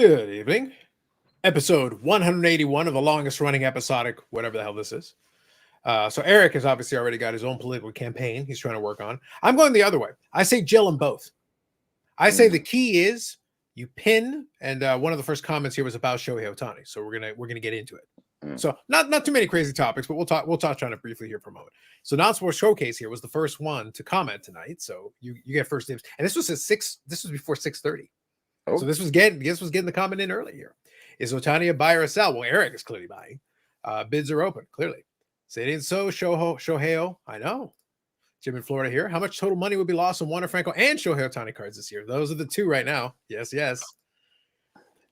Good evening. Episode 181 of the longest running episodic, whatever the hell this is. So Eric has obviously already got his own political campaign he's trying to work on. I'm going the other way. I say gel them both. I say the key is you pin, and one of the first comments here was about Shohei Ohtani. So we're gonna get into it. So not too many crazy topics, but we'll touch on it briefly here for a moment. So Non-Sports Showcase here was the first one to comment tonight. So you get first dibs. And this was at 6, this was before 6:30. Oh. So this was getting the comment in early here. Is Ohtani a buy or a sell? Well, Eric is clearly buying. Bids are open, clearly. Say it ain't so, Shohei. I know. Jim in Florida here. How much total money would be lost on Wander Franco and Shohei Ohtani cards this year? Those are the two right now. Yes.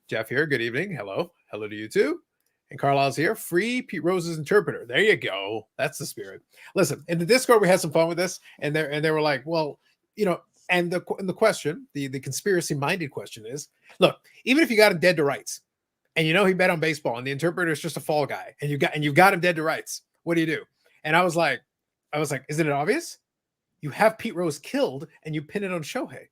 Jeff here. Good evening. Hello to you too. And Carlisle's here. Free Pete Rose's interpreter. There you go. That's the spirit. Listen, in the Discord, we had some fun with this, and they were like, well, you know, and the question, the conspiracy-minded question is, look, even if you got him dead to rights, and you know he bet on baseball, and the interpreter is just a fall guy, and you've got him dead to rights, what do you do? And I was like, isn't it obvious? You have Pete Rose killed, and you pin it on Shohei,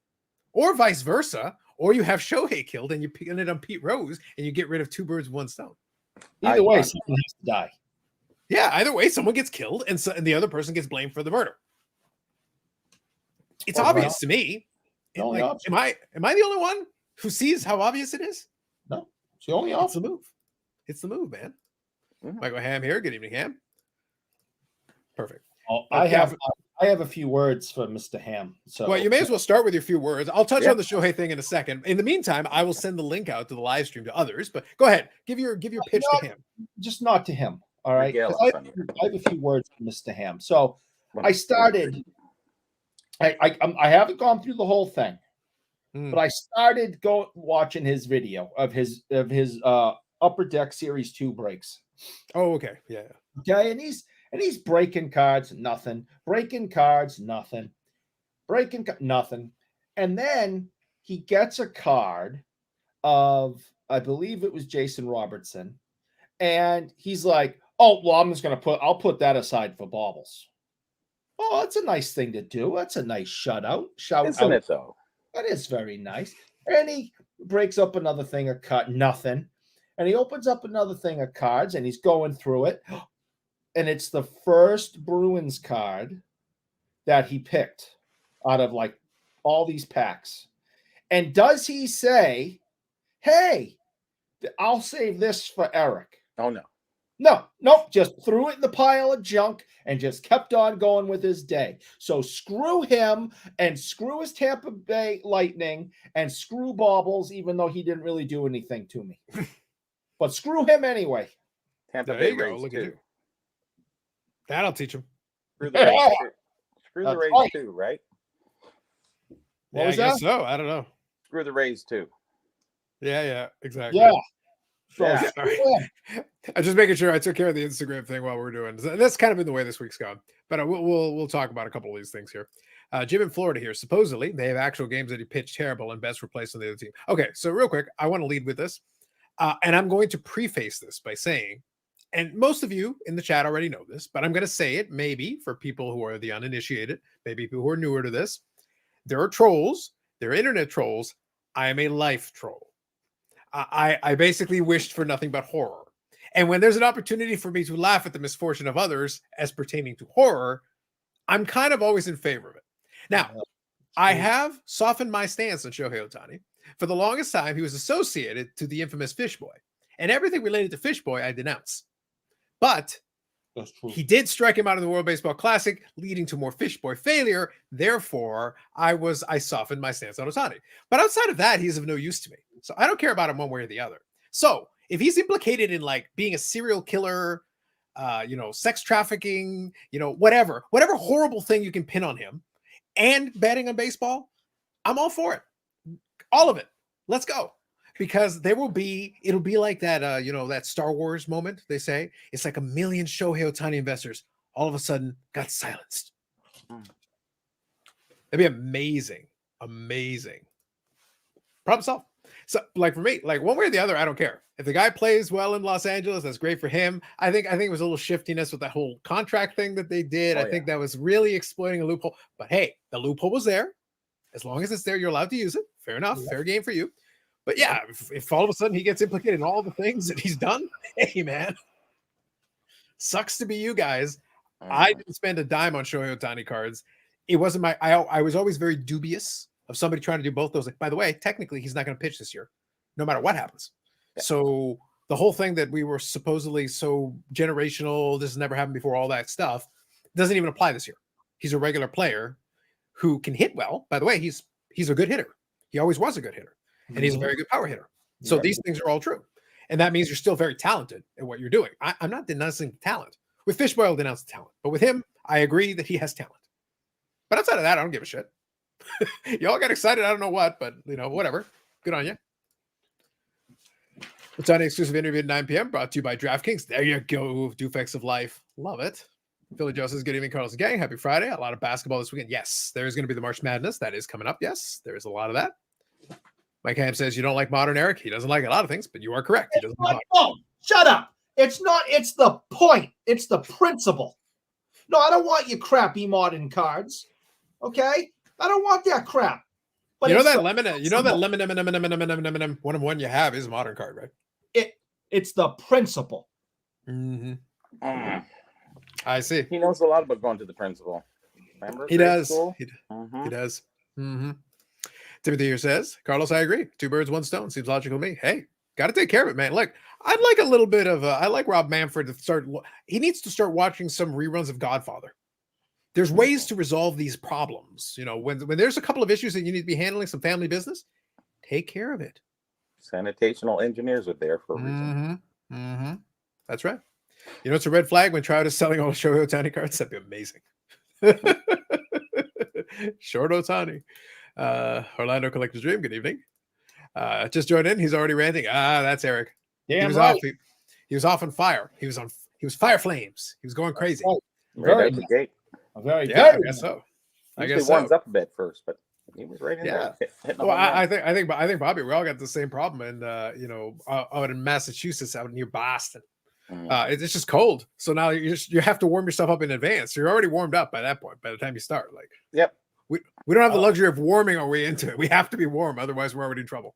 or vice versa, or you have Shohei killed, and you pin it on Pete Rose, and you get rid of two birds with one stone. Either way, someone has to die. Yeah, either way, someone gets killed, and the other person gets blamed for the murder. It's obvious to me. Like, am I the only one who sees how obvious it is? No, it's the only option. It's the move, man. Michael Ham here. Good evening, Ham. Perfect. I have a few words for Mr. Ham. So, well, you may as well start with your few words. I'll touch on the Shohei thing in a second. In the meantime, I will send the link out to the live stream to others. But go ahead, give your pitch to him. Just not to him. All right. I have a few words for Mr. Ham. So I started. I haven't gone through the whole thing, but I started watching his video of his Upper Deck Series 2 breaks. Oh, okay, yeah. Okay, and he's breaking cards, nothing. Breaking cards, nothing. Nothing. And then he gets a card of, I believe it was Jason Robertson, and he's like, "Oh, well, I'll put that aside for baubles." Oh, that's a nice thing to do. That's a nice shout out. Isn't it though? That is very nice. And he breaks up another thing of cards, nothing. And he opens up another thing of cards, and he's going through it. And it's the first Bruins card that he picked out of like all these packs. And does he say, "Hey, I'll save this for Eric"? Oh, no. No, just threw it in the pile of junk and just kept on going with his day. So screw him and screw his Tampa Bay Lightning and screw Baubles, even though he didn't really do anything to me. But screw him anyway. Tampa Bay Rays look at you. That'll teach him. Screw the Rays too. Screw the Rays too, right? What was that? I guess so. I don't know. Screw the Rays too. Yeah, exactly. Yeah. Yeah. I'm just making sure I took care of the Instagram thing while we were doing. That's kind of been the way this week's gone. But we'll talk about a couple of these things here. Jim in Florida here. Supposedly, they have actual games that he pitched terrible and best replaced on the other team. Okay, so real quick, I want to lead with this. And I'm going to preface this by saying, and most of you in the chat already know this, but I'm going to say it maybe for people who are the uninitiated, maybe people who are newer to this. There are trolls. There are internet trolls. I am a life troll. I basically wished for nothing but horror. And when there's an opportunity for me to laugh at the misfortune of others as pertaining to horror, I'm kind of always in favor of it. Now, I have softened my stance on Shohei Ohtani. For the longest time, he was associated to the infamous Fish Boy. And everything related to Fish Boy, I denounce. But he did strike him out of the World Baseball Classic, leading to more Fish Boy failure. Therefore, I softened my stance on Ohtani. But outside of that, he's of no use to me. So I don't care about him one way or the other. So if he's implicated in like being a serial killer, sex trafficking, whatever horrible thing you can pin on him, and betting on baseball, I'm all for it. All of it. Let's go. Because it'll be like that, that Star Wars moment, they say. It's like 1 million Shohei Ohtani investors all of a sudden got silenced. It'd be amazing. Amazing. Problem solved. So, like for me, like one way or the other, I don't care. If the guy plays well in Los Angeles, that's great for him. I think it was a little shiftiness with that whole contract thing that they did. I think that was really exploiting a loophole. But hey, the loophole was there. As long as it's there, you're allowed to use it. Fair enough. Fair game for you. But yeah, if all of a sudden he gets implicated in all the things that he's done, hey man, sucks to be you guys. I didn't spend a dime on Shohei Ohtani cards. It wasn't my. I was always very dubious of somebody trying to do both those. Like, by the way, technically he's not going to pitch this year, no matter what happens. Yeah. So the whole thing that we were supposedly so generational, this has never happened before, all that stuff, doesn't even apply this year. He's a regular player who can hit well. By the way, he's a good hitter. He always was a good hitter, and he's a very good power hitter. So these things are all true. And that means you're still very talented at what you're doing. I'm not denouncing talent. With Fishboy, I'll denounce the talent. But with him, I agree that he has talent. But outside of that, I don't give a shit. Y'all got excited. I don't know what, but, whatever. Good on you. It's on exclusive interview at 9 p.m. brought to you by DraftKings. There you go. Dufects of life. Love it. Philly Joe says, good evening, Carlos and gang. Happy Friday. A lot of basketball this weekend. Yes, there's going to be the March Madness. That is coming up. Yes, there's a lot of that. Mike Ham says you don't like modern, Eric. He doesn't like a lot of things, but you are correct. He doesn't like no, shut up. It's not. It's the point. It's the principle. No, I don't want your crappy modern cards. Okay, I don't want that crap. But that lemon. That lemon. One you have is a modern card, right? It's the principle. Mm-hmm. I see. He knows a lot about going to the principal. Remember? He does. He Mm-hmm. does. Mm-hmm. Timothy here says, Carlos, I agree. 2 birds, 1 stone. Seems logical to me. Hey, got to take care of it, man. Look, I'd like a little bit of, I like Rob Manfred to start, he needs to start watching some reruns of Godfather. There's ways to resolve these problems. When there's a couple of issues that you need to be handling, some family business, take care of it. Sanitational engineers are there for a reason. Mm-hmm. That's right. It's a red flag when Trout is selling all the Shohei Ohtani cards. That'd be amazing. Short Ohtani. Orlando Collector's Dream, good evening. Just joined in. He's already ranting. That's Eric. Damn he was right. off. He was off on fire. He was fire flames. He was going crazy. Right out the gate. Very Yeah, good. I guess so. Usually warms up a bit first, but he was right in there. Well, I think Bobby, we all got the same problem, and out in Massachusetts, out near Boston, it's just cold. So now you have to warm yourself up in advance. You're already warmed up by that point. By the time you start, yep. We don't have the luxury of warming our way into it. We have to be warm, otherwise we're already in trouble.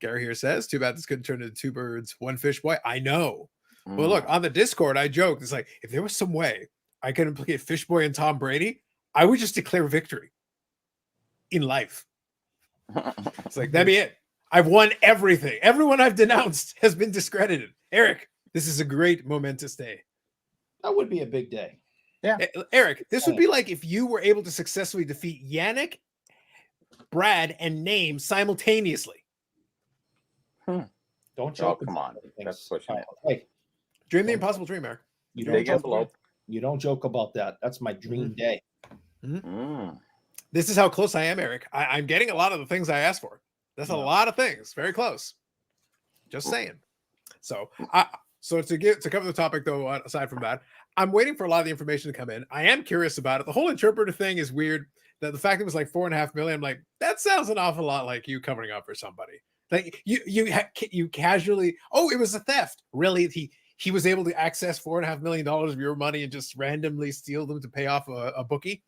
Gary here says, too bad this couldn't turn into 2 birds, 1 fish, boy. I know. Well, look, on the Discord, I joked. It's like, if there was some way I could implicate Fishboy and Tom Brady, I would just declare victory in life. It's like, that'd be it. I've won everything. Everyone I've denounced has been discredited. Eric, this is a great momentous day. That would be a big day. Yeah. Eric, this would be like if you were able to successfully defeat Yannick, Brad, and Name simultaneously. Don't joke. Oh, come on. That's pushing it. Hey, Dream the impossible dream, Eric. you don't joke about that. That's my dream day. This is how close I am, Eric. I'm getting a lot of the things I asked for. That's a lot of things. Very close. Just saying. So to cover the topic, though, aside from that, I'm waiting for a lot of the information to come in. I am curious about it. The whole interpreter thing is weird. That the fact it was like $4.5 million, I'm like, that sounds an awful lot like you covering up for somebody. Like you casually, it was a theft. Really, he was able to access $4.5 million of your money and just randomly steal them to pay off a bookie.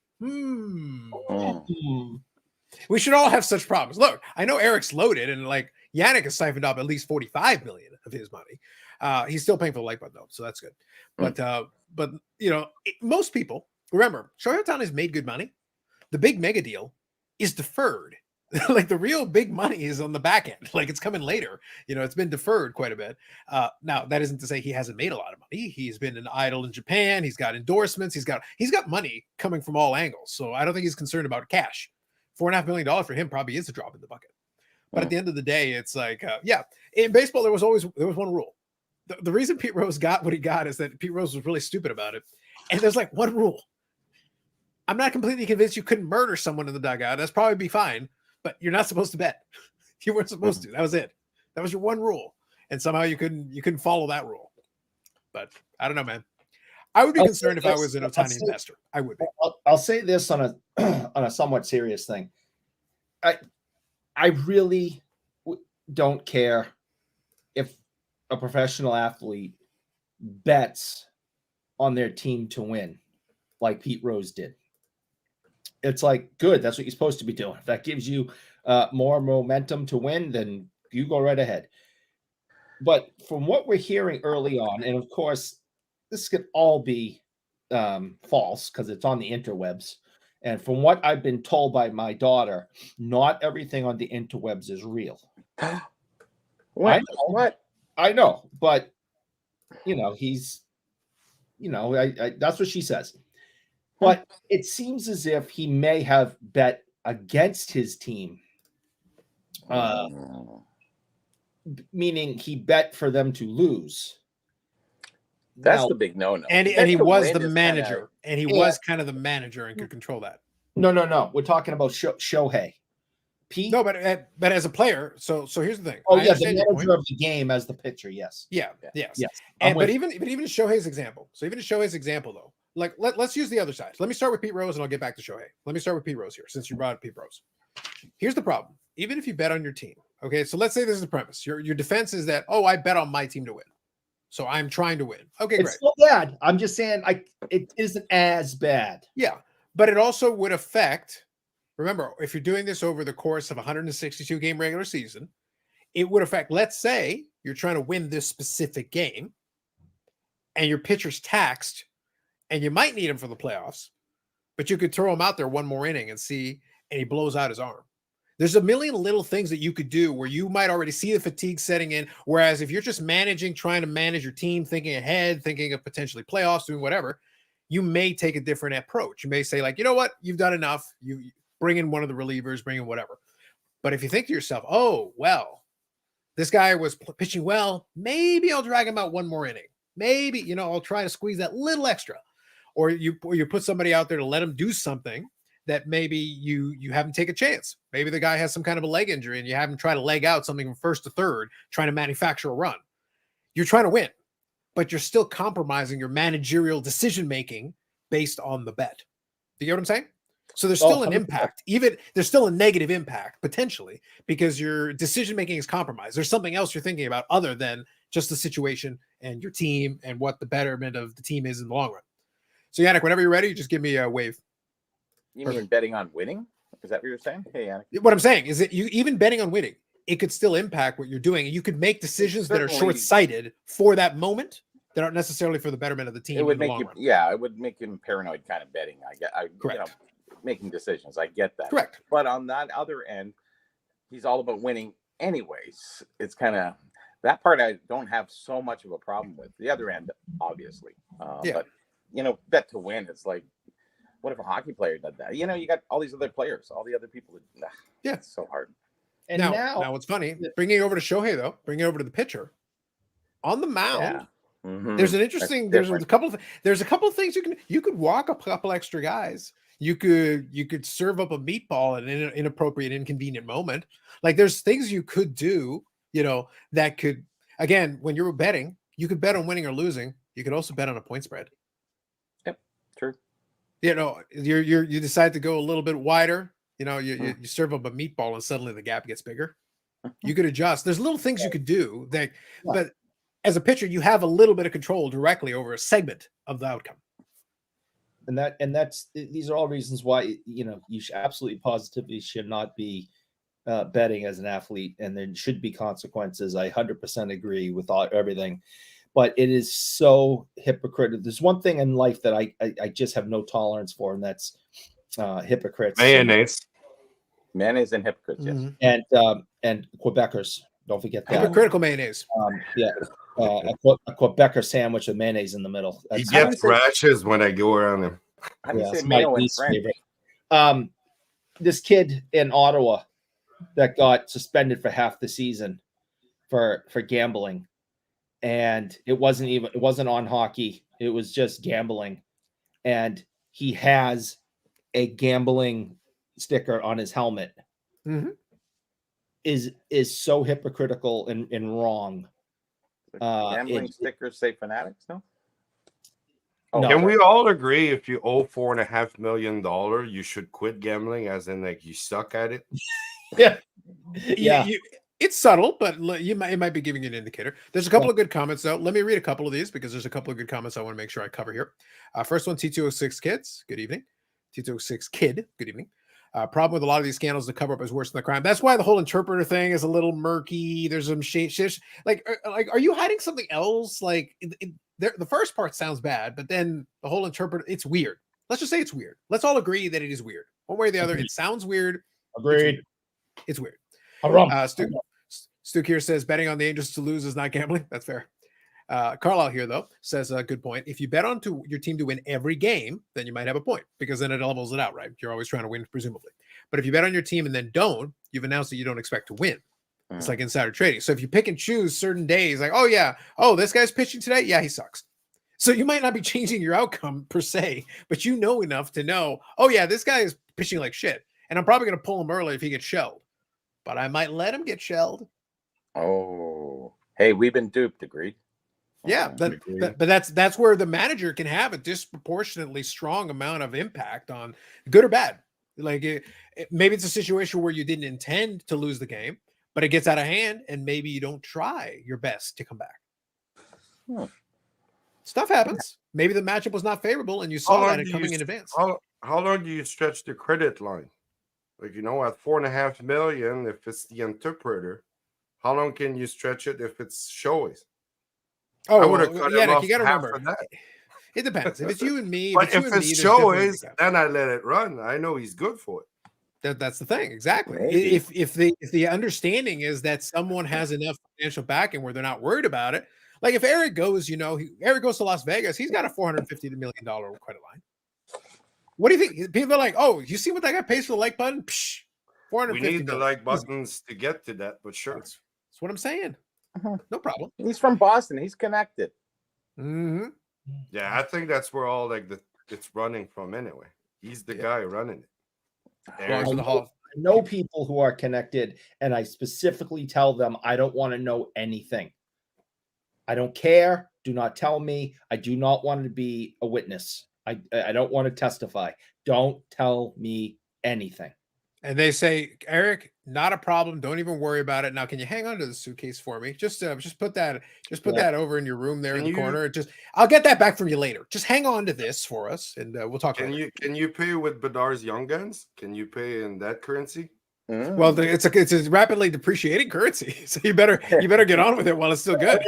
We should all have such problems. Look, I know Eric's loaded, and like Yannick has siphoned up at least $45 million of his money. He's still paying for the like button though, so that's good. But most people remember Shohei Ohtani's made good money. The big mega deal is deferred. Like the real big money is on the back end. Like it's coming later. It's been deferred quite a bit. Now that isn't to say he hasn't made a lot of money. He's been an idol in Japan. He's got endorsements. He's got money coming from all angles. So I don't think he's concerned about cash. $4.5 million for him probably is a drop in the bucket. But at the end of the day, it's like, in baseball, there was one rule. The reason Pete Rose got what he got is that Pete Rose was really stupid about it. And there's like one rule. I'm not completely convinced you couldn't murder someone in the dugout. That's probably be fine, but you're not supposed to bet. You weren't supposed to. That was it. That was your one rule. And somehow you couldn't follow that rule. But I don't know, man. I would be concerned if I was an Ohtani investor. I would be. I'll say this on a somewhat serious thing. I really don't care if a professional athlete bets on their team to win like Pete Rose did. it's like, good. That's what you're supposed to be doing. If that gives you more momentum to win, then you go right ahead. But from what we're hearing early on, and of course, this could all be false because it's on the interwebs. And from what I've been told by my daughter, not everything on the interwebs is real. What? I know, but he's, that's what she says. But it seems as if he may have bet against his team, meaning he bet for them to lose. That's the big no-no. And he was the manager, and he was kind of the manager and could control that. No. We're talking about Shohei. Pete? No, but as a player, so here's the thing. Oh, yeah, the manager of the game as the pitcher, yes. Yes. And but even Shohei's example. So even Shohei's example, though, like let's use the other side. Let me start with Pete Rose, and I'll get back to Shohei. Let me start with Pete Rose here, since you brought up Pete Rose. Here's the problem. Even if you bet on your team, okay, so let's say this is the premise. Your defense is that, I bet on my team to win. So I'm trying to win. Okay, it's great. It's so bad. I'm just saying it isn't as bad. Yeah, but it also would affect, remember, if you're doing this over the course of 162 game regular season, it would affect, let's say you're trying to win this specific game and your pitcher's taxed and you might need him for the playoffs, but you could throw him out there one more inning and he blows out his arm. There's a million little things that you could do where you might already see the fatigue setting in. Whereas if you're just trying to manage your team, thinking ahead, thinking of potentially playoffs, doing whatever, you may take a different approach. You may say, like, you know what, you've done enough. You bring in one of the relievers, bring in whatever. But if you think to yourself, oh, well, this guy was pitching well, maybe I'll drag him out one more inning. Maybe, I'll try to squeeze that little extra. Or you put somebody out there to let him do something that maybe you have him take a chance. Maybe the guy has some kind of a leg injury and you have him try to leg out something from first to third, trying to manufacture a run. You're trying to win, but you're still compromising your managerial decision-making based on the bet. Do you get what I'm saying? So there's still an impact. Even there's still a negative impact potentially because your decision-making is compromised. There's something else you're thinking about other than just the situation and your team and what the betterment of the team is in the long run. So Yannick, whenever you're ready, just give me a wave. You mean betting on winning? Is that what you're saying? Hey, Yannick. What I'm saying is that you even betting on winning, it could still impact what you're doing. And you could make decisions that are short-sighted for that moment that aren't necessarily for the betterment of the team. It would make you, it would make him paranoid kind of betting. Correct. Making decisions. I get that. Correct. But on that other end, he's all about winning anyways. It's kind of that part I don't have so much of a problem with. The other end, obviously. But, bet to win, it's like, what if a hockey player did that? You got all these other players, all the other people. It's so hard. And now what's funny, bringing it over to Shohei, though, bringing it over to the pitcher. On the mound, there's an interesting, there's a couple of things you could walk a couple extra guys. You could serve up a meatball at an inappropriate, inconvenient moment. Like there's things you could do, that could, again, when you're betting, you could bet on winning or losing. You could also bet on a point spread. Yep, true. You decide to go a little bit wider. You serve up a meatball and suddenly the gap gets bigger. You could adjust. There's little things you could do but as a pitcher, you have a little bit of control directly over a segment of the outcome. And these are all reasons why you absolutely positively should not be betting as an athlete, and there should be consequences. I 100% agree with everything, but it is so hypocritical. There's one thing in life that I just have no tolerance for, and that's hypocrites. Mayonnaise and hypocrites, yes. And Quebecers. Don't forget that. Hypocritical mayonnaise. A Quebecer sandwich with mayonnaise in the middle. He gets rashes when I go around him. How do you say mayo in French? Favorite. This kid in Ottawa that got suspended for half the season for gambling, and it wasn't on hockey. It was just gambling, and he has a gambling sticker on his helmet. Is so hypocritical and wrong. Gambling stickers say fanatics, no? No. Can we all agree if you owe $4.5 million, you should quit gambling, as in like you suck at it? Yeah. It's subtle, but it might be giving you an indicator. There's a couple of good comments, though. Let me read a couple of these because there's a couple of good comments I want to make sure I cover here. First one, T206 Kids. Good evening. T206 Kid, good evening. Problem with a lot of these scandals, the cover up is worse than the crime. That's why the whole interpreter thing is a little murky. There's some shit. Like, are you hiding something else? Like, the first part sounds bad, but then the whole interpreter, it's weird. Let's just say it's weird. Let's all agree that it is weird. One way or the other, it sounds weird. Agreed. It's weird. Stu here says betting on the Angels to lose is not gambling. That's fair. Carlisle here, though, says a good point. If you bet on your team to win every game, then you might have a point because then it levels it out, right? You're always trying to win, presumably. But if you bet on your team and then don't, you've announced that you don't expect to win. It's like insider trading. So if you pick and choose certain days, like, oh, yeah, this guy's pitching today. Yeah, he sucks. So you might not be changing your outcome per se, but you know enough to know, oh, yeah, this guy is pitching like shit. And I'm probably going to pull him early if he gets shelled. But I might let him get shelled. Oh, hey, we've been duped. Agreed. Yeah, but that's where the manager can have a disproportionately strong amount of impact on good or bad. Like maybe it's a situation where you didn't intend to lose the game, but it gets out of hand, and maybe you don't try your best to come back. Stuff happens. Maybe the matchup was not favorable, and you saw that coming in advance. How long do you stretch the credit line? Like, at $4.5 million, if it's the interpreter, how long can you stretch it if it's Shohei's? Oh, I would have cut him off you got to half remember. of that. It depends. If it's you and me, But if it's Shohei's, then I let it run. I know he's good for it. That's the thing, exactly. Maybe. If the understanding is that someone has enough financial backing where they're not worried about it, like if Eric goes, Eric goes to Las Vegas, he's got a $450 million credit line. What do you think? People are like, oh, you see what that guy pays for the like button? Psh, $450 We need the million. like buttons to get to that, but sure. That's what I'm saying. No problem. He's from Boston. He's connected. Mm-hmm. Yeah, I think that's where all it's running from anyway. He's the guy running it. I know people who are connected, and I specifically tell them I don't want to know anything. I don't care. Do not tell me. I do not want to be a witness. I don't want to testify. Don't tell me anything. And they say, Eric, not a problem. Don't even worry about it. Now, can you hang on to the suitcase for me? Just put that over in your room there in the corner. I'll get that back from you later. Just hang on to this for us, and we'll talk. Can you pay with Bedard's Young Guns? Can you pay in that currency? Well, it's a rapidly depreciating currency, so you better get on with it while it's still good.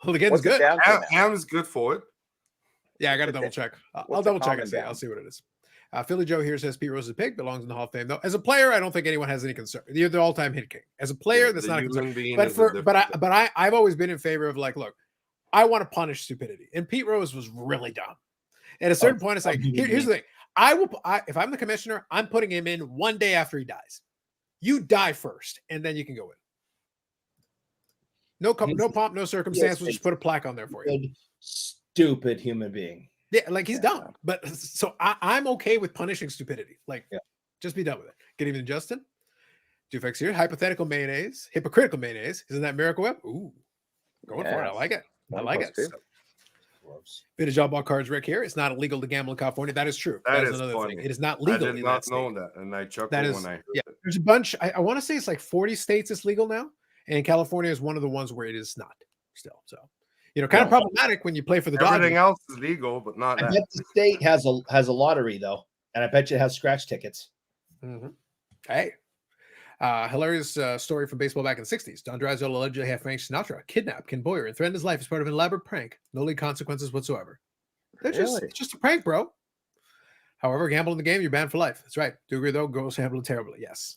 Well, again, good. Ham's good for it. Yeah, I got to double check. I'll double check and see. I'll see what it is. Philly Joe here says Pete Rose is a pig, belongs in the Hall of Fame. Though as a player, I don't think anyone has any concern. You're the all-time hit king. As a player, that's not a concern. But I've always been in favor of, like, look, I want to punish stupidity, and Pete Rose was really dumb. At a certain point, it's like here's the thing: if I'm the commissioner, I'm putting him in one day after he dies. You die first, and then you can go in. No pomp, no circumstance. We'll just put a plaque on there for you. Stupid human being. Yeah, like he's dumb. But so I'm okay with punishing stupidity. Like, just be done with it. Good evening, Justin. Dufex here. Hypothetical mayonnaise. Hypocritical mayonnaise. Isn't that Miracle Whip? Ooh. Going for it. I like it. I like it. Vintage All Ball Cards, Rick here. It's not illegal to gamble in California. That is true. That is another funny. thing. It is not legal. I did not know that. And I chuckled when I heard it. There's a bunch. I want to say it's like 40 states it's legal now. And California is one of the ones where it is not still. So, kind of problematic when you play for the Dodgers. Everything else is legal, but not that. I bet the state has a lottery, though. And I bet you it has scratch tickets. Mm-hmm. Hey. Hilarious story from baseball back in the 60s. Don Drysdale allegedly had Frank Sinatra kidnapped Ken Boyer and threatened his life as part of an elaborate prank. No legal consequences whatsoever. It's just a prank, bro. However, gamble in the game, you're banned for life. That's right. Do agree, though? Girls handled it terribly. Yes.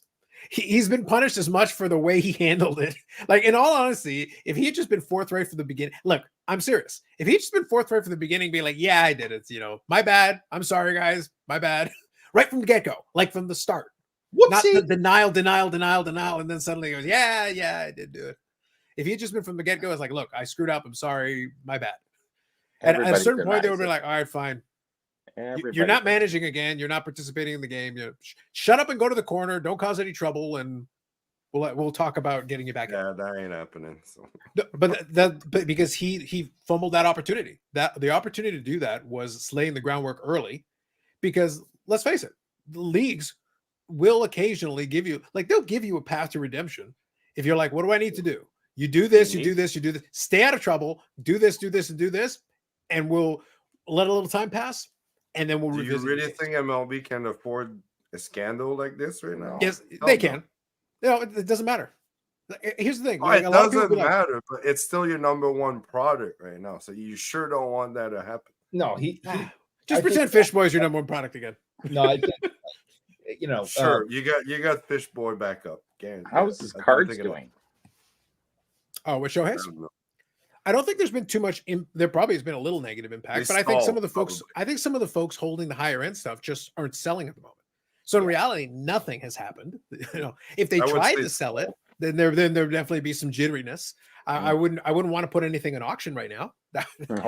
He's been punished as much for the way he handled it. Like, in all honesty, if he had just been forthright from the beginning, look, I'm serious. If he had just been forthright from the beginning, being like, yeah, I did it. My bad. I'm sorry, guys. My bad. Right from the get-go, like from the start. Whoopsie. Not the denial, and then suddenly he goes, yeah, I did do it. If he had just been from the get-go, it's like, look, I screwed up. I'm sorry. My bad. And at a certain point, they would be like, all right, fine. You're not managing again. You're not participating in the game. Shut up and go to the corner. Don't cause any trouble, and we'll talk about getting you back. Yeah, that ain't happening. So. But because he fumbled that opportunity. That the opportunity to do that was laying the groundwork early. Because let's face it, the leagues will occasionally give you, like, they'll give you a path to redemption. If you're like, what do I need to do? You do this, you do this, you do this. Stay out of trouble. Do this, and do this, and we'll let a little time pass. and then we'll Do you revisit. really think MLB can afford a scandal like this right now? Yes, Hell they no. can. No, it doesn't matter. Here's the thing. Oh, Like, it a lot of people doesn't be like, matter, but it's still your number one product right now. So you sure don't want that to happen. No, just I pretend think- Fish Boy is your number one product again. no, I think you know. Sure, you got Fish Boy back up. How's his cards doing? Oh, what show has? I don't think there's been too much. There probably has been a little negative impact, They but I think some stalled, of the folks, probably. I think some of the folks holding the higher end stuff just aren't selling at the moment. So in reality, nothing has happened. You know, if they I would tried say to sell it, then there would definitely be some jitteriness. I wouldn't want to put anything in auction right now.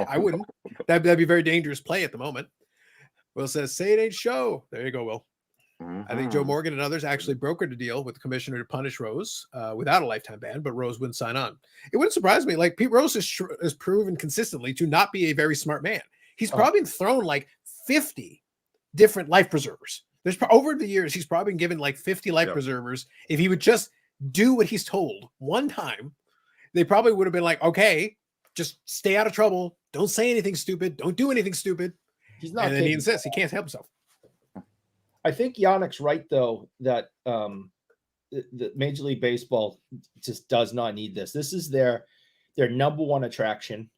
I wouldn't. That'd be a very dangerous play at the moment. Will says, "Say it ain't show." There you go, Will. I think Joe Morgan and others actually brokered a deal with the commissioner to punish Rose without a lifetime ban, but Rose wouldn't sign on. It wouldn't surprise me. Like, Pete Rose has proven consistently to not be a very smart man. He's probably thrown like 50 different life preservers. There's over the years, he's probably been given like 50 life preservers. If he would just do what he's told one time, they probably would have been like, okay, just stay out of trouble. Don't say anything stupid. Don't do anything stupid. He's not. And then he insists he can't help himself. I think Yannick's right, though, that the Major League Baseball just does not need this. This is their number one attraction,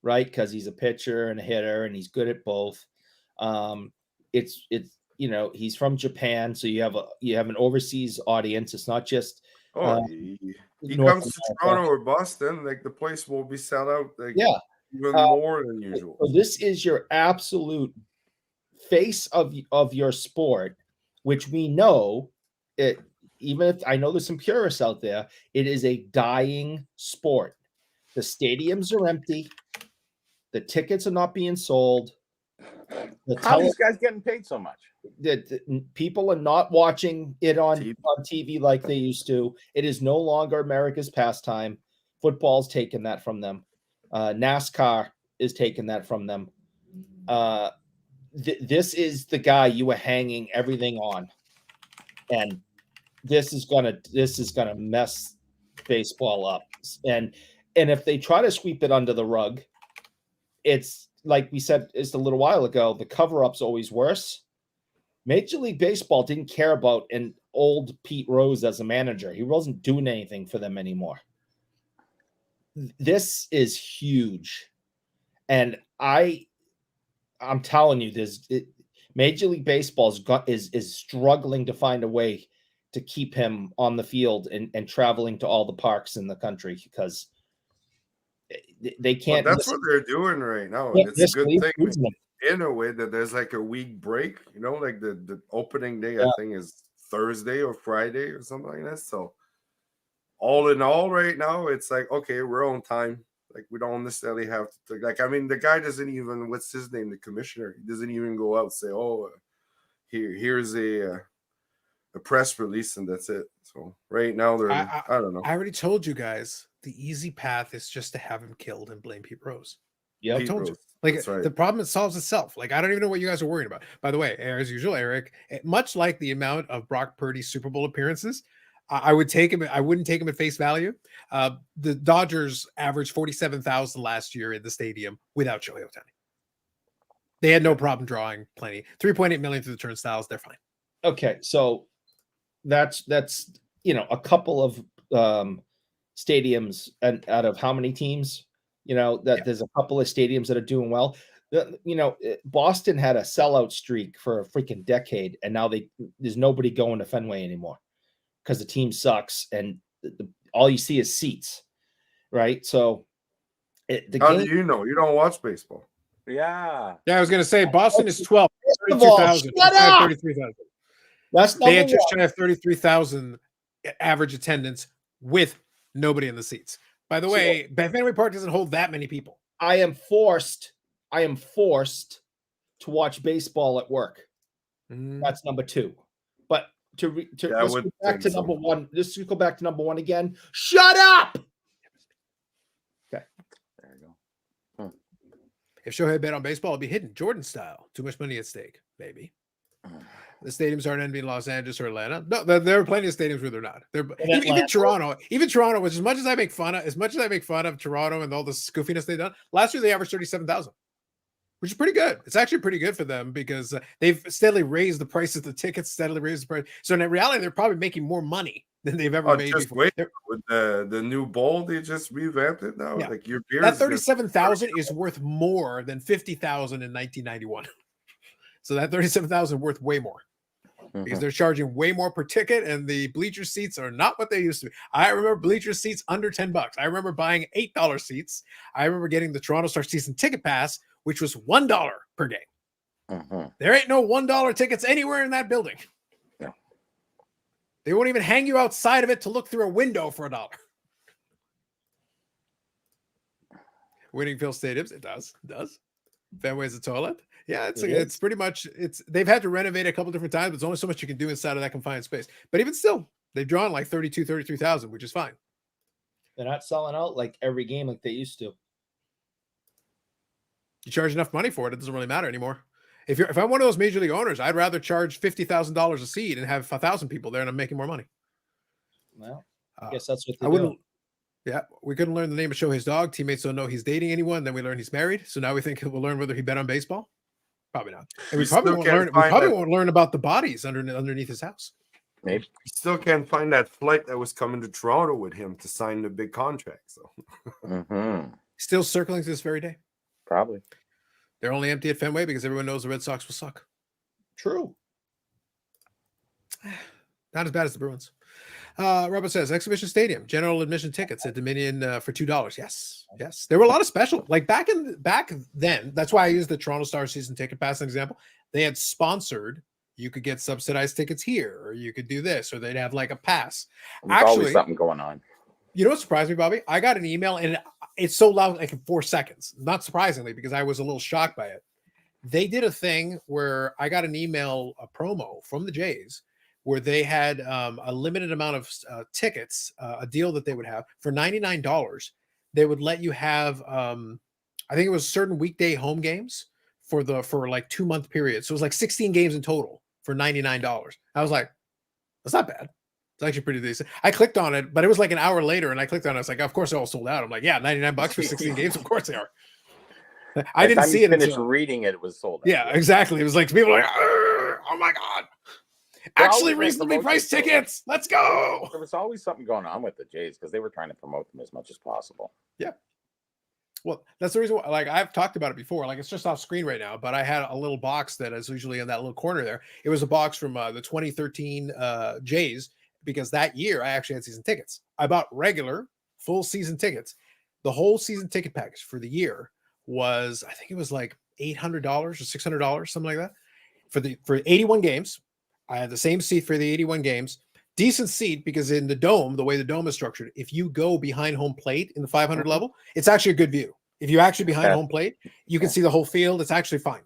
right? Because he's a pitcher and a hitter, and he's good at both. It's you know, he's from Japan, so you have an overseas audience. It's not just he comes to Toronto or Boston, like the place will be sell out, like even more than usual. So this is your absolute face of your sport, which we know it. Even if I know there's some purists out there, it is a dying sport. The stadiums are empty. The tickets are not being sold. How are these guys getting paid so much? The people are not watching it on TV like they used to. It is no longer America's pastime. Football's taken that from them. NASCAR is taking that from them. This is the guy you were hanging everything on, and this is gonna mess baseball up. And if they try to sweep it under the rug, it's like we said just a little while ago. The cover-up's always worse. Major League Baseball didn't care about an old Pete Rose as a manager. He wasn't doing anything for them anymore. This is huge, and I'm telling you, Major League Baseball is struggling to find a way to keep him on the field and traveling to all the parks in the country because they can't. Well, that's what they're doing right now. And it's a good thing in a way that there's like a week break, you know, like the opening day, I think, is Thursday or Friday or something like that. So all in all, right now, it's like, okay, we're on time. Like, we don't necessarily have to, like, I mean, the guy doesn't even, what's his name, the commissioner, he doesn't even go out and say, oh, here's a press release, and that's it. So right now, I don't know. I already told you guys, the easy path is just to have him killed and blame Pete Rose. Yeah, I told you. Like, the problem, it solves itself. Like, I don't even know what you guys are worried about. By the way, as usual, Eric, much like the amount of Brock Purdy's Super Bowl appearances, I would take him. I wouldn't take him at face value. The Dodgers averaged 47,000 last year in the stadium without Shohei Ohtani. They had no problem drawing plenty. 3.8 million through the turnstiles. They're fine. Okay, so that's a couple of stadiums and out of how many teams? There's a couple of stadiums that are doing well. Boston had a sellout streak for a freaking decade, and now there's nobody going to Fenway anymore because the team sucks, and all you see is seats, right? So, how do you know? You don't watch baseball. Yeah. I was going to say Boston is 12. 32,000. Shut up! 33,000. They had just shy of 33,000 average attendance with nobody in the seats. By the way, Fenway Park doesn't hold that many people. I am forced to watch baseball at work. That's number two. But let's go back to number one. Let's go back to number one again. Shut up. Okay. There you go. If Shohei bet on baseball, it'd be hidden Jordan style. Too much money at stake, maybe. The stadiums aren't envy in Los Angeles or Atlanta. No, there are plenty of stadiums where they're not. Even Toronto. Even Toronto, which as much as I make fun of Toronto and all the scoofiness they've done, last year they averaged 37,000. which is pretty good. It's actually pretty good for them because they've steadily raised the prices of the tickets, steadily raised the price. So in reality, they're probably making more money than they've ever made just before. wait with the new bowl, they just revamped it now. Yeah. Like your beer, that 37,000 is worth more than 50,000 in 1991. So that 37,000 worth way more. Because they're charging way more per ticket, and the bleacher seats are not what they used to be. I remember bleacher seats under $10. I remember buying $8 seats. I remember getting the Toronto Star season ticket pass, which was $1 per game. There ain't no $1 tickets anywhere in that building. No. They won't even hang you outside of it to look through a window for $1. Winning Phil stadiums, it does. Fenway's a toilet. Yeah, it's pretty much they've had to renovate a couple different times, but there's only so much you can do inside of that confined space. But even still, they've drawn like 33,000, which is fine. They're not selling out like every game like they used to. You charge enough money for it, it doesn't really matter anymore. If I'm one of those major league owners, I'd rather charge $50,000 a seat and have 1,000 people there, and I'm making more money. Well, I guess that's what I wouldn't. Yeah, we couldn't learn the name of Shohei's dog. Teammates don't know he's dating anyone. Then we learn he's married. So now we think we'll learn whether he bet on baseball. Probably not. And we probably won't learn. We probably won't learn about the bodies underneath his house. Maybe we still can't find that flight that was coming to Toronto with him to sign the big contract. So still circling to this very day. Probably. They're only empty at Fenway because everyone knows the Red Sox will suck. True. Not as bad as the Bruins. Robert says Exhibition Stadium general admission tickets at Dominion for $2. Yes, there were a lot of special, like back then. That's why I used the Toronto Star season ticket pass as an example. They had sponsored. You could get subsidized tickets here, or you could do this, or they'd have like a pass. There's always something going on. You know what surprised me, Bobby? I got an email, and it's so loud, like in 4 seconds. Not surprisingly, because I was a little shocked by it. They did a thing where I got an email, a promo from the Jays, where they had a limited amount of tickets, a deal that they would have for $99. They would let you have, I think it was certain weekday home games for like 2-month periods. So it was like 16 games in total for $99. I was like, that's not bad. It's actually pretty decent. I clicked on it, but it was like an hour later, and I clicked on it. I was like, of course they're all sold out. I'm like, yeah, $99 for 16 games. Of course they are. I didn't see it until reading it. It was sold out. Yeah, exactly. It was like people were like, oh my God. Actually, reasonably priced tickets. Let's go. There was always something going on with the Jays because they were trying to promote them as much as possible. Yeah. Well, that's the reason why, like, I've talked about it before. Like, it's just off screen right now, but I had a little box that is usually in that little corner there. It was a box from the 2013 Jays, because that year I actually had season tickets. I bought regular full season tickets. The whole season ticket package for the year was, I think it was like $800 or $600, something like that, for 81 games. I had the same seat for the 81 games. Decent seat, because in the dome, the way the dome is structured, if you go behind home plate in the 500 level, it's actually a good view. If you actually behind home plate, you can see the whole field. It's actually fine.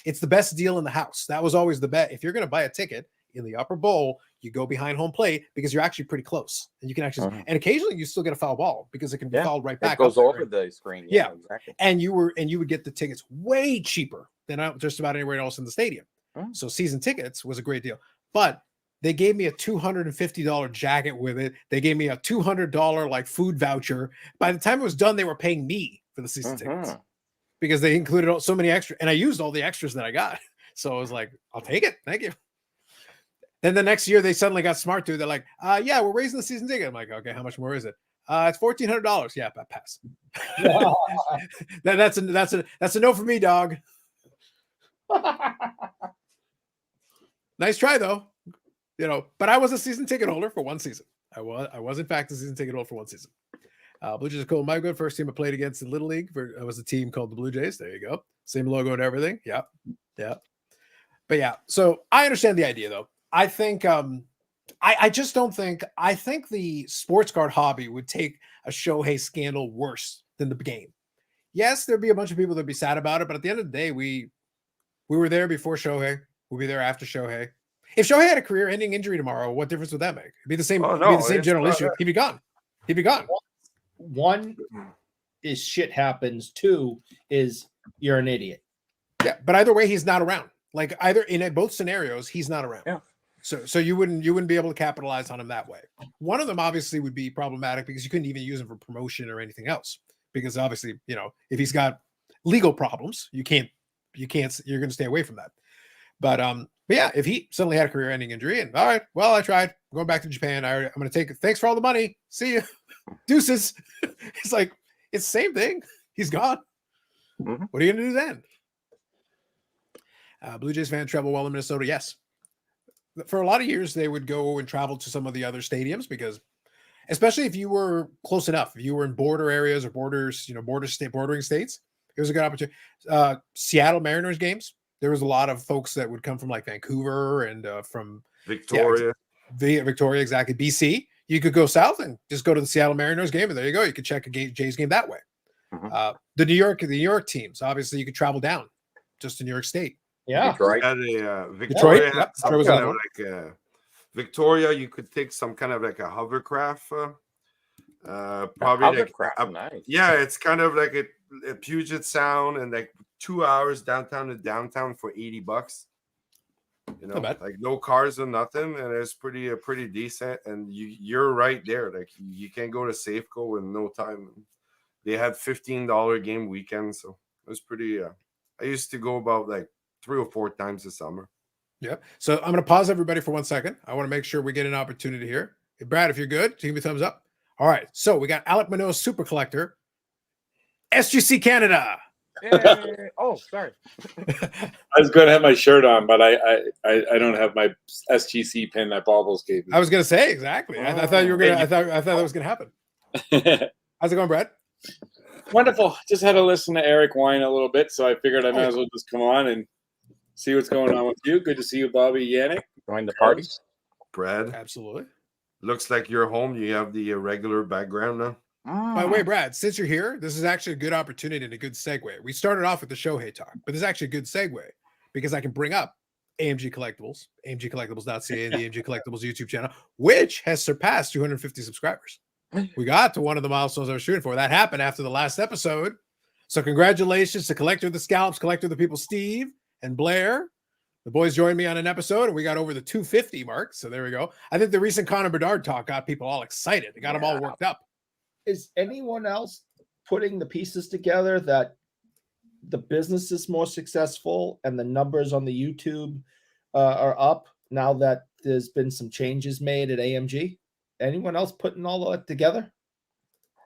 It's the best deal in the house. That was always the bet. If you're going to buy a ticket in the upper bowl, you go behind home plate because you're actually pretty close, and you can actually, and occasionally you still get a foul ball because it can be fouled right back. It goes over the screen. Yeah, exactly. And you would get the tickets way cheaper than just about anywhere else in the stadium. So season tickets was a great deal, but they gave me a $250 jacket with it. They gave me a $200 like food voucher. By the time it was done, they were paying me for the season tickets because they included so many extra, and I used all the extras that I got. So I was like, I'll take it. Thank you. Then the next year they suddenly got smart too. They're like, yeah, we're raising the season ticket. I'm like, okay, how much more is it? It's $1,400. Yeah, pass. That's a no for me, dog. Nice try though. But I was a season ticket holder for one season. I was in fact a season ticket holder for one season. Blue Jays are cool. My good first team I played against in Little League was a team called the Blue Jays. There you go. Same logo and everything. Yeah. But yeah, so I understand the idea though. I think I just don't think I think the sports card hobby would take a Shohei scandal worse than the game. Yes, there'd be a bunch of people that'd be sad about it, but at the end of the day, we were there before Shohei. We'll be there after Shohei. If Shohei had a career-ending injury tomorrow, what difference would that make? It'd be the same. It'd be the same general issue. He'd be gone. One is shit happens. Two is you're an idiot. Yeah, but either way, he's not around. Like either in both scenarios, he's not around. Yeah. So you wouldn't be able to capitalize on him that way. One of them obviously would be problematic because you couldn't even use him for promotion or anything else. Because obviously, if he's got legal problems. You're going to stay away from that. But yeah, if he suddenly had a career-ending injury, and all right, well, I tried. I'm going back to Japan. I'm going to take it. Thanks for all the money. See you. Deuces. It's like it's the same thing. He's gone. Mm-hmm. What are you going to do then? Blue Jays fan travel well in Minnesota. Yes. For a lot of years, they would go and travel to some of the other stadiums because, especially if you were close enough, if you were in border areas or bordering states, it was a good opportunity. Seattle Mariners games, there was a lot of folks that would come from like Vancouver and from Victoria. Victoria, exactly. BC. You could go south and just go to the Seattle Mariners game, and there you go. You could check a Jays game that way. Mm-hmm. The New York teams, obviously, you could travel down just to New York State. Yeah, Detroit. Victoria. Had some Detroit kind of like Victoria. You could take some kind of like a hovercraft. Probably hovercraft. Like Nice. Yeah, it's kind of like a Puget Sound and like 2 hours downtown to downtown for $80. You know, like no cars or nothing, and it's pretty decent. And you're right there. Like you can go to Safeco in no time. They had $15 game weekends, so it was pretty. I used to go about like 3 or 4 times a summer. Yeah. So I'm going to pause everybody for 1 second. I want to make sure we get an opportunity here. Hey, Brad, if you're good, give me a thumbs up. All right. So we got Alek Manoah Super Collector, SGC Canada. Yay. Oh, sorry. I was going to have my shirt on, but I don't have my SGC pin that Baubles gave me. I was going to say exactly. I thought you were going to. I thought that was going to happen. How's it going, Brad? Wonderful. Just had to listen to Eric whine a little bit, so I figured I might as well just come on and see what's going on with you. Good to see you, Bobby, Yannick. Join the party. Brad, absolutely. Looks like you're home. You have the regular background now. By the way, Brad, since you're here, this is actually a good opportunity and a good segue. We started off with the Shohei talk, but this is actually a good segue because I can bring up AMG Collectibles, AMGcollectibles.ca, and the AMG Collectibles YouTube channel, which has surpassed 250 subscribers. We got to one of the milestones I was shooting for. That happened after the last episode. So congratulations to Collector of the Scalps, Collector of the People, Steve and Blair. The boys joined me on an episode, and we got over the 250 mark. So there we go. I think the recent Connor Bedard talk got people all excited. It got them all worked up. Is anyone else putting the pieces together that the business is more successful and the numbers on the YouTube are up now that there's been some changes made at AMG? Anyone else putting all that together?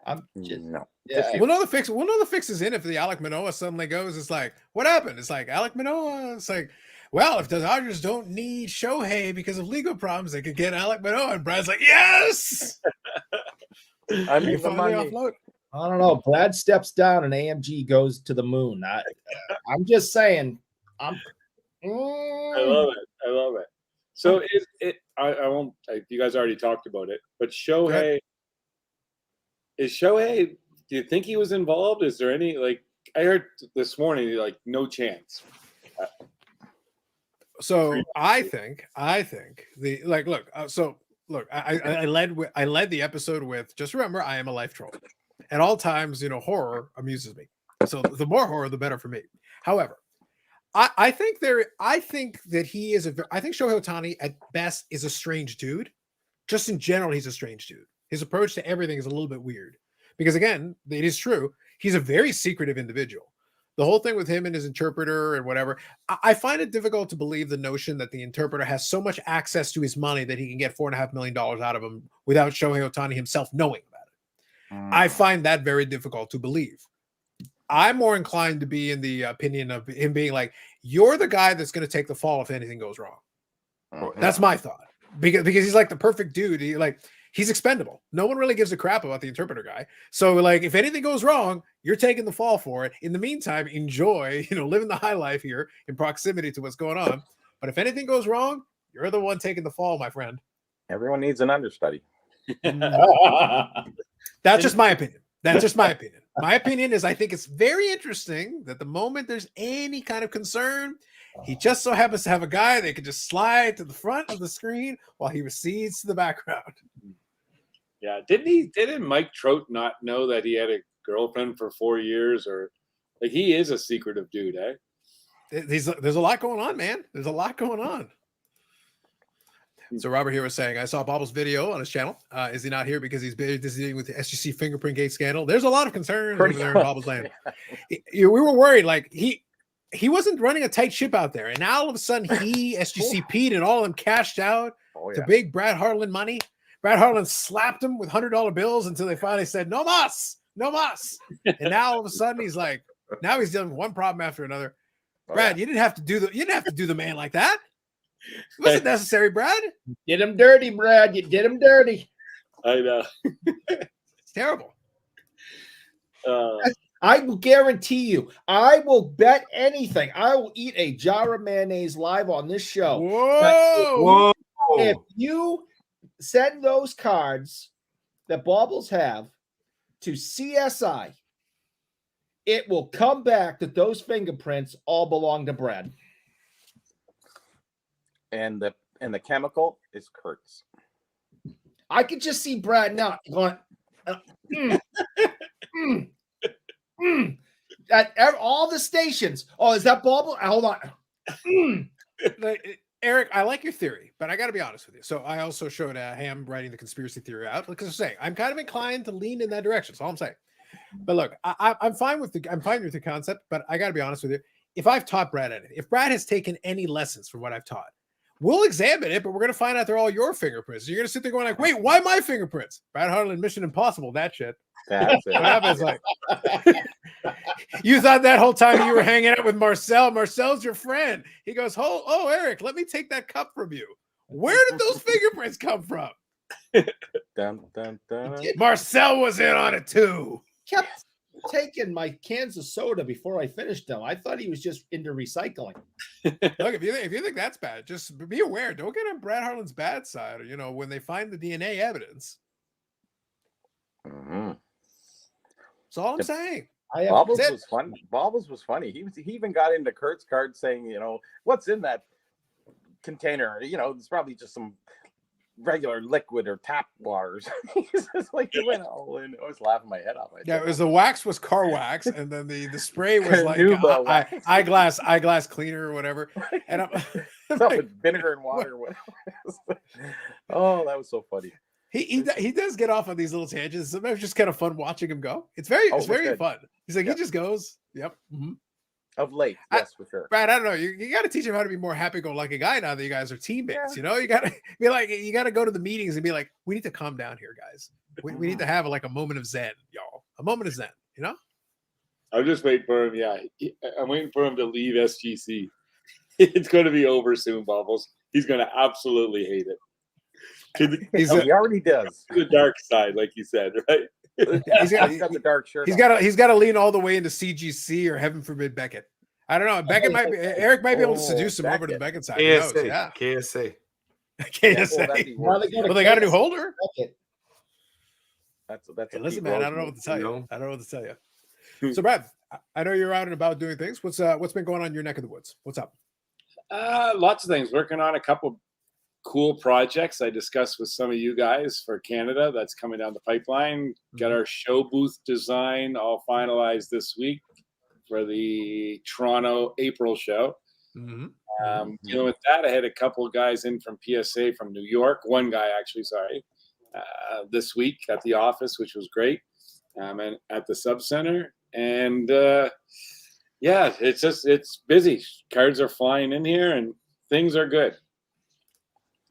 I'm just no. Yeah. We'll know the fix. We'll know the fix is in if the Alek Manoah suddenly goes. It's like, what happened? It's like Alek Manoah. It's like, well, if the Dodgers don't need Shohei because of legal problems, they could get Alek Manoah. And Brad's like, yes. I mean, offload. I don't know. Brad steps down and AMG goes to the moon. I'm just saying. I love it. So I won't. You guys already talked about it, but Shohei is Shohei. Do you think he was involved? Is there any I heard this morning no chance. So I think the look. Look, I led the episode with just remember I am a life troll. At all times, horror amuses me. So the more horror, the better for me. However, I think that he is I think Shohei Ohtani at best is a strange dude. Just in general, he's a strange dude. His approach to everything is a little bit weird because again, it is true. He's a very secretive individual. The whole thing with him and his interpreter and whatever, I find it difficult to believe the notion that the interpreter has so much access to his money that he can get $4.5 million out of him without Shohei Ohtani himself knowing about it. I find that very difficult to believe. I'm more inclined to be in the opinion of him being like, you're the guy that's going to take the fall if anything goes wrong. That's my thought. Because he's like the perfect dude. He's expendable. No one really gives a crap about the interpreter guy. So if anything goes wrong, you're taking the fall for it. In the meantime, enjoy, living the high life here in proximity to what's going on. But if anything goes wrong, you're the one taking the fall, my friend. Everyone needs an understudy. That's just my opinion. My opinion is I think it's very interesting that the moment there's any kind of concern, he just so happens to have a guy that can just slide to the front of the screen while he recedes to the background. Yeah, didn't Mike Trout not know that he had a girlfriend for 4 years, or he is a secretive dude, eh? There's a lot going on, man. There's a lot going on. So Robert here was saying, I saw Bobble's video on his channel. Is he not here because he's busy with the SGC fingerprint gate scandal? There's a lot of concerns over there in Bobble's land. We were worried, like he wasn't running a tight ship out there, and now all of a sudden SGC Pete and all of them cashed out to big Brad Harlan money. Brad Harlan slapped him with $100 bills until they finally said no mas, no mas. And now all of a sudden he's like, now he's dealing with one problem after another. Brad, you didn't have to do the man like that. It wasn't necessary, Brad. You did him dirty, Brad. You did him dirty. I know. It's terrible. I will guarantee you, I will bet anything. I will eat a jar of mayonnaise live on this show. Whoa! If you send those cards that Baubles have to CSI, it will come back that those fingerprints all belong to Brad. And the chemical is Kurt's. I could just see Brad now going at all the stations. Oh, is that Bauble? Hold on. Eric, I like your theory, but I got to be honest with you. So I also showed Ham writing the conspiracy theory out because I say I'm kind of inclined to lean in that direction. That's all I'm saying. But look, I'm fine with the concept, but I got to be honest with you. If I've taught Brad anything, if Brad has taken any lessons from what I've taught, we'll examine it, but we're going to find out they're all your fingerprints. You're going to sit there going like, wait, why my fingerprints? Brad Harlan, Mission Impossible, that shit. That's it. What happens? Like, you thought that whole time you were hanging out with Marcel. Marcel's your friend. He goes, oh, Eric, let me take that cup from you. Where did those fingerprints come from? Dun, dun, dun. Marcel was in on it too. Kept taking my cans of soda before I finished them. I thought he was just into recycling. Look, if you think that's bad, just be aware. Don't get on Brad Harlan's bad side. Or, when they find the DNA evidence. Mm-hmm. That's all I'm saying. Baubles was fun. Baubles was funny. He even got into Kurt's card saying, what's in that container? It's probably just some regular liquid or tap waters. He's just like, he went all in. I was laughing my head off. It was the wax was car wax, and then the spray was like eyeglass cleaner or whatever. And I'm like, with vinegar and water. Oh, that was so funny. He does get off on these little tangents. Sometimes it's just kind of fun watching him go. It's very fun. He's like, he just goes. Yep. Mm-hmm. Of late, yes, for sure. Brad, I don't know. You got to teach him how to be more happy-go-lucky guy now that you guys are teammates. You got to be like, you got to go to the meetings and be like, we need to calm down here, guys. We need to have like a moment of zen, y'all. A moment of zen. I'm just waiting for him. Yeah, I'm waiting for him to leave SGC. It's going to be over soon, Bubbles. He's going to absolutely hate it. He already does. The dark side, like you said, right? He's got the dark shirt. He's got to lean all the way into CGC or heaven forbid Beckett. I don't know. Beckett might be. Eric might be able to seduce him over to the Beckett side. KSA. Well, they got a new holder. That's listen, man. I don't know what to tell you. I don't know what to tell you. So, Brad, I know you're out and about doing things. What's been going on in your neck of the woods? What's up? Lots of things. Working on a couple cool projects I discussed with some of you guys for Canada that's coming down the pipeline. Got our show booth design all finalized this week for the Toronto April show. Dealing with that, I had a couple of guys in from PSA from New York. One guy actually, this week at the office, which was great, and at the sub center. And it's busy. Cards are flying in here and things are good.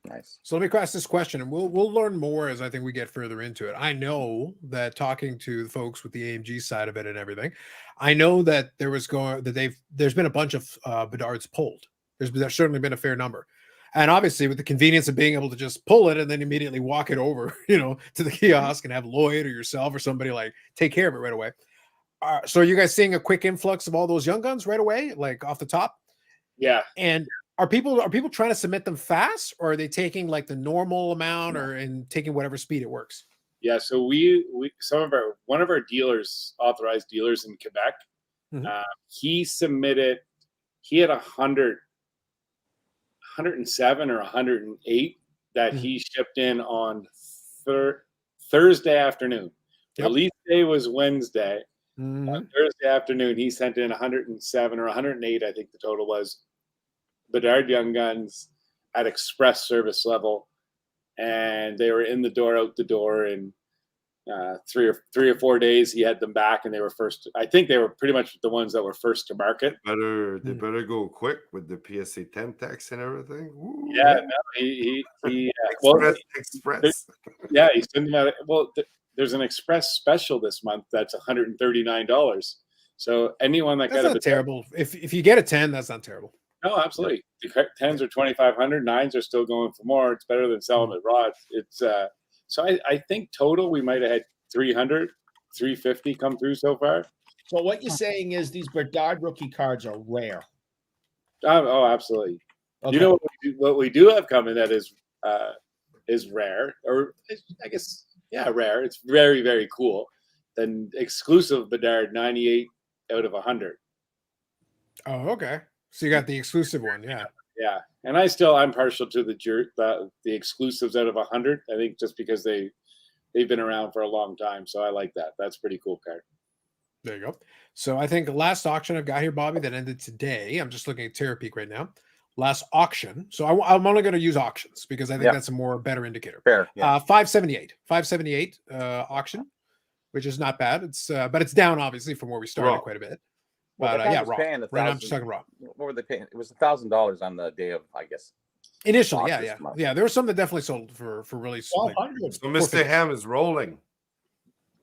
Nice. So let me ask this question, and we'll learn more as I think we get further into it. I know that talking to the folks with the AMG side of it and everything, I know that there's been a bunch of Bedards pulled. There's certainly been a fair number, and obviously with the convenience of being able to just pull it and then immediately walk it over, to the kiosk and have Lloyd or yourself or somebody like take care of it right away. So are you guys seeing a quick influx of all those young guns right away, like off the top? Yeah, and. Are people trying to submit them fast, or are they taking like the normal amount, and taking whatever speed it works? Yeah, so one of our dealers, authorized dealers in Quebec, he submitted. He had 107 or 108 that he shipped in on Thursday afternoon. Yep. Release day was Wednesday. On Thursday afternoon, he sent in 107 or 108. I think the total was. Bedard Young Guns, at express service level, and they were in the door, out the door, and 3 or 4 days he had them back, and they were first. I think they were pretty much the ones that were first to market. They better go quick with the PSA 10 tax and everything. Ooh, Yeah, no, he Express. Yeah, he sent them out. Well, there's an express special this month that's $139. So anyone that That's got not terrible. If you get a 10, that's not terrible. no, absolutely. The 10s are 2,500. 9s are still going for more. It's better than selling at Rods. It's so I think total we might have had 300, 350 come through so far. So what you're saying is these Bedard rookie cards are rare. Oh, absolutely. Okay. You know what we do have coming that is rare, or I guess rare. It's very, very cool. Then exclusive Bedard 98 out of 100. Oh, okay. So you got the exclusive one, yeah. Yeah, and I'm partial to the exclusives out of 100. I think just because they've been around for a long time, so I like that. That's a pretty cool card. There you go. So I think the last auction I've got here, Bobby, that ended today. I'm just looking at Terra Peak right now. Last auction. So I'm only going to use auctions because I think that's a better indicator. Fair. Yeah. 578 auction, which is not bad. It's but it's down obviously from where we started quite a bit. Well, But raw. Right now I'm just talking raw. What were they paying? It was $1,000 on the day of, I guess. Initially, yeah. There were some that definitely sold for really. Like, 100. So Mr. Ham is rolling.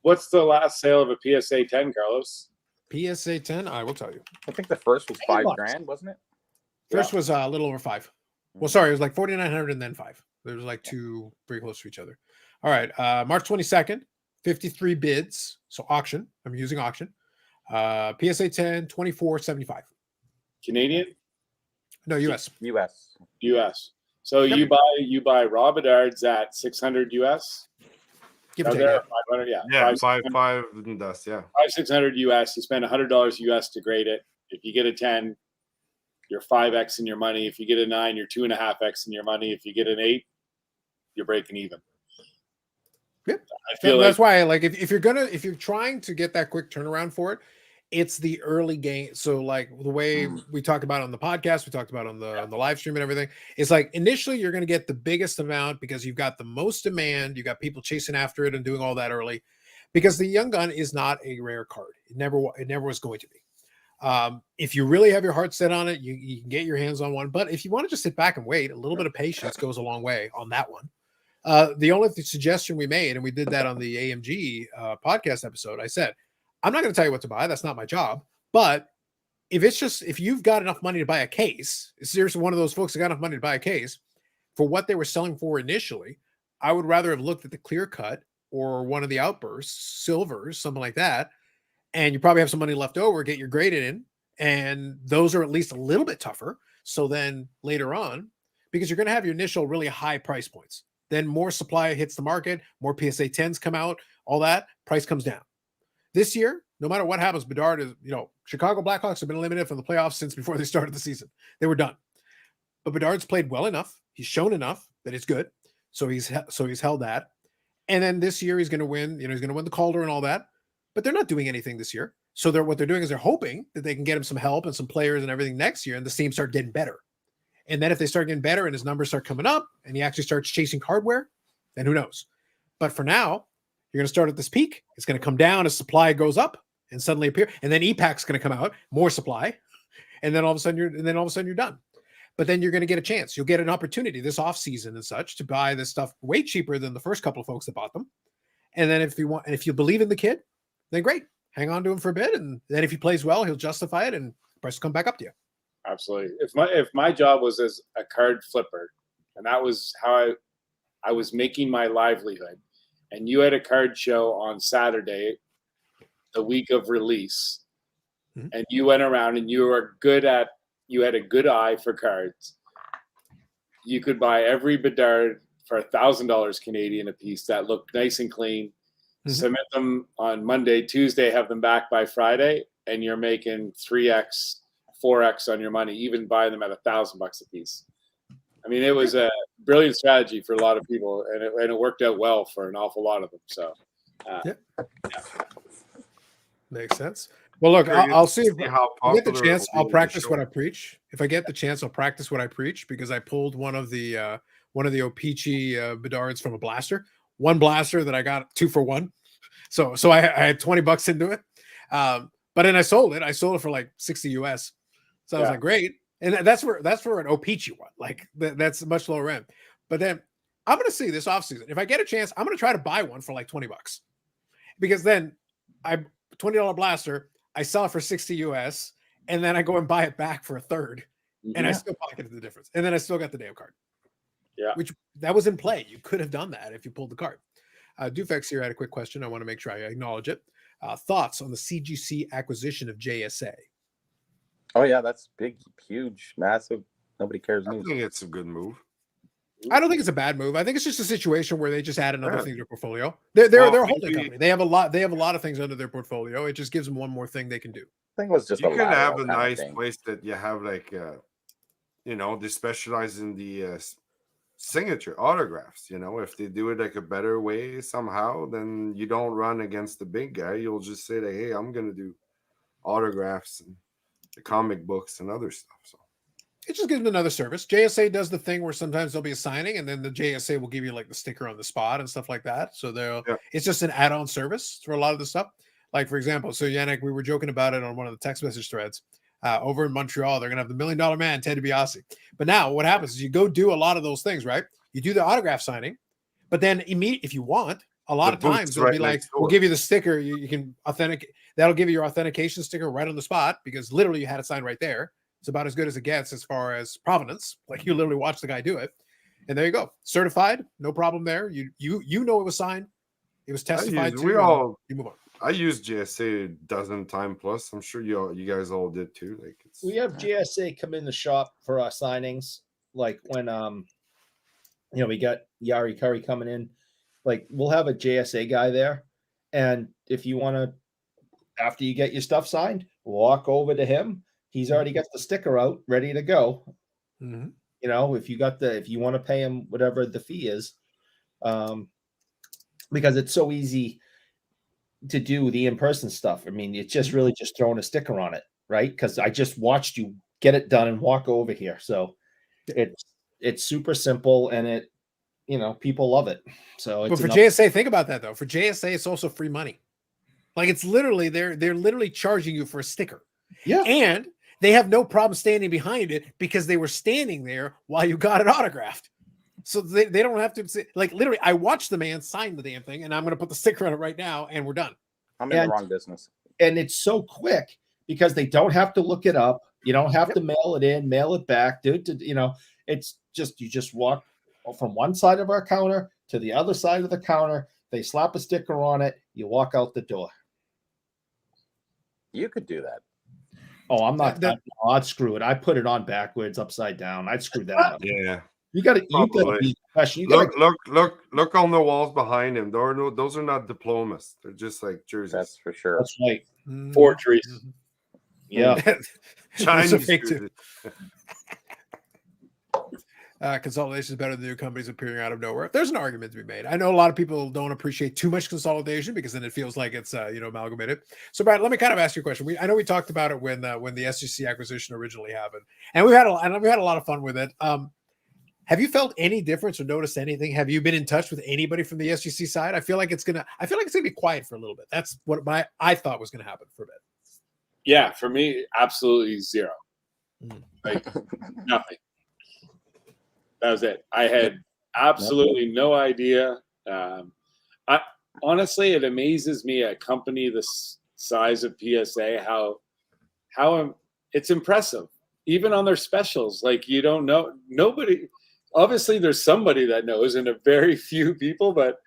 What's the last sale of a PSA 10, Carlos? PSA 10, I will tell you. I think the first was $10, $5,000, wasn't it? First was a little over 5. Well, sorry, it was like 4,900 and then 5. There was like 2 pretty close to each other. All right, March 22nd, 53 bids. So auction. I'm using auction. PSA 10, 24.75. Canadian? No, US. US. So you buy raw Bedards at 600 US. Give or take, There, 500, yeah. Yeah, 5 and dust, yeah. 600 US. You spend $100 US to grade it. If you get a 10, you're 5x in your money. If you get a 9, you're 2.5x in your money. If you get an 8, you're breaking even. Yep. I feel that's why, like, if you're trying to get that quick turnaround for it, it's the early game. So, like the way we talked about on the podcast, we talked about on the live stream and everything. It's like initially you're going to get the biggest amount because you've got the most demand. You got people chasing after it and doing all that early, because the Young Gun is not a rare card. It never was going to be. If you really have your heart set on it, you can get your hands on one. But if you want to just sit back and wait, a little bit of patience goes a long way on that one. The only suggestion we made, and we did that on the AMG podcast episode, I said, I'm not going to tell you what to buy. That's not my job. But if you've got enough money to buy a case, seriously, one of those folks that got enough money to buy a case for what they were selling for initially, I would rather have looked at the clear cut or one of the outbursts, silvers, something like that. And you probably have some money left over, get your graded in. And those are at least a little bit tougher. So then later on, because you're going to have your initial really high price points, then more supply hits the market, more PSA 10s come out, all that, price comes down. This year, no matter what happens, Bedard is, Chicago Blackhawks have been eliminated from the playoffs since before they started the season. They were done. But Bedard's played well enough. He's shown enough that it's good. So he's held that. And then this year he's going to win, he's going to win the Calder and all that. But they're not doing anything this year. So what they're doing is they're hoping that they can get him some help and some players and everything next year, and the team start getting better. And then if they start getting better and his numbers start coming up and he actually starts chasing hardware, then who knows? But for now, you're going to start at this peak. It's going to come down as supply goes up and suddenly appear. And then EPAC's going to come out, more supply. And then all of a sudden you're done. But then you're going to get a chance. You'll get an opportunity this off season and such to buy this stuff way cheaper than the first couple of folks that bought them. And then if you believe in the kid, then great. Hang on to him for a bit. And then if he plays well, he'll justify it and price will come back up to you. Absolutely. If my job was as a card flipper, and that was how I was making my livelihood, and you had a card show on Saturday, the week of release, and you went around and you had a good eye for cards, you could buy every Bedard for $1,000 Canadian a piece that looked nice and clean, submit them on Monday, Tuesday, have them back by Friday, and you're making 3x, 4x on your money, even buying them at $1,000 a piece. I mean, it was a brilliant strategy for a lot of people, and it worked out well for an awful lot of them. So, Makes sense. Well, look, I'll see if how I get the popular it chance. will I'll be in the practice what show. I preach. If I get the chance, I'll practice what I preach because I pulled one of the Opeachy Bedards from a blaster. One blaster that I got 2 for 1. So I had $20 into it. But then I sold it. I sold it for like 60 US. So I was like, great. And that's for an Opeachy one. Like that's much lower end. But then I'm gonna see this offseason. If I get a chance, I'm gonna try to buy one for like $20. Because then I $20 blaster, I sell it for 60 US, and then I go and buy it back for a third, and I still pocketed the difference. And then I still got the damn card. Yeah. Which that was in play. You could have done that if you pulled the card. Dufex here had a quick question. I want to make sure I acknowledge it. Thoughts on the CGC acquisition of JSA? Oh yeah, that's big, huge, massive. Nobody cares. I think it's a good move. I don't think it's a bad move. I think it's just a situation where they just add another thing to their portfolio. Well, They're a holding maybe- company. They have a lot of things under their portfolio. It just gives them one more thing they can do. I think it was just You a can have lateral a kind of nice thing. place that you have like they specialize in the signature autographs. If they do it like a better way somehow, then you don't run against the big guy. You'll just say that, hey, I'm gonna do autographs and the comic books and other stuff. So It just gives them another service. JSA does the thing where sometimes there'll be a signing, and then the JSA will give you like the sticker on the spot and stuff like that. So it's just an add-on service for a lot of the stuff. Like for example, so Yannick, we were joking about it on one of the text message threads. Over in Montreal, they're gonna have the $1 Million Man, Ted DiBiase. But now what happens is you go do a lot of those things, right? You do the autograph signing, but then if you want, a lot The of times booth's they'll right be like, next we'll door. give you the sticker, you can authenticate. That'll give you your authentication sticker right on the spot because literally you had it signed right there. It's about as good as it gets as far as provenance. Like you literally watch the guy do it, and there you go, certified, no problem there. You know it was signed, it was testified to. You move on. I used JSA a dozen times plus. I'm sure you guys all did too. Like We have JSA come in the shop for our signings, like when we got Yari Curry coming in. Like we'll have a JSA guy there, and if you want to, after you get your stuff signed, walk over to him. He's already got the sticker out, ready to go. Mm-hmm. If you want to pay him whatever the fee is, because it's so easy to do the in-person stuff. I mean, it's just really just throwing a sticker on it, right? Because I just watched you get it done and walk over here. So it's super simple, and it people love it. So but for JSA, think about that though. For JSA, it's also free money. Like it's literally they're literally charging you for a sticker. Yeah. And they have no problem standing behind it because they were standing there while you got it autographed. So they don't have to say, like literally, I watched the man sign the damn thing, and I'm going to put the sticker on it right now, and we're done. I'm in the wrong business. And it's so quick because they don't have to look it up. You don't have to mail it in, mail it back, dude. It's just, you just walk from one side of our counter to the other side of the counter. They slap a sticker on it. You walk out the door. You could do that. Oh, I'm not. I'd screw it. I put it on backwards, upside down. I'd screw that up. Yeah. You got to be professional. Look on the walls behind him. Those are not diplomas. They're just like jerseys. That's for sure. That's right. Forgeries. Mm-hmm. Yeah. Chinese fake jerseys. Consolidation is better than new companies appearing out of nowhere. There's an argument to be made. I know a lot of people don't appreciate too much consolidation because then it feels like it's amalgamated. So, Brad, let me kind of ask you a question. I know we talked about it when the SGC acquisition originally happened, and we had a lot of fun with it. Have you felt any difference or noticed anything? Have you been in touch with anybody from the SGC side? I feel like it's gonna be quiet for a little bit. That's what I thought was gonna happen for a bit. Yeah, for me, absolutely zero. Like nothing. That was it. I had absolutely no idea. Honestly, it amazes me a company the size of PSA how it's impressive. Even on their specials, like you don't know nobody. Obviously, there's somebody that knows, and a very few people, but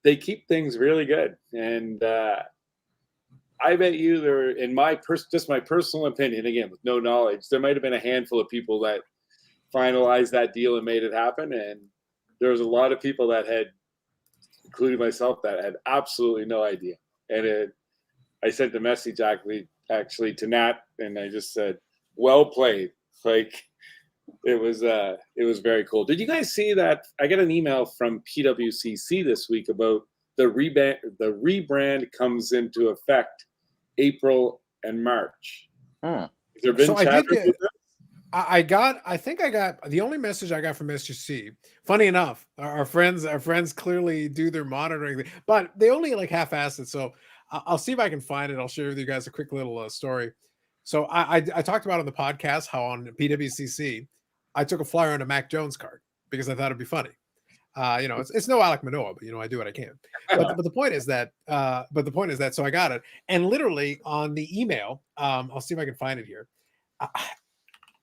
they keep things really good. And I bet you there, in just my personal opinion, again with no knowledge, there might have been a handful of people that finalized that deal and made it happen. And there was a lot of people that had, including myself, that had absolutely no idea. And I sent a message actually to Nat, and I just said, "Well played." Like it was very cool. Did you guys see that? I got an email from PWCC this week about the rebrand comes into effect April and March. Hmm. Has there been chatter with them? I think I got the only message I got from SGC. Funny enough, our friends clearly do their monitoring, but they only like half-assed it. So I'll see if I can find it. I'll share with you guys a quick little story. So I talked about on the podcast how on PWCC I took a flyer on a Mac Jones card because I thought it'd be funny. It's no Alec Manoa, but I do what I can. But the point is that so I got it, and literally on the email, I'll see if I can find it here.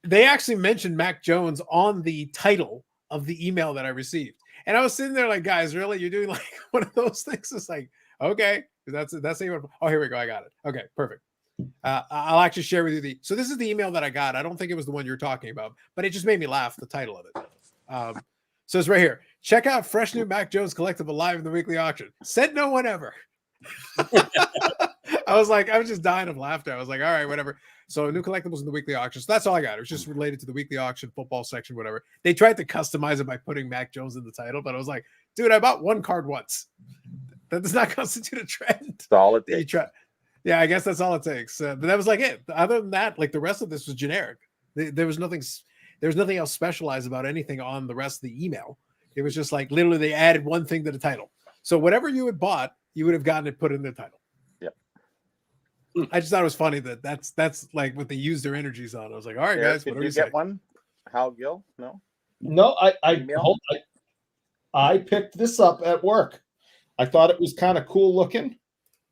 They actually mentioned Mac Jones on the title of the email that I received. And I was sitting there like, guys, really? You're doing like one of those things? It's like, okay, that's even. Oh, here we go. I got it. Okay, perfect. I'll actually share with you so this is the email that I got. I don't think it was the one you're talking about, but it just made me laugh, the title of it. So it's right here. Check out fresh new Mac Jones collectible live in the weekly auction. Said no one ever. I was just dying of laughter. I was like, all right, whatever. So new collectibles in the weekly auction. So that's all I got. It was just related to the weekly auction, football section, whatever. They tried to customize it by putting Mac Jones in the title, but I was like, dude, I bought one card once. That does not constitute a trend. That's all it takes. Yeah, I guess that's all it takes. But that was like it. Other than that, like the rest of this was generic. There was nothing else specialized about anything on the rest of the email. It was just like literally they added one thing to the title. So whatever you had bought, you would have gotten it put in the title. I just thought it was funny that's like what they used their energies on. I was like, all right, guys, did what do you you get say? one? Hal Gill? No, I picked this up at work. I thought it was kind of cool looking,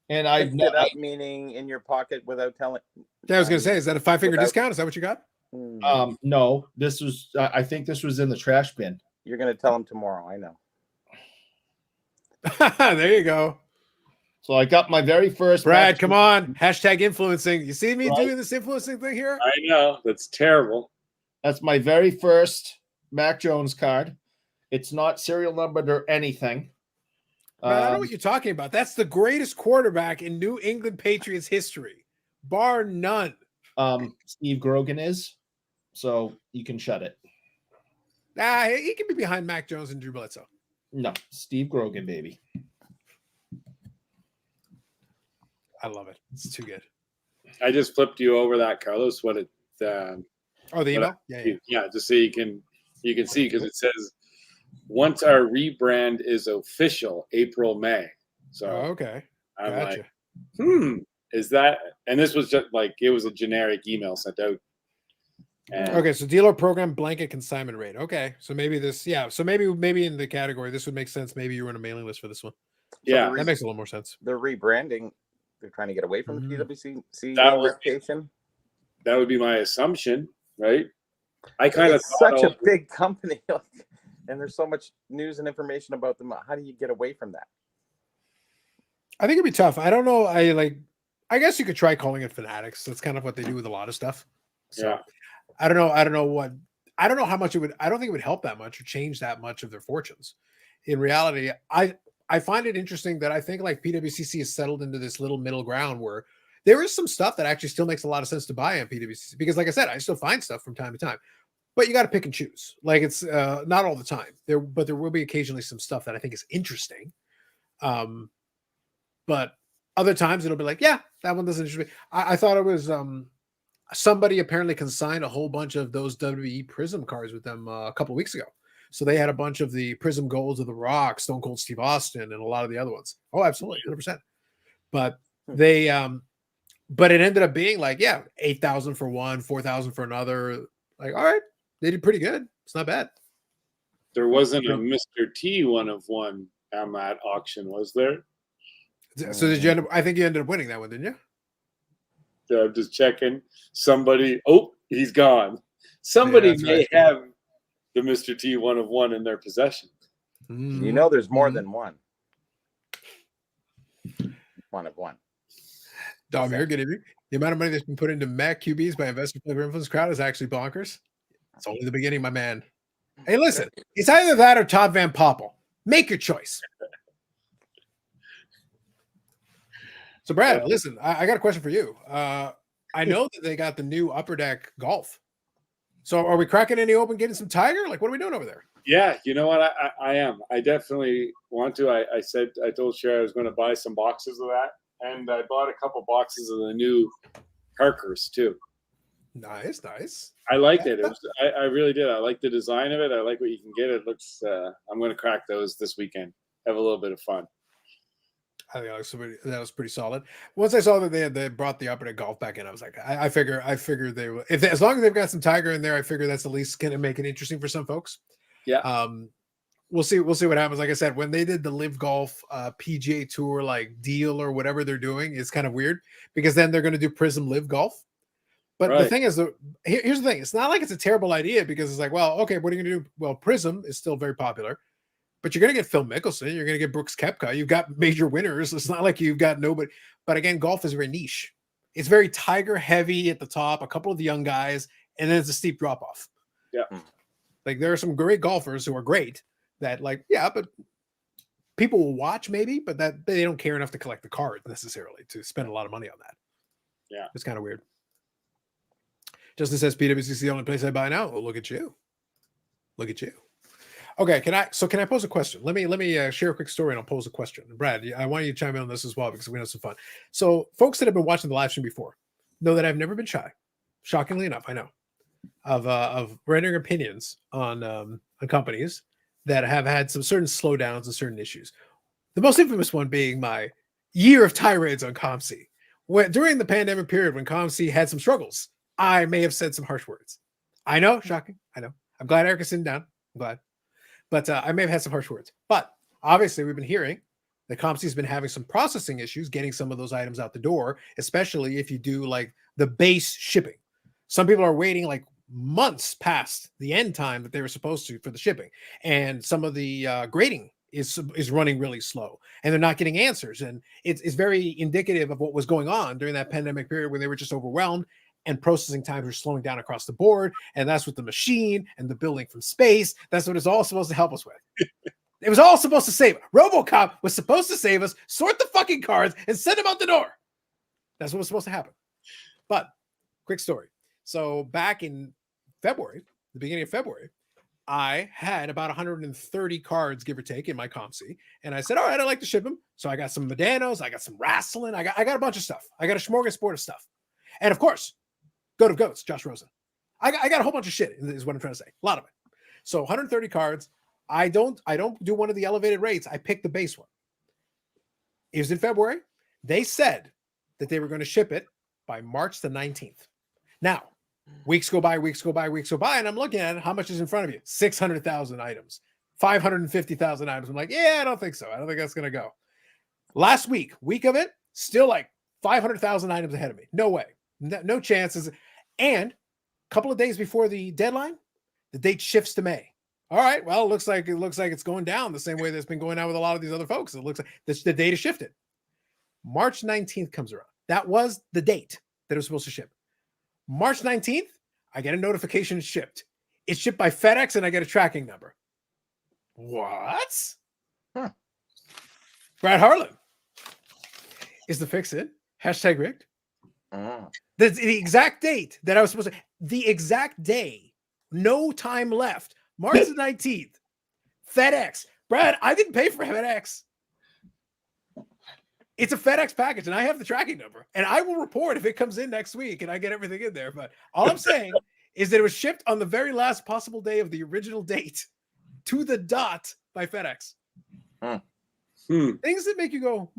and I picked it up, meaning in your pocket without telling. Yeah, I was gonna say, is that a 5-figure discount? Is that what you got? No, this was. I think this was in the trash bin. You're gonna tell him tomorrow. I know. There you go. So I got my very first. Brad, come on. Hashtag influencing. You see me doing this influencing thing here? I know. That's terrible. That's my very first Mac Jones card. It's not serial numbered or anything. Man, I know what you're talking about. That's the greatest quarterback in New England Patriots history, bar none. Steve Grogan is, so you can shut it. He can be behind Mac Jones and Drew Bledsoe. No, Steve Grogan, baby. I love it. It's too good. I just flipped you over that, Carlos. What it? The email? Yeah. Just so you can see because it says once our rebrand is official, April, May. So okay, I'm gotcha. like, is that? And this was just like it was a generic email sent out. And okay, so dealer program blanket consignment rate. Okay, so maybe this, so maybe in the category this would make sense. Maybe you were in a mailing list for this one. Yeah, that makes a little more sense. They're rebranding. They're trying to get away from the PWC reputation. That would be my assumption, right? I kind of such a big company, and there's so much news and information about them. How do you get away from that? I think it'd be tough. I don't know. I guess you could try calling it Fanatics. That's kind of what they do with a lot of stuff. So yeah. I don't know how much it would. I don't think it would help that much or change that much of their fortunes. In reality, I find it interesting that I think like PWCC has settled into this little middle ground where there is some stuff that actually still makes a lot of sense to buy on PWCC because, like I said, I still find stuff from time to time, but you got to pick and choose. Like it's not all the time but there will be occasionally some stuff that I think is interesting. But other times it'll be like, yeah, that one doesn't interest me. I thought it was somebody apparently consigned a whole bunch of those WWE Prism cards with them a couple of weeks ago. So they had a bunch of the Prism Golds of The Rock, Stone Cold Steve Austin, and a lot of the other ones. Oh, absolutely, 100%. But they, but it ended up being like, 8,000 for one, 4,000 for another. Like, all right, they did pretty good. It's not bad. There wasn't a Mr. T 1-of-1 on that auction, was there? So did you end up? I think you ended up winning that one, didn't you? So I'm just checking. Somebody, he's gone. Somebody may have the Mr. T 1-of-1 in their possession. You know, there's more than one. 1-of-1. Dom, you're good evening. The amount of money that's been put into Mac QBs by investor flavor influence crowd is actually bonkers. It's only the beginning, my man. Hey, listen, it's either that or Todd Van Poppel. Make your choice. So, Brad, listen, I got a question for you. I know that they got the new Upper Deck Golf. So are we cracking any open, getting some Tiger? Like, what are we doing over there? Yeah, you know what? I am. I definitely want to. I told Cher I was going to buy some boxes of that. And I bought a couple boxes of the new Parker's too. Nice, nice. I liked it. I really did. I like the design of it. I like what you can get. It looks. I'm going to crack those this weekend. Have a little bit of fun. I think that was pretty solid. Once I saw that they brought the upper deck golf back in, I was like, I figure they will. As long as they've got some Tiger in there, I figure that's at least going to make it interesting for some folks. Yeah. We'll see what happens. Like I said, when they did the Live Golf PGA Tour like deal or whatever they're doing, it's kind of weird because then they're going to do Prism Live Golf. But the thing is, here's the thing: it's not like it's a terrible idea because it's like, well, okay, what are you going to do? Well, Prism is still very popular, but you're going to get Phil Mickelson, you're going to get Brooks Koepka. You've got major winners. It's not like you've got nobody. But again, golf is very niche. It's very Tiger heavy at the top, a couple of the young guys, and then it's a steep drop off. Yeah, like there are some great golfers who are great. That but people will watch maybe, but that they don't care enough to collect the cards necessarily to spend a lot of money on that. Yeah, it's kind of weird. Justin says PWC is the only place I buy now. Oh, look at you. Look at you. Okay, can I pose a question? Let me share a quick story and I'll pose a question. Brad, I want you to chime in on this as well because we have some fun. So folks that have been watching the live stream before know that I've never been shy. Shockingly enough, I know of rendering opinions on companies that have had some certain slowdowns and certain issues. The most infamous one being my year of tirades on COMC. During the pandemic period when COMC had some struggles, I may have said some harsh words. I know, shocking. I know. I'm glad Eric is sitting down. I'm glad. But I may have had some harsh words. But obviously, we've been hearing that COMC has been having some processing issues getting some of those items out the door, especially if you do like the base shipping. Some people are waiting like months past the end time that they were supposed to for the shipping, and some of the grading is running really slow, and they're not getting answers, and it's very indicative of what was going on during that pandemic period when they were just overwhelmed and processing times were slowing down across the board, and that's what the machine and the building from space, that's what it's all supposed to help us with. It was all supposed to save. RoboCop was supposed to save us, sort the fucking cards, and send them out the door. That's what was supposed to happen. But quick story. So back in February, the beginning of February, I had about 130 cards, give or take, in my COMC. And I said, all right, I'd like to ship them. So I got some Medanos, I got some Wrestling, I got a bunch of stuff. I got a smorgasbord of stuff. And of course, Goat of Goats, Josh Rosen. I got a whole bunch of shit, is what I'm trying to say. A lot of it. So 130 cards. I don't do one of the elevated rates. I picked the base one. It was in February. They said that they were going to ship it by March the 19th. Now, weeks go by, and I'm looking at it. How much is in front of you? 600,000 items, 550,000 items. I'm like, yeah, I don't think so. I don't think that's going to go. Last week of it, still like 500,000 items ahead of me. No way. No chances. And a couple of days before the deadline, the date shifts to May. All right. Well, it looks like it's going down the same way that's been going down with a lot of these other folks. It looks like the date is shifted. March 19th comes around. That was the date that it was supposed to ship. March 19th, I get a notification it's shipped. It's shipped by FedEx and I get a tracking number. What? Huh. Brad Harlan. Is the fix in? Hashtag rigged. The exact date that I was supposed to, the exact day, no time left. March the 19th. FedEx. Brad, I didn't pay for FedEx. It's a FedEx package, and I have the tracking number. And I will report if it comes in next week and I get everything in there. But all I'm saying is that it was shipped on the very last possible day of the original date to the dot by FedEx. Things that make you go,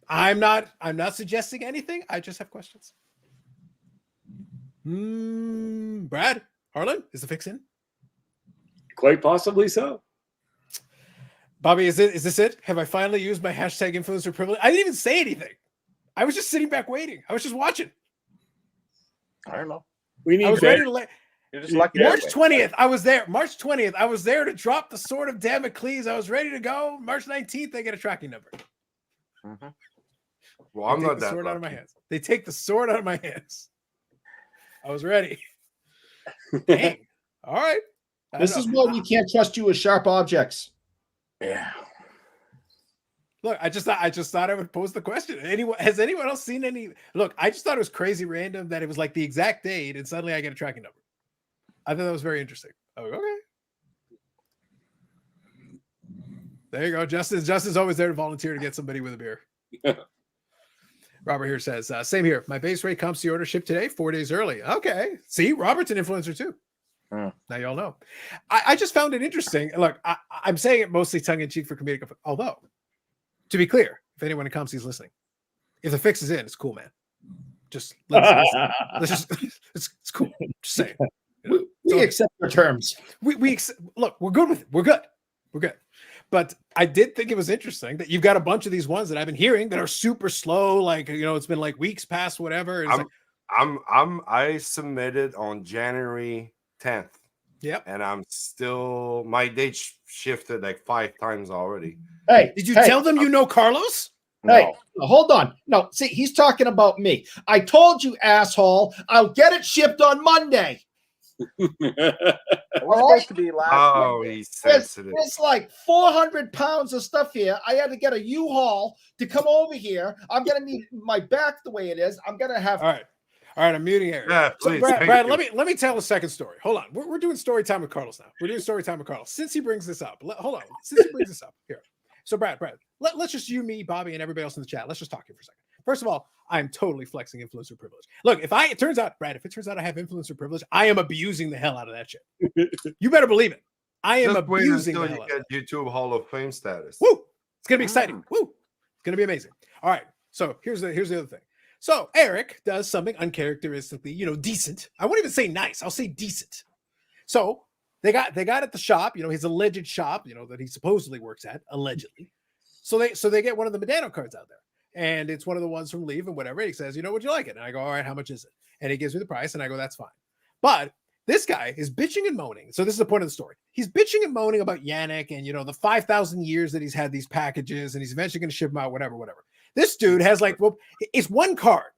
I'm not suggesting anything. I just have questions. Brad Harlan, is the fix in? Quite possibly so. Bobby, is this it? Have I finally used my hashtag influencer privilege? I didn't even say anything. I was just sitting back waiting. I was just watching. I don't know. I was ready to let. You're just lucky. March 20th, I was there. March 20th, I was there to drop the sword of Damocles. I was ready to go. March 19th, they get a tracking number. Well, I'm not that sword out of my hands. They take the sword out of my hands. I was ready. Dang. All right. This is why we can't trust you with sharp objects. Yeah. Look, I just thought I would pose the question. Has anyone else seen any? Look, I just thought it was crazy random that it was like the exact date and suddenly I get a tracking number. I thought that was very interesting. Oh, okay. There you go. Justin's always there to volunteer to get somebody with a beer. Robert here says, same here. My base rate COMC order shipped today, 4 days early. Okay. See, Robert's an influencer too. Now you all know. I just found it interesting. Look, I'm saying it mostly tongue-in-cheek for comedic effect. Although, to be clear, if anyone in COMC is listening, if the fix is in, it's cool, man. Just let's just it's cool. Just saying. We accept your terms. We look, we're good with it. We're good. But I did think it was interesting that you've got a bunch of these ones that I've been hearing that are super slow. Like, it's been like weeks past whatever. I submitted on January 10th. Yep. And I'm still, my date shifted like 5 times already. Hey, did you tell them you know Carlos? Hey, hold on. No, see, he's talking about me. I told you, asshole, I'll get it shipped on Monday. It was supposed to be last Monday. He's sensitive. There's like 400 pounds of stuff here. I had to get a U-Haul to come over here. I'm gonna need my back the way it is. I'm gonna have. All right, I'm muting Eric. Yeah, please. So Brad, let me tell a second story. Hold on, we're doing story time with Carlos now. We're doing story time with Carlos. Since he brings this up, here. So Brad, let's just you, me, Bobby, and everybody else in the chat. Let's just talk here for a second. First of all, I'm totally flexing influencer privilege. Look, if it turns out I have influencer privilege, I am abusing the hell out of that shit. You better believe it. I am abusing the hell out of it. YouTube Hall of Fame status. Woo! It's gonna be exciting. Woo! It's gonna be amazing. All right. So here's the other thing. So Eric does something uncharacteristically, decent. I won't even say nice. I'll say decent. So they got at the shop, his alleged shop, that he supposedly works at, allegedly. So they get one of the Medano cards out there. And it's one of the ones from Leave and whatever. He says, would you like it? And I go, all right, how much is it? And he gives me the price, and I go, that's fine. But this guy is bitching and moaning. So this is the point of the story. He's bitching and moaning about Yannick and, the 5,000 years that he's had these packages, and he's eventually going to ship them out, whatever. This dude has it's one card.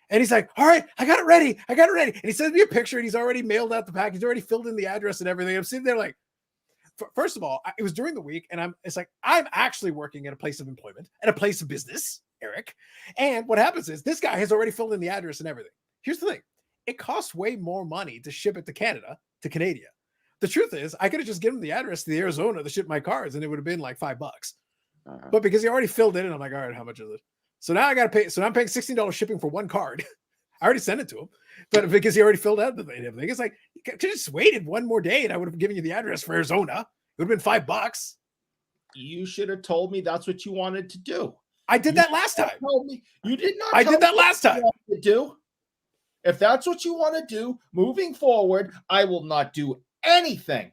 And he's like, all right, I got it ready. And he sends me a picture, and he's already mailed out the package. He's already filled in the address and everything. I'm sitting there like, first of all, it was during the week, and I'm actually working at a place of employment, at a place of business, Eric. And what happens is this guy has already filled in the address and everything. Here's the thing. It costs way more money to ship it to Canada, to Canada. The truth is, I could have just given him the address to the Arizona to ship my cards, and it would have been like $5. But because he already filled it in, I'm like, all right, how much is it? So now I got to pay. So now I'm paying $16 shipping for one card. I already sent it to him, but because he already filled out the thing and everything, it's like, you could have just waited one more day and I would have given you the address for Arizona. It would have been $5. You should have told me that's what you wanted to do. I did that last time. You did not. I did that last time. To do. If that's what you want to do, moving forward, I will not do anything.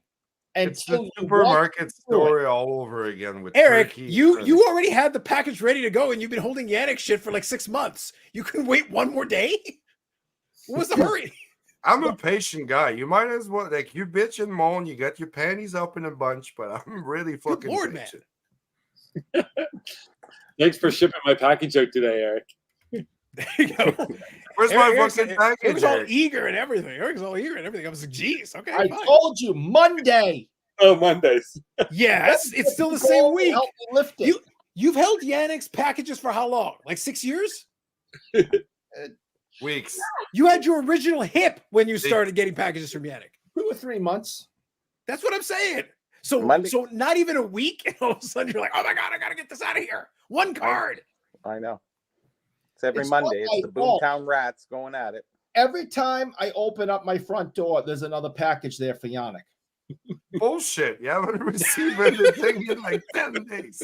It's the supermarket story all over again with Eric. You already had the package ready to go, and you've been holding Yannick shit for like 6 months. You couldn't wait one more day. What was the hurry? I'm a patient guy. You might as well you bitch and moan. You got your panties up in a bunch, but I'm really fucking patient. Man. Thanks for shipping my package out today, Eric. There you go. Where's my fucking package? It was all eager and everything. Eric's all eager and everything. I was like, geez, okay. I told you Monday. Oh, Mondays. Yes, it's still the same week. Help me lift it. You've held Yannick's packages for how long? Like 6 years? Weeks. You had your original hip when you started getting packages from Yannick. 2 or 3 months. That's what I'm saying. So not even a week, and all of a sudden you're like, oh my God, I got to get this out of here. One card. I know. It's every Monday. It's the Boomtown Rats going at it. Every time I open up my front door, there's another package there for Yannick. Bullshit. You haven't received anything in like 10 days.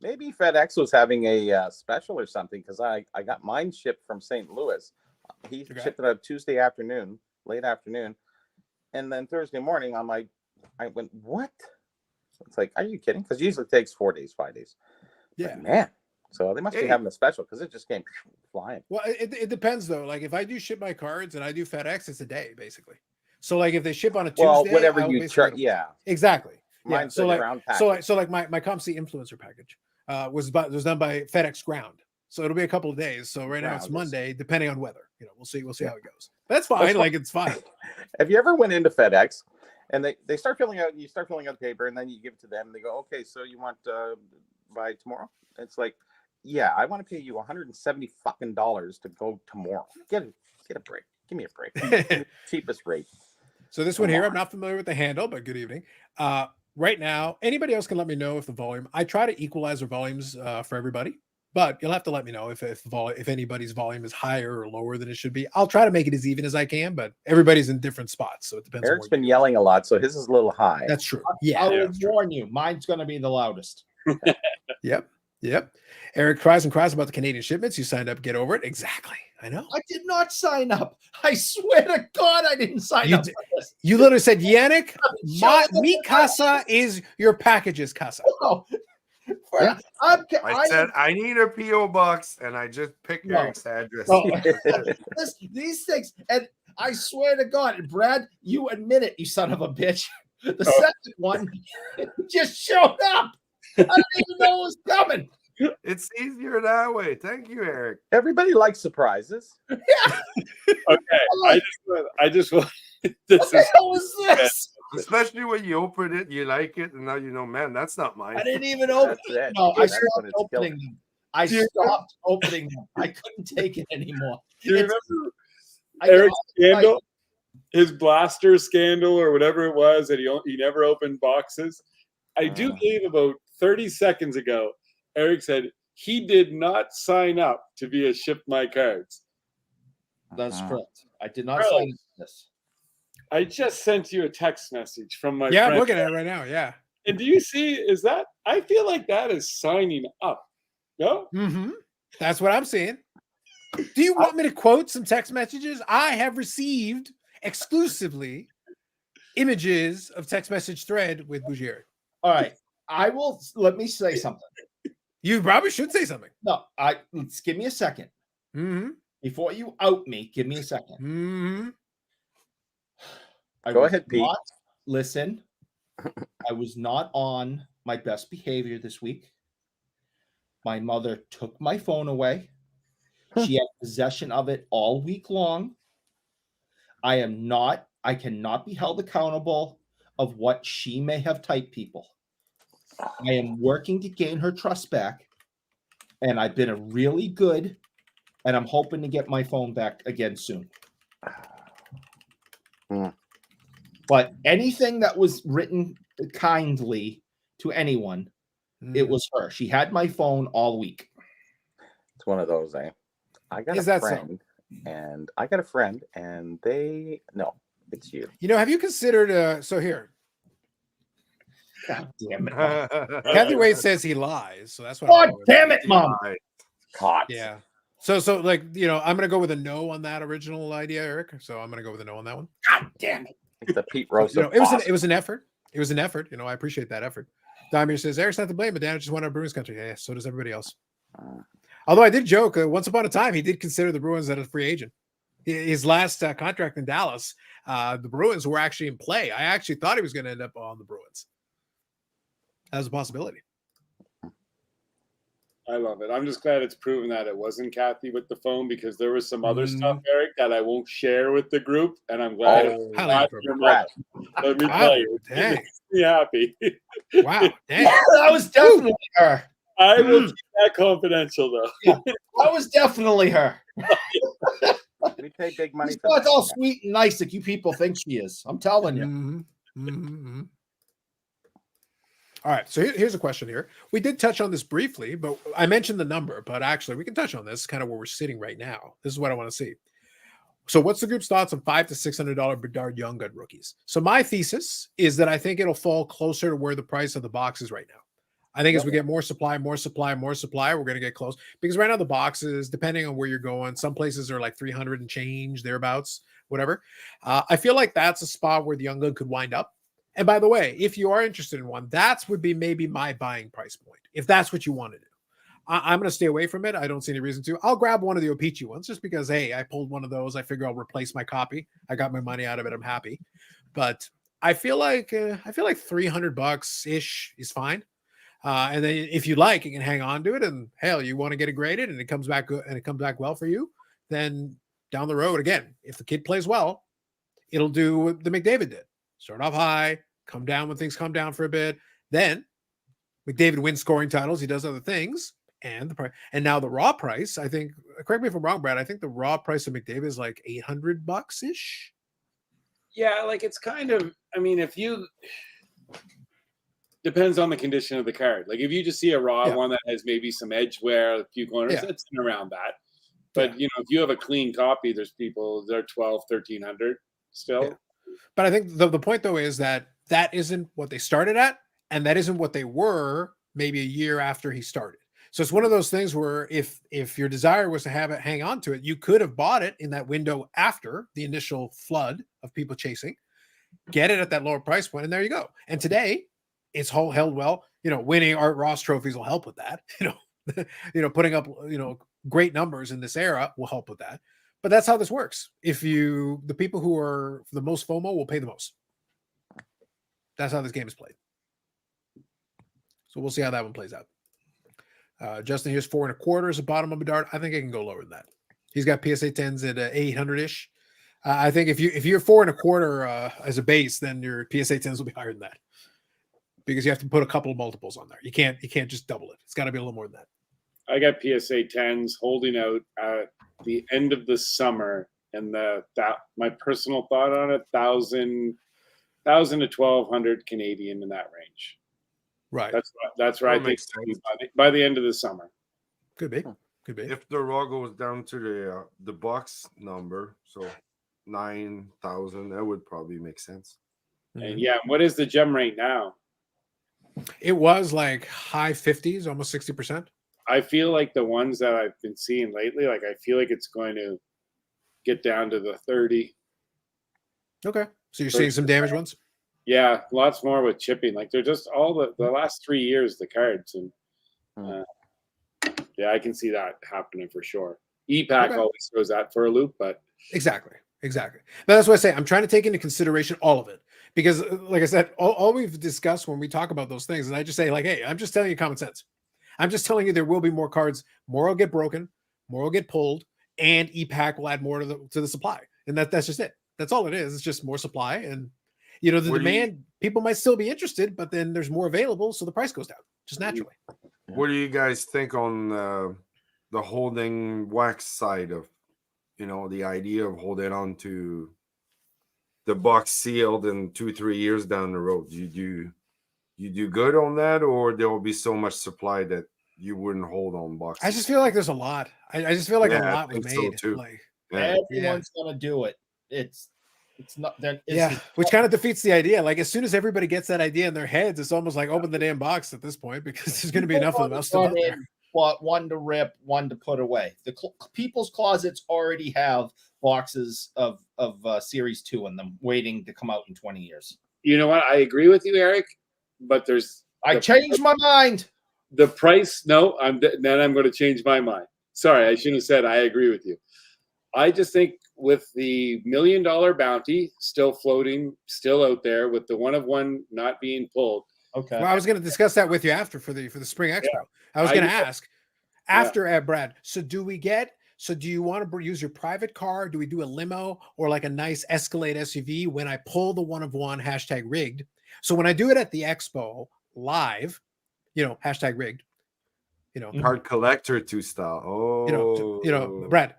Maybe FedEx was having a special or something, because I got mine shipped from St. Louis. He shipped it out Tuesday afternoon, late afternoon. And then Thursday morning, I went, what? It's like, are you kidding? Because usually it takes 4 days, 5 days. Yeah. But man. So they must be having a special, because it just came flying. Well, it depends though. Like if I do ship my cards and I do FedEx, it's a day basically. So like if they ship on a Tuesday, whatever you charge, yeah, exactly. Mine's so like my COMC influencer package was done by FedEx Ground. So it'll be a couple of days. So right now it's Monday, depending on weather. We'll see how it goes. That's fine. It's fine. Have you ever went into FedEx and they start filling out? You start filling out the paper, and then you give it to them. And they go, okay, so you want by tomorrow? It's like, yeah, I want to pay you $170 fucking to go tomorrow. Get a break. Give me a break. Cheapest rate. So this one here, I'm not familiar with the handle, but good evening. Right now, anybody else can let me know if the volume. I try to equalize the volumes for everybody. But you'll have to let me know if anybody's volume is higher or lower than it should be. I'll try to make it as even as I can, but everybody's in different spots, so it depends. Eric's been yelling a lot, so his is a little high. That's true. Yeah, I will warn you, mine's going to be the loudest. Yep. Eric cries about the Canadian shipments. You signed up, get over it. Exactly. I know. I did not sign up. I swear to God, I didn't sign up for this. You literally said, Yannick, mi casa is your package's casa. No. I said I need a PO box, and I just picked Eric's address. No. These things, and I swear to God, Brad, you admit it, you son of a bitch. The second one just showed up. I didn't even know it was coming. It's easier that way. Thank you, Eric. Everybody likes surprises. Yeah. Okay, I just want. What the hell was this? Especially when you open it, you like it, and now you know, man, that's not mine. I didn't even open it. No, I stopped opening them. I stopped opening them. I couldn't take it anymore. Do you remember Eric's scandal? His blaster scandal or whatever it was, that he never opened boxes. I do believe about 30 seconds ago, Eric said he did not sign up to be a Ship My Cards. That's correct. I did not sign up for this. I just sent you a text message from my friend. I'm looking at it right now. Yeah. And do you see, is that, I feel like that is signing up. No? Mm-hmm. That's what I'm seeing. Do you want me to quote some text messages? I have received exclusively images of text message thread with Bougier. All right. Let me say something. You probably should say something. No, let's give me a second. Mm-hmm. Before you out me, give me a second. Mm-hmm. Go ahead, Pete. Listen, I was not on my best behavior this week. My mother took my phone away. She had possession of it all week long. I cannot be held accountable of what she may have typed, people. I am working to gain her trust back, and I've been a really good, and I'm hoping to get my phone back again soon. But anything that was written kindly to anyone, it was her. She had my phone all week. It's one of those, eh? I got a friend, and no, it's you. You know, have you considered? So here, God damn it, Kathy Wade says he lies, so that's what. God damn it, Mom! Caught. Yeah. So like, you know, I'm gonna go with a no on that original idea, Eric. So I'm gonna go with a no on that one. God damn it! The Pete Rose. You know, it was an effort. It was an effort. You know, I appreciate that effort. Damir says Eric's not to blame, but Dan just wanted a Bruins country. Yeah, so does everybody else. Although I did joke, once upon a time, he did consider the Bruins as a free agent. His last contract in Dallas, the Bruins were actually in play. I actually thought he was going to end up on the Bruins. That was a possibility. I love it. I'm just glad it's proven that it wasn't Kathy with the phone, because there was some other stuff, Eric, that I won't share with the group, and I'm glad it's not your mother. Let me tell you, it makes me happy. Wow, dang. That was definitely her. I will keep that confidential, though. Yeah, that was definitely her. We pay big money She's for not that. all sweet and nice like you people think she is. I'm telling you. Mm-hmm. Mm-hmm. All right, so here's a question here. We did touch on this briefly, but I mentioned the number, but actually we can touch on this, kind of where we're sitting right now. This is what I want to see. So what's the group's thoughts on $500 to $600 Bedard Young Gun rookies? So my thesis is that I think it'll fall closer to where the price of the box is right now. I think as we get more supply, we're going to get close, because right now the boxes, depending on where you're going, some places are like 300 and change, thereabouts, whatever. I feel like that's a spot where the Young Gun could wind up. And by the way, if you are interested in one, that would be maybe my buying price point, if that's what you want to do. I'm going to stay away from it. I don't see any reason to. I'll grab one of the Opeachy ones just because, hey, I pulled one of those. I figure I'll replace my copy. I got my money out of it. I'm happy. But I feel like $300 ish is fine. And then if you like, you can hang on to it. And hell, you want to get it graded and it comes back good and it comes back well for you. Then down the road, again, if the kid plays well, it'll do what the McDavid did. Start off high, come down when things come down for a bit. Then McDavid wins scoring titles. He does other things. And the price, and now the raw price, I think, correct me if I'm wrong, Brad, I think the raw price of McDavid is like $800 ish. Yeah, like it's kind of, I mean, if depends on the condition of the card. Like if you just see a raw one that has maybe some edge wear, a few corners, it's around that. But you know, if you have a clean copy, there's people they're 12, 1300 still. Yeah. But I think the point though is that isn't what they started at, and that isn't what they were maybe a year after he started. So it's one of those things where if your desire was to have it, hang on to it, you could have bought it in that window after the initial flood of people chasing, get it at that lower price point, and there you go. And today it's held well. You know, winning Art Ross trophies will help with that. Putting up great numbers in this era will help with that. But that's how this works. The people who are the most FOMO will pay the most. That's how this game is played. So we'll see how that one plays out. Justin, here's 4.25 as a bottom of Bedard. I think I can go lower than that. He's got PSA 10s at 800-ish. I think if you're 4.25 as a base, then your PSA 10s will be higher than that, because you have to put a couple of multiples on there. You can't just double it. It's got to be a little more than that. I got PSA 10s holding out at the end of the summer, and my personal thought on it, 1,000 to 1,200 Canadian in that range. Right. That's right. I think by the end of the summer. Could be. If the raw goes down to the box number, so 9,000, that would probably make sense. And what is the gem rate now? It was like high 50s, almost 60%. I feel like the ones that I've been seeing lately, like I feel like it's going to get down to the 30. Okay. So you're seeing some damaged ones? Yeah, lots more with chipping. Like they're just all the last 3 years, the cards. And I can see that happening for sure. EPAC always throws that for a loop, but Exactly. But that's what I say. I'm trying to take into consideration all of it, because like I said, all we've discussed when we talk about those things, and I just say like, hey, I'm just telling you common sense. I'm just telling you there will be more cards, more will get broken, more will get pulled, and EPAC will add more to the supply. And that's just it. That's all it is. It's just more supply. And the demand, people might still be interested, but then there's more available, so the price goes down just naturally. What do you guys think on the holding wax side of, the idea of holding on to the box sealed in 2-3 years down the road? You do good on that, or there will be so much supply that you wouldn't hold on boxes? I just feel like there's a lot. I just feel like a lot was made. So too. Like everyone's gonna do it. It's not that. Which kind of defeats the idea. Like as soon as everybody gets that idea in their heads, it's almost like open the damn box at this point, because there's going to be enough of them still out there. But one to rip, one to put away. The people's closets already have boxes of Series 2 in them, waiting to come out in 20 years. You know what? I agree with you, Eric. But I changed my mind. The price. No, I'm going to change my mind. Sorry, I shouldn't have said I agree with you. I just think with the $1 million bounty still floating, still out there, with the 1-of-1 not being pulled. Okay. Well, I was going to discuss that with you after for the Spring Expo. Yeah. I was going to ask after Brad. So do you want to use your private car? Do we do a limo or like a nice Escalade SUV when I pull the 1-of-1 #rigged? So when I do it at the expo live, #rigged, card collector 2 style. Oh, Brad,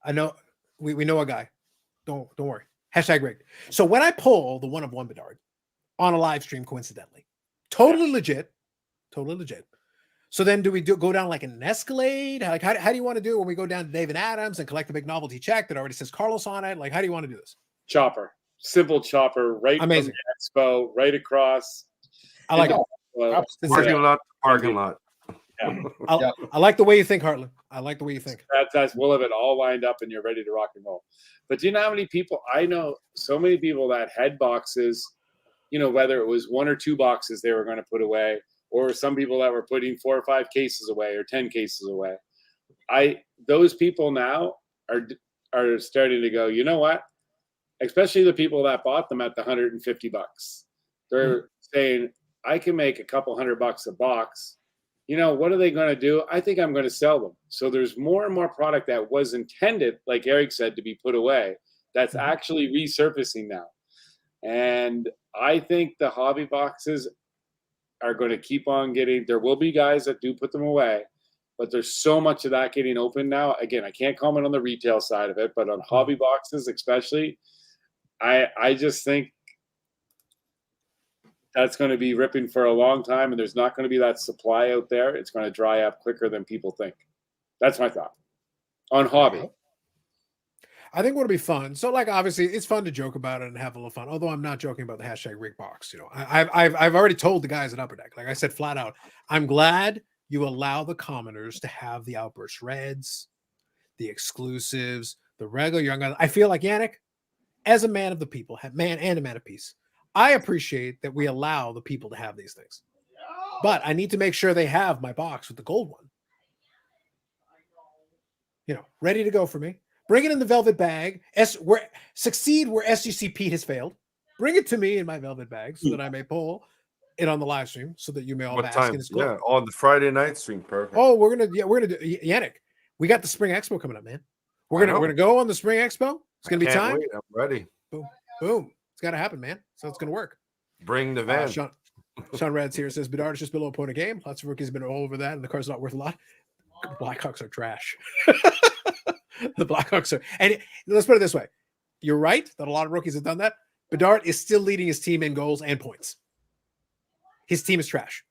I know we know a guy. Don't worry. #rigged. So when I pull the 1-of-1 Bedard on a live stream, coincidentally, totally legit. So then do we go down like an Escalade? Like how do you want to do it when we go down to David Adams and collect the big novelty check that already says Carlos on it? Like how do you want to do this? Chopper. Simple chopper, right? Amazing. From the expo, right across. I like it. Parking lot. Yeah. I like the way you think, Hartland. I like the way you think. We'll have it all lined up and you're ready to rock and roll. But do you know how many people? I know so many people that had boxes, whether it was 1 or 2 boxes they were going to put away, or some people that were putting 4 or 5 cases away or 10 cases away. Those people now are starting to go, you know what? Especially the people that bought them at the $150. They're saying, I can make a couple $100 a box. What are they going to do? I think I'm going to sell them. So there's more and more product that was intended, like Eric said, to be put away, that's actually resurfacing now. And I think the hobby boxes are going to keep on getting, there will be guys that do put them away, but there's so much of that getting open now. Again, I can't comment on the retail side of it, but on hobby boxes especially, I just think that's going to be ripping for a long time, and there's not going to be that supply out there. It's going to dry up quicker than people think. That's my thought on hobby. I think what'll be fun. So, like, obviously, it's fun to joke about it and have a little fun. Although I'm not joking about the hashtag rig box. You know, I've already told the guys at Upper Deck, like I said flat out, I'm glad you allow the commoners to have the outburst reds, the exclusives, the regular young guys. I feel like Yannick, as a man of the people, man and a man of peace, I appreciate that we allow the people to have these things. But I need to make sure they have my box with the gold one. You know, ready to go for me. Bring it in the velvet bag. Succeed where SGC Pete has failed. Bring it to me in my velvet bag so that I may pull it on the live stream so that you may all bask in his glory. Yeah, on the Friday night stream. Perfect. Oh, we're gonna do Yannick. We got the Spring Expo coming up, man. We're gonna go on the Spring Expo. It's gonna be time. Wait, I'm ready. Boom, boom. It's gotta happen, man. So it's gonna work. Bring the van. Sean Rad's here says Bedard is just below a point a game. Lots of rookies have been all over that, and the car's not worth a lot. Blackhawks are trash. The Blackhawks are, and let's put it this way: you're right that a lot of rookies have done that. Bedard is still leading his team in goals and points. His team is trash.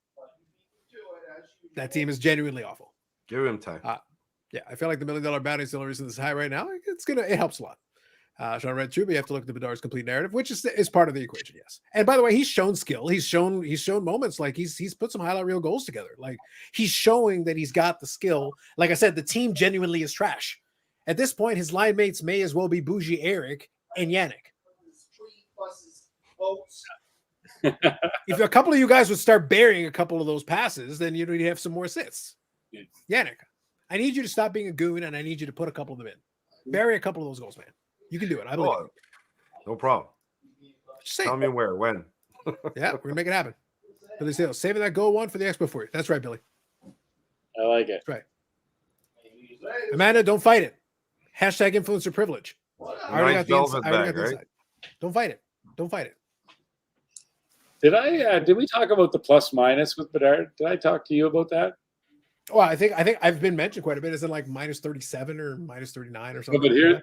That team is genuinely awful. Give him time. Yeah, I feel like the $1 million bounty is the only reason this is high right now. It helps a lot. Sean Red True, but you have to look at the Bedard's complete narrative, which is part of the equation, yes. And by the way, he's shown skill. He's shown moments like he's put some highlight reel goals together. Like he's showing that he's got the skill. Like I said, the team genuinely is trash. At this point, his line mates may as well be Bougie Eric and Yannick. If a couple of you guys would start burying a couple of those passes, then you'd have some more assists. Yannick, I need you to stop being a goon, and I need you to put a couple of them in. Bury a couple of those goals, man. You can do it. I believe it. No problem. Just say Tell me where, when. Yeah, we're gonna make it happen. Billy Sales, saving that goal one for the Expo for you. That's right, Billy. I like it. That's right. Amanda, don't fight it. Hashtag influencer privilege. I already got the inside. Don't fight it. Don't fight it. Did we talk about the plus minus with Bedard? Did I talk to you about that? Well, I think I've been mentioned quite a bit. Is it like minus 37 or minus 39 or something? No, but here,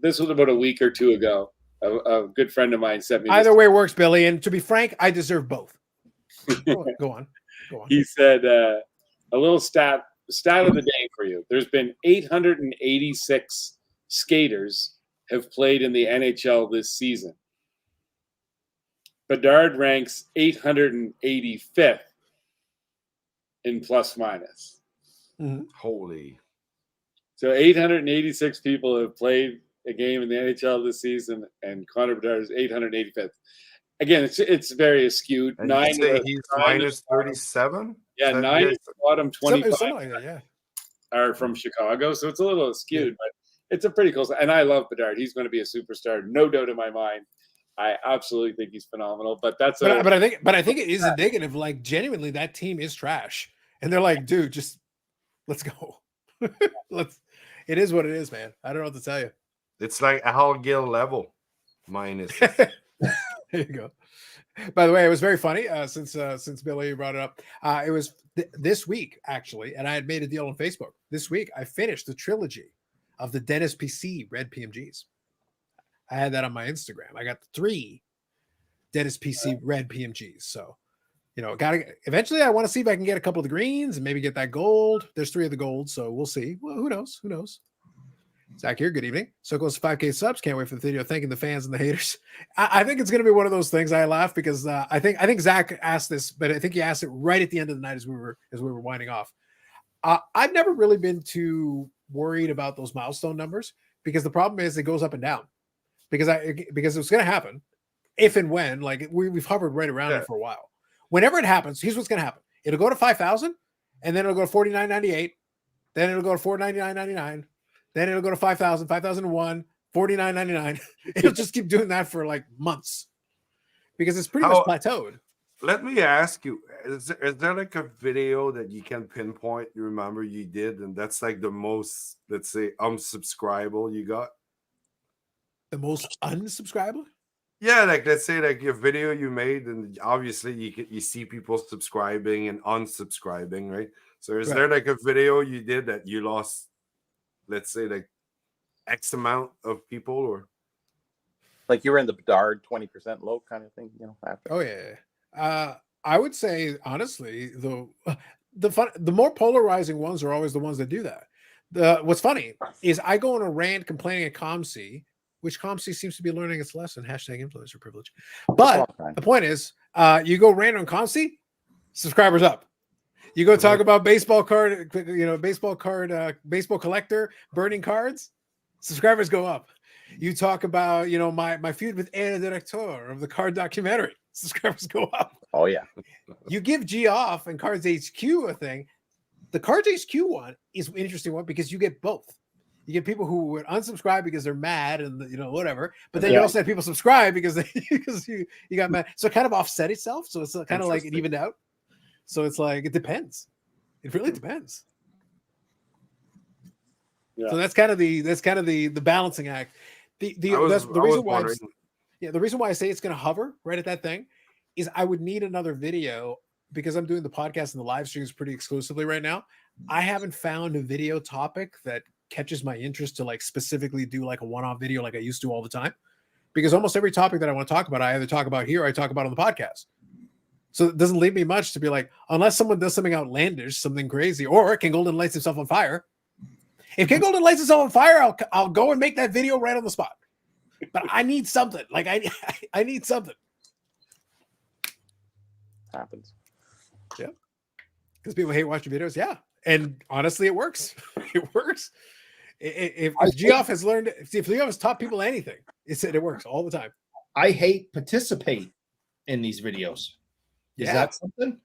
this was about a week or two ago. A good friend of mine sent me. Either way works, Billy. And to be frank, I deserve both. Go on. He said a little stat of the day for you. There's been 886 skaters have played in the NHL this season. Bedard ranks 885th in plus minus. Mm-hmm. Holy. So 886 people have played a game in the NHL this season, and Connor Bedard is 885th. Again, it's very skewed. And he's minus 37? Yeah, 9 at the bottom, 25 something like that, yeah. are from Chicago, so it's a little skewed, but it's a pretty cool. And I love Bedard. He's going to be a superstar, no doubt in my mind. I absolutely think he's phenomenal. But that's I think it is indicative. Like genuinely, that team is trash, and they're like, dude, just let's go. It is what it is, man. I don't know what to tell you. It's like Al Gill level minus. There you go. By the way, it was very funny since Billy brought it up. It was this week actually, and I had made a deal on Facebook. This week, I finished the trilogy of the Dennis PC Red PMGs. I had that on my Instagram. I got 3 Dennis PC Red PMGs. So, eventually I want to see if I can get a couple of the greens and maybe get that gold. There's 3 of the gold, so we'll see. Well, who knows? Zach here. Good evening. So close to 5K subs. Can't wait for the video. Thanking the fans and the haters. I think it's going to be one of those things. I laugh because I think Zach asked this, but I think he asked it right at the end of the night as we were winding off. I've never really been too worried about those milestone numbers because the problem is it goes up and down. Because it's going to happen if and when, like we've hovered right around it for a while. Whenever it happens, here's what's going to happen. It'll go to 5,000 and then it'll go to 49.98. Then it'll go to 499.99. Then it'll go to 5,000, 5,001, 49.99. It'll just keep doing that for like months because it's pretty much plateaued. Let me ask you, is there like a video that you can pinpoint you remember you did and that's like the most, let's say, unsubscribable you got? The most unsubscriber? Yeah, like let's say like your video you made, and obviously you see people subscribing and unsubscribing, right? So is there like a video you did that you lost, let's say like X amount of people, or like you were in the Bedard 20% low kind of thing, after? Oh yeah. I would say honestly, the more polarizing ones are always the ones that do that. What's funny is I go on a rant complaining at COMC, which COMC seems to be learning its lesson. #influencer privilege. But the point is, you go rant on COMC, subscribers up. You go talk about baseball collector burning cards, subscribers go up. You talk about, my feud with Anna Director of the card documentary, subscribers go up. Oh yeah. You give G off and Cards HQ a thing. The Cards HQ one is an interesting one because you get both. You get people who would unsubscribe because they're mad and whatever, but then you also have people subscribe because you got mad. So it kind of offset itself. So it's kind of like it evened out. So it's like it depends. It really depends. Yeah. So that's kind of the balancing act. The reason why I say it's going to hover right at that thing is I would need another video because I'm doing the podcast and the live streams pretty exclusively right now. I haven't found a video topic that catches my interest to like specifically do like a one-off video like I used to all the time, because almost every topic that I want to talk about, I either talk about here or I talk about on the podcast. So it doesn't leave me much to be like, unless someone does something outlandish, something crazy, or King Golden lights himself on fire. If King Golden lights himself on fire, I'll go and make that video right on the spot. But I need something. Like I need something. Happens. Yeah. Because people hate watching videos. Yeah. And honestly, it works. It works. If Geoff has learned, if Geoff has taught people anything, it works all the time. I hate participate in these videos. Is that something?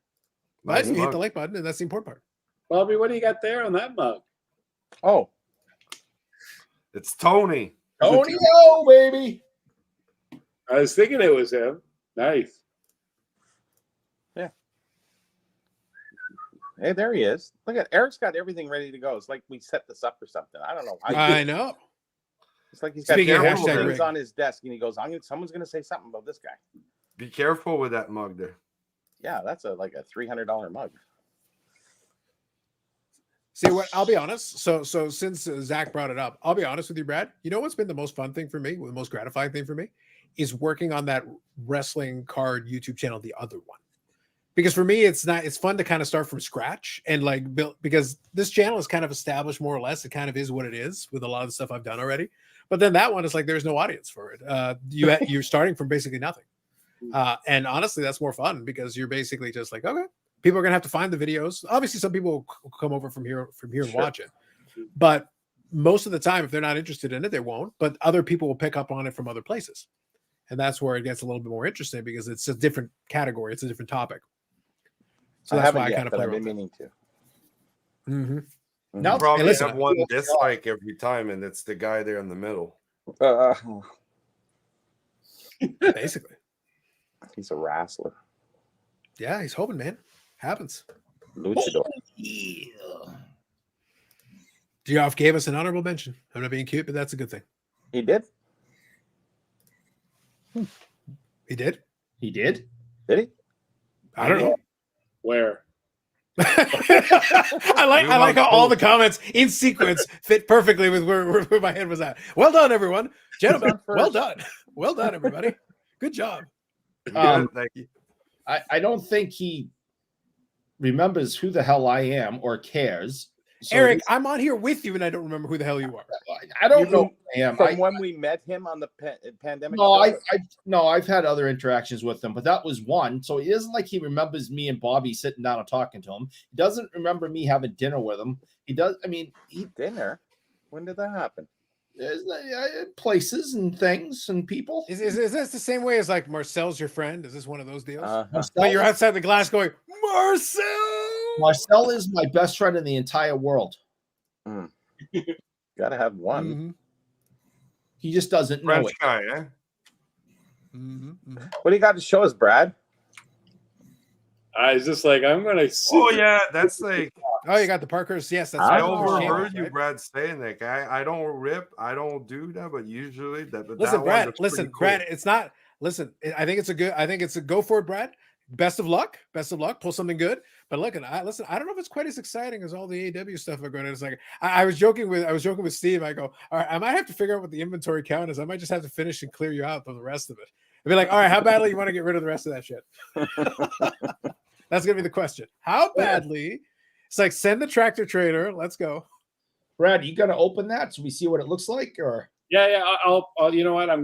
But you hit the like button, and that's the important part. Bobby, what do you got there on that mug? Oh, it's Tony. Tony, oh baby! I was thinking it was him. Nice. Yeah. Hey, there he is. Look at Eric's got everything ready to go. It's like we set this up or something. I don't know. I know. It's like he's got things on his desk, and he goes, "Someone's going to say something about this guy." Be careful with that mug there. Yeah, that's like a $300 mug. See what? I'll be honest. So since Zach brought it up, I'll be honest with you, Brad. You know what's been the most fun thing for me, the most gratifying thing for me, is working on that wrestling card YouTube channel, the other one. Because for me, it's fun to kind of start from scratch and like build, because this channel is kind of established more or less. It kind of is what it is with a lot of the stuff I've done already. But then that one is like there's no audience for it. You're starting from basically nothing. And honestly, that's more fun because you're basically just like, okay, people are gonna have to find the videos. Obviously, some people will come over from here and watch it, but most of the time, if they're not interested in it, they won't. But other people will pick up on it from other places, and that's where it gets a little bit more interesting because it's a different category, it's a different topic. So that's why I kind of play around. Meaning to. Mm-hmm. Now, probably have one dislike every time, and it's the guy there in the middle. Basically. He's a wrestler. Yeah, he's hoping, man. Happens. Luchador. Yeah. Geoff gave us an honorable mention. I'm not being cute, but that's a good thing. He did? He did? He did? Did he? I don't know. Where? I like how all the comments in sequence fit perfectly with where my head was at. Well done, everyone. Gentlemen, well done. Well done, everybody. Good job. Thank you. I don't think he remembers who the hell I am or cares. So Eric, I'm on here with you, and I don't remember who the hell you are. I don't know who I am. From when we met him on the pandemic. No, I've had other interactions with him, but that was one. So it isn't like he remembers me and Bobby sitting down and talking to him. He doesn't remember me having dinner with him. He does. I mean, dinner. When did that happen? Places and things and people. Is this the same way as like Marcel's your friend? Is this one of those deals? But you're outside the glass going, Marcel. Marcel is my best friend in the entire world. Gotta have one. Mm-hmm. He just doesn't know French it. guy, eh? Mm-hmm. Mm-hmm. What do you got to show us, Brad? I was just like, I'm gonna. Oh yeah, that's like. Oh, you got the Parkers. Yes, that's. I right. overheard you, Brad, saying that. I don't rip. I don't do that, but usually that. Listen, that Brad. Listen, cool. Brad. It's not. Listen, I think it's a go for it, Brad. Best of luck. Best of luck. Pull something good. But look, I don't know if it's quite as exciting as all the AW stuff are going on. It's like I was joking with Steve. I go, all right, I might have to figure out what the inventory count is. I might just have to finish and clear you out for the rest of it. be like, all right, how badly you want to get rid of the rest of that shit? That's gonna be the question. How badly? It's like send the tractor trailer. Let's go. Brad, you gonna open that so we see what it looks like, or? Yeah. I'll you know what? I'll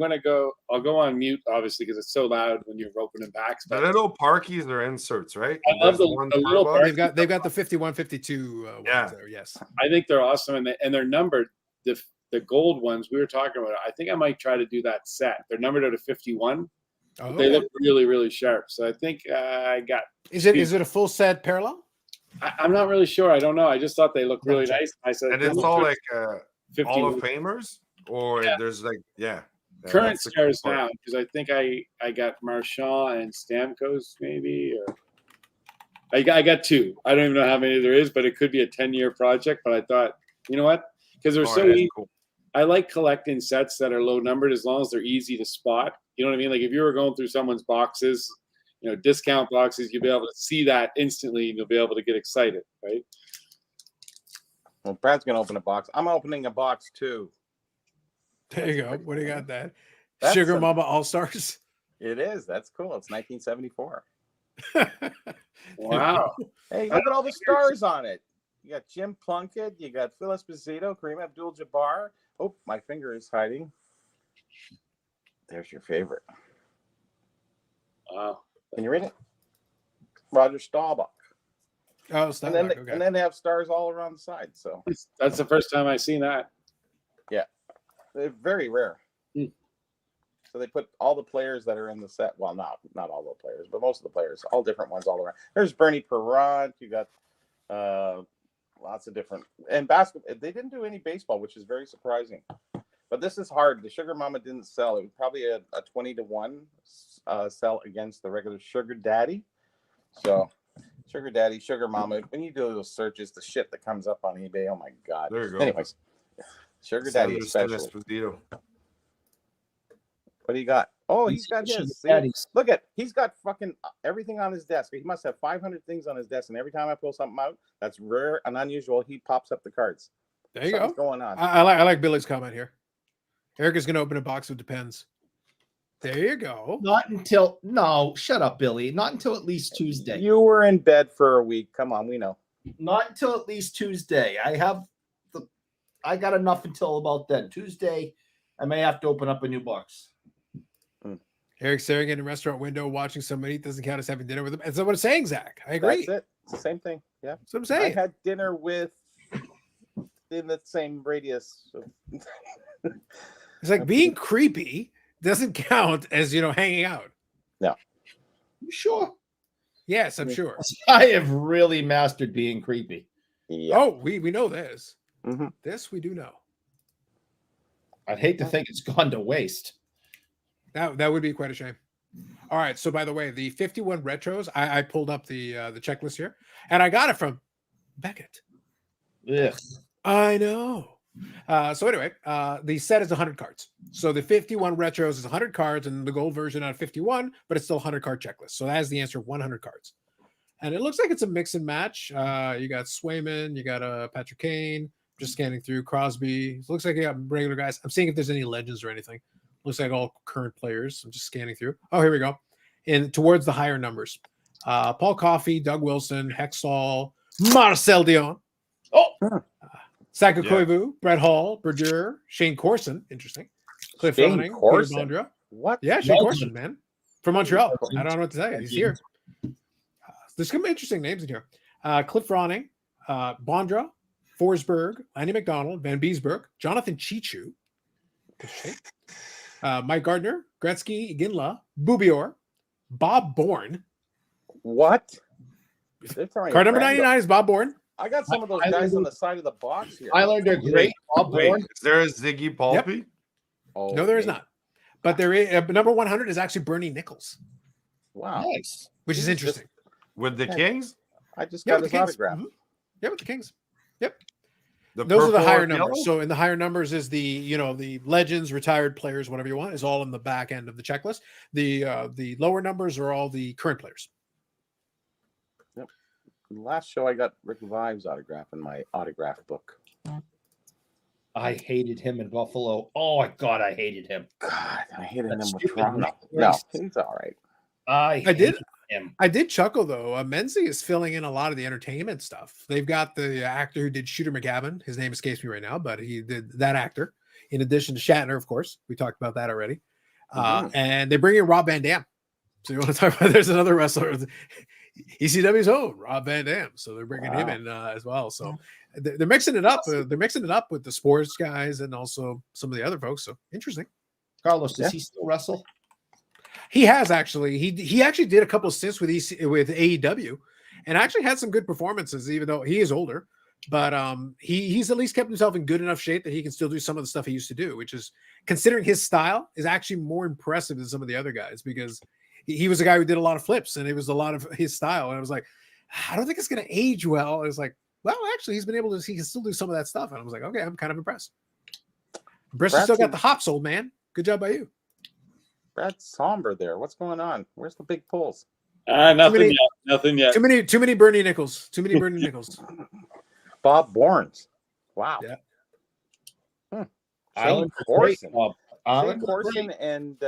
go on mute, obviously, because it's so loud when you're opening packs. The little parkies are inserts, right? I love the little box. They've got the 51, 52 ones there. Yes, I think they're awesome, and they're numbered. The gold ones we were talking about. I think I might try to do that set. They're numbered out of 51. oh, They look really, really sharp. So I think I got. Is it a full set parallel? I'm not really sure. I don't know. I just thought they looked really nice. I said, and it's all like 50 Hall of Famers, or there's like current stars now, because I think I got Marchand and Stamkos maybe, or I got 2. I don't even know how many there is, but it could be a 10-year project. But I thought, you know what? Because they're so easy. Cool. I like collecting sets that are low numbered as long as they're easy to spot. You know what I mean? Like if you were going through someone's boxes, discount boxes, you'll be able to see that instantly and you'll be able to get excited, right? Well, Brad's going to open a box. I'm opening a box too. There you go. What do you got that? Sugar Mama All-Stars? It is. That's cool. It's 1974. Wow. Hey, look at all the stars on it. You got Jim Plunkett. You got Phil Esposito, Kareem Abdul-Jabbar. Oh, my finger is hiding. There's your favorite. Wow. Can you read it? Roger Staubach. Oh, Staubach. And then they have stars all around the side. So that's the first time I've seen that. Yeah. They're very rare. So they put all the players that are in the set. Well, not all the players, but most of the players, all different ones all around. There's Bernie Perrant. You got lots of different, and basketball. They didn't do any baseball, which is very surprising. But this is hard. The Sugar Mama didn't sell. It was probably a 20-1 sell against the regular Sugar Daddy. So Sugar Daddy, Sugar Mama. When you do those searches, the shit that comes up on eBay. Oh my God. There you go. Anyways, Sugar Daddy especially. What do you got? Oh, he's got his. Look he's got fucking everything on his desk. He must have 500 things on his desk, and every time I pull something out that's rare and unusual, he pops up the cards. There you go. Going on. I like Billy's comment here. Eric is going to open a box of Depends. There you go. Shut up, Billy. Not until at least Tuesday. You were in bed for a week. Come on, we know. Not until at least Tuesday. I got enough until about then. Tuesday, I may have to open up a new box. Eric's staring in a restaurant window watching somebody. It doesn't count as having dinner with him. That's what I'm saying, Zach. I agree. That's it. It's the same thing. Yeah. That's what I'm saying. I had dinner with in the same radius. It's like being creepy doesn't count as, hanging out. No. You sure? Yes, I'm sure. I have really mastered being creepy. Yeah. Oh, we know this. Mm-hmm. This we do know. I'd hate to think it's gone to waste. That would be quite a shame. All right. So by the way, the 51 retros, I pulled up the checklist here, and I got it from Beckett. Ugh. I know. So anyway, the set is 100 cards. So the 51 retros is 100 cards, and the gold version out of 51, but it's still 100 card checklist. So that is the answer: 100 cards. And it looks like it's a mix and match. You got Swayman, you got Patrick Kane. Just scanning through Crosby. It looks like you got regular guys. I'm seeing if there's any legends or anything. Looks like all current players. I'm just scanning through. Oh, here we go. And towards the higher numbers. Paul Coffey, Doug Wilson, Hexall, Marcel Dion. Saka Koivu, Brett Hall, Berger, Shane Corson. Interesting. Cliff Ronning, Peter Bondra. What? Yeah, Shane Corson, man. From Montreal. I don't know what to say. He's here. There's some interesting names in here. Cliff Ronning, Bondra, Forsberg, Andy McDonald, Van Beesburg, Jonathan Chichu, Mike Gardner, Gretzky, Ginla, Boubior, Bob Bourne. What? Card number 99 is Bob Bourne. I got some of those guys on the side of the box here. I learned a great Bob Bourne. Is there a Ziggy Palpy? Yep. Oh, no, there is not. But there is number 100 is actually Bernie Nichols. Wow. Nice. Which is interesting. With the Kings? I just got his autograph. Mm-hmm. Yeah, with the Kings. Yep. The Those are the higher numbers. Yellow? So in the higher numbers is the the legends, retired players, whatever you want, is all in the back end of the checklist. The lower numbers are all the current players. Yep. Last show I got Rick Vives' autograph in my autograph book. I hated him in Buffalo. Oh my God, I hated him. God, I hated him with stupid Toronto. No, he's all right. I did him. I did chuckle though. Menzie is filling in a lot of the entertainment stuff. They've got the actor who did Shooter McGavin. His name escapes me right now, but he did that actor. In addition to Shatner, of course, we talked about that already. And they bring in Rob Van Dam. So you want to talk about? There's another wrestler, ECW's own Rob Van Dam. So they're bringing him in as well. So they're mixing it up. They're mixing it up with the sports guys and also some of the other folks. So interesting. Carlos, does he still wrestle? He has actually. He actually did a couple of stints with AEW, and actually had some good performances, even though he is older. But he's at least kept himself in good enough shape that he can still do some of the stuff he used to do, which is, considering his style, is actually more impressive than some of the other guys, because he was a guy who did a lot of flips and it was a lot of his style. And I was like, I don't think it's going to age well. And it's like, well, actually, he can still do some of that stuff. And I was like, okay, I'm kind of impressed. Bristol still got the hops, old man. Good job by you. Brad's somber there. What's going on? Where's the big pulls? Nothing yet. Too many Bernie Nichols. Too many Bernie Nichols. Bob Bournes. Wow. Yeah. Shane Corson and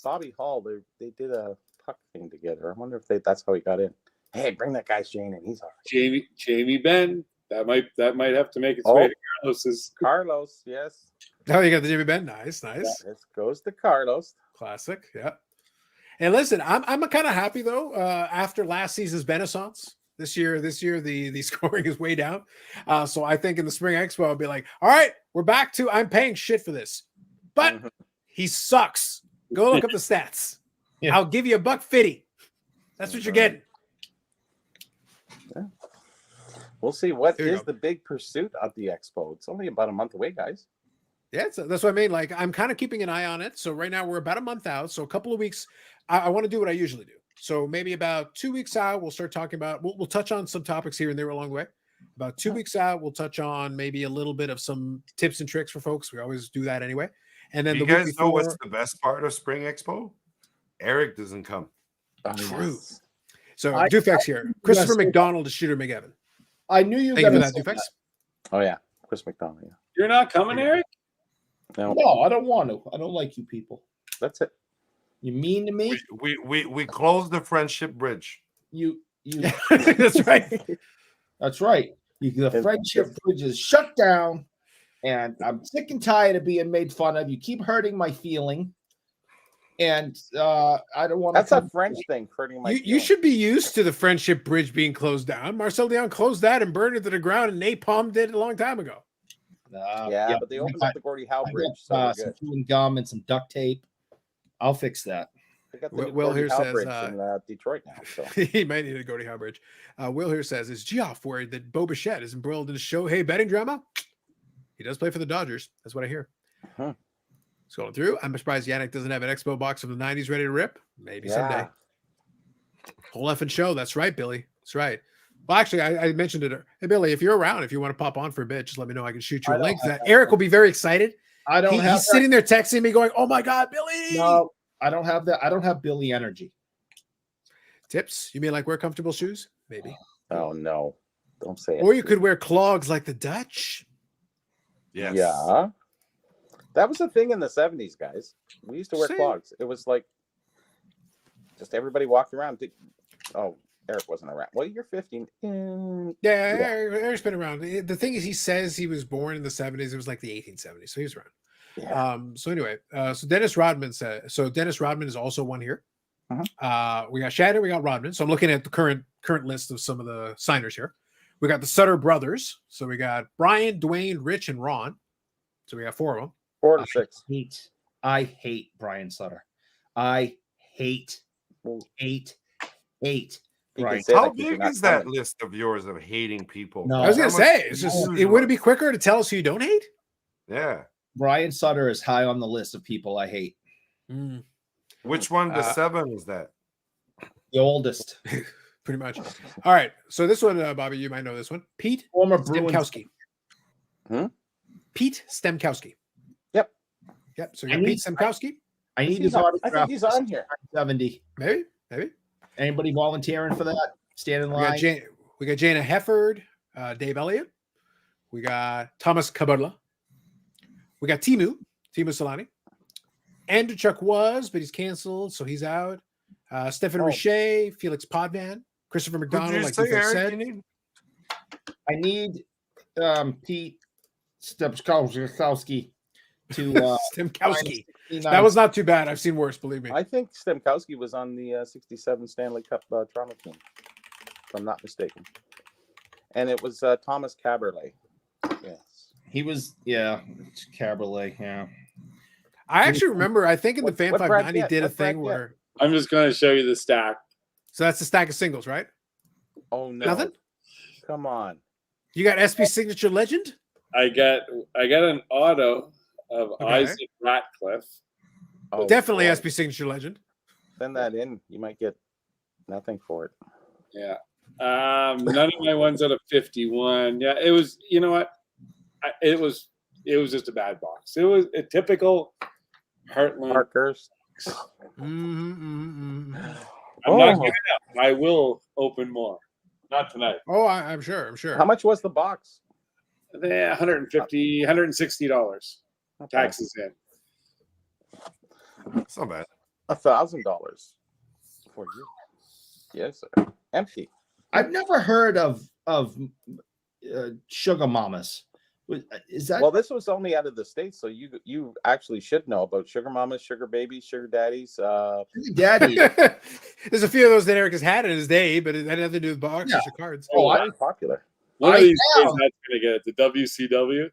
Bobby Hall. They did a puck thing together. I wonder if that's how he got in. Hey, bring that guy Shane in. He's all right. Jamie Benn. That might have to make its way to Carlos's. Carlos, yes. Oh, you got the Jimmy Ben. Nice. Yeah, this goes to Carlos. Classic. Yeah. And listen, I'm kind of happy though. After last season's Renaissance, this year the scoring is way down. So I think in the Spring Expo I'll be like, all right, we're back to I'm paying shit for this, but he sucks. Go look up the stats. Yeah. I'll give you $150. That's what you're getting. Yeah. We'll see. What is the big pursuit at the Expo? It's only about a month away, guys. Yeah, that's what I mean. Like, I'm kind of keeping an eye on it. So right now we're about a month out. So a couple of weeks, I want to do what I usually do. So maybe about 2 weeks out, we'll start talking about, we'll touch on some topics here and there along the way. About 2 weeks out, we'll touch on maybe a little bit of some tips and tricks for folks. We always do that anyway. And then you guys know what's the best part of Spring Expo? Eric doesn't come. True. So Dufex here. Christopher McDonald to Shooter McGavin. I knew you. Thank you for that, Dufex. Oh yeah, Chris McDonald. Yeah. You're not coming, Eric? No, I don't want to. I don't like you people. That's it. You mean to me? We closed the friendship bridge. You. That's right. That's right. The friendship bridge is shut down, and I'm sick and tired of being made fun of. You keep hurting my feeling, and I don't want. That's a French thing, hurting my. You should be used to the friendship bridge being closed down. Marcel Leon closed that and burned it to the ground, and napalm did it a long time ago. Yeah, but they opened up the Gordie Howe Bridge. Some chewing gum and some duct tape. I'll fix that. They got the Will here says in Detroit now. So. He might need to go to Howe Bridge. Will here says, is Geoff worried that Bo Bichette is embroiled in a Shohei betting drama? He does play for the Dodgers. That's what I hear. Scrolling through, I'm surprised Yannick doesn't have an Expo box of the 90s ready to rip. Maybe someday. Whole effing show. That's right, Billy. That's right. Well, actually, I mentioned it. Hey, Billy, if you're around, if you want to pop on for a bit, just let me know. I can shoot you a link. That Eric will be very excited. He's sitting there texting me going, oh my God, Billy. No, I don't have that. I don't have Billy energy. Tips? You mean like wear comfortable shoes? Maybe. Oh, no. Don't say it. Or you could wear clogs like the Dutch. Yes. Yeah. That was a thing in the 70s, guys. We used to wear clogs. It was like just everybody walked around. Oh, Eric wasn't around. Well, you're 15. Yeah, Eric's been around. The thing is, he says he was born in the 70s. It was like the 1870s, so he was around. Yeah. So anyway, so Dennis Rodman said. So Dennis Rodman is also one here. We got Shatter, we got Rodman. So I'm looking at the current list of some of the signers here. We got the Sutter brothers. So we got Brian, Dwayne, Rich, and Ron. So we got 4 of them. 4 to 6. I hate Brian Sutter. I hate. Right. How big is that list of yours of hating people? No, I was gonna say, it's just would it be quicker to tell us who you don't hate? Yeah. Brian Sutter is high on the list of people I hate. Which one? The 7 is that? The oldest. Pretty much. All right. So this one, Bobby, you might know this one. Pete Stemkowski. Pete Stemkowski. Yep. So you got Pete Stemkowski. I need his autograph. I think he's on here. 70. Maybe. Anybody volunteering for that? Stand in line. We got Jana Hefford, Dave Elliott. We got Thomas Cabela. We got Timu Solani. Andrew Chuck was, but he's canceled, so he's out. Stefan Richer, Felix Podvan, Christopher McDonald, like you guys said. I need Pete Stemkowski to Stemkowski. That was not too bad. I've seen worse, believe me. I think Stemkowski was on the 67 Stanley Cup Toronto team, if I'm not mistaken. And it was Thomas Caberlet. Yes. He was, Caberlet, yeah. I actually remember, I think in the Fan 590 did a thing where... I'm just going to show you the stack. So that's the stack of singles, right? Oh, no. Nothing? Come on. You got SP Signature Legend? I got an auto of Isaac Ratcliffe. Oh, definitely boy. SP Signature Legend. Send that in. You might get nothing for it. Yeah. None of my ones out of 51. Yeah, it was, you know what? It was just a bad box. It was a typical Heartland. Parkers. I'm not giving up. I will open more. Not tonight. Oh, I'm sure. How much was the box? $150, $160. Okay. Taxes in. That's not bad. $1,000 for you. Yes, sir. Empty. I've never heard of Sugar Mamas. Is that? Well, this was only out of the States, so you actually should know about Sugar Mamas, Sugar Babies, Sugar Daddies. Daddy. There's a few of those that Eric has had in his day, but it had nothing to do with boxes or cards. Oh, very popular. One of these days, that's going to get it. The WCW.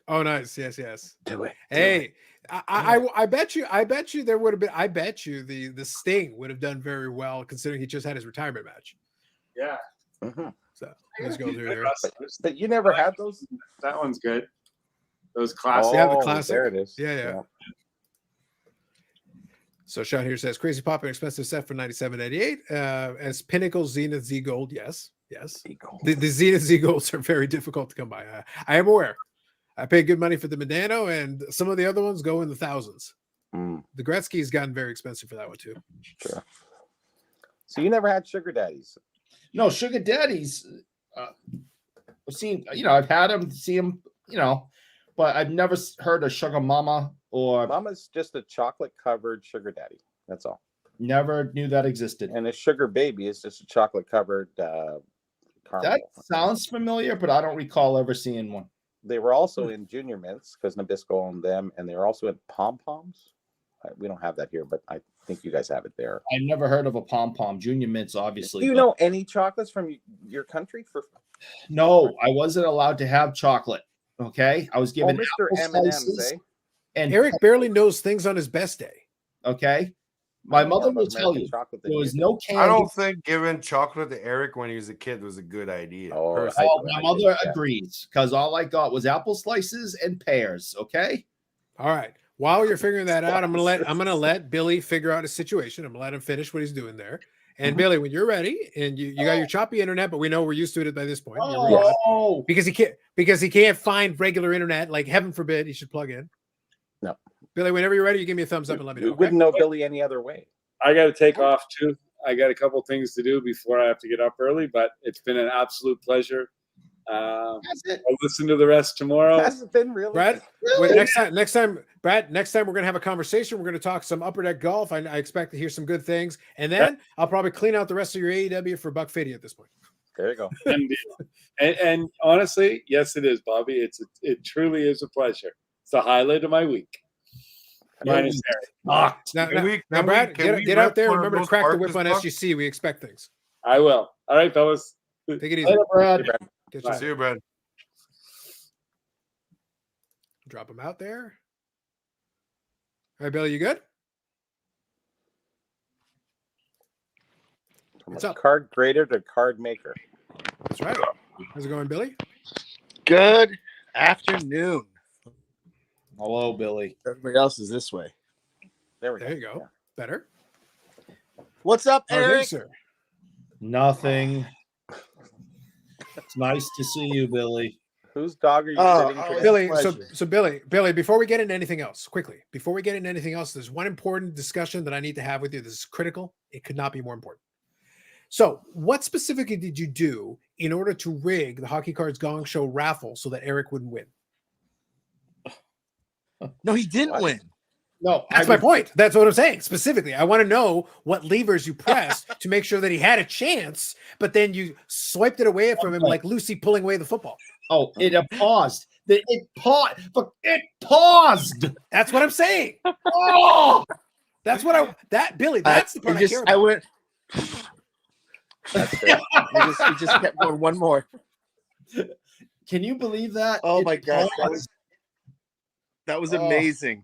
Oh, nice. Yes. Do it. Hey, I bet you there would have been. I bet you the Sting would have done very well considering he just had his retirement match. Yeah. Mm-hmm. So let's go through there. But you never had those? That one's good. Those classic. Yeah, the classic. There it is. Yeah. So Sean here says crazy pop and expensive set for 97.98. As Pinnacle Zenith Z Gold. Yes. The Zenith Z Golds are very difficult to come by. I am aware. I paid good money for the Medano, and some of the other ones go in the thousands. The Gretzky's gotten very expensive for that one too. Sure. So you never had Sugar Daddies? No, Sugar Daddies. I've seen, I've had them, see them, but I've never heard of Sugar Mama or. Mama's just a chocolate covered Sugar Daddy. That's all. Never knew that existed. And a Sugar Baby is just a chocolate covered caramel. That sounds familiar, but I don't recall ever seeing one. They were also in Junior Mints because Nabisco owned them, and they were also in Pom Poms. We don't have that here, but I think you guys have it there. I never heard of a Pom Pom. Junior Mints, obviously. Do you know any chocolates from your country? No, I wasn't allowed to have chocolate. Okay, I was given Mr. M&M's, and Eric barely knows things on his best day. Okay, my mother will tell you there was no candy. I don't think giving chocolate to Eric when he was a kid was a good idea. My mother agrees because all I got was apple slices and pears. Okay. All right. While you're figuring that out, I'm gonna let Billy figure out his situation. I'm gonna let him finish what he's doing there. And Billy, when you're ready, and you got your choppy internet, but we know we're used to it by this point. Because he can't find regular internet. Like heaven forbid, he should plug in. No, Billy, whenever you're ready, you give me a thumbs up and let me know. We wouldn't know Billy any other way. I got to take off too. I got a couple things to do before I have to get up early, but it's been an absolute pleasure. I'll listen to the rest tomorrow. Has it been really? Brad, really? Next time, Brad, next time we're going to have a conversation. We're going to talk some Upper Deck golf. I expect to hear some good things. And then I'll probably clean out the rest of your AEW for $150 at this point. There you go. and honestly, yes, it is, Bobby. It truly is a pleasure. It's the highlight of my week. Minus Now, Brad, get out there. Remember to crack the whip on SGC. We expect things. I will. All right, fellas. Take it easy. Later, Brad. See you, Brad. Drop him out there. All right, Billy, you good? What's up? Card grader to card maker. That's right. How's it going, Billy? Good afternoon. Hello, Billy. Everybody else is this way. There we go. There you go. Yeah. Better. What's up, Eric? Sir. Nothing. It's nice to see you, Billy. Whose dog are you sitting to? Billy, so Billy, before we get into anything else, there's one important discussion that I need to have with you. This is critical. It could not be more important. So what specifically did you do in order to rig the Hockey Cards Gong Show raffle so that Eric wouldn't win? No, he didn't What? win. No, That's my point. That's what I'm saying. Specifically, I want to know what levers you pressed to make sure that he had a chance, but then you swiped it away from him like Lucy pulling away the football. Oh, it paused. It paused. It paused. That's what I'm saying. Oh, That's what Billy. That's the part I care about. I went. That's fair. We just kept going one more. can you believe that? Oh It my gosh, paused. that was Oh. amazing.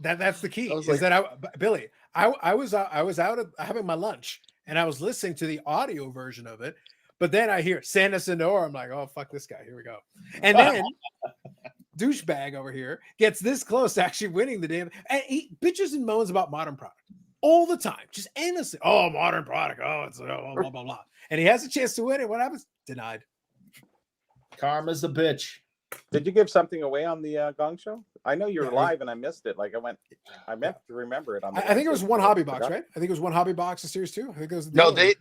That's the key. I was Is like- that Billy? I was out of having my lunch and I was listening to the audio version of it, but then I hear send us into or I'm like, oh fuck this guy. Here we go. And then douchebag over here gets this close to actually winning the damn, and he bitches and moans about modern product all the time, just endlessly. Oh, modern product. Oh, it's blah blah blah. And he has a chance to win it. What happens? Denied. Karma's a bitch. Did you give something away on the Gong Show? I know you were Yeah, live and I missed it. Like I meant to remember it. On the I think it was website, one but I hobby box, forgot. right? I think it was one hobby box of series 2. I think it was the No, deal. they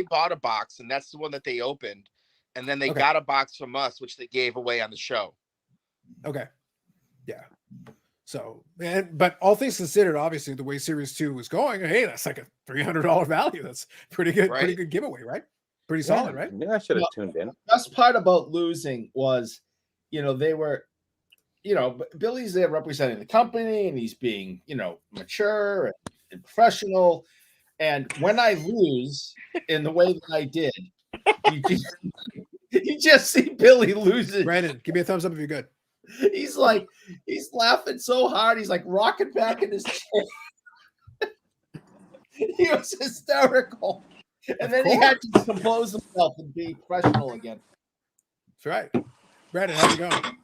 bought a box, and that's the one that they opened, and then they Okay. got a box from us, which they gave away on the show. Okay. Yeah. So, but all things considered, obviously the way Series 2 was going, hey, that's like a $300 value. That's pretty good, pretty Right. good giveaway, right? Pretty Yeah, solid, right? Maybe I should have tuned in. Best part about losing was, they were, Billy's there representing the company and he's being, mature and professional. And when I lose in the way that I did, you just see Billy losing. Brandon, give me a thumbs up if you're good. He's laughing so hard. He's like rocking back in his chair. He was hysterical. And then he had to compose himself and be professional again. That's right. Brandon, how's it going?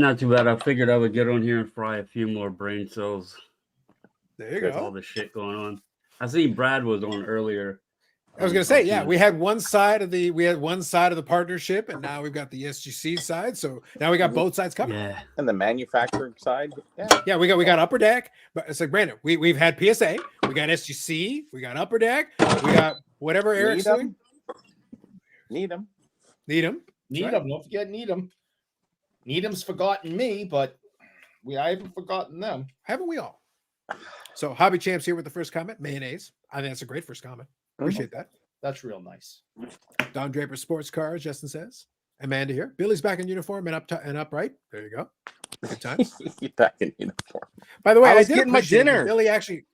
Not too bad. I figured I would get on here and fry a few more brain cells There you with all go. the shit going on. I seen Brad was on earlier. I was gonna say, yeah, we had one side of the partnership, and now we've got the SGC side. So now we got both sides covered. Yeah. And the manufacturing side. Yeah. Yeah, we got Upper Deck, but it's like Brandon, we've had PSA, we got SGC, we got Upper Deck, we got whatever Eric's doing. Needham. Needham. Needham, don't forget Needham. Needham's forgotten me, but I haven't forgotten them. Haven't we all? So Hobby Champs here with the first comment, mayonnaise. I think that's a great first comment. Appreciate that. That's real nice. Don Draper Sports Cars, Justin says. Amanda here. Billy's back in uniform and upright. There you go. Good times. Back in uniform. By the way, I I, was did getting my appreciate that dinner. Billy actually,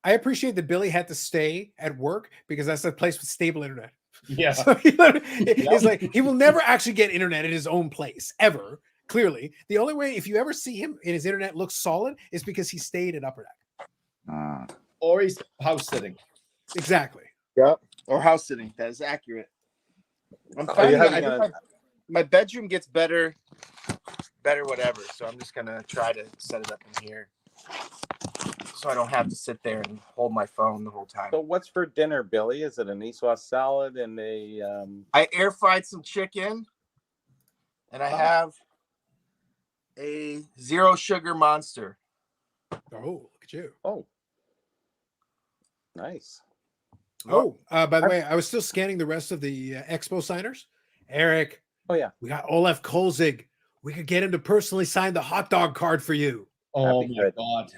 I appreciate that Billy had to stay at work because that's a place with stable internet. Yeah. So it's like he will never actually get internet at his own place ever. Clearly, the only way if you ever see him and his internet looks solid is because he stayed at Upper Deck. Or he's house sitting. Exactly. Yep. Or house sitting. That is accurate. I'm Are you finding having I think my bedroom gets better whatever. So I'm just gonna try to set it up in here, so I don't have to sit there and hold my phone the whole time. So what's for dinner, Billy? Is it a Niçoise salad and a I air fried some chicken, and I have a 0 sugar monster. Oh, look at you. oh, nice. Oh, by the way, I was still scanning the rest of the Expo signers. Eric. Oh yeah. We got Olaf Kolzig. We could get him to personally sign the hot dog card for you. Oh That'd be my good. God.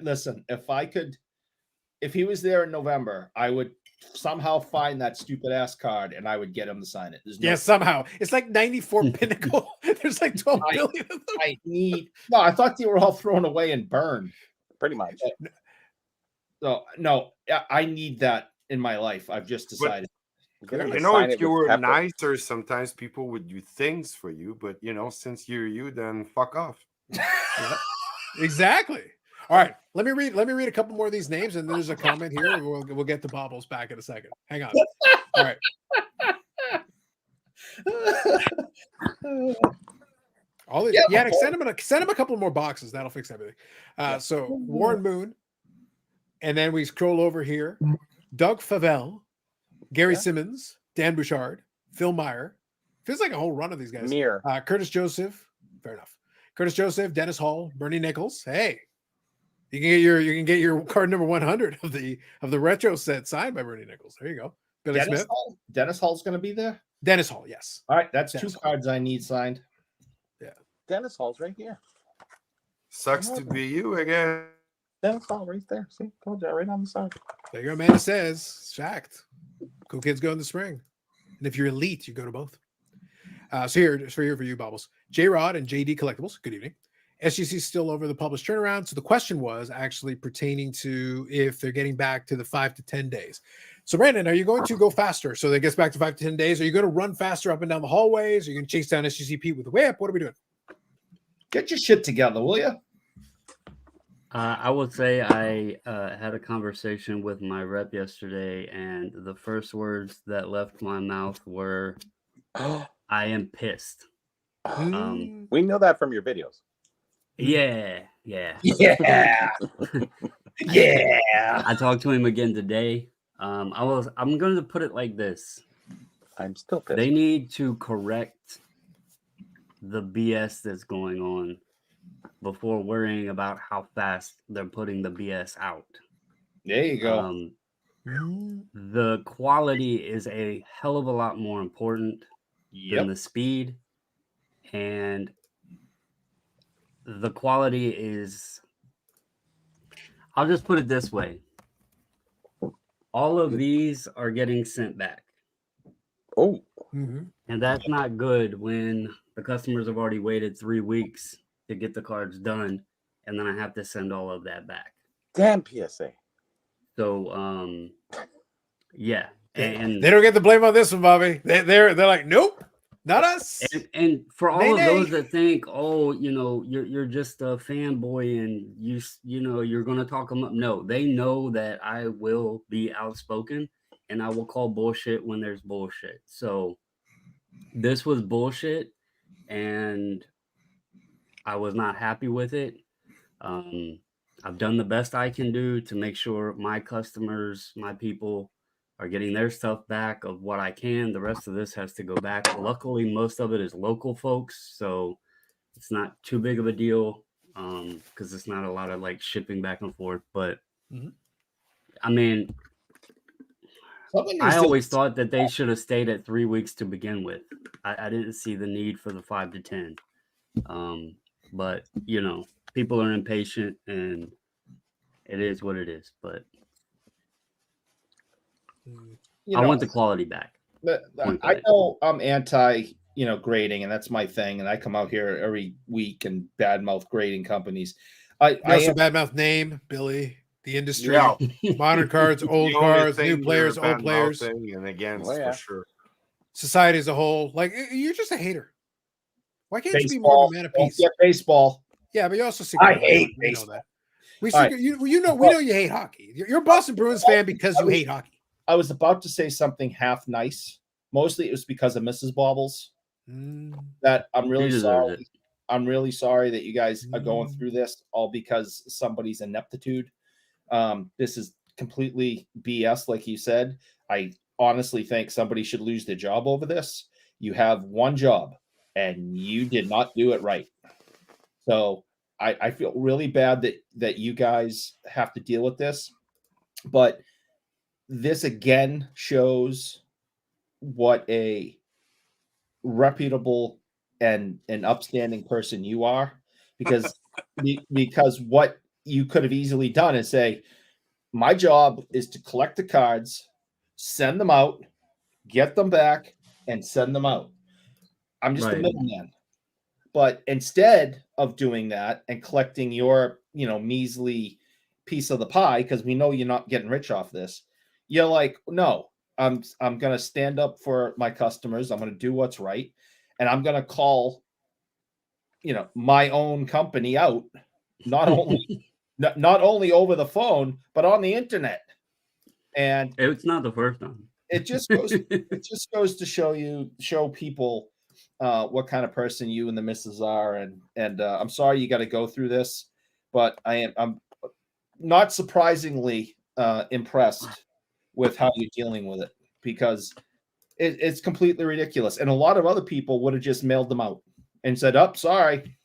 Listen, if he was there in November, I would somehow find that stupid ass card and I would get him to sign it. There's no Yeah, somehow. It's like 94 pinnacle. There's like 12 billion of them. I thought they were all thrown away and burned. Pretty much. So no, I need that in my life. I've just decided. Get him to You know, sign if it you with were pepper. nicer, sometimes people would do things for you. But since you're you, then fuck off. Exactly. All right. Let me read a couple more of these names, and there's a comment here. And we'll get to Bobbles back in a second. Hang on. All right. All these, Yeah, send him a couple more boxes. That'll fix everything. So Warren Moon, and then we scroll over here. Doug Favell, Gary Simmons, Dan Bouchard, Phil Meyer. Feels like a whole run of these guys. Mirror. Curtis Joseph. Fair enough. Curtis Joseph, Dennis Hall, Bernie Nichols. Hey, you can get your card number 100 of the retro set signed by Bernie Nichols. There you go. Billy Smith. Dennis Hall's going to be there. Dennis Hall, yes. All right, that's Dennis 2 Hall. cards I need signed. Dennis Hall's right here. Sucks to be you again. Dennis Hall right there. See, told you right on the side. There you go. Amanda says, fact. Cool kids go in the spring. And if you're elite, you go to both. So here for you, Bobbles. J-Rod and JD Collectibles, good evening. SGC still over the published turnaround. So the question was actually pertaining to if they're getting back to the 5 to 10 days. So Brandon, are you going to go faster so that it gets back to 5 to 10 days? Are you going to run faster up and down the hallways? Are you going to chase down SGC Pete with the whip? What are we doing? Get your shit together, will you? I would say I had a conversation with my rep yesterday, and the first words that left my mouth were, "I am pissed." We know that from your videos. Yeah. Yeah. I talked to him again today. I'm going to put it like this. I'm still pissed. They need to correct the BS that's going on before worrying about how fast they're putting the BS out. There you go. The quality is a hell of a lot more important than the speed. And the quality is, I'll just put it this way. All of these are getting sent back. Oh. And that's not good when the customers have already waited 3 weeks to get the cards done, and then I have to send all of that back. Damn PSA. So, yeah. And they don't get the blame on this one, Bobby. They're like, nope, not us. And for all of those that think, oh, you're just a fanboy and you're going to talk them up. No, they know that I will be outspoken and I will call bullshit when there's bullshit. So this was bullshit and I was not happy with it. I've done the best I can do to make sure my customers, my people are getting their stuff back of what I can. The rest of this has to go back. Luckily, most of it is local folks, so it's not too big of a deal because it's not a lot of like shipping back and forth. But I mean, I always thought that they should have stayed at 3 weeks to begin with. I didn't see the need for the 5 to 10. But people are impatient and it is what it is. But I want the quality back. I know I'm anti, grading, and that's my thing. And I come out here every week and badmouth grading companies. I also badmouth name, Billy, the industry, modern cards, old cards, new players, old players. And against for sure. Society as a whole. Like, you're just a hater. Why can't you be more of a man of peace? Baseball. Yeah, but you also see. I hate baseball. Know that. We know you hate hockey. You're a Boston Bruins fan because you hate hockey. I was about to say something half nice. Mostly it was because of Mrs. Bobbles. That I'm really sorry. I'm really sorry that you guys are going through this all because somebody's ineptitude. This is completely BS, like you said. I honestly think somebody should lose their job over this. You have one job, and you did not do it right. So I feel really bad that you guys have to deal with this. But this again shows what a reputable and an upstanding person you are, because what you could have easily done is say, my job is to collect the cards, send them out, get them back, and send them out. I'm just a middleman. But instead of doing that and collecting your, measly piece of the pie, because we know you're not getting rich off this, you're like, no, I'm going to stand up for my customers. I'm going to do what's right. And I'm going to call, my own company out, not only over the phone, but on the internet. And it's not the first time. It just goes to show people what kind of person you and the missus are. And I'm sorry you got to go through this, but I'm not surprisingly impressed with how you're dealing with it, because it's completely ridiculous. And a lot of other people would have just mailed them out and said, "Oh, sorry."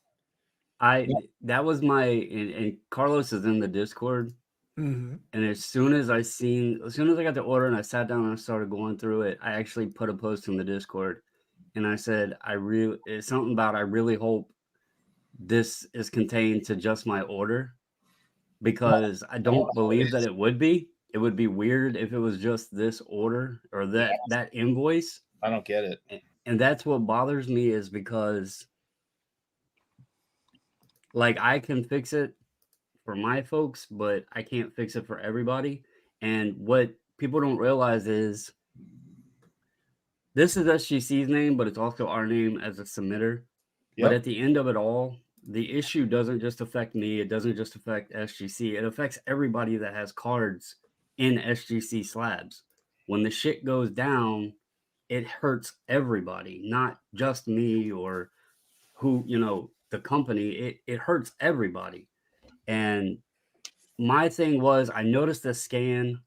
That was and Carlos is in the Discord. Mm-hmm. And as soon as I got the order and I sat down and I started going through it, I actually put a post in the Discord and I said, it's something about, I really hope this is contained to just my order, because I don't believe that it would be. It would be weird if it was just this order or that invoice. I don't get it. And that's what bothers me, is because like I can fix it for my folks, but I can't fix it for everybody. And what people don't realize is this is SGC's name, but it's also our name as a submitter. But at the end of it all, the issue doesn't just affect me. It doesn't just affect SGC. It affects everybody that has cards in SGC slabs. When the shit goes down, it hurts everybody, not just me or who, the company. It hurts everybody. And my thing was, I noticed a scan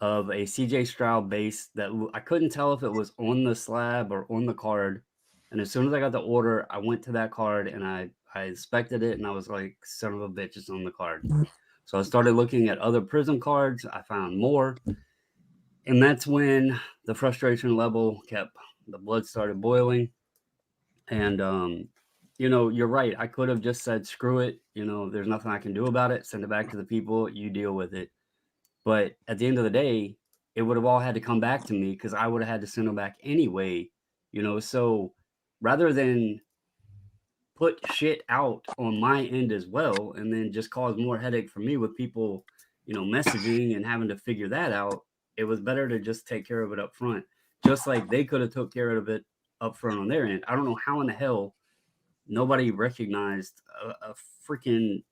of a CJ Stroud base that I couldn't tell if it was on the slab or on the card. And as soon as I got the order, I went to that card and I inspected it and I was like, son of a bitch, it's on the card. So I started looking at other Prism cards. I found more. And that's when the frustration level the blood started boiling. And, you're right. I could have just said, screw it. There's nothing I can do about it. Send it back to the people. You deal with it. But at the end of the day, it would have all had to come back to me, because I would have had to send them back anyway. So rather than put shit out on my end as well, and then just cause more headache for me with people, messaging and having to figure that out, it was better to just take care of it up front. Just like they could have took care of it up front on their end. I don't know how in the hell nobody recognized a freaking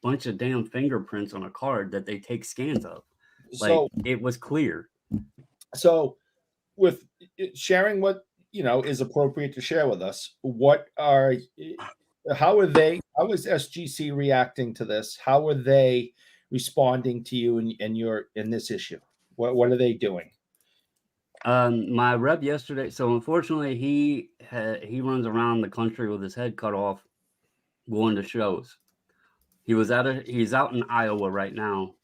bunch of damn fingerprints on a card that they take scans of. Like, it was clear. So with sharing what is appropriate to share with us, how is SGC reacting to this? How are they responding to you and your in this issue? What are they doing? My rep yesterday, so unfortunately he runs around the country with his head cut off going to shows. He's out in Iowa right now.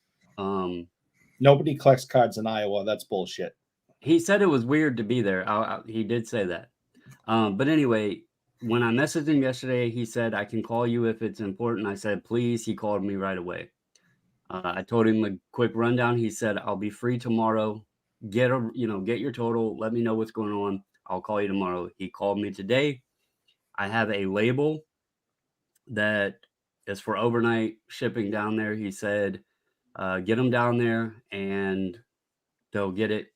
Nobody collects cards in Iowa. That's bullshit. He said it was weird to be there. He did say that. But anyway, when I messaged him yesterday, he said, I can call you if it's important. I said, please. He called me right away. I told him a quick rundown. He said, I'll be free tomorrow. Get your total. Let me know what's going on. I'll call you tomorrow. He called me today. I have a label that is for overnight shipping down there. He said, get them down there and they'll get it,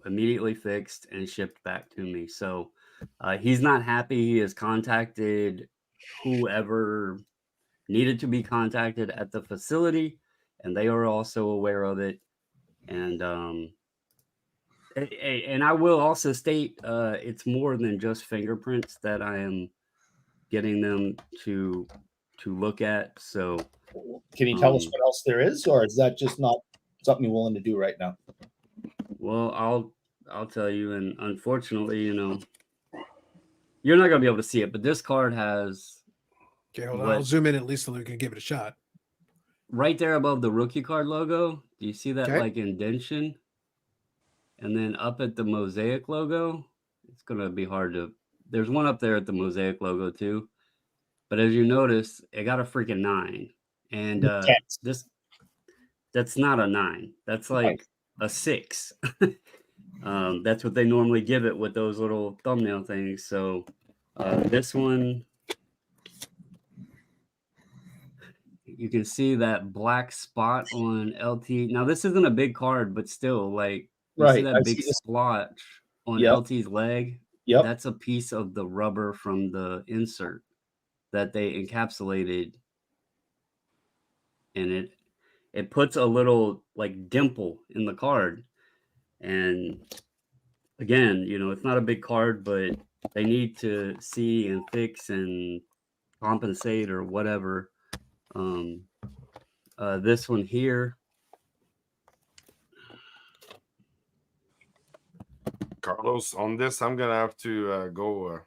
immediately fixed and shipped back to me. So he's not happy. He has contacted whoever needed to be contacted at the facility, and they are also aware of it. And I will also state, it's more than just fingerprints that I am getting them to look at. So can you tell us what else there is, or is that just not something you're willing to do right now? Well, I'll tell you, and unfortunately, you're not gonna be able to see it, but this card has. Okay, hold on. I'll zoom in at least so we can give it a shot. Right there above the rookie card logo, do you see that like indentation? And then up at the Mosaic logo, it's gonna be hard to. There's one up there at the Mosaic logo too, but as you notice, it got a freaking 9, and that's not a 9. That's like a 6. That's what they normally give it with those little thumbnail things. So this one, you can see that black spot on LT. Now this isn't a big card, but still, like, you see that big splotch on LT's leg. Yep. That's a piece of the rubber from the insert that they encapsulated, and it puts a little like dimple in the card. And again, it's not a big card, but they need to see and fix and compensate or whatever. This one here. Carlos, on this, I'm going to have to go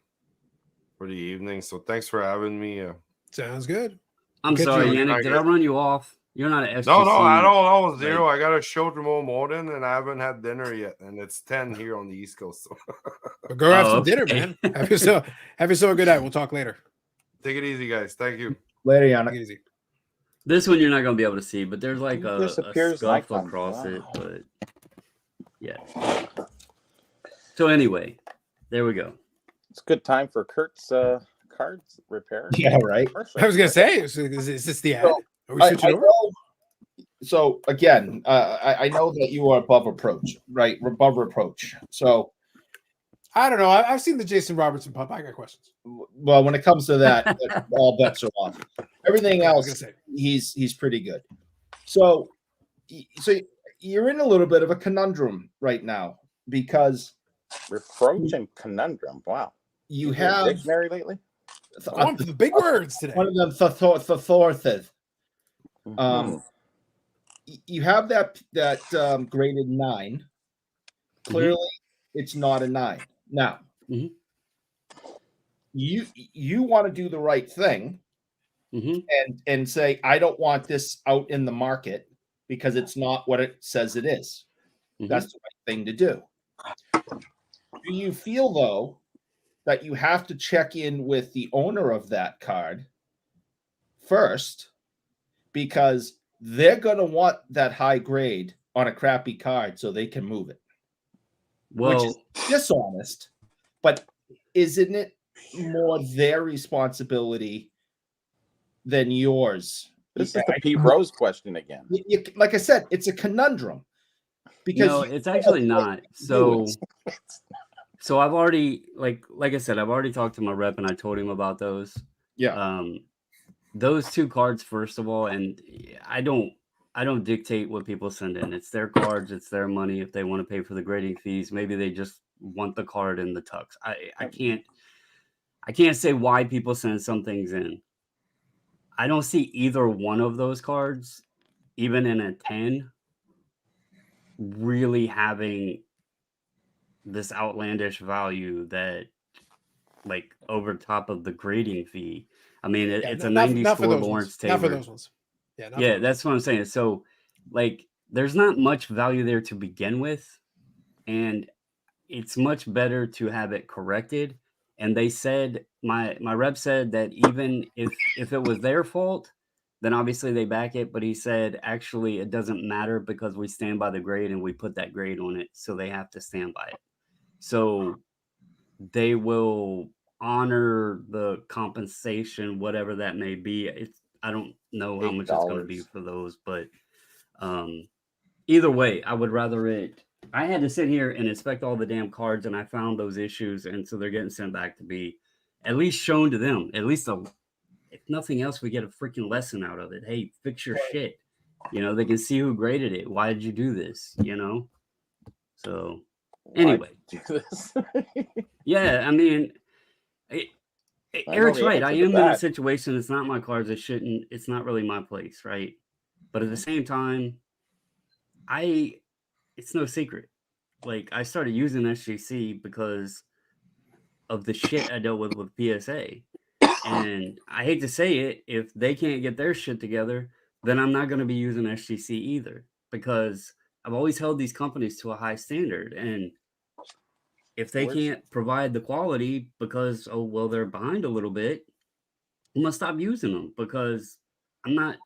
for the evening. So thanks for having me. Sounds good. I'm sorry, Yannick. Did I run you off? You're not an SGC. No, I don't know. Zero. I got a show tomorrow morning, and I haven't had dinner yet, and it's 10 here on the East Coast. So. But go have some dinner, man. Have yourself a good night. We'll talk later. Take it easy, guys. Thank you. Later, Yana. Take it easy. This one you're not gonna be able to see, but there's like a scuff across it. But yeah. So anyway, there we go. It's a good time for Kurt's cards repair. Yeah, right. I was gonna say, is this the ad? Are we switching over? So again, I know that you are above reproach, right? Above reproach. So I don't know. I've seen the Jason Robertson pump. I got questions. Well, when it comes to that, all bets are off. Everything else, he's pretty good. So you're in a little bit of a conundrum right now because reproach and conundrum. Wow. You have dictionary lately. One for the big words today. One of them, thortheth. You have that graded 9. Clearly, it's not a 9. Now, you want to do the right thing and say, I don't want this out in the market because it's not what it says it is. That's the right thing to do. Do you feel, though, that you have to check in with the owner of that card first because they're going to want that high grade on a crappy card so they can move it? Well, which is dishonest, but isn't it more their responsibility than yours? This is the Pete Rose question again. Like I said, it's a conundrum because no, it's actually not. So I've already, like I said, I've already talked to my rep and I told him about those. Yeah. Those 2 cards, first of all, and I don't dictate what people send in. It's their cards, it's their money. If they want to pay for the grading fees, maybe they just want the card in the tux. I can't say why people send some things in. I don't see either one of those cards, even in a 10, really having this outlandish value that, like, over top of the grading fee. I mean, it's a 90 score Lawrence Taylor. Not for those ones. Yeah, that's what I'm saying. So, like, there's not much value there to begin with, and it's much better to have it corrected. And they said, my rep said that even if it was their fault, then obviously they back it. But he said, actually, it doesn't matter because we stand by the grade and we put that grade on it, so they have to stand by it. So they will honor the compensation, whatever that may be. I don't know how much it's going to be for those, but either way, I would rather it. I had to sit here and inspect all the damn cards, and I found those issues, and so they're getting sent back to be at least shown to them. At least, if nothing else, we get a freaking lesson out of it. Hey, fix your shit. You know, they can see who graded it. Why did you do this? You know? So, anyway. Yeah, I mean, Eric's right. I am in a situation. It's not my cards. It's not really my place, right? But at the same time, it's no secret. Like, I started using SGC because of the shit I dealt with PSA. And I hate to say it, if they can't get their shit together, then I'm not going to be using SGC either, because I've always held these companies to a high standard. And if they can't provide the quality because, oh, well, they're behind a little bit, I'm going to stop using them, because it's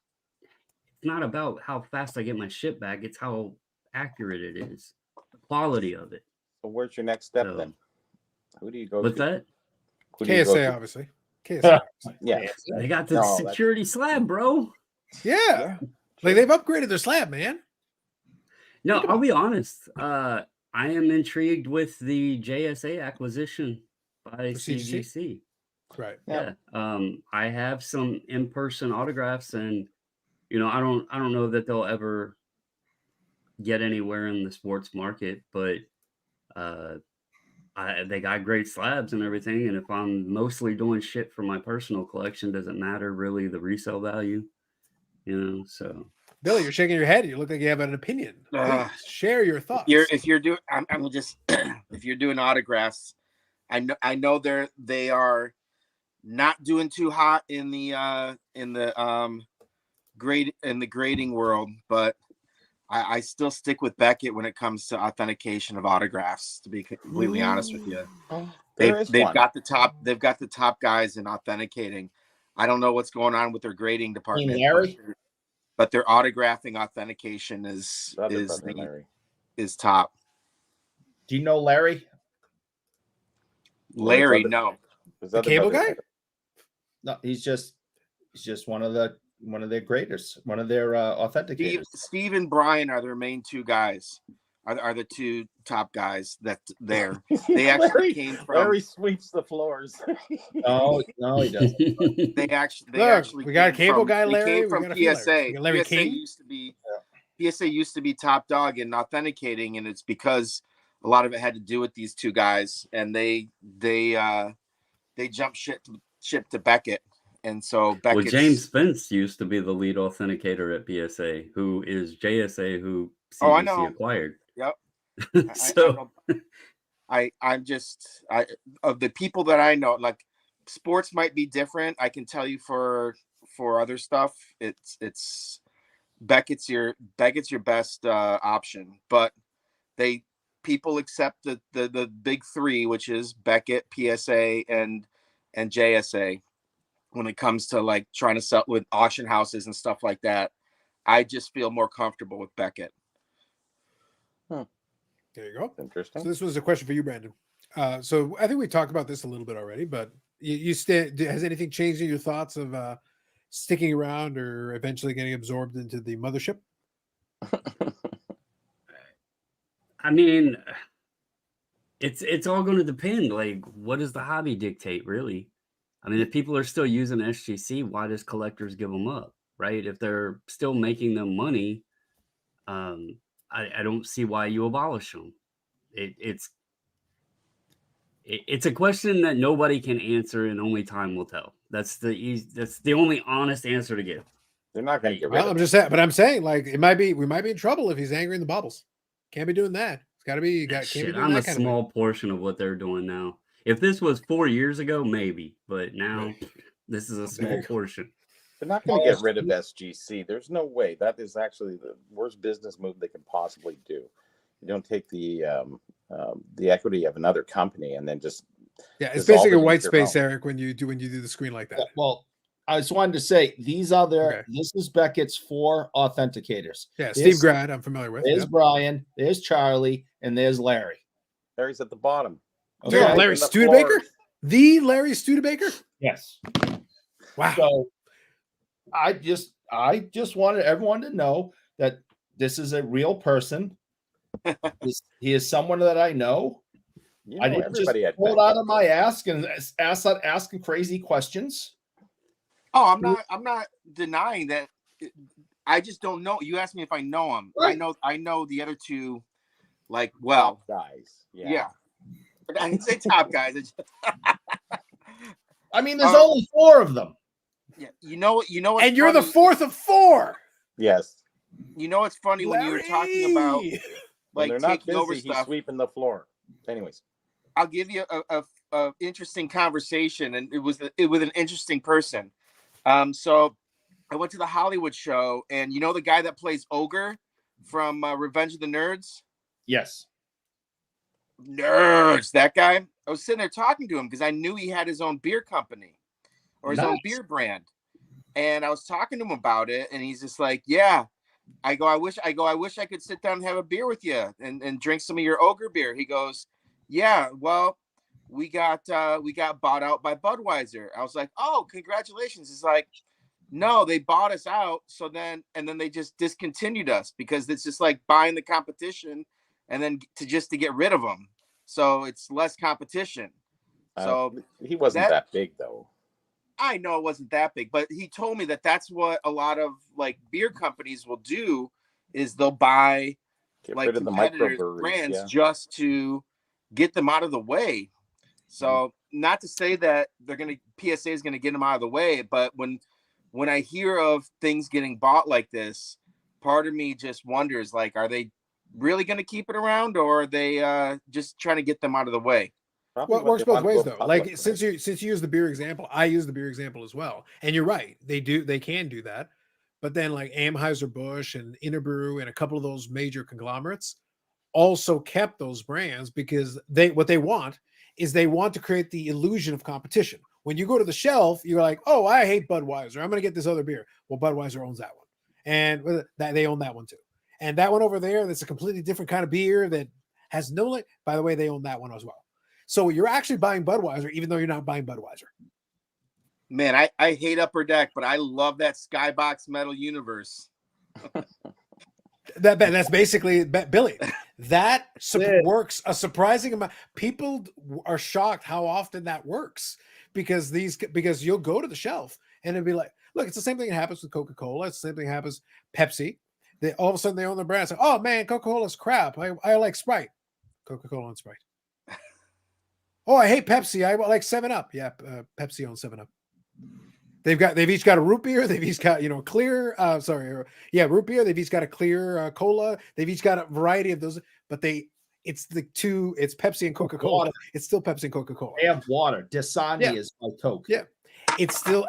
not about how fast I get my shit back. It's how accurate it is, the quality of it. So where's your next step then? Who do you go with to? that? KSA, obviously. KSA. Yeah. They got the security slab, bro. Yeah. Like, they've upgraded their slab, man. No, I'll be honest. I am intrigued with the JSA acquisition by CGC. Right. Yeah. I have some in-person autographs, and I don't know that they'll ever get anywhere in the sports market, but they got great slabs and everything. And if I'm mostly doing shit for my personal collection, does it matter really the resale value? So. Billy, you're shaking your head. You look like you have an opinion. Share your thoughts. If you're doing, if you're doing autographs, I know they are not doing too hot in the grading world, but I still stick with Beckett when it comes to authentication of autographs. To be completely honest with you, they've got the top guys in authenticating. I don't know what's going on with their grading department, but their autographing authentication is top. Do you know Larry? Larry, no. The cable guy? No, he's just one of their graders, one of their authenticators. Steve and Brian are their main two guys. Are the two top guys that there. They actually came from. Larry sweeps the floors. No, he doesn't. They actually. We got a cable guy, Larry. They came from PSA. Larry PSA King PSA used to be top dog in authenticating, and it's because a lot of it had to do with these two guys, and they jumped ship to Beckett. And so Well, James Spence used to be the lead authenticator at PSA, who is JSA, who CGC acquired. Yep. So I'm just of the people that I know, like sports might be different. I can tell you for other stuff, it's Beckett's your best option, but people accept the big three, which is Beckett, PSA, and JSA. When it comes to like trying to sell with auction houses and stuff like that, I just feel more comfortable with Beckett. There you go. Interesting. So this was a question for you, Brandon. So I think we talked about this a little bit already, but you has anything changed in your thoughts of sticking around or eventually getting absorbed into the mothership? I mean, it's all going to depend. Like, what does the hobby dictate, really? I mean, if people are still using SGC, why does collectors give them up, right? If they're still making them money, I don't see why you abolish them. It's a question that nobody can answer, and only time will tell. That's the only honest answer to give. They're not going to get rid of I'm just saying, but I'm saying like we might be in trouble if he's angering the bubbles. Can't be doing that. It's got to be. I'm a small portion of what they're doing now. If this was 4 years ago, maybe, but now this is a small portion. They're not going to get rid of SGC. There's no way. That is actually the worst business move they can possibly do. You don't take the equity of another company and then just it's basically a white space, Eric, when you do the screen like that. Well, I just wanted to say these are this is Beckett's 4 authenticators. Yeah, Steve Grad, I'm familiar with. There's Brian, there's Charlie, and there's Larry. Larry's at the bottom. Okay. Larry Studebaker? The Larry Studebaker? Yes. Wow. So I just wanted everyone to know that this is a real person. He is someone that I know. I didn't just pull out of my ass and start asking crazy questions. Oh, I'm not denying that. I just don't know. You asked me if I know him. Right. I know the other two, like, well, guys. Yeah. I didn't say top guys. I mean, there's only 4 of them. Yeah, you know. And you're the 4th of 4. Yes. You know what's funny when you were talking about like taking over stuff. He's sweeping the floor. Anyways, I'll give you a interesting conversation, and it was an interesting person. So I went to the Hollywood show, and you know the guy that plays Ogre from Revenge of the Nerds? Yes. Nerds, that guy. I was sitting there talking to him because I knew he had his own beer company or his own beer brand. And I was talking to him about it, and he's just like, yeah. I wish I could sit down and have a beer with you and drink some of your Ogre beer. He goes, yeah, well, we got bought out by Budweiser. I was like, oh, congratulations. He's like, no, they bought us out. So then they just discontinued us because it's just like buying the competition and then to get rid of them. So it's less competition. So he wasn't that big though. I know it wasn't that big, but he told me that that's what a lot of like beer companies will do is they'll buy like competitors' brands just to get them out of the way. So not to say that PSA is going to get them out of the way, but when I hear of things getting bought like this, part of me just wonders, like, are they really going to keep it around, or are they just trying to get them out of the way? Well, it works both ways, though. Like, since you use the beer example, I use the beer example as well. And you're right. They can do that. but then like Anheuser-Busch and Interbrew and a couple of those major conglomerates also kept those brands because what they want is they want to create the illusion of competition. When you go to the shelf, you're like, oh, I hate Budweiser. I'm going to get this other beer. Well, Budweiser owns that one. And that they own that one too. And that one over there, that's a completely different kind of beer that has no, by the way, they own that one as well. So you're actually buying Budweiser, even though you're not buying Budweiser. Man, I hate Upper Deck, but I love that Skybox Metal Universe. That's basically Billy. That works a surprising amount. People are shocked how often that works because you'll go to the shelf and it'll be like, look, it's the same thing that happens with Coca-Cola. It's the same thing that happens Pepsi. They all of a sudden they own their brand. It's like, oh man, Coca-Cola's crap. I like Sprite. Coca-Cola and Sprite. Oh, I hate Pepsi. I like 7-Up. Yeah, Pepsi owns 7-Up. They've each got a root beer. They've each got clear. Root beer. They've each got a clear cola. They've each got a variety of those. But it's Pepsi and Coca-Cola. It's still Pepsi and Coca-Cola. They have water. Dasani is my Coke. Yeah, it's still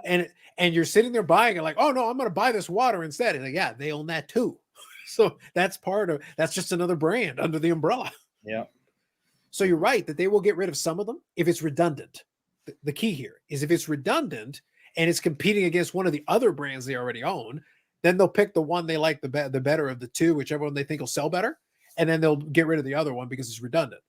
and you're sitting there buying it like, oh no, I'm going to buy this water instead. And like, yeah, they own that too. So that's just another brand under the umbrella. Yeah. So you're right that they will get rid of some of them if it's redundant. The key here is if it's redundant and it's competing against one of the other brands they already own, then they'll pick the one they like the better of the two, whichever one they think will sell better, and then they'll get rid of the other one because it's redundant.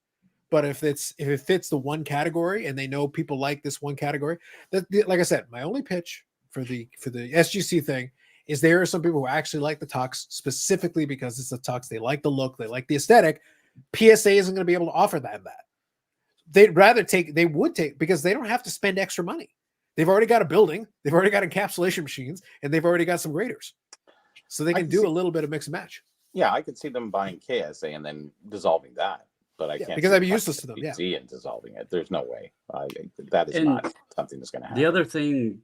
But if it fits the one category and they know people like this one category, like I said, my only pitch for the SGC thing is there are some people who actually like the tux specifically because it's a tux. They like the look, they like the aesthetic. PSA isn't going to be able to offer that. They would take because they don't have to spend extra money. They've already got a building, they've already got encapsulation machines, and they've already got some graders. So they can do a little bit of mix and match. Yeah, I could see them buying KSA and then dissolving that. But I can't because I'd be useless to them. Yeah, and dissolving it. There's no way. That is not something that's going to happen. The other thing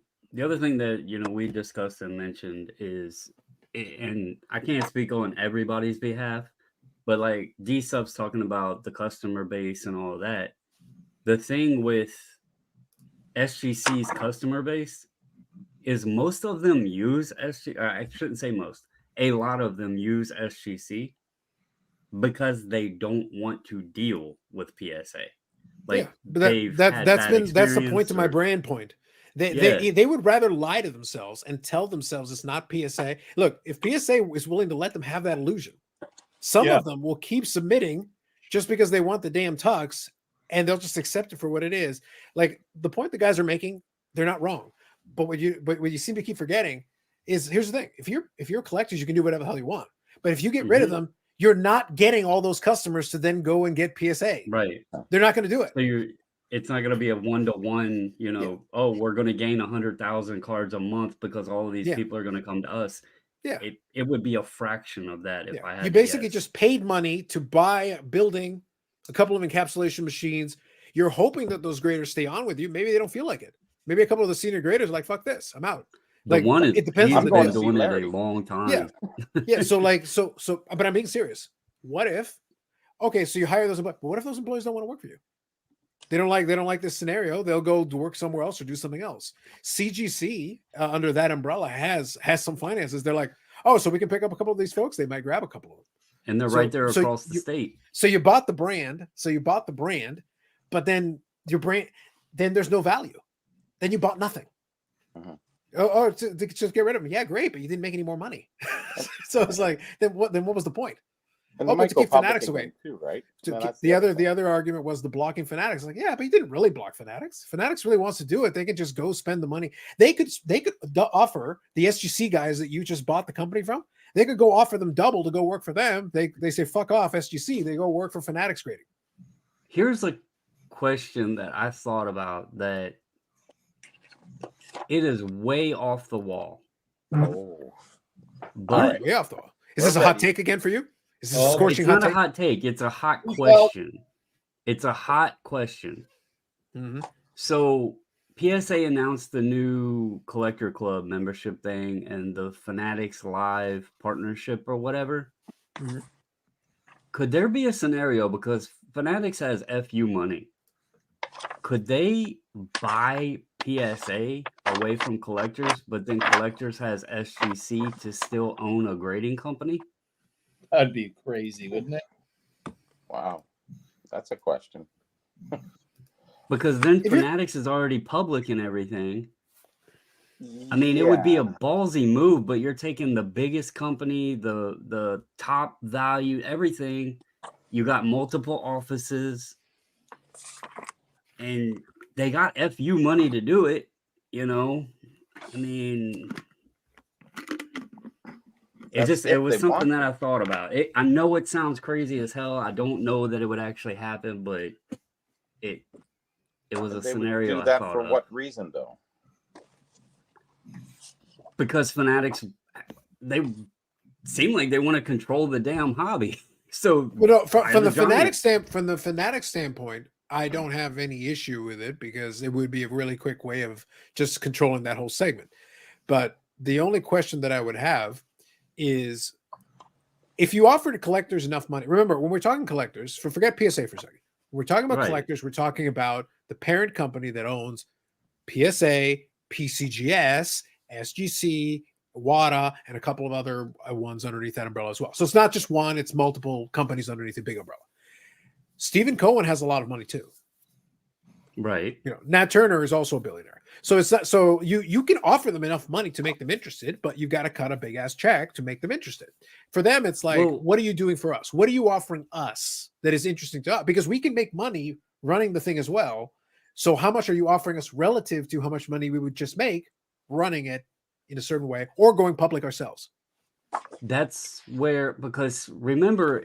that we discussed and mentioned is, and I can't speak on everybody's behalf, but like D-Sub's talking about the customer base and all of that. The thing with SGC's customer base is most of them use SGC. I shouldn't say most. A lot of them use SGC because they don't want to deal with PSA. Like that's the point to my brand point. They would rather lie to themselves and tell themselves it's not PSA. Look, if PSA is willing to let them have that illusion, some of them will keep submitting just because they want the damn tux, and they'll just accept it for what it is. Like the point the guys are making, they're not wrong. But what you seem to keep forgetting is here's the thing: if you're collectors, you can do whatever the hell you want. But if you get rid of them, you're not getting all those customers to then go and get PSA. Right. They're not going to do it. So it's not going to be a 1-to-1, oh, we're going to gain 100,000 cards a month because all of these people are going to come to us. Yeah. It would be a fraction of that if I had you basically just paid money to buy a building, a couple of encapsulation machines. You're hoping that those graders stay on with you. Maybe they don't feel like it. Maybe a couple of the senior graders are like, fuck this, I'm out. It depends on the day. Doing it a long time. Yeah. So but I'm being serious. What if? Okay, so you hire those, but what if those employees don't want to work for you? They don't like this scenario. They'll go to work somewhere else or do something else. CGC under that umbrella has some finances. They're like, oh, so we can pick up a couple of these folks. They might grab a couple of them, and they're right there across the state. So you bought the brand. But then your brand, then there's no value. Then you bought nothing. To just get rid of them. Yeah, great, but you didn't make any more money. So it's like, then what was the point? But to keep Fanatics away too, right? The other argument was the blocking Fanatics. Like, yeah, but you didn't really block Fanatics. Fanatics really wants to do it. They can just go spend the money. They could offer the SGC guys that you just bought the company from. They could go offer them double to go work for them. They say fuck off SGC. They go work for Fanatics grading. Here's a question that I thought about that it is way off the wall. Oh, but way off the wall. Is this a hot take again for you? Is this a scorching hot take? It's not a hot take. It's a hot question. It's a hot question. Mm-hmm. So PSA announced the new Collector Club membership thing and the Fanatics Live partnership or whatever. Mm-hmm. Could there be a scenario, because Fanatics has FU money, could they buy PSA away from collectors, but then collectors has SGC to still own a grading company? That'd be crazy, wouldn't it? Wow, that's a question. Because then Fanatics is already public and everything. I mean, it would be a ballsy move, but you're taking the biggest company, the top value, everything. You got multiple offices, and they got FU money to do it, you know. I mean, it was something that I thought about. I know it sounds crazy as hell. I don't know that it would actually happen, but it was a scenario. Would do that for what reason, though? Because Fanatics, they seem like they want to control the damn hobby. So, from the Fanatics standpoint, I don't have any issue with it because it would be a really quick way of just controlling that whole segment. But the only question that I would have is if you offer to collectors enough money. Remember, when we're talking collectors, forget PSA for a second. When we're talking about collectors, we're talking about the parent company that owns PSA, PCGS, SGC, WADA, and a couple of other ones underneath that umbrella as well. So it's not just one, it's multiple companies underneath a big umbrella. Stephen Cohen has a lot of money too. Right. You know, Nat Turner is also a billionaire. So it's not, so you can offer them enough money to make them interested, but you've got to cut a big ass check to make them interested. For them, it's like, what are you doing for us? What are you offering us that is interesting to us? Because we can make money running the thing as well. So how much are you offering us relative to how much money we would just make running it in a certain way or going public ourselves? That's where, because remember,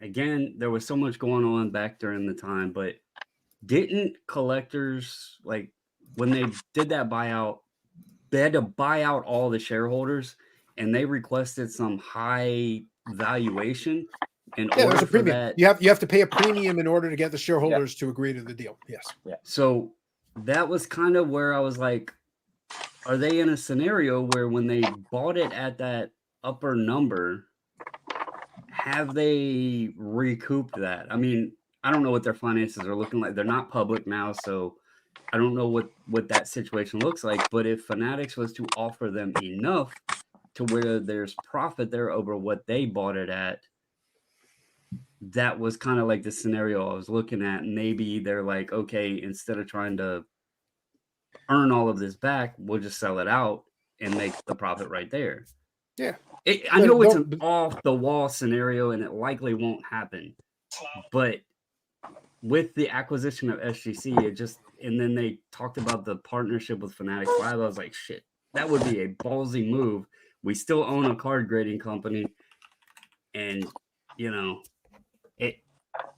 again, there was so much going on back during the time, but didn't collectors, like when they did that buyout, they had to buy out all the shareholders and they requested some high valuation in order for premium. that. You have to pay a premium in order to get the shareholders to agree to the deal. Yes. Yeah. So that was kind of where I was like, are they in a scenario where when they bought it at that upper number, have they recouped that? I mean, I don't know what their finances are looking like. They're not public now, so I don't know what that situation looks like. But if Fanatics was to offer them enough to where there's profit there over what they bought it at, that was kind of like the scenario I was looking at. Maybe they're like, okay, instead of trying to earn all of this back, we'll just sell it out and make the profit right there. Yeah. I know it's an off-the-wall scenario, and it likely won't happen. But with the acquisition of SGC, and then they talked about the partnership with Fanatics Live, I was like, shit, that would be a ballsy move. We still own a card grading company, and, you know,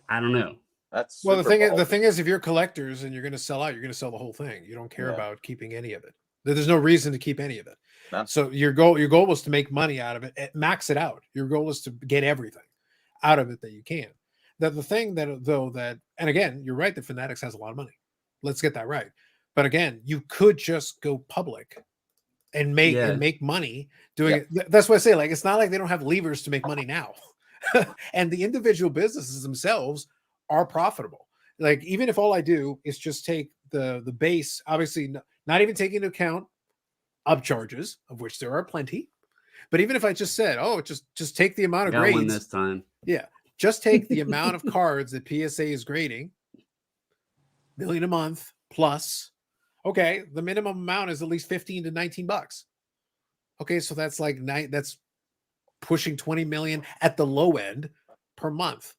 I don't know. That's well, the thing is, if you're collectors and you're going to sell out, you're going to sell the whole thing. You don't care about keeping any of it. There's no reason to keep any of it. No. So your goal was to make money out of it, max it out. Your goal is to get everything out of it that you can. The thing that, and again, you're right that Fanatics has a lot of money. Let's get that right. But again, you could just go public and make money doing it. That's what I say. Like, it's not like they don't have levers to make money now. And the individual businesses themselves are profitable. Like, even if all I do is just take the base, obviously not even taking into account upcharges, of which there are plenty. But even if I just said, just take the amount of grades one this time. Yeah. Just take the amount of cards that PSA is grading, $1 million a month plus. Okay, the minimum amount is at least $15 to $19. Okay, so that's like that's pushing 20 million at the low end per month.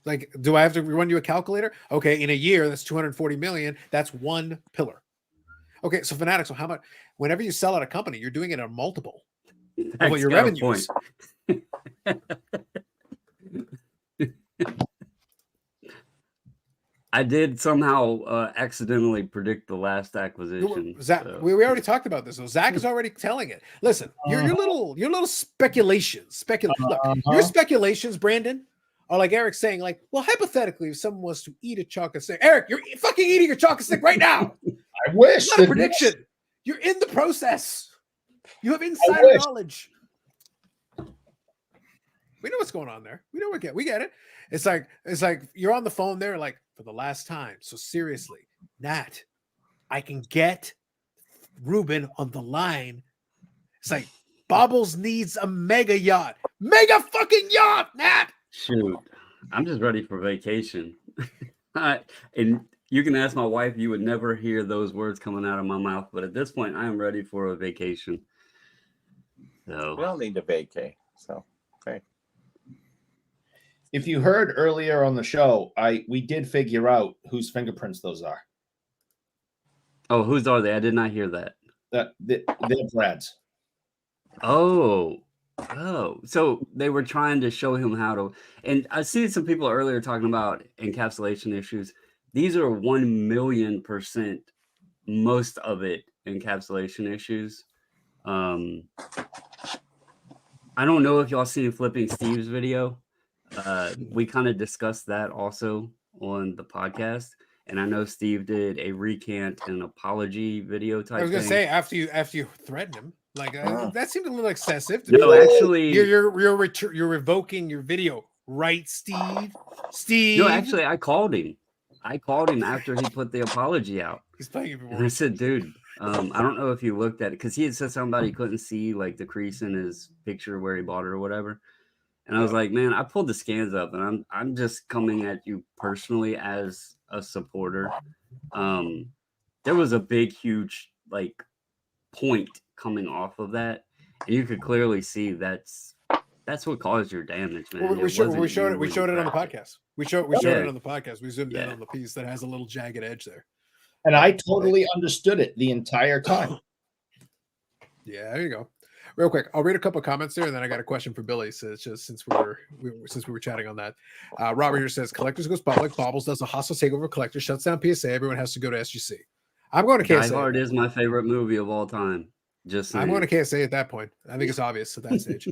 Like, do I have to run you a calculator? Okay, in a year, that's 240 million. That's one pillar. Okay, so Fanatics, so how much? Whenever you sell out a company, you're doing it a multiple of what your revenue is. I did somehow accidentally predict the last acquisition. Zach, we already talked about this. So Zach is already telling it. Listen, your little speculations. Look, your speculations, Brandon, are like Eric saying, like, well, hypothetically, if someone was to eat a chocolate stick, Eric, you're fucking eating a chocolate stick right now. I wish. It's not a prediction. You're in the process. You have insider knowledge. We know what's going on there. We get it. It's like you're on the phone there, like, for the last time. So seriously, Nat, I can get Ruben on the line. It's like Bobbles needs a mega yacht. Mega fucking yacht, Nat! Shoot. I'm just ready for vacation. And you can ask my wife, you would never hear those words coming out of my mouth. But at this point, I am ready for a vacation. So We all need to vacay. So, okay. If you heard earlier on the show, we did figure out whose fingerprints those are. Oh, whose are they? I did not hear that. They're Brad's. Oh, so they were trying to show him how to, and I see some people earlier talking about encapsulation issues. These are 1,000,000%, most of it encapsulation issues. I don't know if y'all seen Flipping Steve's video. We kind of discussed that also on the podcast. And I know Steve did a recant and apology video type. I was gonna thing. say after you threatened him, like that seemed a little excessive. No, actually, you're revoking your video, right, Steve? Steve. No, actually, I called him. After he put the apology out. He's playing it. And I said, dude, I don't know if you looked at it because he had said something about he couldn't see like the crease in his picture where he bought it or whatever. And I was like, man, I pulled the scans up, and I'm just coming at you personally as a supporter. There was a big, huge like point coming off of that, and you could clearly see that's what caused your damage, man. We showed it on the podcast. We showed it on the podcast. We zoomed in on the piece that has a little jagged edge there, and I totally understood it the entire time. Yeah, there you go. Real quick, I'll read a couple of comments there, and then I got a question for Billy. So it's just since we were chatting on that. Robert here says, "Collectors goes public. Bobbles does a hostile takeover. Collector shuts down PSA. Everyone has to go to SGC." I'm going to KSA. Die Hard is my favorite movie of all time. Just saying. I'm going to KSA at that point. I think it's obvious at that stage.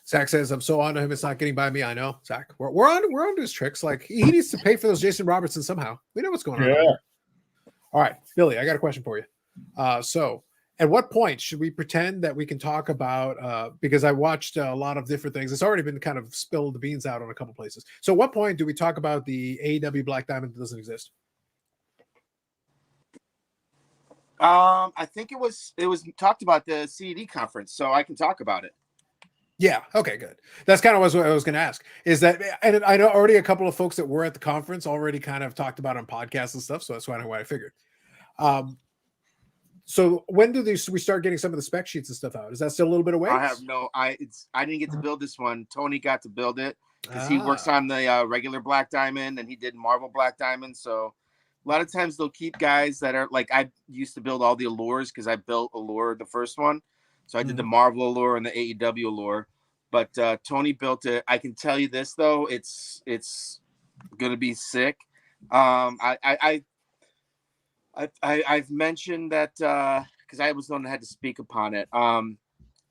Zach says, "I'm so on to him. It's not getting by me." I know, Zach. We're on to his tricks. Like he needs to pay for those Jason Robertson somehow. We know what's going on. Yeah. All right, Billy, I got a question for you. So. At what point should we pretend that we can talk about, because I watched a lot of different things. It's already been kind of spilled the beans out on a couple places. So at what point do we talk about the AEW Black Diamond that doesn't exist? I think it was talked about the CED conference, so I can talk about it. Yeah. Okay, good. That's kind of what I was going to ask is that, and I know already a couple of folks that were at the conference already kind of talked about it on podcasts and stuff. So that's why I figured. So when do we start getting some of the spec sheets and stuff out? Is that still a little bit away? I didn't get to build this one. Tony got to build it because he works on the regular Black Diamond and he did Marvel Black Diamond. So a lot of times they'll keep guys that are like, I used to build all the allures because I built Allure the first one. So I did the Marvel Allure and the AEW Allure. But Tony built it. I can tell you this though, it's gonna be sick. I've mentioned that because I was the one that had to speak upon it.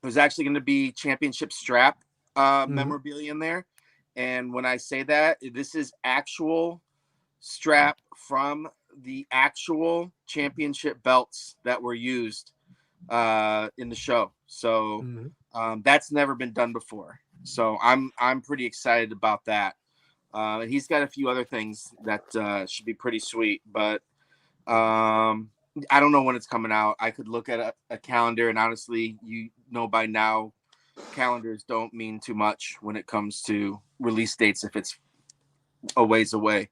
There's actually going to be championship strap memorabilia in there, and when I say that, this is actual strap from the actual championship belts that were used in the show. So that's never been done before. So I'm pretty excited about that. He's got a few other things that should be pretty sweet, but. I don't know when it's coming out. I could look at a calendar, and honestly, by now, calendars don't mean too much when it comes to release dates if it's a ways away.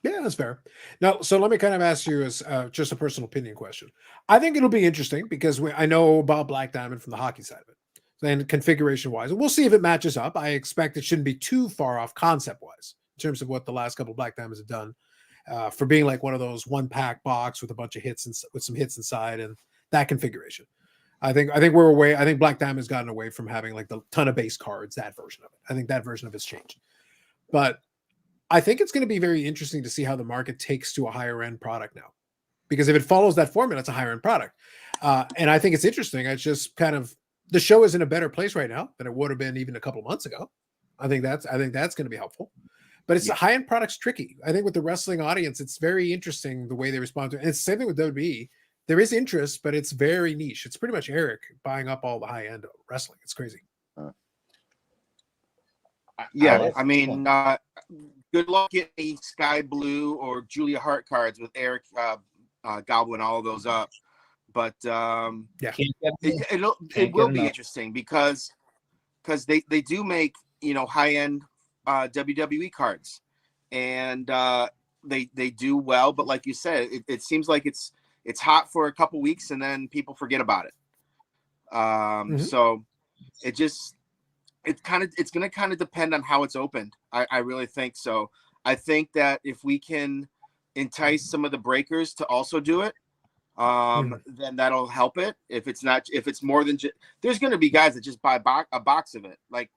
Yeah, that's fair. Now, so let me kind of ask you as just a personal opinion question. I think it'll be interesting because I know about Black Diamond from the hockey side of it, and configuration-wise, and we'll see if it matches up. I expect it shouldn't be too far off concept-wise in terms of what the last couple of Black Diamonds have done. For being like one of those one-pack box with a bunch of hits and with some hits inside and that configuration. I think we're away. I think Black Diamond has gotten away from having like the ton of base cards, that version of it. I think that version of it's changed. But I think it's going to be very interesting to see how the market takes to a higher end product now. Because if it follows that formula, it's a higher end product. And I think it's interesting. It's just kind of the show is in a better place right now than it would have been even a couple of months ago. I think that's going to be helpful. But it's a high-end product's tricky. I think with the wrestling audience, it's very interesting the way they respond to it. And it's the same thing with WWE. There is interest, but it's very niche. It's pretty much Eric buying up all the high-end wrestling. It's crazy. Yeah, I mean, good luck getting Sky Blue or Julia Hart cards with Eric gobbling all of those up. But Yeah, it will be interesting because they do make, you know, high end WWE cards, and they do well. But like you said, it seems like it's hot for a couple weeks and then people forget about it. So it's going to kind of depend on how it's opened. I really think so. I think that if we can entice some of the breakers to also do it, then that'll help it. If it's more than just, there's going to be guys that just buy a box of it. Like,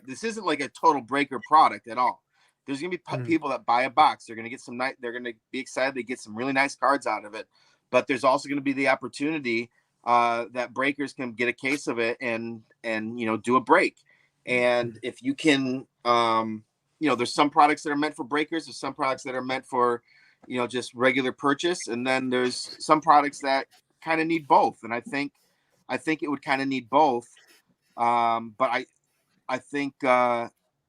this isn't like a total breaker product at all. There's going to be people that buy a box. They're going to get they're going to be excited. They get some really nice cards out of it, but there's also going to be the opportunity that breakers can get a case of it and, you know, do a break. And if you can, you know, there's some products that are meant for breakers. There's some products that are meant for, you know, just regular purchase. And then there's some products that kind of need both. And I think it would kind of need both. But I think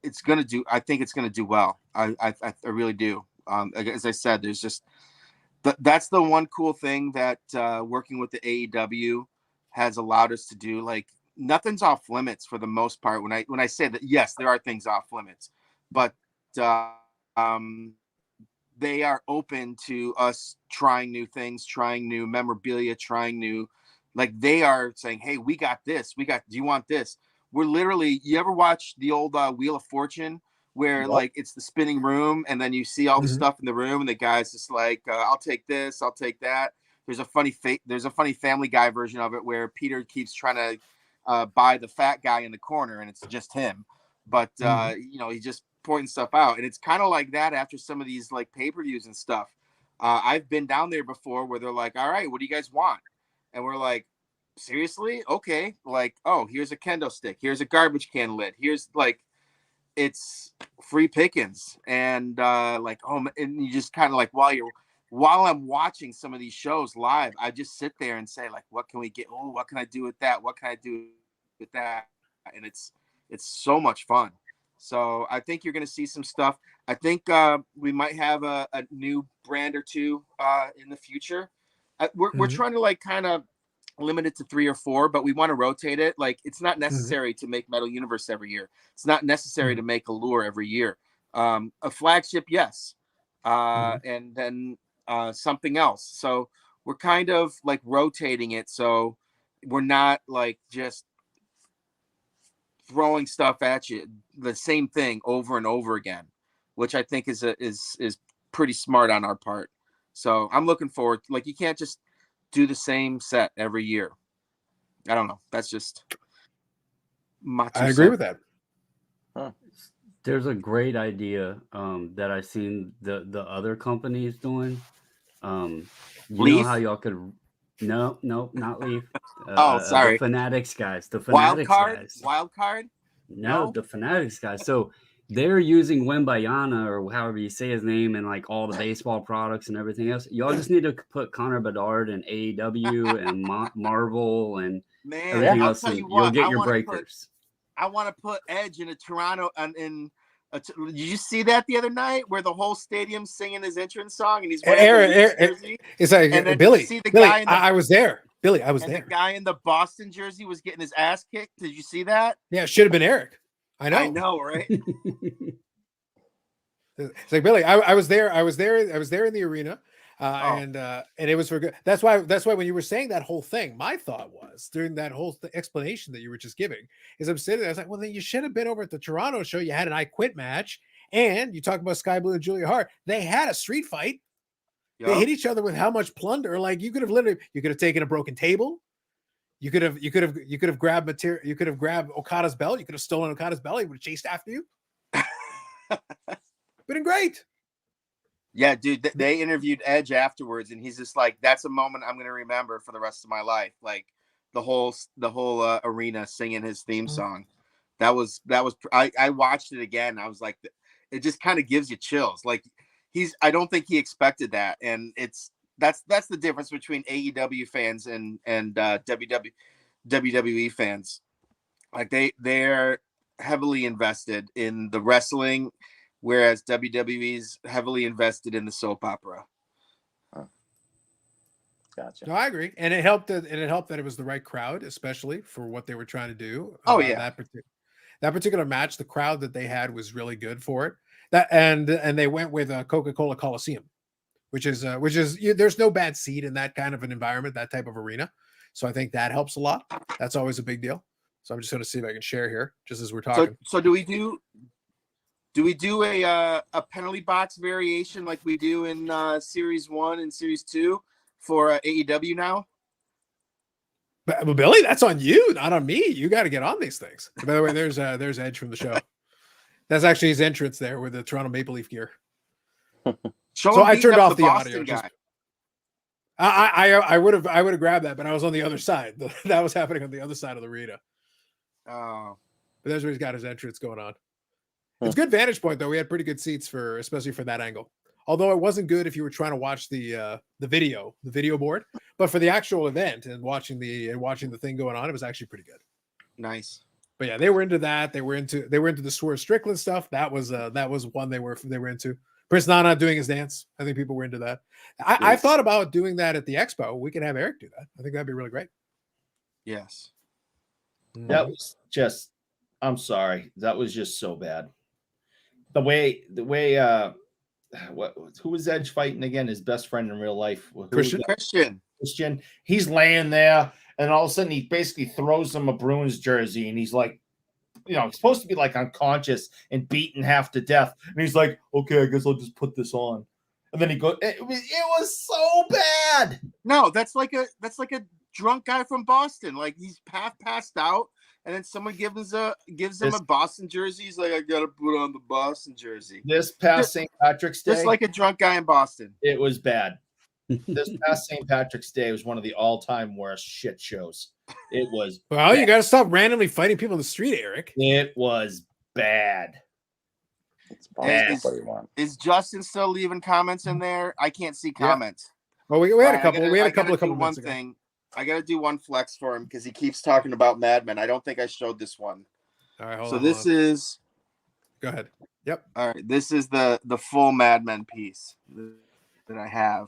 it's going to do well. I really do. As I said, there's just, that's the one cool thing that working with the AEW has allowed us to do. Like, nothing's off limits for the most part. When I say that, yes, there are things off limits, but they are open to us trying new things, trying new memorabilia, trying new, like, they are saying, hey, we got this. Do you want this? We're literally, you ever watch the old Wheel of Fortune where like it's the spinning room and then you see all the stuff in the room and the guy's just like, I'll take this, I'll take that. There's a funny Family Guy version of it where Peter keeps trying to buy the fat guy in the corner and it's just him. But, you know, he just pointing stuff out. And it's kind of like that after some of these like pay-per-views and stuff. I've been down there before where they're like, all right, what do you guys want? And we're like, seriously? Okay. Like, oh, here's a kendo stick. Here's a garbage can lid. Here's like, it's free pickings. And like, oh, and you just kind of like, while I'm watching some of these shows live, I just sit there and say like, what can we get? Oh, what can I do with that? What can I do with that? And it's so much fun. So I think you're going to see some stuff. I think we might have a new brand or two in the future. We're trying to like kind of limit it to 3 or 4, but we want to rotate it. Like, it's not necessary to make Metal Universe every year. It's not necessary to make Allure every year. A flagship, yes. And then something else. So we're kind of like rotating it. So we're not like just throwing stuff at you, the same thing over and over again, which I think is pretty smart on our part. So I'm looking forward. Like, you can't just do the same set every year. I don't know. That's just my 2 cents. I agree with that. There's a great idea that I've seen the other companies doing. You Leaf? know how y'all could no, not Leaf. Sorry. The Fanatics guys. The Fanatics guys. Wild card? No, the Fanatics guys. So they're using Wembayana, or however you say his name, and like all the baseball products and everything else. Y'all just need to put Connor Bedard and AEW and Marvel and everything else, and you'll get your breakers. I want to put Edge in a Toronto did you see that the other night where the whole stadium's singing his entrance song and he's wearing Eric, jersey? It's like, Billy, I was there. Billy, I was there. The guy in the Boston jersey was getting his ass kicked. Did you see that? Yeah, it should have been Eric. I know, right? It's like, Billy, I was there in the arena. And it was for good. That's why when you were saying that whole thing, my thought was during that whole explanation that you were just giving is I'm sitting there. I was like, well, then you should have been over at the Toronto show. You had an I Quit match, and you talk about Sky Blue and Julia Hart. They had a street fight. Yep. They hit each other with how much plunder? Like, you could have taken a broken table. You could have grabbed material. You could have grabbed Okada's belt. You could have stolen Okada's belt. He would have chased after you. Been great. Yeah, dude, they interviewed Edge afterwards, and he's just like, "That's a moment I'm going to remember for the rest of my life." Like the whole arena singing his theme song. That was. I watched it again. I was like, it just kind of gives you chills. Like I don't think he expected that, and that's the difference between AEW fans and WWE fans. Like they're heavily invested in the wrestling, whereas WWE's heavily invested in the soap opera. Gotcha. No, I agree, and it helped that it was the right crowd, especially for what they were trying to do. Oh, yeah. That particular match, the crowd that they had was really good for it. That and they went with Coca-Cola Coliseum, which is there's no bad seat in that kind of an environment, that type of arena. So I think that helps a lot. That's always a big deal. So I'm just going to see if I can share here, just as we're talking. So do we do a penalty box variation like we do in Series 1 and Series 2 for AEW now? But Billy, that's on you, not on me. You got to get on these things. By the way, there's Edge from the show. That's actually his entrance there with the Toronto Maple Leaf gear. So I turned off the audio. I would have grabbed that, but I was on the other side. That was happening on the other side of the arena. Oh, but there's where he's got his entrance going on. It's good vantage point though. We had pretty good seats especially for that angle. Although it wasn't good if you were trying to watch the video board, but for the actual event and watching the thing going on, it was actually pretty good. Nice. But yeah, they were into that. They were into the Swerve Strickland stuff. That was one they were into. Prince Nana doing his dance. I think people were into that. I thought about doing that at the expo. We could have Eric do that. I think that'd be really great. Yes. That was just, I'm sorry. That was just so bad. The way who was Edge fighting again? His best friend in real life. Christian. He's laying there, and all of a sudden he basically throws him a Bruins jersey, and he's like, he's supposed to be like unconscious and beaten half to death, and he's like, okay, I guess I'll just put this on, and then he goes. It was so bad. No, that's like a drunk guy from Boston. Like he's passed out, and then someone gives him a Boston jersey. He's like, I gotta put on the Boston jersey. This past St. Patrick's Day, just like a drunk guy in Boston. It was bad. This past St. Patrick's Day was one of the all-time worst shit shows. It was. Well, bad. You got to stop randomly fighting people in the street, Eric. It was bad. It's bad. Is Justin still leaving comments in there? I can't see comments. Well, we had a couple. We had a couple of one thing. I got to do one flex for him because he keeps talking about Mad Men. I don't think I showed this one. All right, hold on. Is. Go ahead. Yep. All right. This is the full Mad Men piece that I have.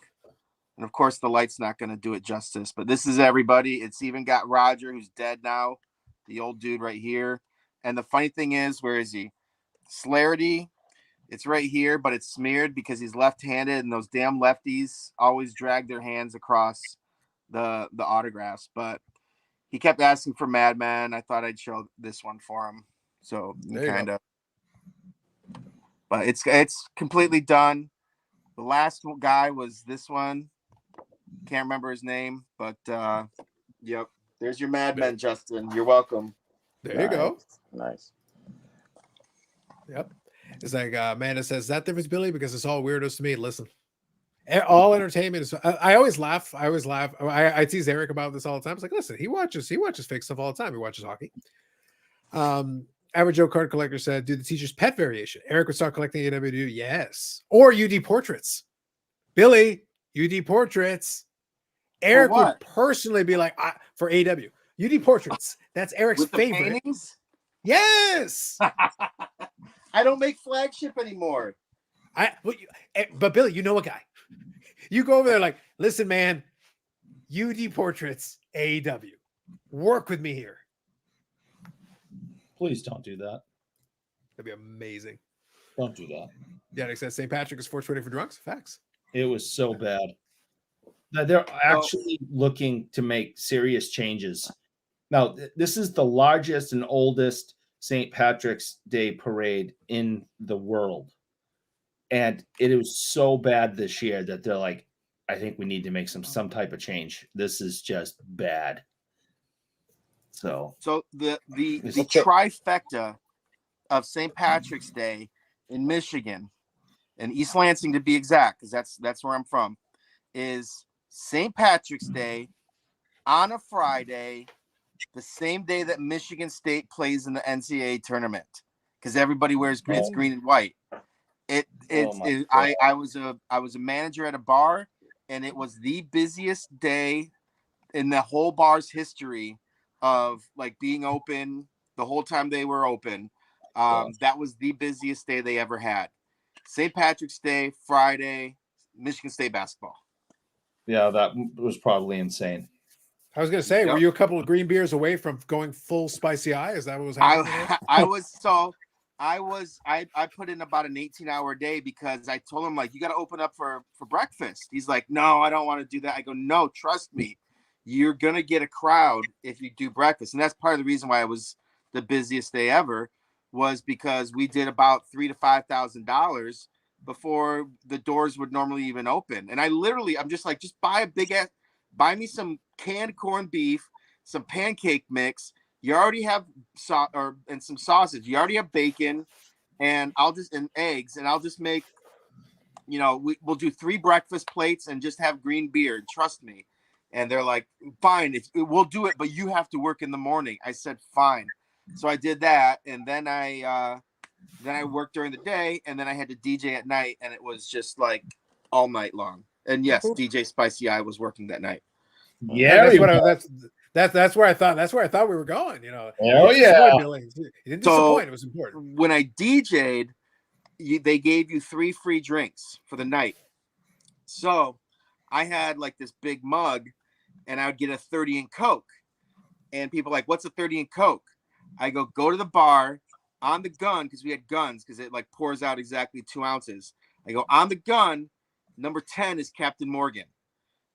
And of course, the light's not going to do it justice, but this is everybody. It's even got Roger, who's dead now, the old dude right here. And the funny thing is, where is he? Slarity, it's right here, but it's smeared because he's left-handed, and those damn lefties always drag their hands across the autographs. But he kept asking for Madman. I thought I'd show this one for him. So kind of. But it's completely done. The last guy was this one. Can't remember his name, but yep. There's your Mad Men, Justin. You're welcome. There you go. Nice. Yep. It's like Amanda says, that difference, Billy, because it's all weirdos to me. Listen, all entertainment is. I always laugh. I tease Eric about this all the time. It's like, listen, he watches fake stuff all the time. He watches hockey. Average Joe Card Collector said, do the teacher's pet variation. Eric would start collecting AWD. Yes. Or UD portraits. Billy, UD portraits. Eric would personally be like, for AW, UD portraits. That's Eric's with the favorite. Paintings? Yes. I don't make flagship anymore. But Billy, you know a guy. You go over there like, listen, man, UD portraits, AEW. Work with me here. Please don't do that. That'd be amazing. Don't do that. Yeah, it says St. Patrick is 420 for drunks. Facts. It was so bad. They're actually looking to make serious changes. Now, this is the largest and oldest St. Patrick's Day parade in the world. And it was so bad this year that they're like, I think we need to make some type of change. This is just bad. So the trifecta of St. Patrick's Day in Michigan, and East Lansing to be exact, because that's where I'm from, is St. Patrick's Day on a Friday, the same day that Michigan State plays in the NCAA tournament, because everybody wears green and white. I was a manager at a bar, and it was the busiest day in the whole bar's history of like being open the whole time they were open. That was the busiest day they ever had. St. Patrick's Day, Friday, Michigan State basketball. Yeah, that was probably insane. I was going to say, were you a couple of green beers away from going full spicy eye? Is that what was happening? I put in about an 18-hour day because I told him, like, you got to open up for breakfast. He's like, no, I don't want to do that. I go, no, trust me. You're going to get a crowd if you do breakfast. And that's part of the reason why it was the busiest day ever, was because we did about $3,000 to $5,000 before the doors would normally even open. And I'm just like, just buy me some canned corned beef, some pancake mix. You already have and some sausage. You already have bacon, and eggs, and I'll just make, we'll do 3 breakfast plates and just have green beer. Trust me. And they're like, fine, we'll do it, but you have to work in the morning. I said, fine. So I did that, and then I worked during the day, and then I had to DJ at night, and it was just like all night long. And yes, DJ Spicy Eye was working that night. Yeah, that's where I thought we were going. Oh yeah, Billy. It didn't disappoint. It was important. When I DJ'd, they gave you 3 free drinks for the night. So I had like this big mug, and I would get a 30 and Coke. And people are like, what's a 30 and Coke? I go to the bar on the gun, because we had guns, because it like pours out exactly 2 ounces. I go on the gun. Number 10 is Captain Morgan.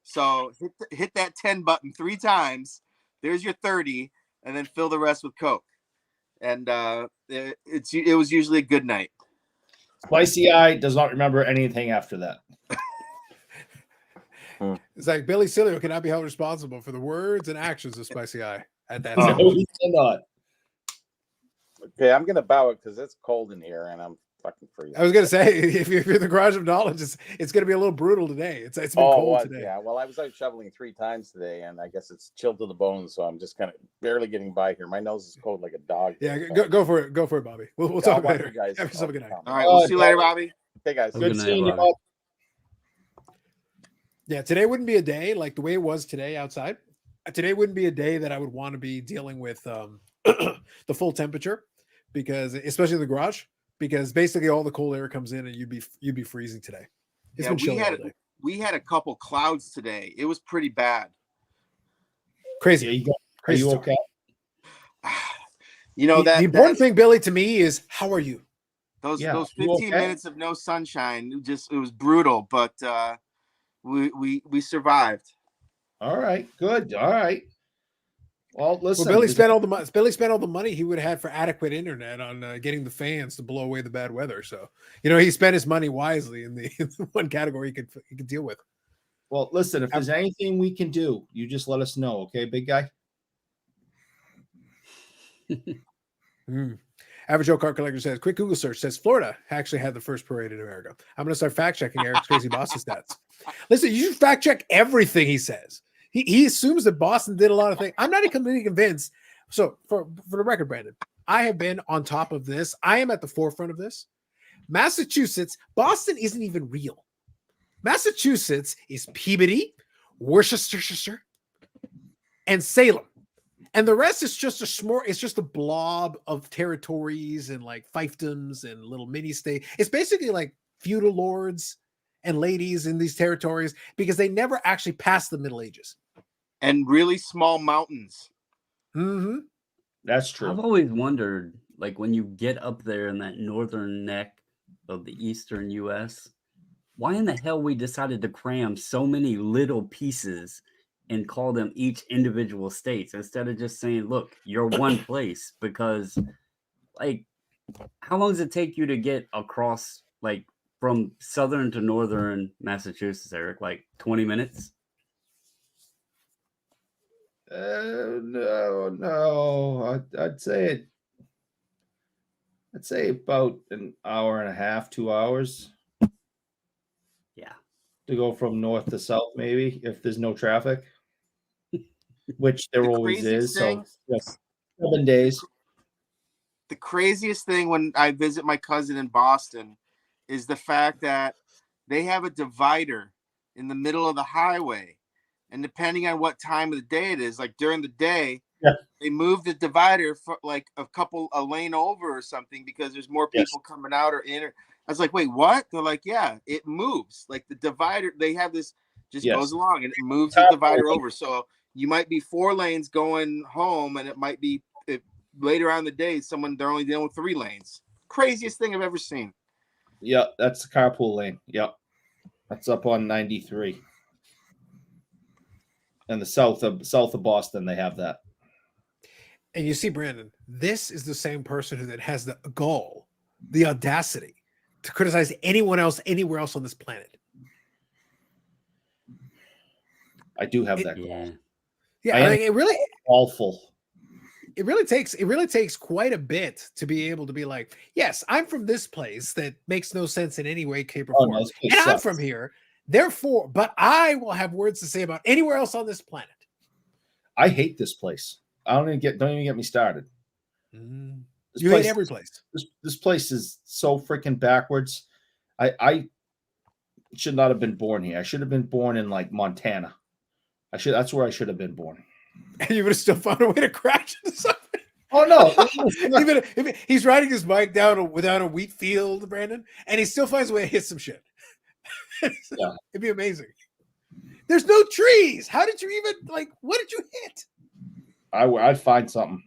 So hit that 10 button 3 times. There's your 30, and then fill the rest with Coke. And it was usually a good night. Spicy Eye does not remember anything after that. It's like Billy Cilio cannot be held responsible for the words and actions of Spicy Eye at that No, time. he cannot. Okay, I'm gonna bow it because it's cold in here and I'm fucking freezing. I was gonna say, if you're in the garage of knowledge, it's gonna be a little brutal today. It's been cold today. Yeah, well, I was out shoveling 3 times today, and I guess it's chilled to the bone, so I'm just kind of barely getting by here. My nose is cold like a dog. Yeah, go for it, Bobby. We'll talk later. You guys. Have yourself a good night. All right, we'll see you later, Bobby. Hey guys, Good seeing you, Bob. Yeah, today wouldn't be a day like the way it was today outside. Today wouldn't be a day that I would want to be dealing with the full temperature, because especially in the garage, because basically all the cold air comes in and you'd be freezing today. It's been chilly all day. We had a couple clouds today. It was pretty bad. Crazy. Are you okay? The important thing, Billy, to me is, how are you? Those 15 minutes of no sunshine, it was brutal, but we survived. All right, good. All right. Well, listen. Billy spent all the money he would have had for adequate internet on getting the fans to blow away the bad weather. So he spent his money wisely in the one category he could deal with. Well, listen. If there's anything we can do, you just let us know, okay, big guy. Average Joe Car Collector says, quick Google search says Florida actually had the first parade in America. I'm going to start fact checking Eric's crazy Boston stats. Listen, you should fact check everything he says. He assumes that Boston did a lot of things. I'm not completely convinced. So for the record, Brandon, I have been on top of this. I am at the forefront of this. Massachusetts, Boston isn't even real. Massachusetts is Peabody, Worcestershire, and Salem. And the rest is just it's just a blob of territories and like fiefdoms and little mini state. It's basically like feudal lords and ladies in these territories, because they never actually passed the Middle Ages. And really small mountains. Mm-hmm. That's true. I've always wondered, like, when you get up there in that northern neck of the eastern U.S., why in the hell we decided to cram so many little pieces and call them each individual states instead of just saying, look, you're one place. Because, like, how long does it take you to get across, like, from southern to northern Massachusetts, Eric? Like 20 minutes? No. I'd say about an hour and a half, 2 hours. Yeah. To go from north to south, maybe, if there's no traffic. Which there always is. So 7 days. The craziest thing when I visit my cousin in Boston is the fact that they have a divider in the middle of the highway. And depending on what time of the day it is, like during the day, they move the divider for like a lane over or something, because there's more people coming out or in. I was like, wait, what? They're like, yeah, it moves. Like the divider, they have this just goes along and it moves the divider over. So you might be 4 lanes going home, and it might be later on in the day, they're only dealing with 3 lanes. Craziest thing I've ever seen. Yeah, that's the carpool lane. Yep. That's up on 93. And the south of Boston, they have that. And you see, Brandon, this is the same person that has the gall, the audacity to criticize anyone else anywhere else on this planet. I do have that gall. Yeah, I mean, it really awful. It really takes quite a bit to be able to be like, yes, I'm from this place that makes no sense in any way, shape, or form. And I'm from here, therefore, but I will have words to say about anywhere else on this planet. I hate this place. Don't even get me started. You hate every place. This place is so freaking backwards. I should not have been born here. I should have been born in like Montana. That's where I should have been born. And you would have still found a way to crash into something. Oh no! Even if he's riding his bike down a wheat field, Brandon, and he still finds a way to hit some shit. Yeah. It'd be amazing. There's no trees. How did you even what did you hit? I'd find something.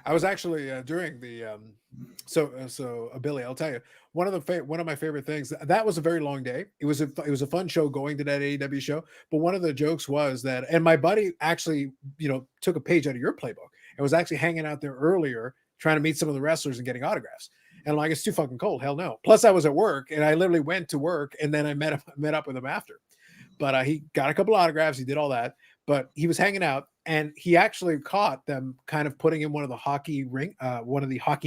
I was actually during the Billy, I'll tell you one of my favorite things. That was a very long day. It was a fun show going to that AEW show. But one of the jokes was that, and my buddy actually took a page out of your playbook and was actually hanging out there earlier trying to meet some of the wrestlers and getting autographs. And like, it's too fucking cold. Hell no. Plus I was at work and I literally went to work and then I met up with him after. But he got a couple autographs. He did all that. But he was hanging out and he actually caught them kind of putting in one of the hockey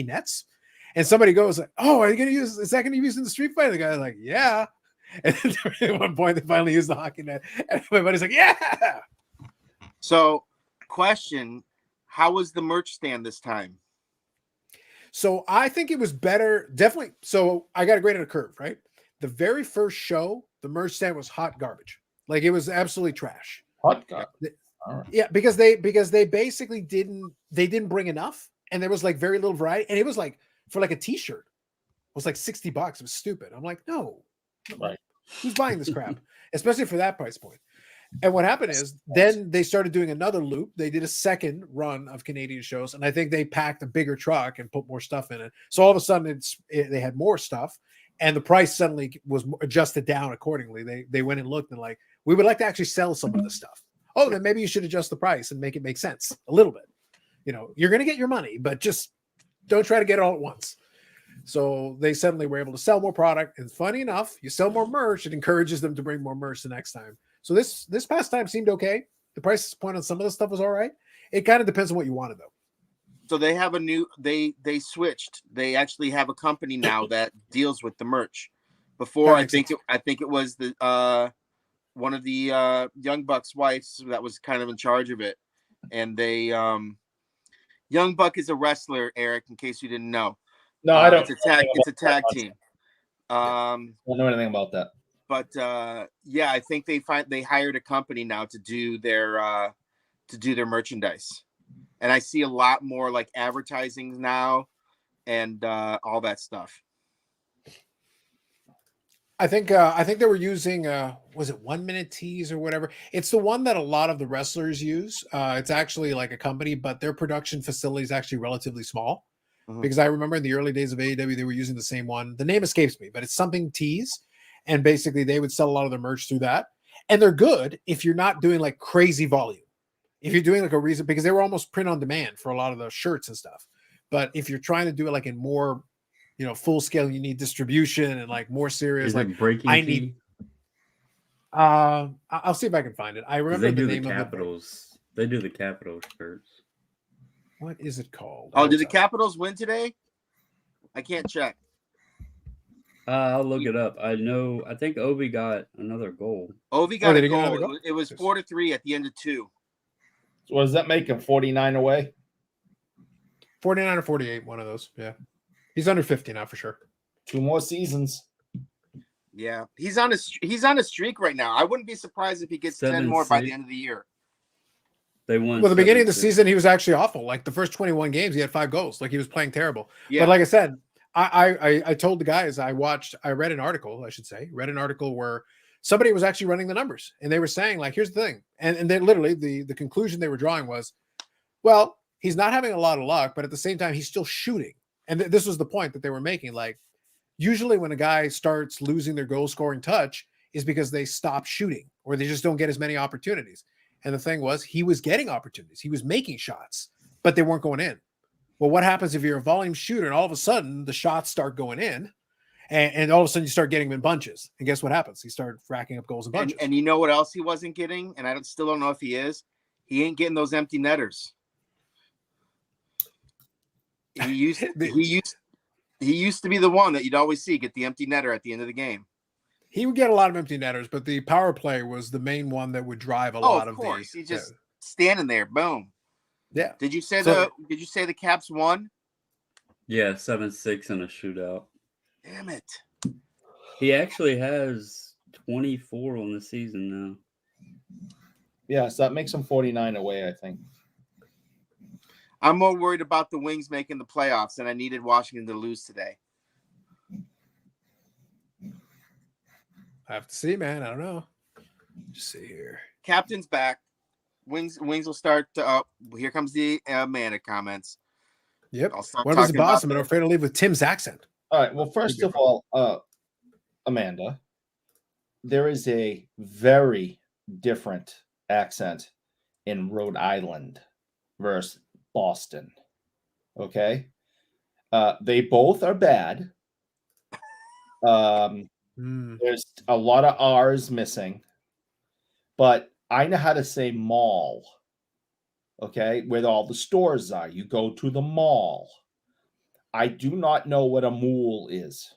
nets. And somebody goes, "Oh, are you going to use? Is that going to be used in the street fight?" The guy's like, "Yeah." And at one point, they finally used the hockey net, and my buddy's like, "Yeah." So, question: how was the merch stand this time? So I think it was better, definitely. So I got a grade on a curve, right? The very first show, the merch stand was hot garbage. Like it was absolutely trash. Hot garbage. Right. Yeah, because they basically didn't bring enough, and there was like very little variety, and it was like for like a t-shirt, it was like $60. It was stupid. I'm like, no, right? Who's buying this crap, especially for that price point? And what happened is then they started doing another loop. They did a second run of Canadian shows, and I think they packed a bigger truck and put more stuff in it. So all of a sudden, they had more stuff, and the price suddenly was adjusted down accordingly. They went and looked and like, we would like to actually sell some of this stuff. Oh, then maybe you should adjust the price and make it make sense a little bit. You're going to get your money, but just don't try to get it all at once. So they suddenly were able to sell more product. And funny enough, you sell more merch, it encourages them to bring more merch the next time. So this past time seemed okay. The price point on some of the stuff was all right. It kind of depends on what you wanted, though. So they have they switched. They actually have a company now that deals with the merch. Before, I think it was the one of the Young Bucks' wives that was kind of in charge of it. And they Young Buck is a wrestler, Eric, in case you didn't know. No, I don't. It's a tag team. I don't know anything about that. But yeah, I think they hired a company now to do their merchandise. And I see a lot more like advertising now and all that stuff. I think they were using was it 1 Minute Tees or whatever? It's the one that a lot of the wrestlers use. It's actually like a company, but their production facility is actually relatively small. Mm-hmm. Because I remember in the early days of AEW, they were using the same one. The name escapes me, but it's something Tees. And basically they would sell a lot of their merch through that. And they're good if you're not doing like crazy volume. If you're doing like a reason, because they were almost print on demand for a lot of the shirts and stuff. But if you're trying to do it like in more, full scale, you need distribution and like more serious. Like breaking. I need. I'll see if I can find it. I remember they do the name the Capitals. They do the Capitals shirts. What is it called? Oh, did the Capitals win today? I can't check. I'll look it up. I think Ovi got another goal. Ovi got a goal. It was 4-3 at the end of 2. So what does that make him? 49 away? 49 or 48, one of those. Yeah. He's under 50 now for sure. 2 more seasons. Yeah. He's on a streak right now. I wouldn't be surprised if he gets 10 more by the end of the year. They won. Well, the beginning of the season, he was actually awful. Like the first 21 games, he had 5 goals. Like he was playing terrible. Yeah. But like I said, I told the guys I read an article, where somebody was actually running the numbers, and they were saying, like, here's the thing. And then literally the conclusion they were drawing was, well, he's not having a lot of luck, but at the same time, he's still shooting. And this was the point that they were making. Like, usually when a guy starts losing their goal scoring touch is because they stop shooting or they just don't get as many opportunities. And the thing was, he was getting opportunities. He was making shots, but they weren't going in. Well, what happens if you're a volume shooter and all of a sudden the shots start going in and all of a sudden you start getting them in bunches? And guess what happens? He started racking up goals in bunches. And you know what else he wasn't getting? And I still don't know if he is. He ain't getting those empty netters. He used to be the one that you'd always see get the empty netter at the end of the game. He would get a lot of empty netters, but the power play was the main one that would drive a lot of course. the. He's just standing there. Boom. Yeah. Did you say the Caps won? Yeah, 7-6 in a shootout. Damn it. He actually has 24 on the season now. Yeah, so that makes him 49 away, I think. I'm more worried about the Wings making the playoffs, and I needed Washington to lose today. I have to see, man. I don't know. Just see here. Captain's back. Wings will start. Here comes the Amanda comments. Yep. What was the boss? I'm afraid to leave with Tim's accent. All right. Well, first of all, Amanda, there is a very different accent in Rhode Island versus Boston. Okay. They both are bad. There's a lot of R's missing, but I know how to say mall. Okay, where all the stores are. You go to the mall. I do not know what a mool is.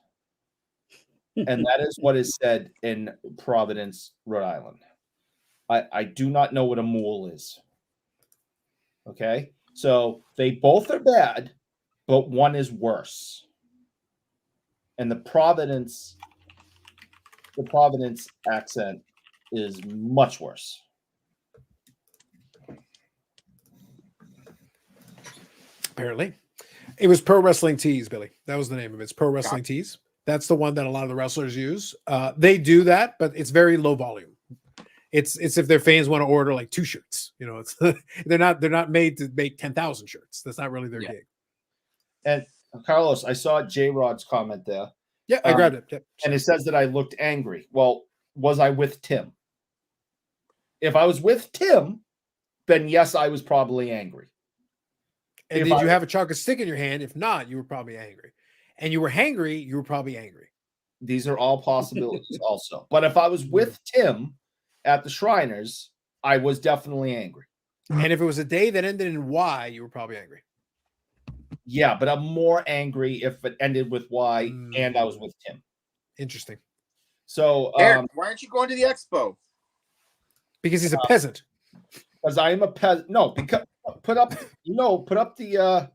And that is what is said in Providence, Rhode Island. I do not know what a mool is. Okay, so they both are bad, but one is worse. And the Providence accent is much worse. Apparently. It was Pro Wrestling Tees, Billy. That was the name of it. It's Pro Wrestling Tees. That's the one that a lot of the wrestlers use. They do that, but it's very low volume. It's if their fans want to order like 2 shirts. You know, it's they're not made to make 10,000 shirts. That's not really their gig. And Carlos, I saw J Rod's comment there. Yeah, I grabbed it. Yep. And it says that I looked angry. Well, was I with Tim? If I was with Tim, then yes, I was probably angry. And did you have a chocolate stick in your hand? If not, you were probably angry. And you were hangry, you were probably angry. These are all possibilities also. But if I was with Tim at the Shriners, I was definitely angry. And if it was a day that ended in Y, you were probably angry. Yeah, but I'm more angry if it ended with Y and I was with Tim. Interesting. So, Eric, why aren't you going to the expo? Because he's a peasant. Because I am a peasant. No, because put up the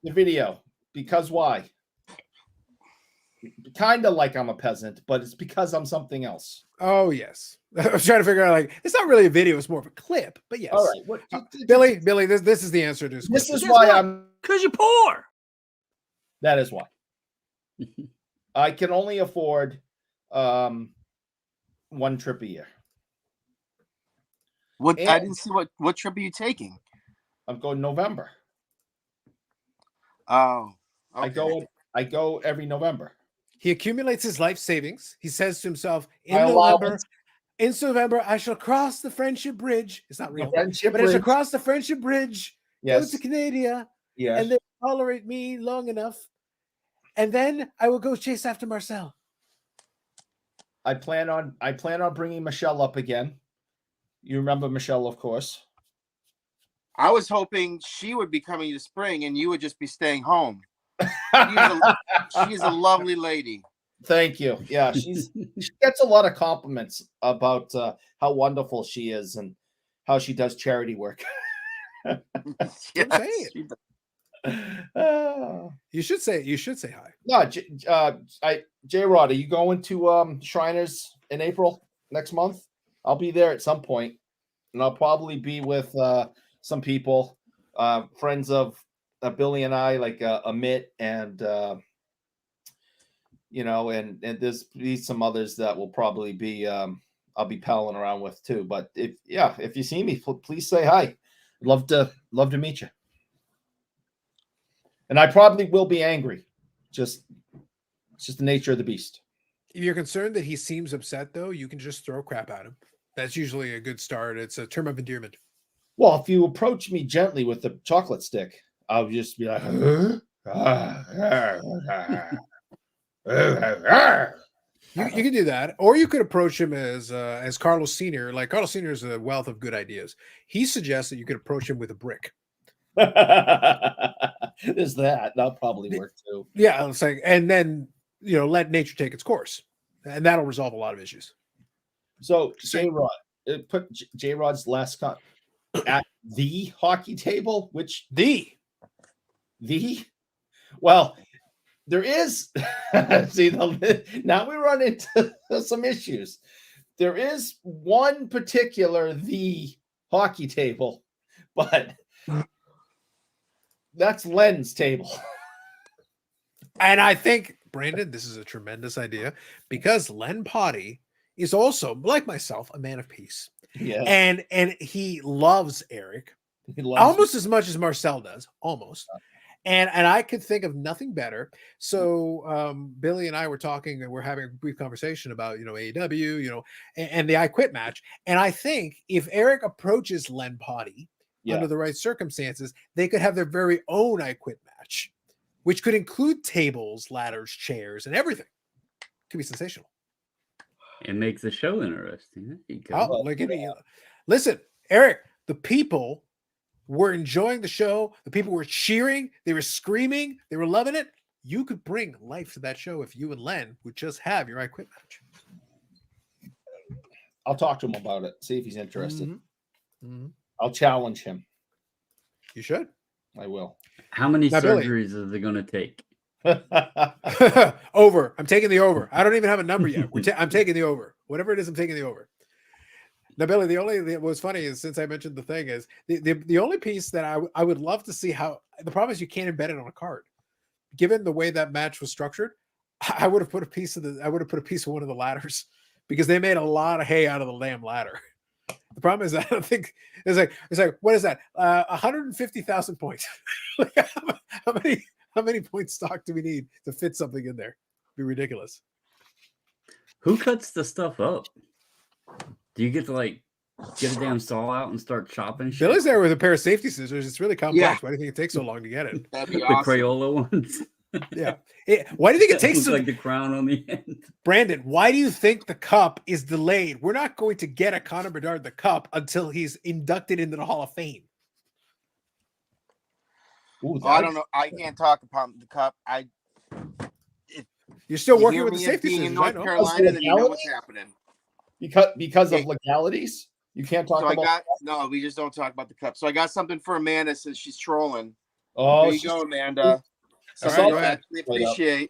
video. Because why? Kind of like I'm a peasant, but it's because I'm something else. Oh yes. I was trying to figure out, like, it's not really a video, it's more of a clip, but yes. All right. Billy, this is the answer to this question. This is why I'm because you're poor. That is why. I can only afford 1 trip a year. I didn't see what trip are you taking? I'm going November. Oh. Okay. I go every November. He accumulates his life savings. He says to himself, in November, I shall cross the Friendship Bridge. It's not real, but I shall cross the Friendship Bridge, go to Canada, and then tolerate me long enough. And then I will go chase after Marcel. I plan on bringing Michelle up again. You remember Michelle, of course. I was hoping she would be coming to spring and you would just be staying home. She's a lovely lady. Thank you. Yeah, she gets a lot of compliments about how wonderful she is and how she does charity work. Yes, you should say hi. No, J Rod, are you going to Shriners in April next month? I'll be there at some point, and I'll probably be with some people, friends of Billy and I, like Amit and you know, and there's be some others that will probably be I'll be palling around with too. But if you see me, please say hi. Love to meet you. And I probably will be angry. It's just the nature of the beast. If you're concerned that he seems upset, though, you can just throw crap at him. That's usually a good start. It's a term of endearment. Well, if you approach me gently with the chocolate stick, I'll just be like, huh? You can do that, or you could approach him as Carlos Sr. Like Carlos Sr. is a wealth of good ideas. He suggests that you could approach him with a brick. There's that. That'll probably work too. Yeah, it's like, and then let nature take its course, and that'll resolve a lot of issues. So J-Rod, put J-Rod's last cut at the hockey table, which the well, there is see now we run into some issues. There is one particular the hockey table, but that's Len's table. And I think, Brandon, this is a tremendous idea because Len Potty is also, like myself, a man of peace. Yeah. And he loves Eric as much as Marcel does, almost. And I could think of nothing better. So Billy and I were talking, and we're having a brief conversation about, AEW, and the I Quit match. And I think if Eric approaches Len Potty under the right circumstances, they could have their very own I Quit match, which could include tables, ladders, chairs, and everything. Could be sensational. It makes the show interesting. Listen, Eric, the people were enjoying the show. The people were cheering. They were screaming. They were loving it. You could bring life to that show if you and Len would just have your I Quit match. I'll talk to him about it. See if he's interested. Mm-hmm. I'll challenge him. You should. I will. How many surgeries is it going to take? Over. I'm taking the over. I don't even have a number yet. I'm taking the over. Whatever it is, I'm taking the over. Now, Billy, the only thing what's funny is, since I mentioned the thing, is the only piece that I would love to see how the problem is you can't embed it on a card. Given the way that match was structured, I would have put a piece of one of the ladders because they made a lot of hay out of the damn ladder. The problem is I don't think it's like what is that? 150,000 points. How many points stock do we need to fit something in there? It'd be ridiculous. Who cuts the stuff up? Do you get to get a damn saw out and start chopping shit? Billy's there with a pair of safety scissors. It's really complex. Yeah. Why do you think it takes so long to get it? That'd be the awesome. Crayola ones. Yeah. Why do you think it takes like the crown on the end? Brandon, why do you think the cup is delayed? We're not going to get a Connor Bedard the cup until he's inducted into the Hall of Fame. Ooh, I don't know. I can't talk about the cup. You're still working with the safety scissors. In North Carolina, then you know what's happening. Because of legalities, you can't talk about. No, we just don't talk about the cup. So I got something for Amanda since she's trolling. Oh, there you go, Amanda. So I actually appreciate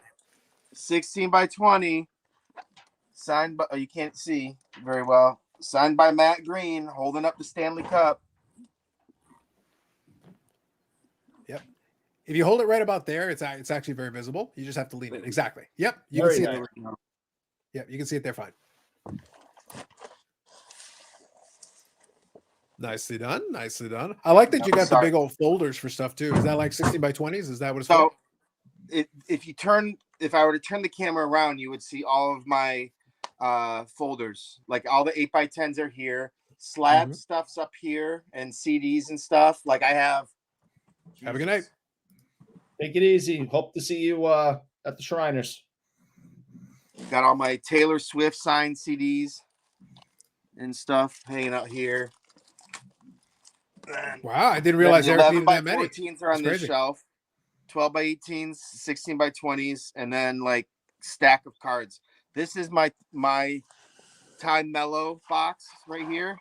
16 by 20, signed by. You can't see very well. Signed by Matt Green, holding up the Stanley Cup. Yep. If you hold it right about there, it's actually very visible. You just have to lean it. Exactly. Yep. You can see it there. Yep. You can see it there fine. Nicely done. Nicely done. I like that you got the big old folders for stuff too. Is that like 16 by 20s? Is that what it's for? If I were to turn the camera around, you would see all of my folders. Like all the 8 by 10s are here. Slab stuff's up here, and CDs and stuff. Like I have. Have a good night. Take it easy. Hope to see you at the Shriners. Got all my Taylor Swift signed CDs and stuff hanging out here. Wow, I didn't realize there were that many. 14s are on this shelf. 12 by 18s, 16 by 20s, and then like stack of cards. This is my Time Mellow box right here.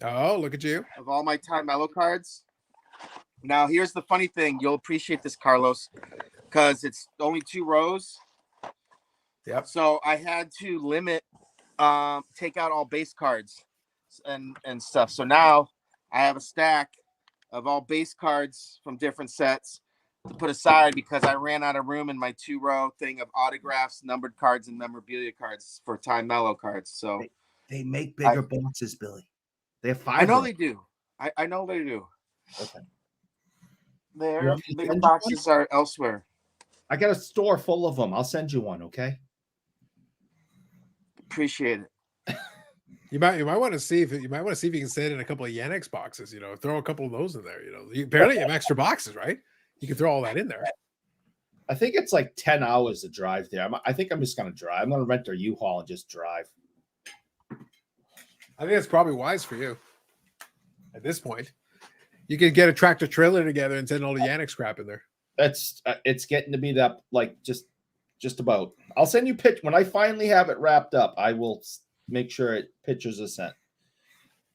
Oh, look at you. Of all my Time Mellow cards. Now, here's the funny thing. You'll appreciate this, Carlos, because it's only 2 rows. Yep. So I had to limit, take out all base cards and stuff. So now I have a stack of all base cards from different sets. put aside because I ran out of room in my 2-row thing of autographs, numbered cards, and memorabilia cards for Time Mellow cards. So they make bigger boxes, Billy. They have 5. I know they do. I know they do. Okay. Their bigger boxes are elsewhere. I got a store full of them. I'll send you one, okay? Appreciate it. You might want to see if you can send in a couple of Yannick's boxes. Throw a couple of those in there. Apparently you have extra boxes, right? You can throw all that in there. I think it's like 10 hours to drive there. I think I'm just gonna drive. I'm gonna rent a U-Haul and just drive. I think that's probably wise for you. At this point, you could get a tractor trailer together and send all the Yannick's crap in there. It's getting to be that like just about. I'll send you when I finally have it wrapped up. I will make sure pictures are sent.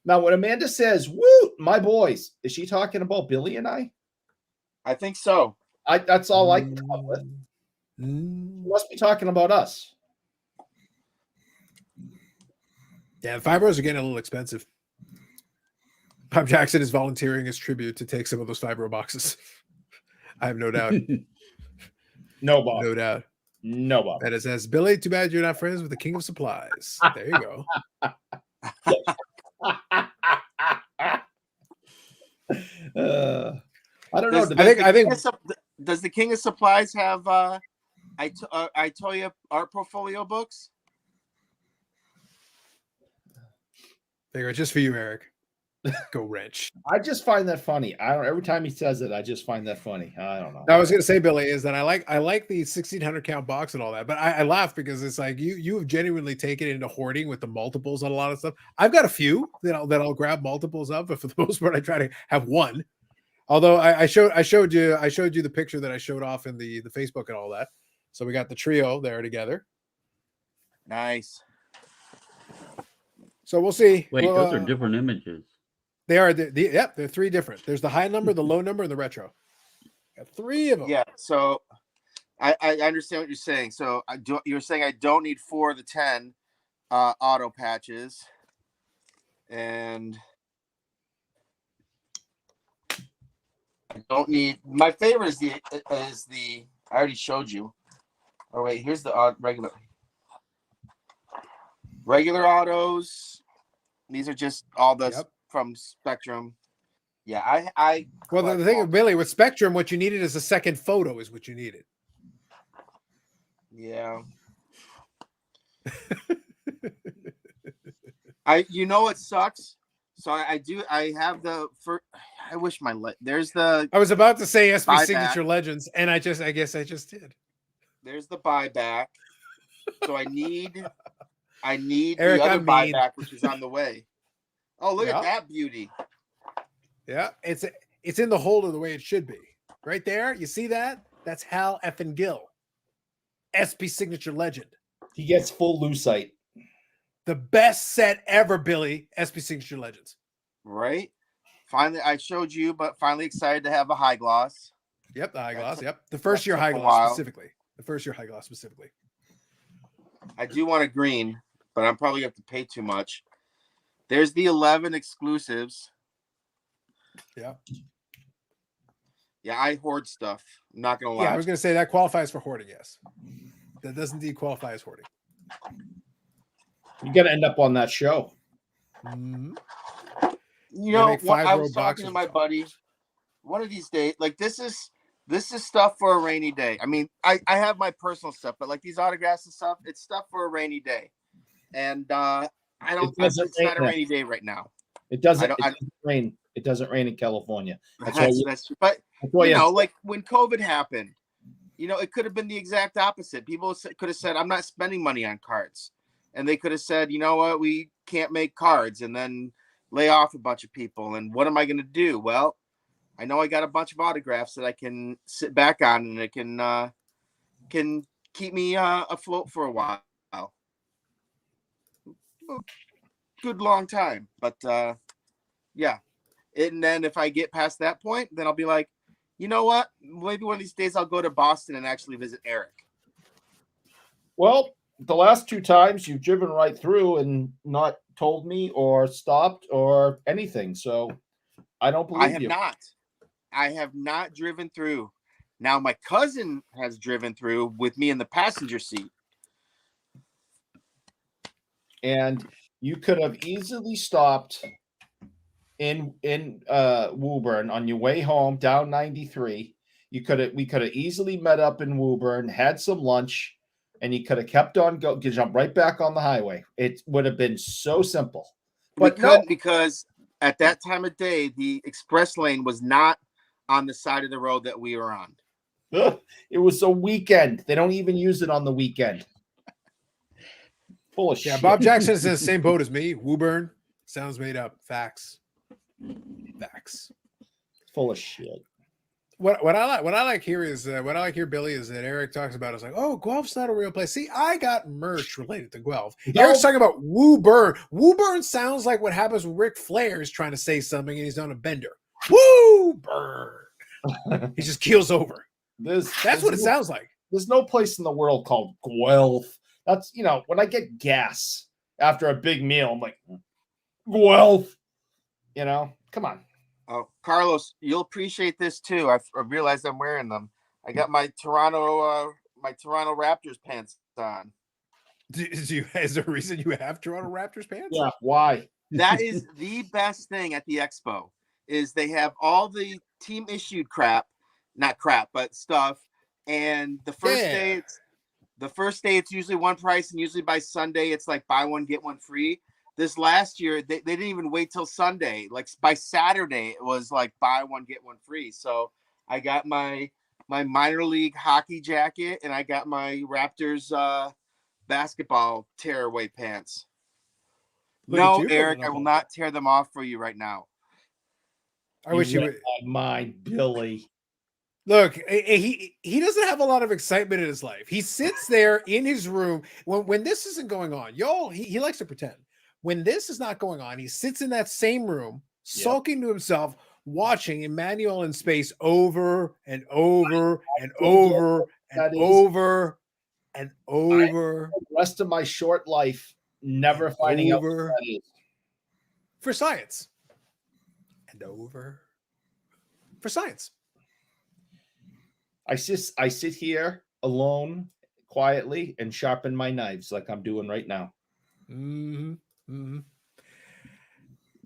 Now, when Amanda says "woo, my boys," is she talking about Billy and I? I think so. That's all I can come up with. She must be talking about us. Yeah, the fibros are getting a little expensive. Bob Jackson is volunteering his tribute to take some of those fibro boxes. I have no doubt. No, Bob. No doubt. No, Bob. And it says, Billy, too bad you're not friends with the king of supplies. There you go. I don't know. I think. Does the King of Supplies have I told you art portfolio books? There you go, just for you, Eric. Go wrench. I just find that funny. Every time he says it, I just find that funny. I don't know. I was gonna say, Billy, is that I like the 1600 count box and all that, but I laugh because it's like you have genuinely taken it into hoarding with the multiples on a lot of stuff. I've got a few that I'll grab multiples of, but for the most part, I try to have one. Although I showed you the picture that I showed off in the Facebook and all that. So we got the trio there together. Nice. So we'll see. Wait, those are different images. They are. They're 3 different. There's the high number, the low number, and the retro. Got 3 of them. Yeah. So I understand what you're saying. So you're saying I don't need 4 of the 10 auto patches, and I don't need. My favorite is the. I already showed you. Oh wait, here's the regular autos. These are just all the from Spectrum. Yeah, I well, the thing, Billy, with Spectrum, what you needed is a second photo, is what you needed. Yeah. You know what sucks? So I have the I wish there's the. I was about to say SB buyback. Signature Legends, and I guess I just did. There's the buyback. So I need Eric, the other buyback, which is on the way. Oh, look at that beauty. Yeah, it's in the holder the way it should be. Right there. You see that? That's Hal effing Gill. SB Signature Legend. He gets full lucite. The best set ever, Billy. SB Signature Legends. Right? Finally, I showed you, but finally excited to have a high gloss. Yep, the high gloss. Yep. The first year high gloss specifically. The first year high gloss specifically. I do want a green, but I'm probably going to have to pay too much. There's the 11 exclusives. Yeah. Yeah, I hoard stuff. I'm not going to lie. Yeah, I was going to say that qualifies for hoarding, yes. That does indeed qualify as hoarding. You got to end up on that show. Mm-hmm. You know, I was talking to my buddy one of these days. Like, this is stuff for a rainy day. I mean, I have my personal stuff, but like these autographs and stuff, it's stuff for a rainy day. And it's not a rainy day right now. It doesn't rain. It doesn't rain in California. That's true. But you know, like when COVID happened, you know, it could have been the exact opposite. People could have said, I'm not spending money on cards. And they could have said, you know what, we can't make cards, and then lay off a bunch of people. And what am I going to do? Well, I know I got a bunch of autographs that I can sit back on, and it can keep me afloat for a while. Good long time. But yeah. And then if I get past that point, then I'll be like, you know what? Maybe one of these days I'll go to Boston and actually visit Eric. Well, the last 2 times you've driven right through and not told me or stopped or anything. So I don't believe you. I have not driven through. Now my cousin has driven through with me in the passenger seat. And you could have easily stopped in Woburn on your way home down 93. We could have easily met up in Woburn, had some lunch, and you could have kept on jump right back on the highway. It would have been so simple. But we couldn't, because at that time of day, the express lane was not on the side of the road that we were on. It was a weekend. They don't even use it on the weekend. Full of shit. Bob Jackson is in the same boat as me. Woburn sounds made up. Facts. Full of shit. What I like here, Billy, is that Eric talks about is like, oh, Guelph's not a real place. See, I got merch related to Guelph. Eric's talking about Woburn. Woburn sounds like what happens when Ric Flair is trying to say something and he's on a bender. Woburn. He just keels over. That's what it sounds like. There's no place in the world called Guelph. That's, when I get gas after a big meal, I'm like, Guelph. Come on. Oh, Carlos, you'll appreciate this too. I realized I'm wearing them. I got my Toronto Raptors pants on. Is there a reason you have Toronto Raptors pants? Yeah, why? That is the best thing at the expo. Is they have all the team issued not crap, but stuff. And the first day it's usually one price, and usually by Sunday it's like buy one get one free. This last year they didn't even wait till Sunday. Like by Saturday it was like buy one get one free. So I got my minor league hockey jacket, and I got my Raptors basketball tearaway pants. No, Eric, I will not tear them off for you right now. I wish you would. Mind, Billy. Look, he doesn't have a lot of excitement in his life. He sits there in his room when this isn't going on. He likes to pretend. When this is not going on, he sits in that same room, sulking to himself, watching Emmanuel in Space over and over and over and over and over. The rest of my short life, never finding out what that is. For science. And over. For science. I sit here alone, quietly, and sharpen my knives like I'm doing right now. Mm-hmm. Mm-hmm.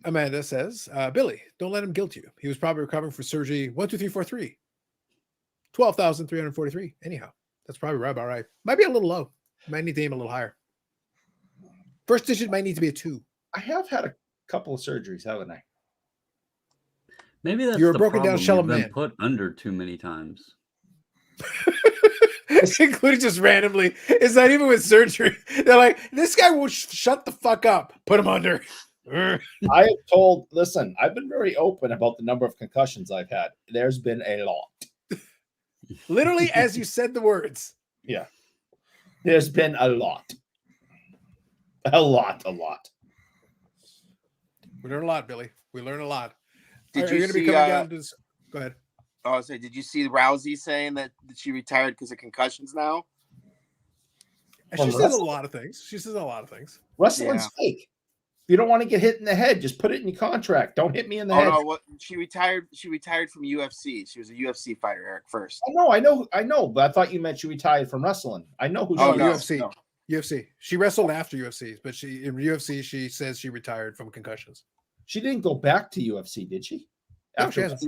Amanda says, Billy, don't let him guilt you. He was probably recovering for surgery 1, 2, 3, 4, 3. 12,343. Anyhow, that's probably right about right. Might be a little low. Might need to aim a little higher. First digit might need to be a 2. I have had a couple of surgeries, haven't I? Maybe that's you're a the broken problem. down shell of You've been man. Put under too many times. Including just randomly. It's not even with surgery. They're like, this guy will shut the fuck up. Put him under. Listen, I've been very open about the number of concussions I've had. There's been a lot. Literally, as you said the words. Yeah. There's been a lot. A lot. We learn a lot, Billy. We learn a lot. Did you going to be see, coming down to this? Go ahead. I was saying, did you see Rousey saying that she retired because of concussions now? She says a lot of things. Wrestling's fake. If you don't want to get hit in the head, just put it in your contract. Don't hit me in the head. No, she retired from UFC. She was a UFC fighter, Eric, first. I know, but I thought you meant she retired from wrestling. I know who she is. UFC. No. UFC. She wrestled after UFC, but in UFC she says she retired from concussions. She didn't go back to UFC, did she? No, she hasn't.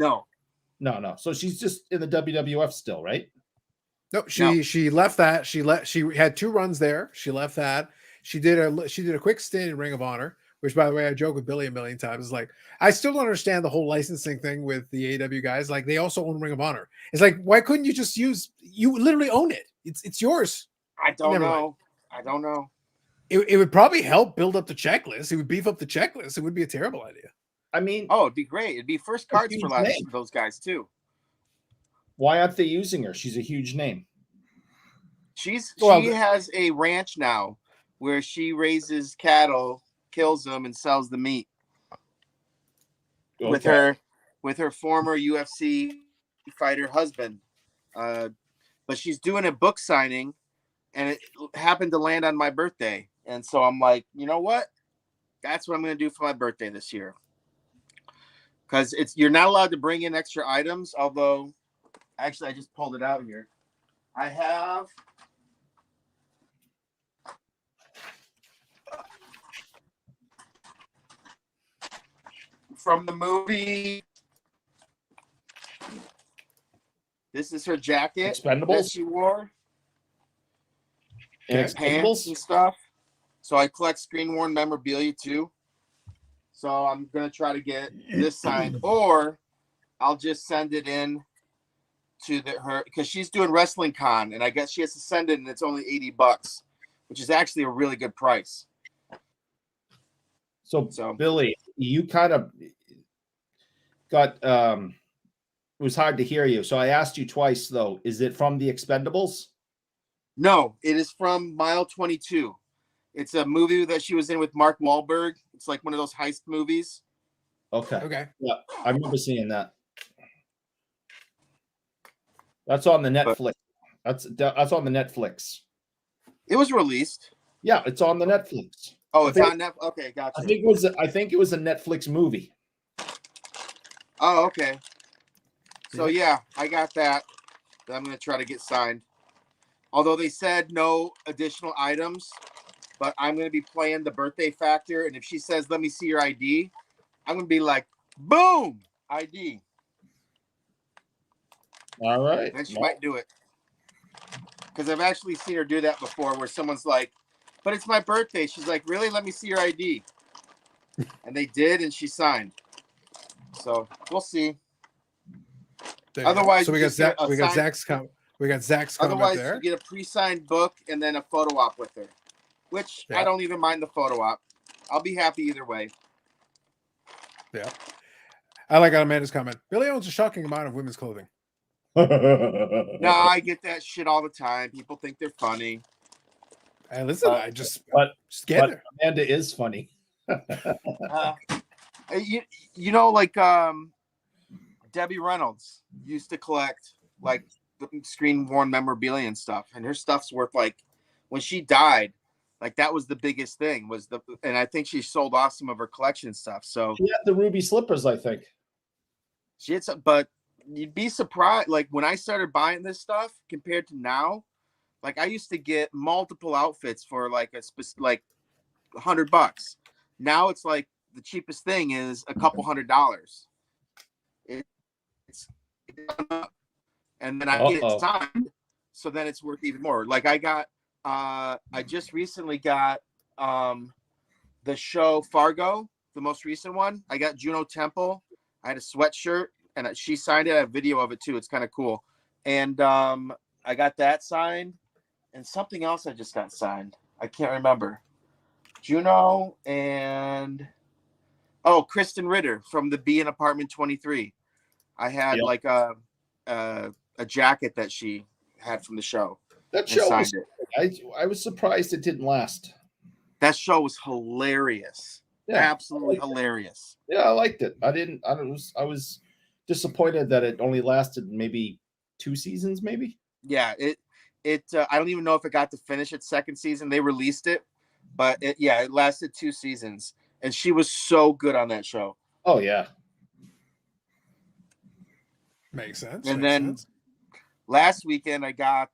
No. So she's just in the WWF still, right? No, she left that. She had 2 runs there. She left that. She did a quick stint in Ring of Honor, which, by the way, I joke with Billy a million times. Is like, I still don't understand the whole licensing thing with the AEW guys. Like, they also own Ring of Honor. It's like, why couldn't you just you literally own it? It's yours. I don't know. It would probably help build up the checklist. It would beef up the checklist. It would be a terrible idea. I mean, it'd be great. It'd be first cards for a lot of those guys too. Why aren't they using her? She's a huge name. She has a ranch now where she raises cattle, kills them, and sells the meat. Okay. With her former UFC fighter husband. But she's doing a book signing, and it happened to land on my birthday. And so I'm like, you know what? That's what I'm going to do for my birthday this year. Because you're not allowed to bring in extra items, although Actually, I just pulled it out here. I have from the movie. This is her jacket that Expendables she wore. and And pants and stuff. So I collect screen worn memorabilia too. So I'm gonna try to get this signed, or I'll just send it in to her because she's doing Wrestling Con, and I guess she has to send it, and it's only $80, which is actually a really good price. So Billy, you kind of got it was hard to hear you. So I asked you twice though. Is it from the Expendables? No, it is from Mile 22. It's a movie that she was in with Mark Wahlberg. It's like one of those heist movies. Okay. Yeah, I remember seeing that. That's on the Netflix. That's on the Netflix. It was released. Yeah, it's on the Netflix. Oh, it's on Netflix. Okay, gotcha. I think it was a Netflix movie. Oh, okay. So yeah, I got that I'm gonna try to get signed. Although they said no additional items, but I'm going to be playing the birthday factor. And if she says, let me see your ID, I'm going to be like, boom, ID. All right. And she might do it. Because I've actually seen her do that before where someone's like, but it's my birthday. She's like, really? Let me see your ID. And they did, and she signed. So we'll see. Otherwise, so we got Zach. We got Zach's comment. We got Zach's comment otherwise, there. you get a pre-signed book and then a photo op with her, which I don't even mind the photo op. I'll be happy either way. Yeah. I like Amanda's comment. Billy owns a shocking amount of women's clothing. No, I get that shit all the time. People think they're funny. Hey, listen, I just get it. Amanda is funny. You know, like Debbie Reynolds used to collect like screen worn memorabilia and stuff, and her stuff's worth like when she died, like that was the biggest thing and I think she sold off some of her collection stuff. So she had the ruby slippers, I think. She had some, but you'd be surprised. Like when I started buying this stuff compared to now, like I used to get multiple outfits for like like $100. Now it's like the cheapest thing is a couple $100. And then I get it signed, so then it's worth even more. Like I just recently got the show Fargo, the most recent one. I got Juno Temple. I had a sweatshirt, and she signed it. I have a video of it too. It's kind of cool. And I got that signed, and something else I just got signed. I can't remember. Juno and Kristen Ritter from the Bee in Apartment 23. I had like a jacket that she had from the show. That show was, I was surprised it didn't last. That show was hilarious. Yeah, absolutely hilarious. Yeah, I liked it. I was disappointed that it only lasted maybe 2 seasons, maybe. Yeah, it I don't even know if it got to finish its second season. They released it, but it lasted 2 seasons, and she was so good on that show. Oh yeah. Makes sense. And then last weekend I got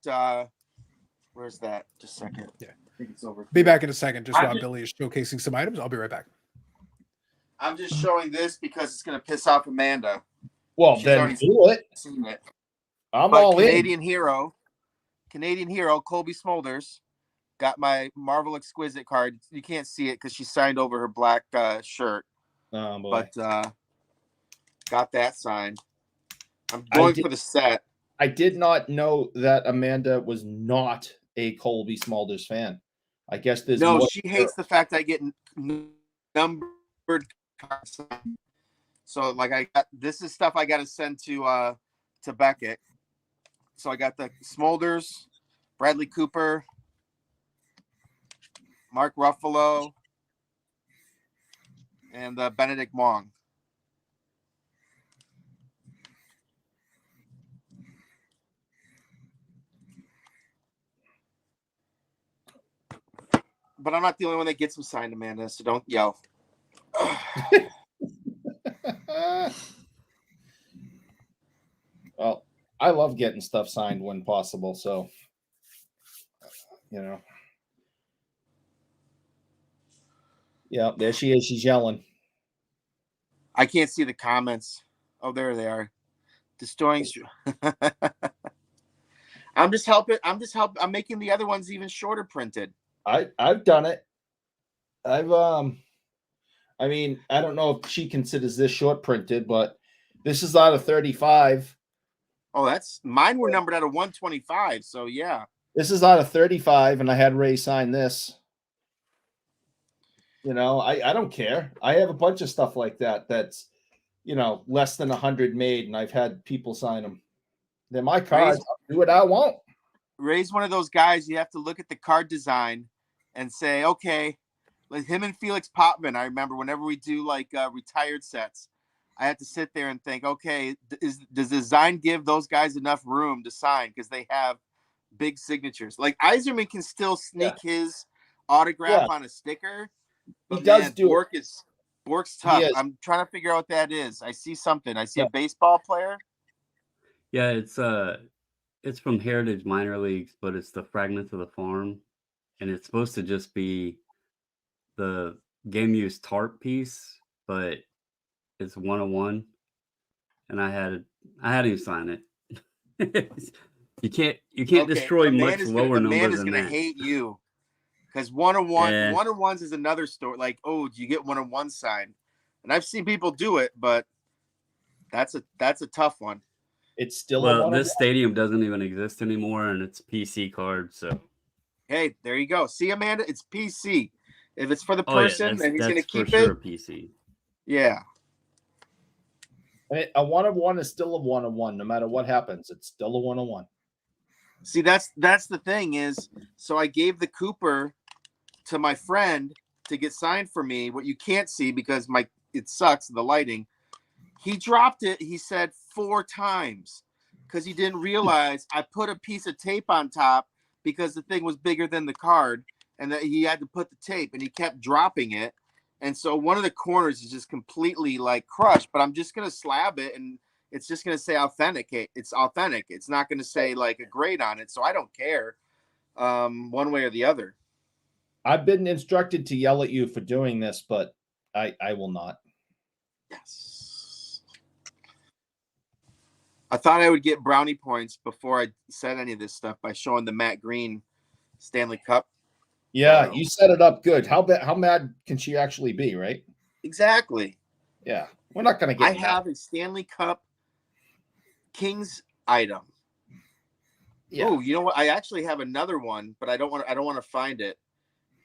where's that? Just a second. Yeah. I think it's over. Be back in a second, just while Billy is showcasing some items. I'll be right back. I'm just showing this because it's gonna piss off Amanda. Well, she's then do it. Seen it. I'm all Canadian hero, Colby Smulders, got my Marvel Exquisite card. You can't see it because she signed over her black shirt. Oh boy. But got that signed. I'm going for the set. I did not know that Amanda was not a Colby Smulders fan. I guess there's she hates the fact I get numbered cards. So like this is stuff I got to send to Beckett. So I got the Smulders, Bradley Cooper, Mark Ruffalo, and Benedict Wong. But I'm not the only one that gets them signed, Amanda, so don't yell. Well, I love getting stuff signed when possible. So, you know. Yeah, there she is. She's yelling. I can't see the comments. Oh, there they are. Destroying. I'm just helping. I'm making the other ones even shorter printed. I've done it. I mean, I don't know if she considers this short printed, but this is out of 35. Oh, that's mine were numbered out of 125. So yeah. This is out of 35, and I had Ray sign this. You know, I don't care. I have a bunch of stuff like that that's, you know, less than 100 made, and I've had people sign them. They're my cards. I'll do what I want. Ray's one of those guys you have to look at the card design and say, okay, like him and Felix Popman. I remember whenever we do like retired sets, I had to sit there and think, okay, does the design give those guys enough room to sign because they have big signatures? Like Iserman can still sneak his autograph on a sticker. But he does man, do Bork's tough. I'm trying to figure out what that is. I see something. I see a baseball player. Yeah, it's from Heritage Minor Leagues, but it's the Fragments of the Farm, and it's supposed to just be the game used tarp piece, but it's 101, and I had him sign it. you can't destroy much lower numbers than that. The man is gonna hate you. Because 101s is another story. Like, oh, do you get 101 signed? And I've seen people do it, but that's a tough one. It's still this stadium doesn't even exist anymore, and it's PC card. So, hey, there you go. See, Amanda, it's PC. If it's for the person, and he's going to keep it, sure PC. Yeah. A 101 is still a 101, no matter what happens. It's still a 101. See, that's the thing is. So I gave the Cooper to my friend to get signed for me. What you can't see because it sucks, the lighting. He dropped it, he said 4 times because he didn't realize I put a piece of tape on top because the thing was bigger than the card and that he had to put the tape and he kept dropping it. And so one of the corners is just completely like crushed, but I'm just going to slab it and it's just going to say authentic. It's authentic. It's not going to say like a grade on it. So I don't care one way or the other. I've been instructed to yell at you for doing this, but I will not. Yes. I thought I would get brownie points before I said any of this stuff by showing the Matt Green Stanley Cup. Yeah, you set it up good. How mad can she actually be, right? Exactly. Yeah, we're not going to get. I have a Stanley Cup Kings item. Yeah. Oh, you know what? I actually have another one, but I don't want to find it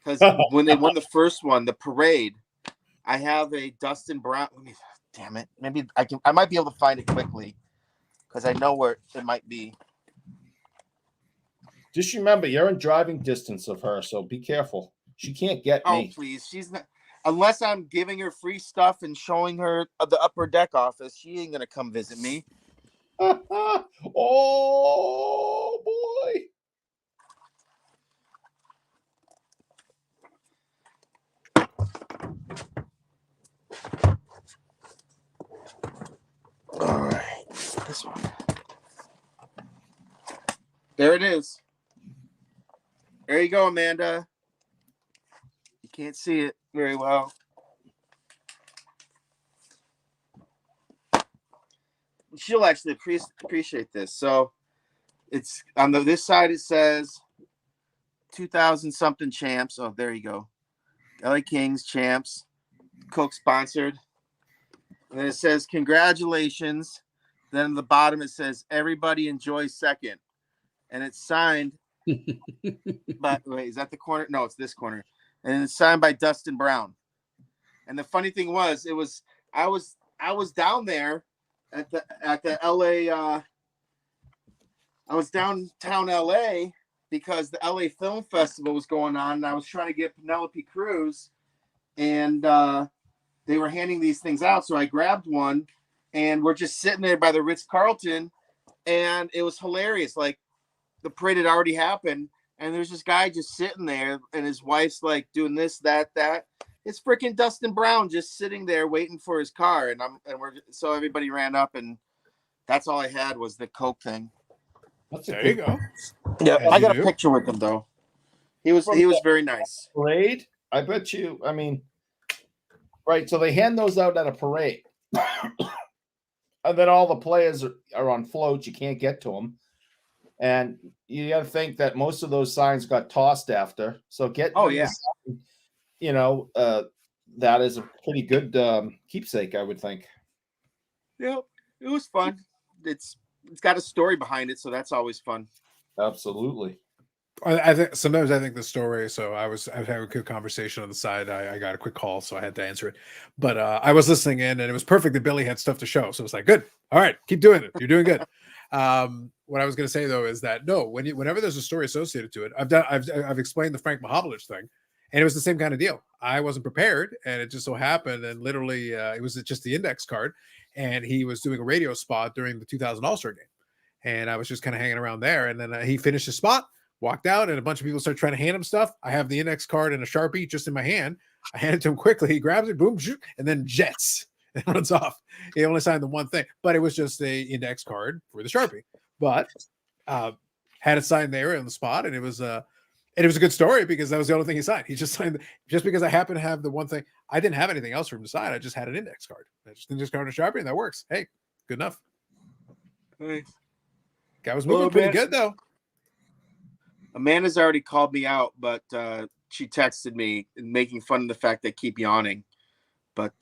because when they won the first one, the parade, I have a Dustin Brown. Damn it! Maybe I might be able to find it quickly because I know where it might be. Just remember, you're in driving distance of her, so be careful. She can't get me. Oh, please. She's not. Unless I'm giving her free stuff and showing her the upper deck office, she ain't going to come visit me. Oh, boy. All right. This one. There it is. There you go, Amanda. You can't see it very well. She'll actually appreciate this. So it's on this side, it says 2000 something champs. Oh, there you go. LA Kings champs, Coke sponsored. And then it says congratulations. Then on the bottom it says everybody enjoy second. And it's signed but wait, is that the corner? No, it's this corner. And it's signed by Dustin Brown. And the funny thing was, I was down there at the LA I was downtown LA because the LA Film Festival was going on and I was trying to get Penelope Cruz and they were handing these things out. So I grabbed one and we're just sitting there by the Ritz-Carlton and it was hilarious. Like the parade had already happened and there's this guy just sitting there and his wife's like doing this, that. It's freaking Dustin Brown just sitting there waiting for his car. So everybody ran up and That's all I had was the Coke thing. There you go. Yeah, As I you got do. a picture with him though. He was very nice. Parade? I bet you. I mean, right. So they hand those out at a parade, and then all the players are on floats. You can't get to them, and you got to think that most of those signs got tossed after. So that is a pretty good keepsake, I would think. Yeah, it was fun. It's got a story behind it, so that's always fun. Absolutely. I think sometimes the story. So I was having a good conversation on the side. I got a quick call, so I had to answer it. But I was listening in, and it was perfect that Billy had stuff to show. So it was like, good. All right, keep doing it. You're doing good. What I was going to say though is that no, whenever there's a story associated to it, I've explained the Frank Mahovlich thing, and it was the same kind of deal. I wasn't prepared, and it just so happened, and literally it was just the index card, and he was doing a radio spot during the 2000 All-Star game, and I was just kind of hanging around there, and then he finished his spot. Walked out, and a bunch of people started trying to hand him stuff. I have the index card and a Sharpie just in my hand. I hand it to him quickly. He grabs it, boom, shoot, and then jets and runs off. He only signed the one thing, but it was just a index card for the Sharpie. But had it signed there on the spot, and it was a good story because that was the only thing he signed. He just signed just because I happened to have the one thing. I didn't have anything else for him to sign. I just had an index card. I just index card and a Sharpie, and that works. Hey, good enough. Nice. Guy was moving pretty good though. Amanda's already called me out, but she texted me making fun of the fact that I keep yawning. But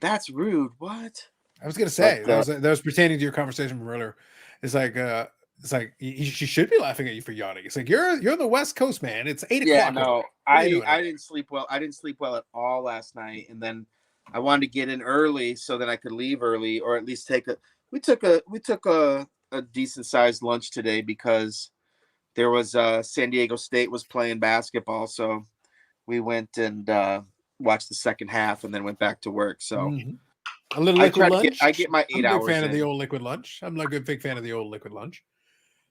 that's rude. What? I was gonna say that was pertaining to your conversation from earlier. It's like she should be laughing at you for yawning. It's like you're the West Coast, man. It's 8 o'clock. Yeah, no, I didn't sleep well. I didn't sleep well at all last night, and then I wanted to get in early so that I could leave early, or at least we took a decent sized lunch today because there was San Diego State was playing basketball, so we went and watched the second half and then went back to work. So a little liquid lunch. I get my 8 hours. I'm a big fan of the old liquid lunch. I'm like a big fan of the old liquid lunch.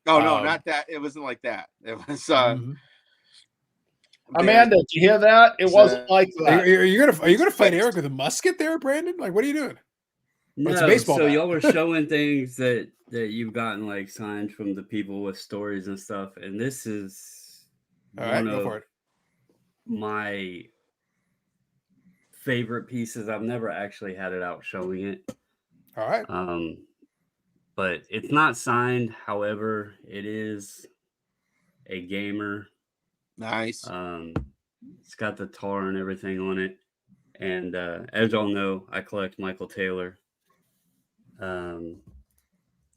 Oh no, not that. It wasn't like that. It was. Amanda, did you hear that? It wasn't like that. Are you gonna fight Eric with a musket there, Brandon? Like, what are you doing? No, it's a baseball so bat. y'all were showing things that you've gotten like signed from the people with stories and stuff, and this is one of my favorite pieces. I've never actually had it out showing it. All right. But it's not signed. However, it is a gamer. Nice. It's got the tar and everything on it, and as y'all know, I collect Michael Taylor.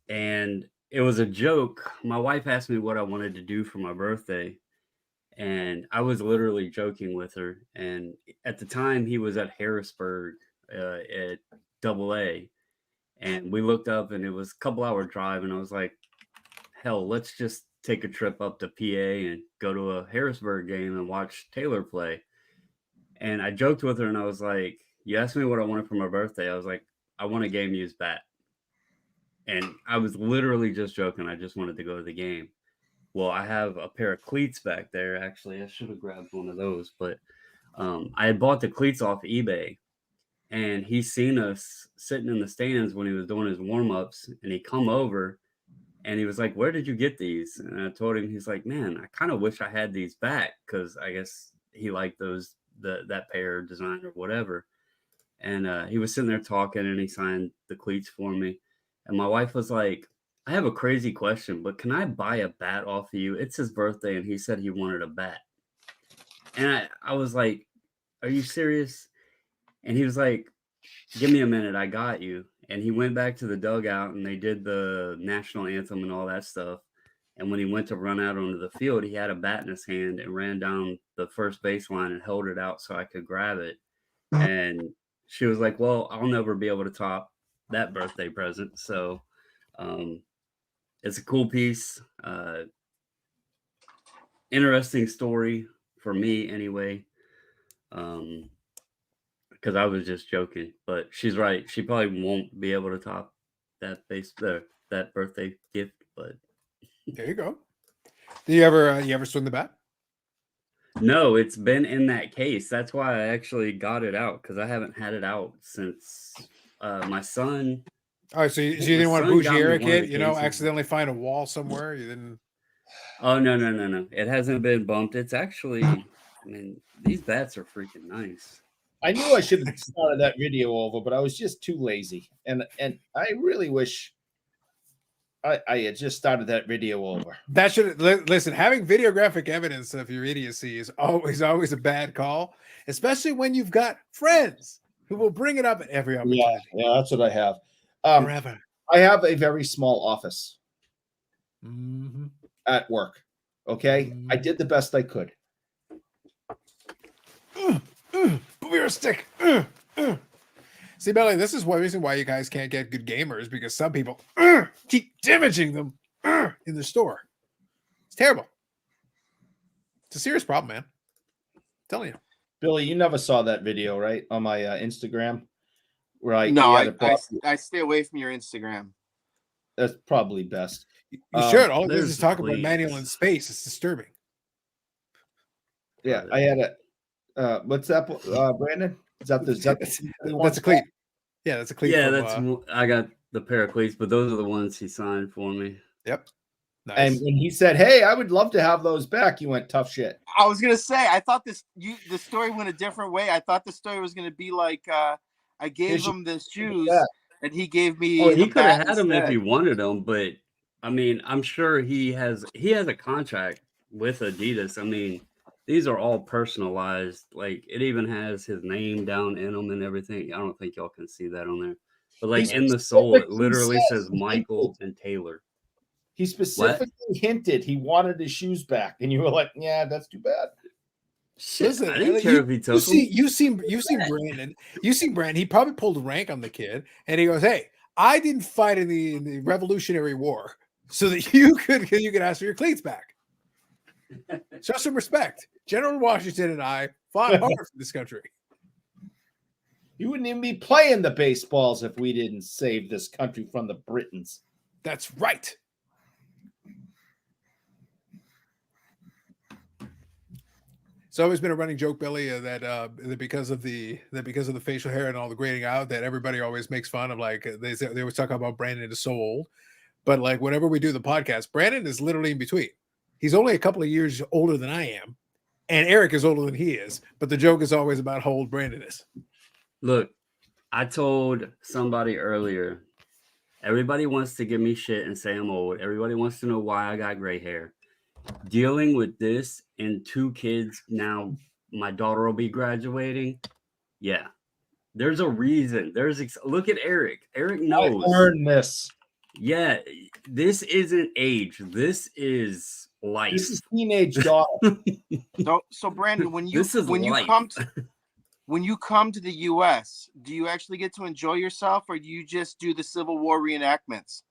And it was a joke. My wife asked me what I wanted to do for my birthday, and I was literally joking with her. And at the time, he was at Harrisburg at AA, and we looked up, and it was a couple-hour drive, and I was like, hell, let's just take a trip up to PA and go to a Harrisburg game and watch Taylor play. And I joked with her, and I was like, you asked me what I wanted for my birthday. I was like, I want a game-used bat. And I was literally just joking. I just wanted to go to the game. Well, I have a pair of cleats back there. Actually, I should have grabbed one of those. But I had bought the cleats off eBay. And he seen us sitting in the stands when he was doing his warm-ups. And he come over. And he was like, where did you get these? And I told him, he's like, man, I kind of wish I had these back. Because I guess he liked those, that pair design or whatever. And he was sitting there talking. And he signed the cleats for me. And my wife was like, I have a crazy question, but can I buy a bat off of you? It's his birthday, and he said he wanted a bat. And I was like, are you serious? And he was like, give me a minute. I got you. And he went back to the dugout, and they did the national anthem and all that stuff. And when he went to run out onto the field, he had a bat in his hand and ran down the first baseline and held it out so I could grab it. And she was like, well, I'll never be able to top that birthday present. So it's a cool piece. Interesting story for me anyway. Because I was just joking, but she's right. She probably won't be able to top that that birthday gift. But there you go. Do you ever swing the bat? No, it's been in that case. That's why I actually got it out, because I haven't had it out since my son All right, so you My didn't want to son bougie got me Eric one of it, the you know, cases. accidentally find a wall somewhere. You didn't. Oh no! It hasn't been bumped. It's actually, I mean, these bats are freaking nice. I knew I should have started that video over, but I was just too lazy, and I really wish I had just started that video over. That should listen. Having videographic evidence of your idiocy is always a bad call, especially when you've got friends who will bring it up at every opportunity. Yeah, that's what I have. Forever. I have a very small office Mm-hmm. at work. Okay, I did the best I could. Beer stick. See, Belly, this is one reason why you guys can't get good gamers, because some people keep damaging them in the store. It's terrible. It's a serious problem, man. I'm telling you. Billy, you never saw that video, right, on my Instagram? Right? No, I stay away from your Instagram. That's probably best. You should. All this there's is talking about please. manual in space. It's disturbing. Yeah, I had a. What's that, Brandon? Is that That's a cleat. Yeah, that's a cleat. Yeah, from, I got the pair of cleats, but those are the ones he signed for me. Yep. Nice. And when he said, "Hey, I would love to have those back," you went, "Tough shit." I was gonna say, I thought the story went a different way. I thought the story was gonna be like, I gave him the shoes, and he gave me. Well, he the could have bat had them if instead. he wanted them, but I mean, I'm sure he has a contract with Adidas. I mean, these are all personalized. Like, it even has his name down in them and everything. I don't think y'all can see that on there, but like in the sole, it literally says Michael and Taylor. He specifically hinted he wanted his shoes back, and you were like, "Yeah, that's too bad." Shit, Listen, I didn't care if he took them. you've seen Brandon. You've seen Brandon. He probably pulled rank on the kid, and he goes, "Hey, I didn't fight in the Revolutionary War, so that you could ask for your cleats back. Show some respect." General Washington and I fought hard for this country. You wouldn't even be playing the baseballs if we didn't save this country from the Britons. That's right. It's always been a running joke, Billy, that because of the facial hair and all the grading out, that everybody always makes fun of. Like they always talk about Brandon is so old, but like whenever we do the podcast, Brandon is literally in between. He's only a couple of years older than I am, and Eric is older than he is. But the joke is always about how old Brandon is. Look, I told somebody earlier, everybody wants to give me shit and say I'm old. Everybody wants to know why I got gray hair. Dealing with this and 2 kids now, my daughter will be graduating. Yeah, there's a reason. Look at Eric. Eric knows. I learned this. Yeah, this isn't age. This is life. This is teenage daughter. So Brandon, when you life. come to the U.S., do you actually get to enjoy yourself, or do you just do the Civil War reenactments?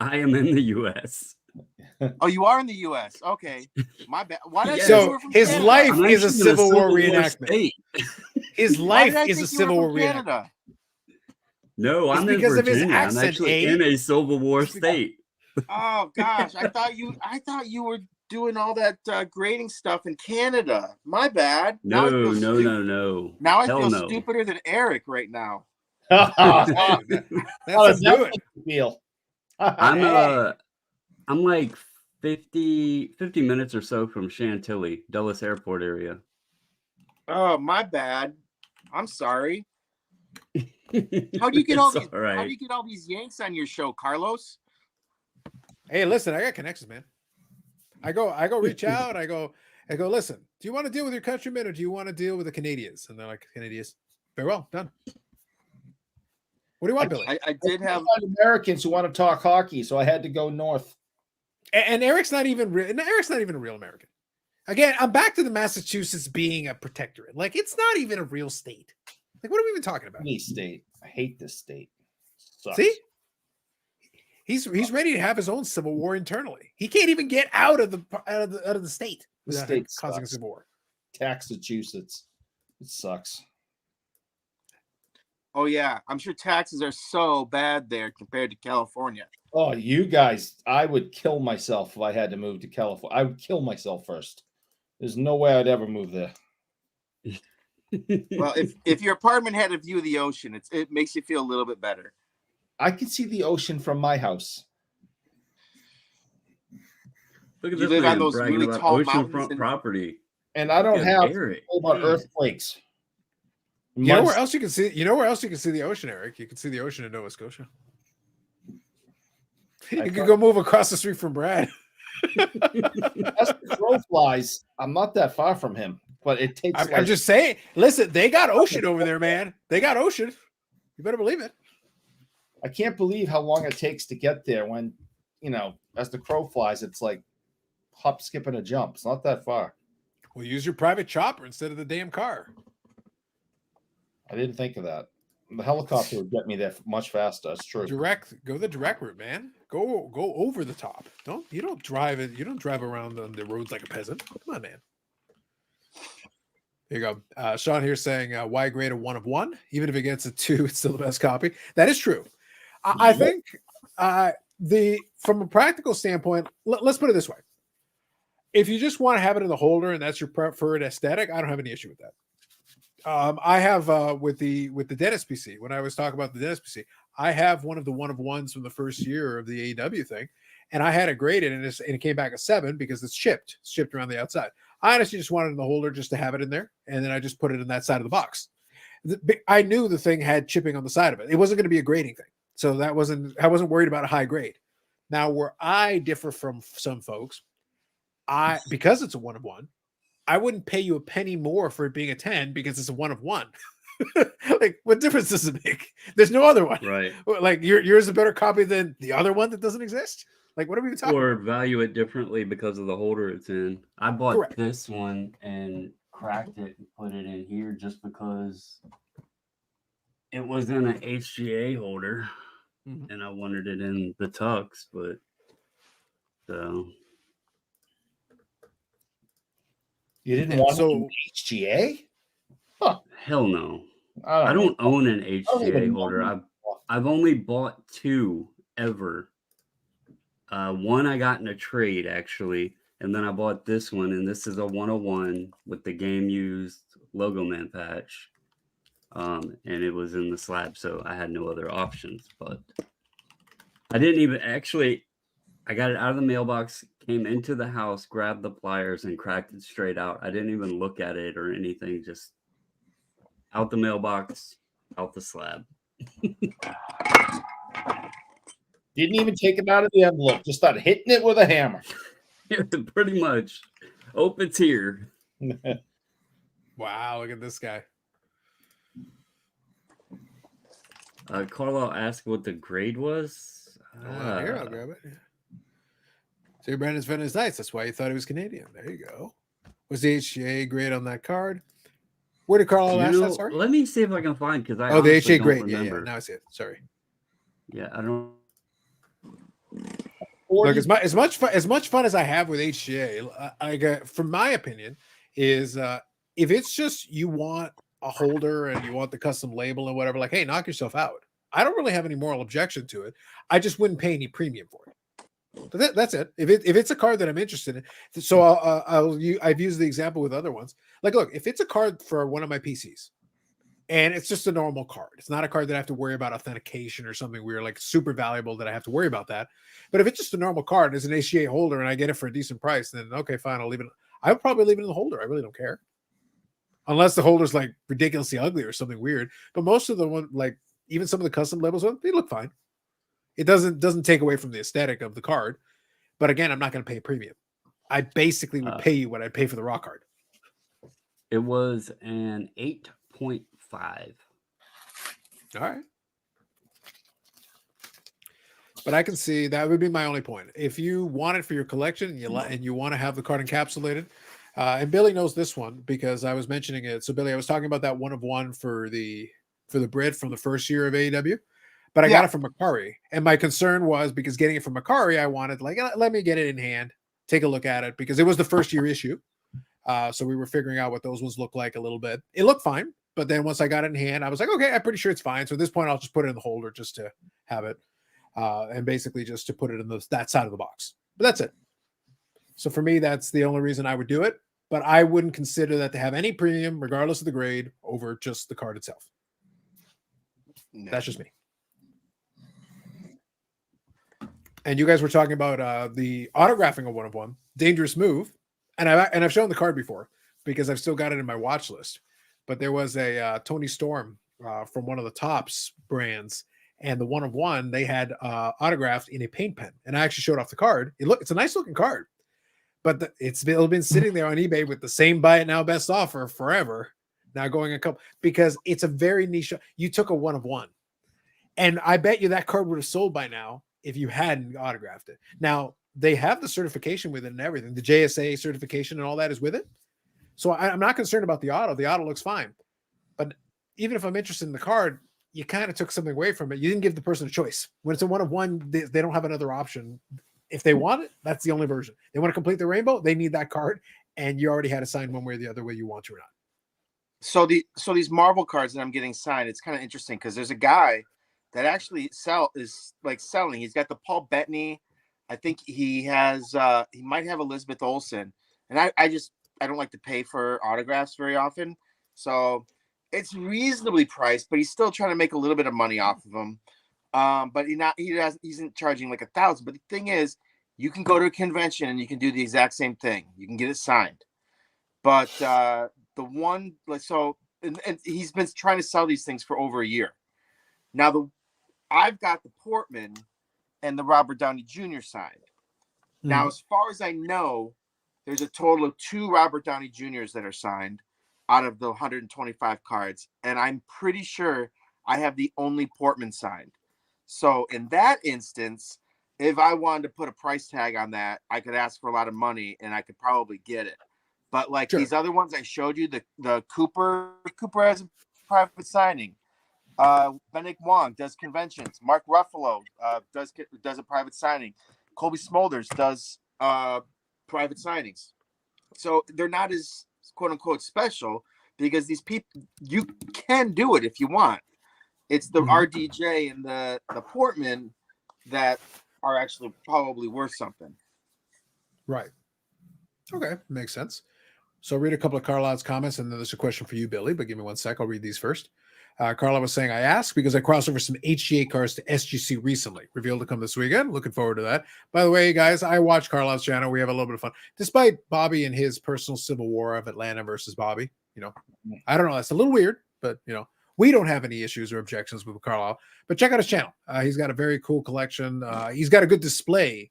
I am in the U.S. Oh, you are in the U.S. Okay, my bad. Why did I think So you were from his Canada? life I'm is a actually in Civil War reenactment. state. His Why life did I is a think you were Civil War from reenactment. Canada? No, It's I'm in because of his Virginia. I'm accent, actually eh? in a Civil War state. Oh gosh, I thought you were doing all that grading stuff in Canada. My bad. No. Now I Hell feel no. stupider than Eric right now. That's How does that do it. make you feel? I'm like 50 minutes or so from Chantilly, Dulles Airport area. Oh, my bad. I'm sorry. How do you get all these? All right. How do you get all these Yanks on your show, Carlos? Hey, listen, I got connections, man. I go reach out. I go, listen, do you want to deal with your countrymen or do you want to deal with the Canadians? And they're like, Canadians. Very well, done. What do you want, Billy? I did have Americans who want to talk hockey, so I had to go north. And Eric's not even a real American. Again, I'm back to the Massachusetts being a protectorate. Like, it's not even a real state. Like, what are we even talking about? Any state. I hate this state. Sucks. See? He's ready to have his own civil war internally. He can't even get out of the state The without state causing a sucks. civil war. Massachusetts. It sucks. Oh yeah, I'm sure taxes are so bad there compared to California. Oh, you guys, I would kill myself if I had to move to California. I would kill myself first. There's no way I'd ever move there. Well, if your apartment had a view of the ocean, it makes you feel a little bit better. I can see the ocean from my house. Look at You this live man on those bragging really about tall oceanfront mountains property. And I don't Look at have Eric. about Jeez. earthquakes. You know where else you can see? You know where else you can see the ocean, Eric? You can see the ocean in Nova Scotia. You could go move across the street from Brad. As the crow flies, I'm not that far from him, but it takes. I'm just saying. Listen, they got ocean over there, man. They got ocean. You better believe it. I can't believe how long it takes to get there. When as the crow flies, it's like hop, skip, and a jump. It's not that far. Well, use your private chopper instead of the damn car. I didn't think of that. The helicopter would get me there much faster. That's true. Go the direct route, man. Go over the top. You don't drive it. You don't drive around on the roads like a peasant. Come on, man. There you go. Sean here saying, why grade a 1 of 1? Even if it gets a 2, it's still the best copy. That is true. I think from a practical standpoint, let's put it this way. If you just want to have it in the holder and that's your preferred aesthetic, I don't have any issue with that. I have with the Dennis PC, when I was talking about the Dennis PC, I have one of the 1 of 1s from the first year of the AEW thing, and I had it graded, and it came back a 7 because it's shipped around the outside. I honestly just wanted it in the holder just to have it in there, and then I just put it in that side of the box. I knew the thing had chipping on the side of it. It wasn't going to be a grading thing, so I wasn't worried about a high grade. Now, where I differ from some folks, because it's a 1 of 1. I wouldn't pay you a penny more for it being a 10 because it's a 1 of 1. Like, what difference does it make? There's no other one. Right. Like, yours is a better copy than the other one that doesn't exist? Like, what are we talking Or about? value it differently because of the holder it's in. I bought Correct. this one and cracked it and put it in here just because it was in an HGA holder, and I wanted it in the tux, but so... You didn't want an HGA? Huh. Hell no. I don't own an HGA holder. I've only bought 2 ever. One I got in a trade, actually, and then I bought this one, and this is a 101 with the game used Logo Man patch. And it was in the slab, so I had no other options. But I didn't even actually. I got it out of the mailbox, came into the house, grabbed the pliers, and cracked it straight out. I didn't even look at it or anything. Just out the mailbox, out the slab. Didn't even take it out of the envelope. Just started hitting it with a hammer. Pretty much. Oh, it's here. Wow, look at this guy. Carlo asked what the grade was. Here, I'll grab it. So Brandon's friend is nice. That's why he thought he was Canadian. There you go. Was the HGA grade on that card? Where did Carl ask that? Sorry. Let me see if I can find because I the HGA grade. Remember. Yeah. Now I see it. Sorry. Yeah, I don't. Look, as much fun as I have with HGA, from my opinion, is if it's just you want a holder and you want the custom label and whatever, like, hey, knock yourself out. I don't really have any moral objection to it. I just wouldn't pay any premium for it. But that's it. If it's a card that I'm interested in, so I've used the example with other ones. Like, look, if it's a card for one of my PCs, and it's just a normal card, it's not a card that I have to worry about authentication or something weird, like super valuable that I have to worry about that. But if it's just a normal card, as an HGA holder, and I get it for a decent price, then okay, fine, I'll leave it. I would probably leave it in the holder. I really don't care, unless the holder's like ridiculously ugly or something weird. But most of the one, like even some of the custom labels, they look fine. It doesn't take away from the aesthetic of the card. But again, I'm not going to pay a premium. I basically would pay you what I'd pay for the raw card. It was an 8.5. All right. But I can see that would be my only point. If you want it for your collection and you want to have the card encapsulated, and Billy knows this one because I was mentioning it. So Billy, I was talking about that 1 of 1 for the Brit from the first year of AEW. But I got it from Macari. And my concern was because getting it from Macari, I wanted, like, let me get it in hand, take a look at it, because it was the first year issue. So we were figuring out what those ones look like a little bit. It looked fine. But then once I got it in hand, I was like, okay, I'm pretty sure it's fine. So at this point, I'll just put it in the holder just to have it. And basically just to put it in that side of the box. But that's it. So for me, that's the only reason I would do it. but I wouldn't consider that to have any premium, regardless of the grade, over just the card itself. No. That's just me. And you guys were talking about the autographing of 1/1, dangerous move, and I've shown the card before because I've still got it in my watch list. But there was a Tony Storm from one of the Topps brands, and the 1/1 they had autographed in a paint pen, and I actually showed off the card. It's a nice looking card, but it's been sitting there on eBay with the same buy it now best offer forever. Now going a couple because it's a very niche. You took a 1/1, and I bet you that card would have sold by now if you hadn't autographed it. Now they have the certification with it and everything. The JSA certification and all that is with it. So I'm not concerned about the auto. The auto looks fine. But even if I'm interested in the card, you kind of took something away from it. You didn't give the person a choice. When it's a 1/1, they don't have another option. If they want it, that's the only version. They want to complete the rainbow, they need that card, and you already had to sign one way or the other way you want to or not. So these Marvel cards that I'm getting signed, it's kind of interesting because there's a guy that actually is selling. He's got the Paul Bettany. I think he might have Elizabeth Olsen. And I don't like to pay for autographs very often. So it's reasonably priced, but he's still trying to make a little bit of money off of them. But he isn't charging like $1,000. But the thing is, you can go to a convention and you can do the exact same thing. You can get it signed. But the one and he's been trying to sell these things for over a year. Now I've got the Portman and the Robert Downey Jr. signed. Now, as far as I know, there's a total of 2 Robert Downey Jr.'s that are signed out of the 125 cards. And I'm pretty sure I have the only Portman signed. So in that instance, if I wanted to put a price tag on that, I could ask for a lot of money and I could probably get it. But like these other ones I showed you, the Cooper has a private signing. Benedict Wong does conventions. Mark Ruffalo does a private signing. Colby Smulders does private signings. So they're not as quote unquote special because these people, you can do it if you want. It's the RDJ and the Portman that are actually probably worth something. Right. Okay, makes sense. So I'll read a couple of Carlisle's comments, and then there's a question for you, Billy, but give me 1 sec. I'll read these first. Carlisle was saying, I asked because I crossed over some HGA cards to SGC recently. Revealed to come this weekend. Looking forward to that. By the way, guys, I watch Carlisle's channel. We have a little bit of fun. Despite Bobby and his personal civil war of Atlanta versus Bobby, I don't know. That's a little weird, but, we don't have any issues or objections with Carlisle. But check out his channel. He's got a very cool collection. He's got a good display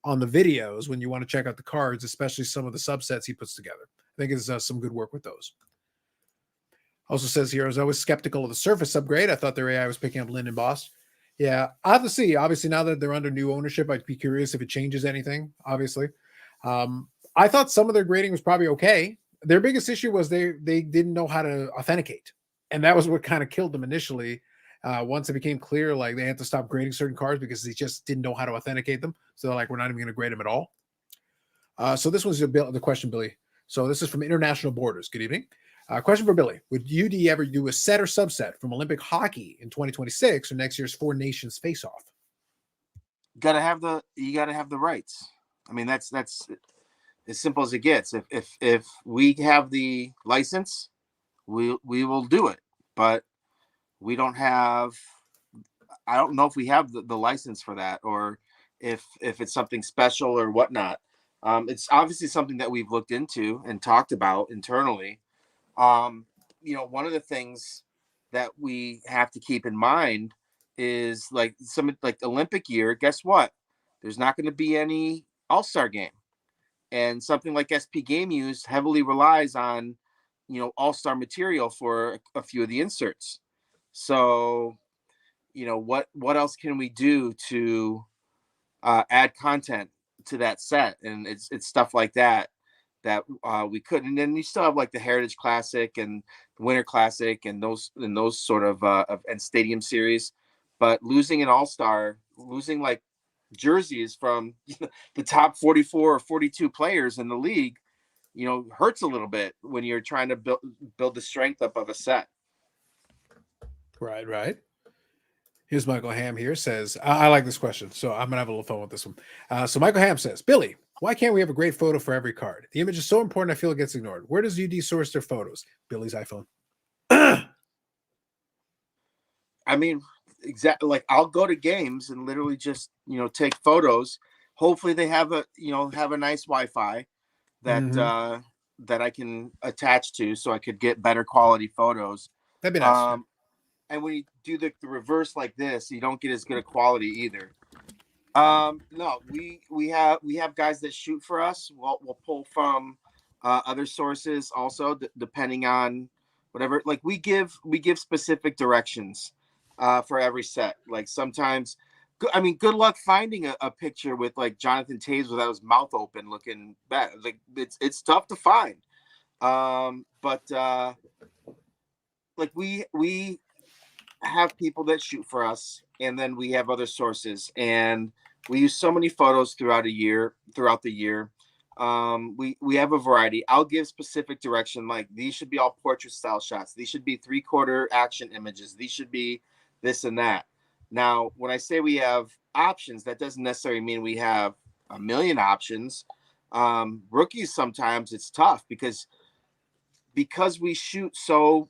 on the videos when you want to check out the cards, especially some of the subsets he puts together. I think it's some good work with those. Also says here, I was always skeptical of the Surface upgrade. I thought their AI was picking up Linden Boss. Yeah, obviously now that they're under new ownership, I'd be curious if it changes anything, obviously. I thought some of their grading was probably okay. Their biggest issue was they didn't know how to authenticate. And that was what kind of killed them initially. Once it became clear, like they had to stop grading certain cards because they just didn't know how to authenticate them. So they're like, we're not even going to grade them at all. So this one's the question, Billy. So this is from International Borders. Good evening. Question for Billy. Would UD ever do a set or subset from Olympic hockey in 2026 or next year's Four Nations face-off? You gotta have the rights. I mean, that's as simple as it gets. If we have the license, we will do it. But we don't have. I don't know if we have the license for that, or if it's something special or whatnot. It's obviously something that we've looked into and talked about internally. One of the things that we have to keep in mind is like Olympic year. Guess what? There's not going to be any All-Star game, and something like SP Game Use heavily relies on, All-Star material for a few of the inserts. So, what else can we do to add content to that set? And it's stuff like that we couldn't. And then you still have like the Heritage Classic and the Winter Classic and those sort of and Stadium Series. But losing an All-Star, losing like jerseys from the top 44 or 42 players in the league, hurts a little bit when you're trying to build the strength up of a set. Right. Here's Michael Ham here says, I like this question, so I'm going to have a little fun with this one. So Michael Ham says, Billy, Why can't we have a great photo for every card? The image is so important, I feel it gets ignored. Where does UD source their photos? Billy's iPhone. I mean, exactly. Like I'll go to games and literally just take photos. Hopefully they have a nice Wi-Fi that that I can attach to, so I could get better quality photos. That'd be nice. And when you do the reverse like this, you don't get as good a quality either. No, we have guys that shoot for us. We'll pull from other sources also, depending on whatever. Like we give specific directions for every set. Like sometimes, good luck finding a picture with like Jonathan Taves without his mouth open looking bad. Like it's tough to find. But like we have people that shoot for us, and then we have other sources, and we use so many photos throughout the year. We have a variety. I'll give specific direction, like these should be all portrait style shots. These should be 3/4 action images. These should be this and that. Now, when I say we have options, that doesn't necessarily mean we have a million options. Rookies, sometimes it's tough because we shoot so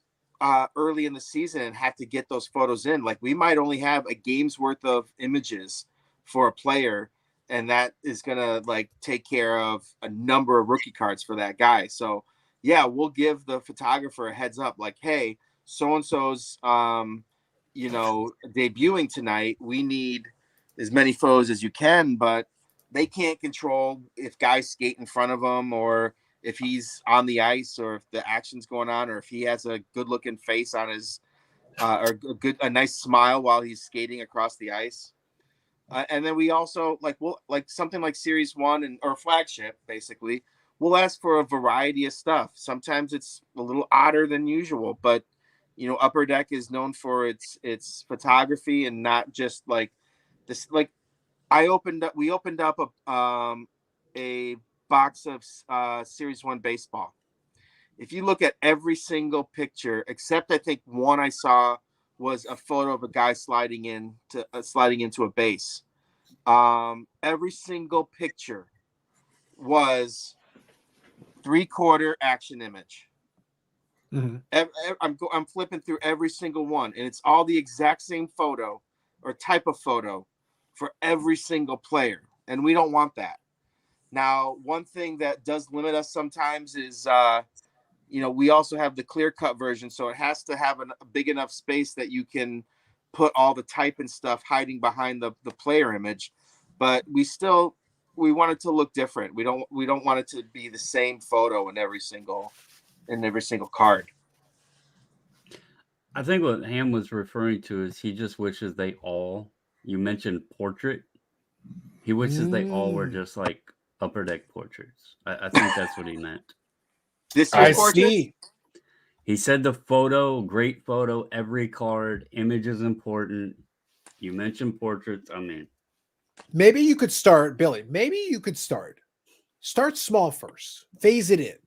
early in the season and have to get those photos in. Like we might only have a game's worth of images for a player, and that is gonna like take care of a number of rookie cards for that guy. So yeah, we'll give the photographer a heads up, like, hey, so and so's debuting tonight. We need as many photos as you can, but they can't control if guys skate in front of them, or if he's on the ice, or if the action's going on, or if he has a good looking face on his or a nice smile while he's skating across the ice. And then we also like something like Series 1 or Flagship, basically, we'll ask for a variety of stuff. Sometimes it's a little odder than usual, but Upper Deck is known for its photography, and not just like this. Like we opened up a box of Series 1 baseball. If you look at every single picture, except I think one I saw was a photo of a guy sliding into a base. Every single picture was 3/4 action image. I'm flipping through every single one, and it's all the exact same photo or type of photo for every single player, and we don't want that. Now, one thing that does limit us sometimes is, we also have the clear cut version, so it has to have a big enough space that you can put all the type and stuff hiding behind the player image. But we want it to look different. We don't want it to be the same photo in every single card. I think what Ham was referring to is he just wishes they all. You mentioned portrait. He wishes they all were just like Upper Deck portraits. I think that's what he meant. This year's portrait? See. He said the photo, great photo, every card, image is important. You mentioned portraits. I mean, maybe you could start, Billy. Maybe you could start small first, phase it in.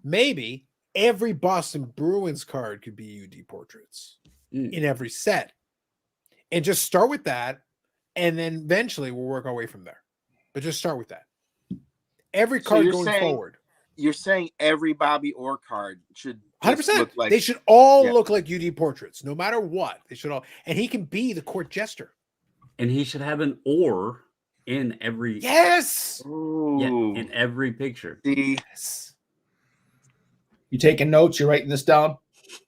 Maybe every Boston Bruins card could be UD portraits in every set, and just start with that, and then eventually we'll work our way from there. But just start with that. Every card going forward. You're saying every Bobby Orr card should 100%. look like, they should all look like UD portraits, no matter what. They should all, and he can be the court jester. And he should have an Orr in every. Yes. In every picture. Yes. You taking notes? You're writing this down?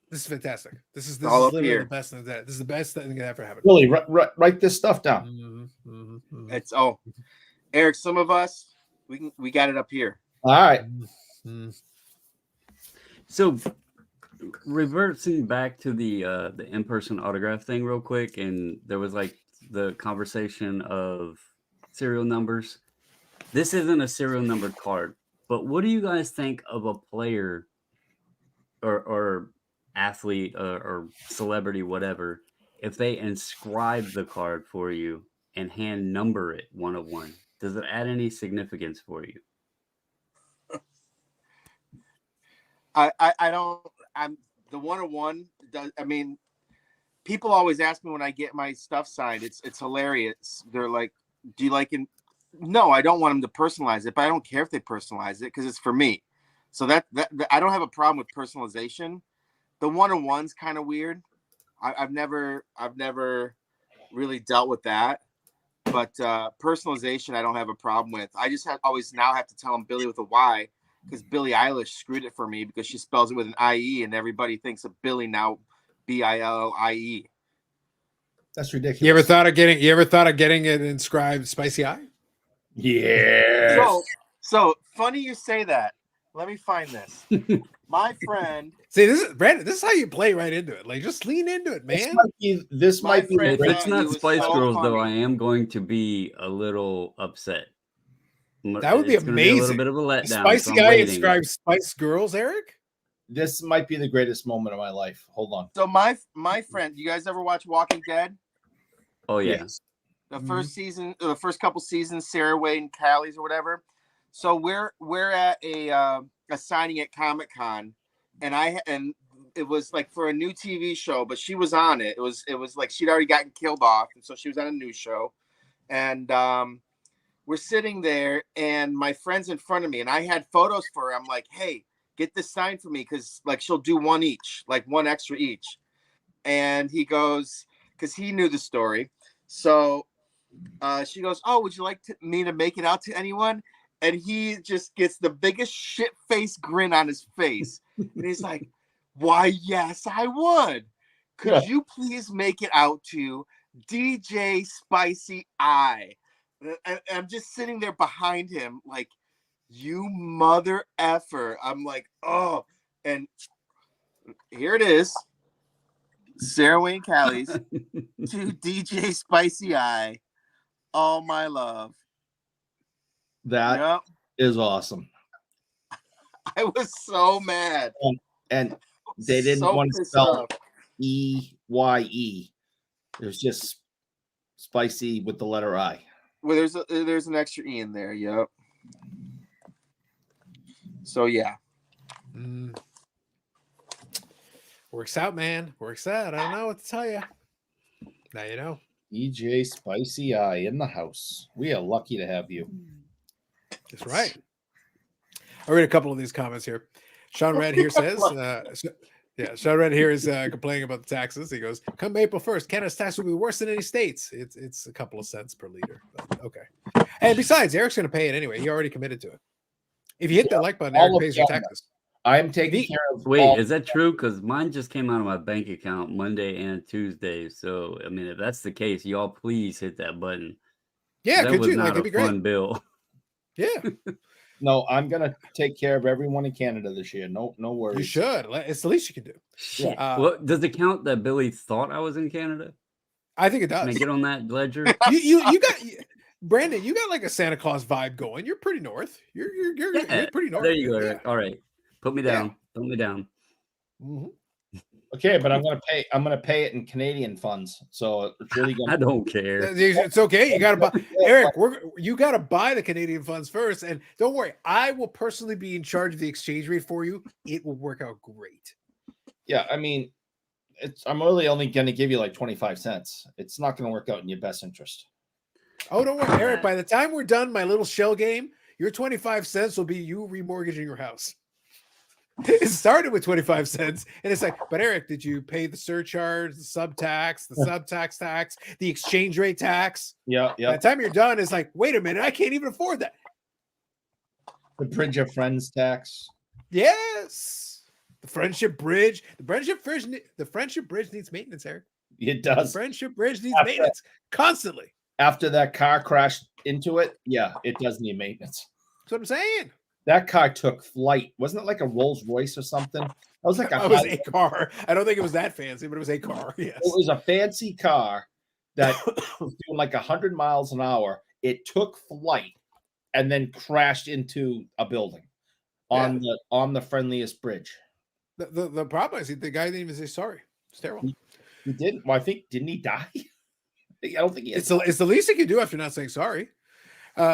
This is fantastic. This is literally the best thing that. This is the best thing that ever happened. Really, write this stuff down. It's Eric. Some of us we got it up here. All right. So, reversing back to the in-person autograph thing real quick, and there was like the conversation of serial numbers. This isn't a serial numbered card, but what do you guys think of a player or athlete or celebrity, whatever, if they inscribe the card for you and hand number it 1 of 1? Does it add any significance for you? I don't. I'm the 1 of 1. I mean, people always ask me when I get my stuff signed. It's hilarious. They're like, "Do you like No, I don't want them to personalize it, but I don't care if they personalize it because it's for me. So that I don't have a problem with personalization. The one-on-one's kind of weird. I've never really dealt with that. But personalization, I don't have a problem with. I just always now have to tell them Billy with a Y because Billie Eilish screwed it for me because she spells it with an IE and everybody thinks of Billy now BILLIE. That's ridiculous. You ever thought of getting it inscribed Spicy Eye? Yeah. So funny you say that. Let me find this. My friend. See, this is Brandon. This is how you play right into it. Like, just lean into it, man. This might be. If it's not Spice so Girls, funny. though, I am going to be a little upset. That would be It's gonna be a little amazing. bit of a letdown. Spicy so I'm Guy waiting. inscribed Spice Girls, Eric. This might be the greatest moment of my life. Hold on. So my friend, you guys ever watch Walking Dead? Oh yeah. Yes. The first season, the first couple seasons, Sarah Wade and Callie's or whatever. So we're at a signing at Comic-Con, and it was like for a new TV show, but she was on it. It was like she'd already gotten killed off, and so she was on a new show. And we're sitting there, and my friend's in front of me, and I had photos for her. I'm like, hey, get this signed for me, because like she'll do one each, like one extra each. And he goes, because he knew the story. So she goes, oh, would you like me to make it out to anyone? And he just gets the biggest shit-faced grin on his face. And he's like, why, yes, I would. Could you please make it out to DJ Spicy Eye? And I'm just sitting there behind him like, you mother effer. I'm like, oh. And here it is. Sarah Wayne Callie's to DJ Spicy Eye. All my love. That is awesome. I was so mad. And they didn't want to spell EYE. It was just spicy with the letter I. Well, there's an extra E in there. Yep. So yeah. Works out, man. Works out. I don't know what to tell you. Now you know. EJ Spicy Eye in the house. We are lucky to have you. That's right. I'll read a couple of these comments here. Sean Red here says, Sean Red here is complaining about the taxes. He goes, come April 1st, Canada's tax will be worse than any states. It's a couple of cents per liter. But okay. And besides, Eric's going to pay it anyway. He already committed to it. If you hit that like button, Eric pays your taxes. I'm taking care of. Wait, is that true? Because mine just came out of my bank account Monday and Tuesday. So, I mean, if that's the case, y'all please hit that button. Yeah, that could was you? not Like, it'd be a fun great. bill. Yeah. No, I'm gonna take care of everyone in Canada this year. No worries. You should. It's the least you can do. Shit. Well, does it count that Billy thought I was in Canada? I think it does. Can I get on that ledger? You got Brandon. You got like a Santa Claus vibe going. You're pretty north. You're pretty north. There you go. Yeah. All right, put me down. Put me down. Mm-hmm. Okay, but I'm gonna pay it in Canadian funds. So it's really gonna. I don't care. It's okay. You gotta buy, Eric. You gotta buy the Canadian funds first, and don't worry. I will personally be in charge of the exchange rate for you. It will work out great. Yeah, I mean, I'm really only gonna give you like 25 cents. It's not gonna work out in your best interest. Oh, don't worry, Eric. By the time we're done, my little shell game, your 25 cents will be you remortgaging your house. It started with 25 cents, and it's like, but Eric, did you pay the surcharge, the subtax, tax, the exchange rate tax? Yeah. By the time you're done, it's like, wait a minute, I can't even afford that. The Bridge of Friends tax. Yes, the friendship bridge. The friendship bridge needs maintenance, Eric. It does. The friendship bridge needs maintenance constantly. After that car crashed into it, yeah, it does need maintenance. That's what I'm saying. That car took flight. Wasn't it like a Rolls Royce or something? That was like it was a car. I don't think it was that fancy, but it was a car. Yes. It was a fancy car that was doing like 100 miles an hour. It took flight and then crashed into a building on the friendliest bridge. The problem is the guy didn't even say sorry. It's terrible. He didn't. Well, I think didn't he die? I don't think he. It's the least he can do after not saying sorry.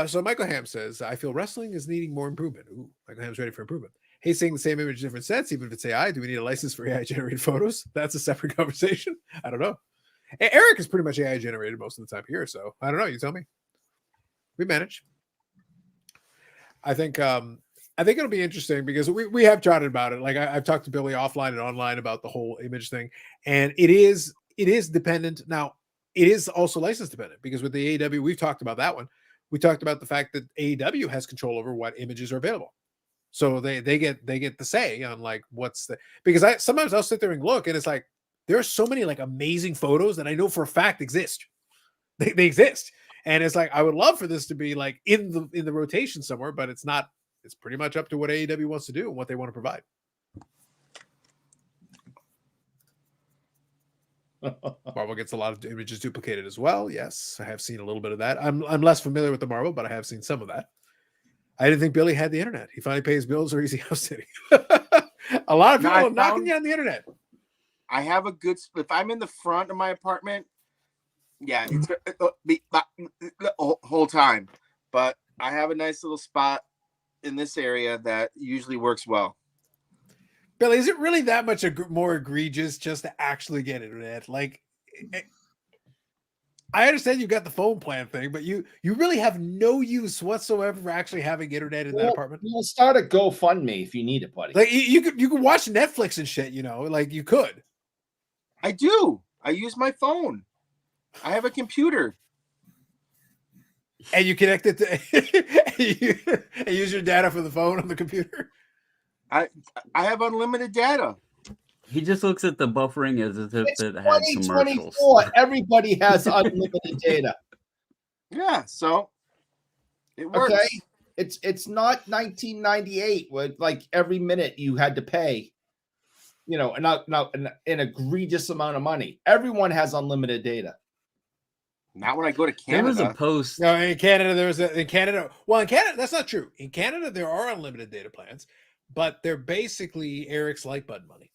So Michael Ham says, I feel wrestling is needing more improvement. Ooh, Michael Ham's ready for improvement. Hey, seeing the same image, different sets, even if it's AI, do we need a license for AI generated photos? That's a separate conversation. I don't know. Eric is pretty much AI generated most of the time here, so I don't know. You tell me. We manage. I think it'll be interesting because we have chatted about it. Like I've talked to Billy offline and online about the whole image thing, and it is dependent. Now it is also license dependent because with the AEW, we've talked about that one. We talked about the fact that AEW has control over what images are available. So they get the say on like what's the, because sometimes I'll sit there and look and it's like there are so many like amazing photos that I know for a fact exist. They exist. And it's like I would love for this to be like in the rotation somewhere, but it's not. It's pretty much up to what AEW wants to do and what they want to provide. Marvel gets a lot of images duplicated as well. Yes, I have seen a little bit of that. I'm less familiar with the Marvel, but I have seen some of that. I didn't think Billy had the internet. He finally pays bills or easy house sitting. A lot of people knocking you on the internet. I have a good. If I'm in the front of my apartment, yeah, it's the whole time. But I have a nice little spot in this area that usually works well. Billy, is it really that much more egregious just to actually get internet? Like, I understand you've got the phone plan thing, but you really have no use whatsoever for actually having internet in that apartment. You'll start a GoFundMe if you need it, buddy. Like you could watch Netflix and shit, like you could. I do. I use my phone. I have a computer. And you connect it to and use your data for the phone on the computer. I have unlimited data. He just looks at the buffering as if it had commercials. Everybody has unlimited data. Yeah, so it works. Okay, it's not 1998 where like every minute you had to pay, an egregious amount of money. Everyone has unlimited data. Not when I go to Canada. There was a post. No, in Canada, in Canada, that's not true. In Canada, there are unlimited data plans, but they're basically Eric's like button money.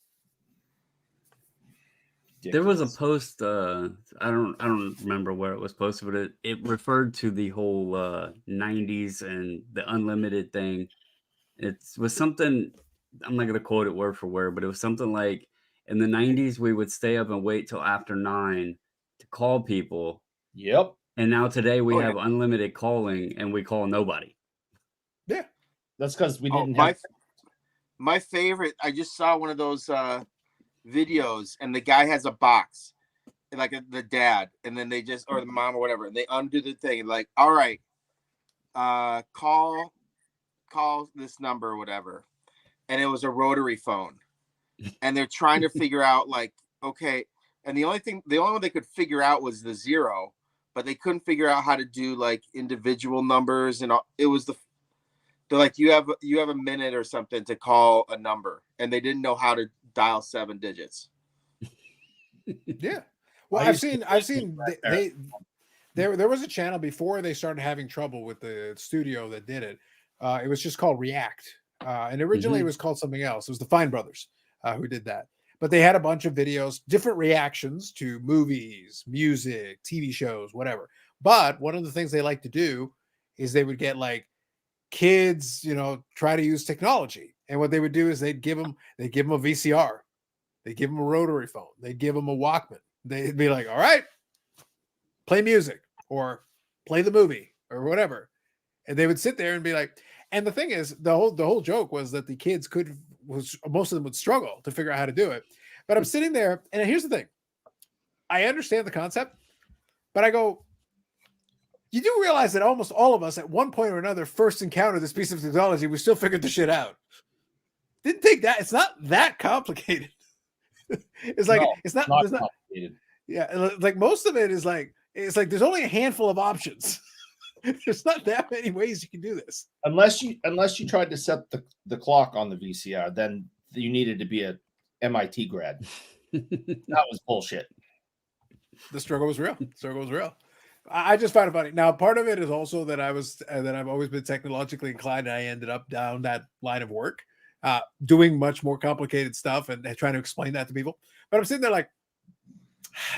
There was a post. I don't remember where it was posted, but it referred to the whole 90s and the unlimited thing. It was something. I'm not gonna quote it word for word, but it was something like in the 90s we would stay up and wait till after 9 to call people. Yep. And now today we have unlimited calling and we call nobody. Yeah. That's because we didn't have my favorite. I just saw one of those videos and the guy has a box like the dad, and then they just, or the mom or whatever, and they undo the thing like, all right, call this number or whatever. And it was a rotary phone. And they're trying to figure out like, okay. And the only one they could figure out was the 0, but they couldn't figure out how to do like individual numbers and all. It was they're like, you have a minute or something to call a number, and they didn't know how to dial 7 digits. Yeah. Well, I've seen there was a channel before they started having trouble with the studio that did it. It was just called React. And originally it was called something else. It was the Fine Brothers who did that. But they had a bunch of videos, different reactions to movies, music, TV shows, whatever. But one of the things they like to do is they would get like kids, try to use technology. And what they would do is they'd give them a VCR. They'd give them a rotary phone. They'd give them a Walkman. They'd be like, all right, play music or play the movie or whatever. And they would sit there and be like, and the thing is, the whole joke was that the kids most of them would struggle to figure out how to do it. But I'm sitting there, and here's the thing. I understand the concept, but I go, you do realize that almost all of us at one point or another first encountered this piece of technology. We still figured the shit out. Didn't take that. It's not that complicated. It's like, it's not complicated. Yeah. Like most of it is like, it's like, there's only a handful of options. There's not that many ways you can do this. Unless you tried to set the clock on the VCR, then you needed to be a MIT grad. That was bullshit. The struggle was real. I just find it funny. Now, part of it is also that I've always been technologically inclined, and I ended up down that line of work, doing much more complicated stuff and trying to explain that to people. But I'm sitting there like,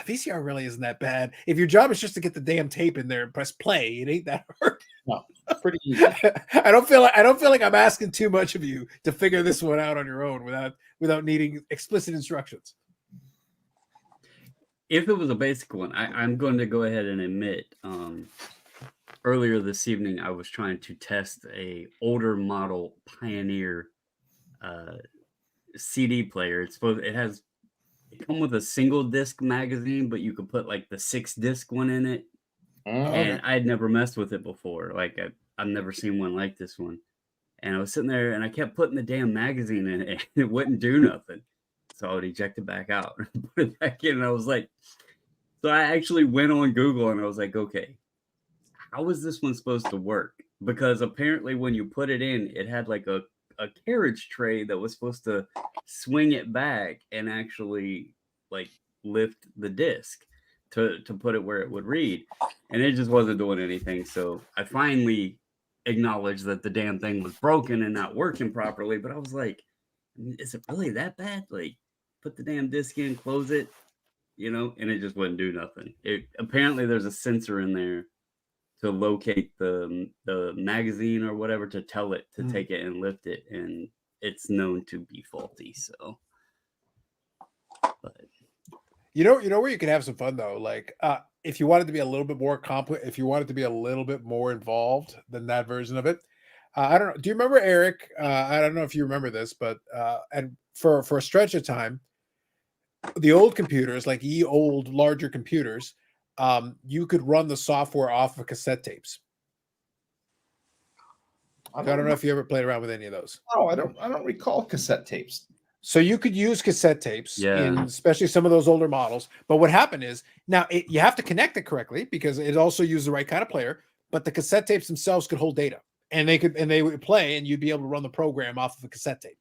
VCR really isn't that bad. If your job is just to get the damn tape in there and press play, it ain't that hard. No, pretty easy. I don't feel like I'm asking too much of you to figure this one out on your own without needing explicit instructions. If it was a basic one, I'm going to go ahead and admit earlier this evening, I was trying to test a older model Pioneer CD player. It come with a single disc magazine, but you could put like the 6-disc one in it. And I had never messed with it before. Like I've never seen one like this one. And I was sitting there and I kept putting the damn magazine in it and it wouldn't do nothing. So I would eject it back out and put it back in. And I was like, so I actually went on Google and I was like, okay, how is this one supposed to work? Because apparently when you put it in, it had like a carriage tray that was supposed to swing it back and actually like lift the disc to put it where it would read. And it just wasn't doing anything. So I finally acknowledged that the damn thing was broken and not working properly. But I was like, is it really that bad? Like, put the damn disc in, close it, and it just wouldn't do nothing. Apparently there's a sensor in there to locate the magazine or whatever to tell it to take it and lift it, and it's known to be faulty. So, but you know where you can have some fun though, like if you wanted to be a little bit more complex, if you wanted to be a little bit more involved than that version of it. I don't know. Do you remember, Eric? I don't know if you remember this, but and for a stretch of time, the old computers, like old larger computers, you could run the software off of cassette tapes. I don't know if you ever played around with any of those. Oh, I don't recall cassette tapes. So you could use cassette tapes in especially some of those older models. But what happened is now you have to connect it correctly because it also used the right kind of player. But the cassette tapes themselves could hold data, and they would play, and you'd be able to run the program off of a cassette tape.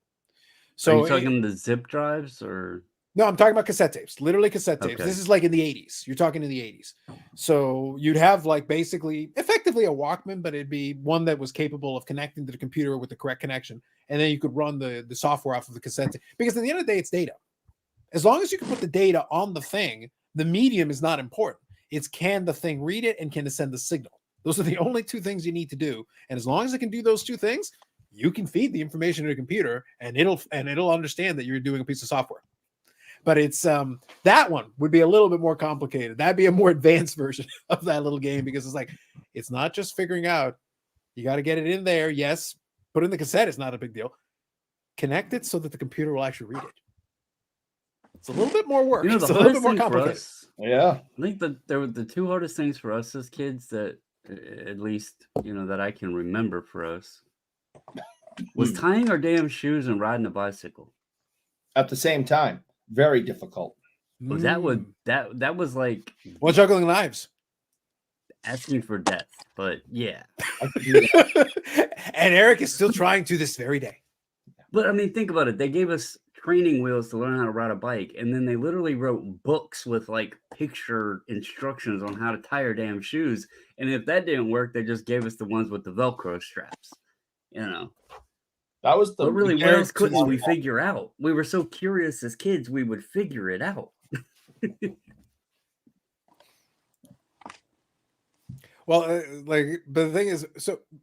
So are you talking the zip drives or? No, I'm talking about cassette tapes, literally cassette tapes. Okay. This is like in the 80s. You're talking in the 80s. So you'd have like basically effectively a Walkman, but it'd be one that was capable of connecting to the computer with the correct connection. And then you could run the software off of the cassette tape. Because at the end of the day, it's data. As long as you can put the data on the thing, the medium is not important. It's can the thing read it and can it send the signal? Those are the only two things you need to do. And as long as it can do those two things, you can feed the information to the computer and it'll understand that you're doing a piece of software. But it's that one would be a little bit more complicated. That'd be a more advanced version of that little game because it's like it's not just figuring out. You got to get it in there. Yes, put in the cassette. It's not a big deal. Connect it so that the computer will actually read it. It's a little bit more work. It's a little bit more complicated. Yeah, I think that there were the two hardest things for us as kids that, at least that I can remember for us, was tying our damn shoes and riding a bicycle at the same time. Very difficult. Well, that was like juggling knives, asking for death. But yeah, and Eric is still trying to this very day. But I mean, think about it. They gave us training wheels to learn how to ride a bike, and then they literally wrote books with like picture instructions on how to tie our damn shoes. And if that didn't work, they just gave us the ones with the Velcro straps. That was but really, what else couldn't we figure out? We were so curious as kids, we would figure it out. Well, but the thing is,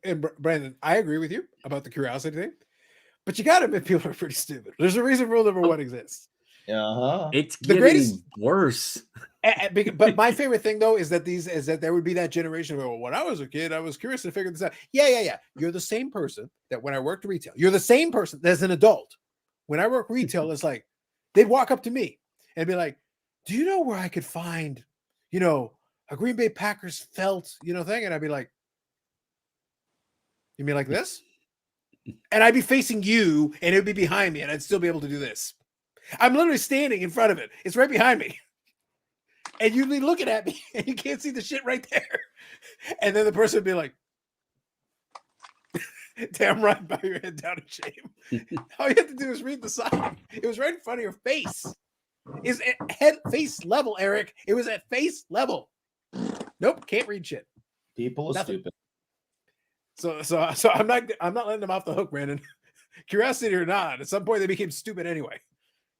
and Brandon, I agree with you about the curiosity thing, but you got to admit people are pretty stupid. There's a reason rule number one exists. It's getting worse. But my favorite thing though is that there would be that generation where when I was a kid, I was curious to figure this out. Yeah. You're the same person that when I worked retail, you're the same person as an adult. When I work retail, it's like they'd walk up to me and be like, "Do you know where I could find, a Green Bay Packers felt, thing?" And I'd be like, "You mean like this?" And I'd be facing you, and it would be behind me, and I'd still be able to do this. I'm literally standing in front of it. It's right behind me. And you'd be looking at me and you can't see the shit right there. And then the person would be like, damn right, bow your head down in shame. All you have to do is read the sign. It was right in front of your face. It's at face level, Eric. It was at face level. Nope, can't read shit. People are stupid. So I'm not letting them off the hook, Brandon. Curiosity or not, at some point they became stupid anyway.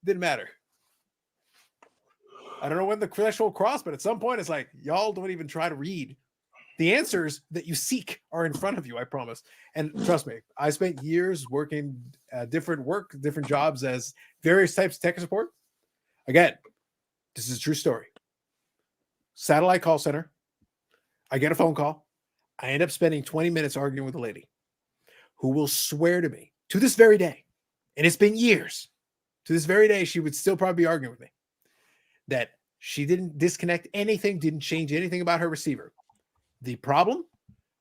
Didn't matter. I don't know when the threshold crossed, but at some point it's like, y'all don't even try to read. The answers that you seek are in front of you, I promise. And trust me, I spent years working different jobs as various types of tech support. Again, this is a true story. Satellite call center. I get a phone call. I end up spending 20 minutes arguing with a lady who will swear to me to this very day, and it's been years, to this very day, she would still probably be arguing with me that she didn't disconnect anything, didn't change anything about her receiver. The problem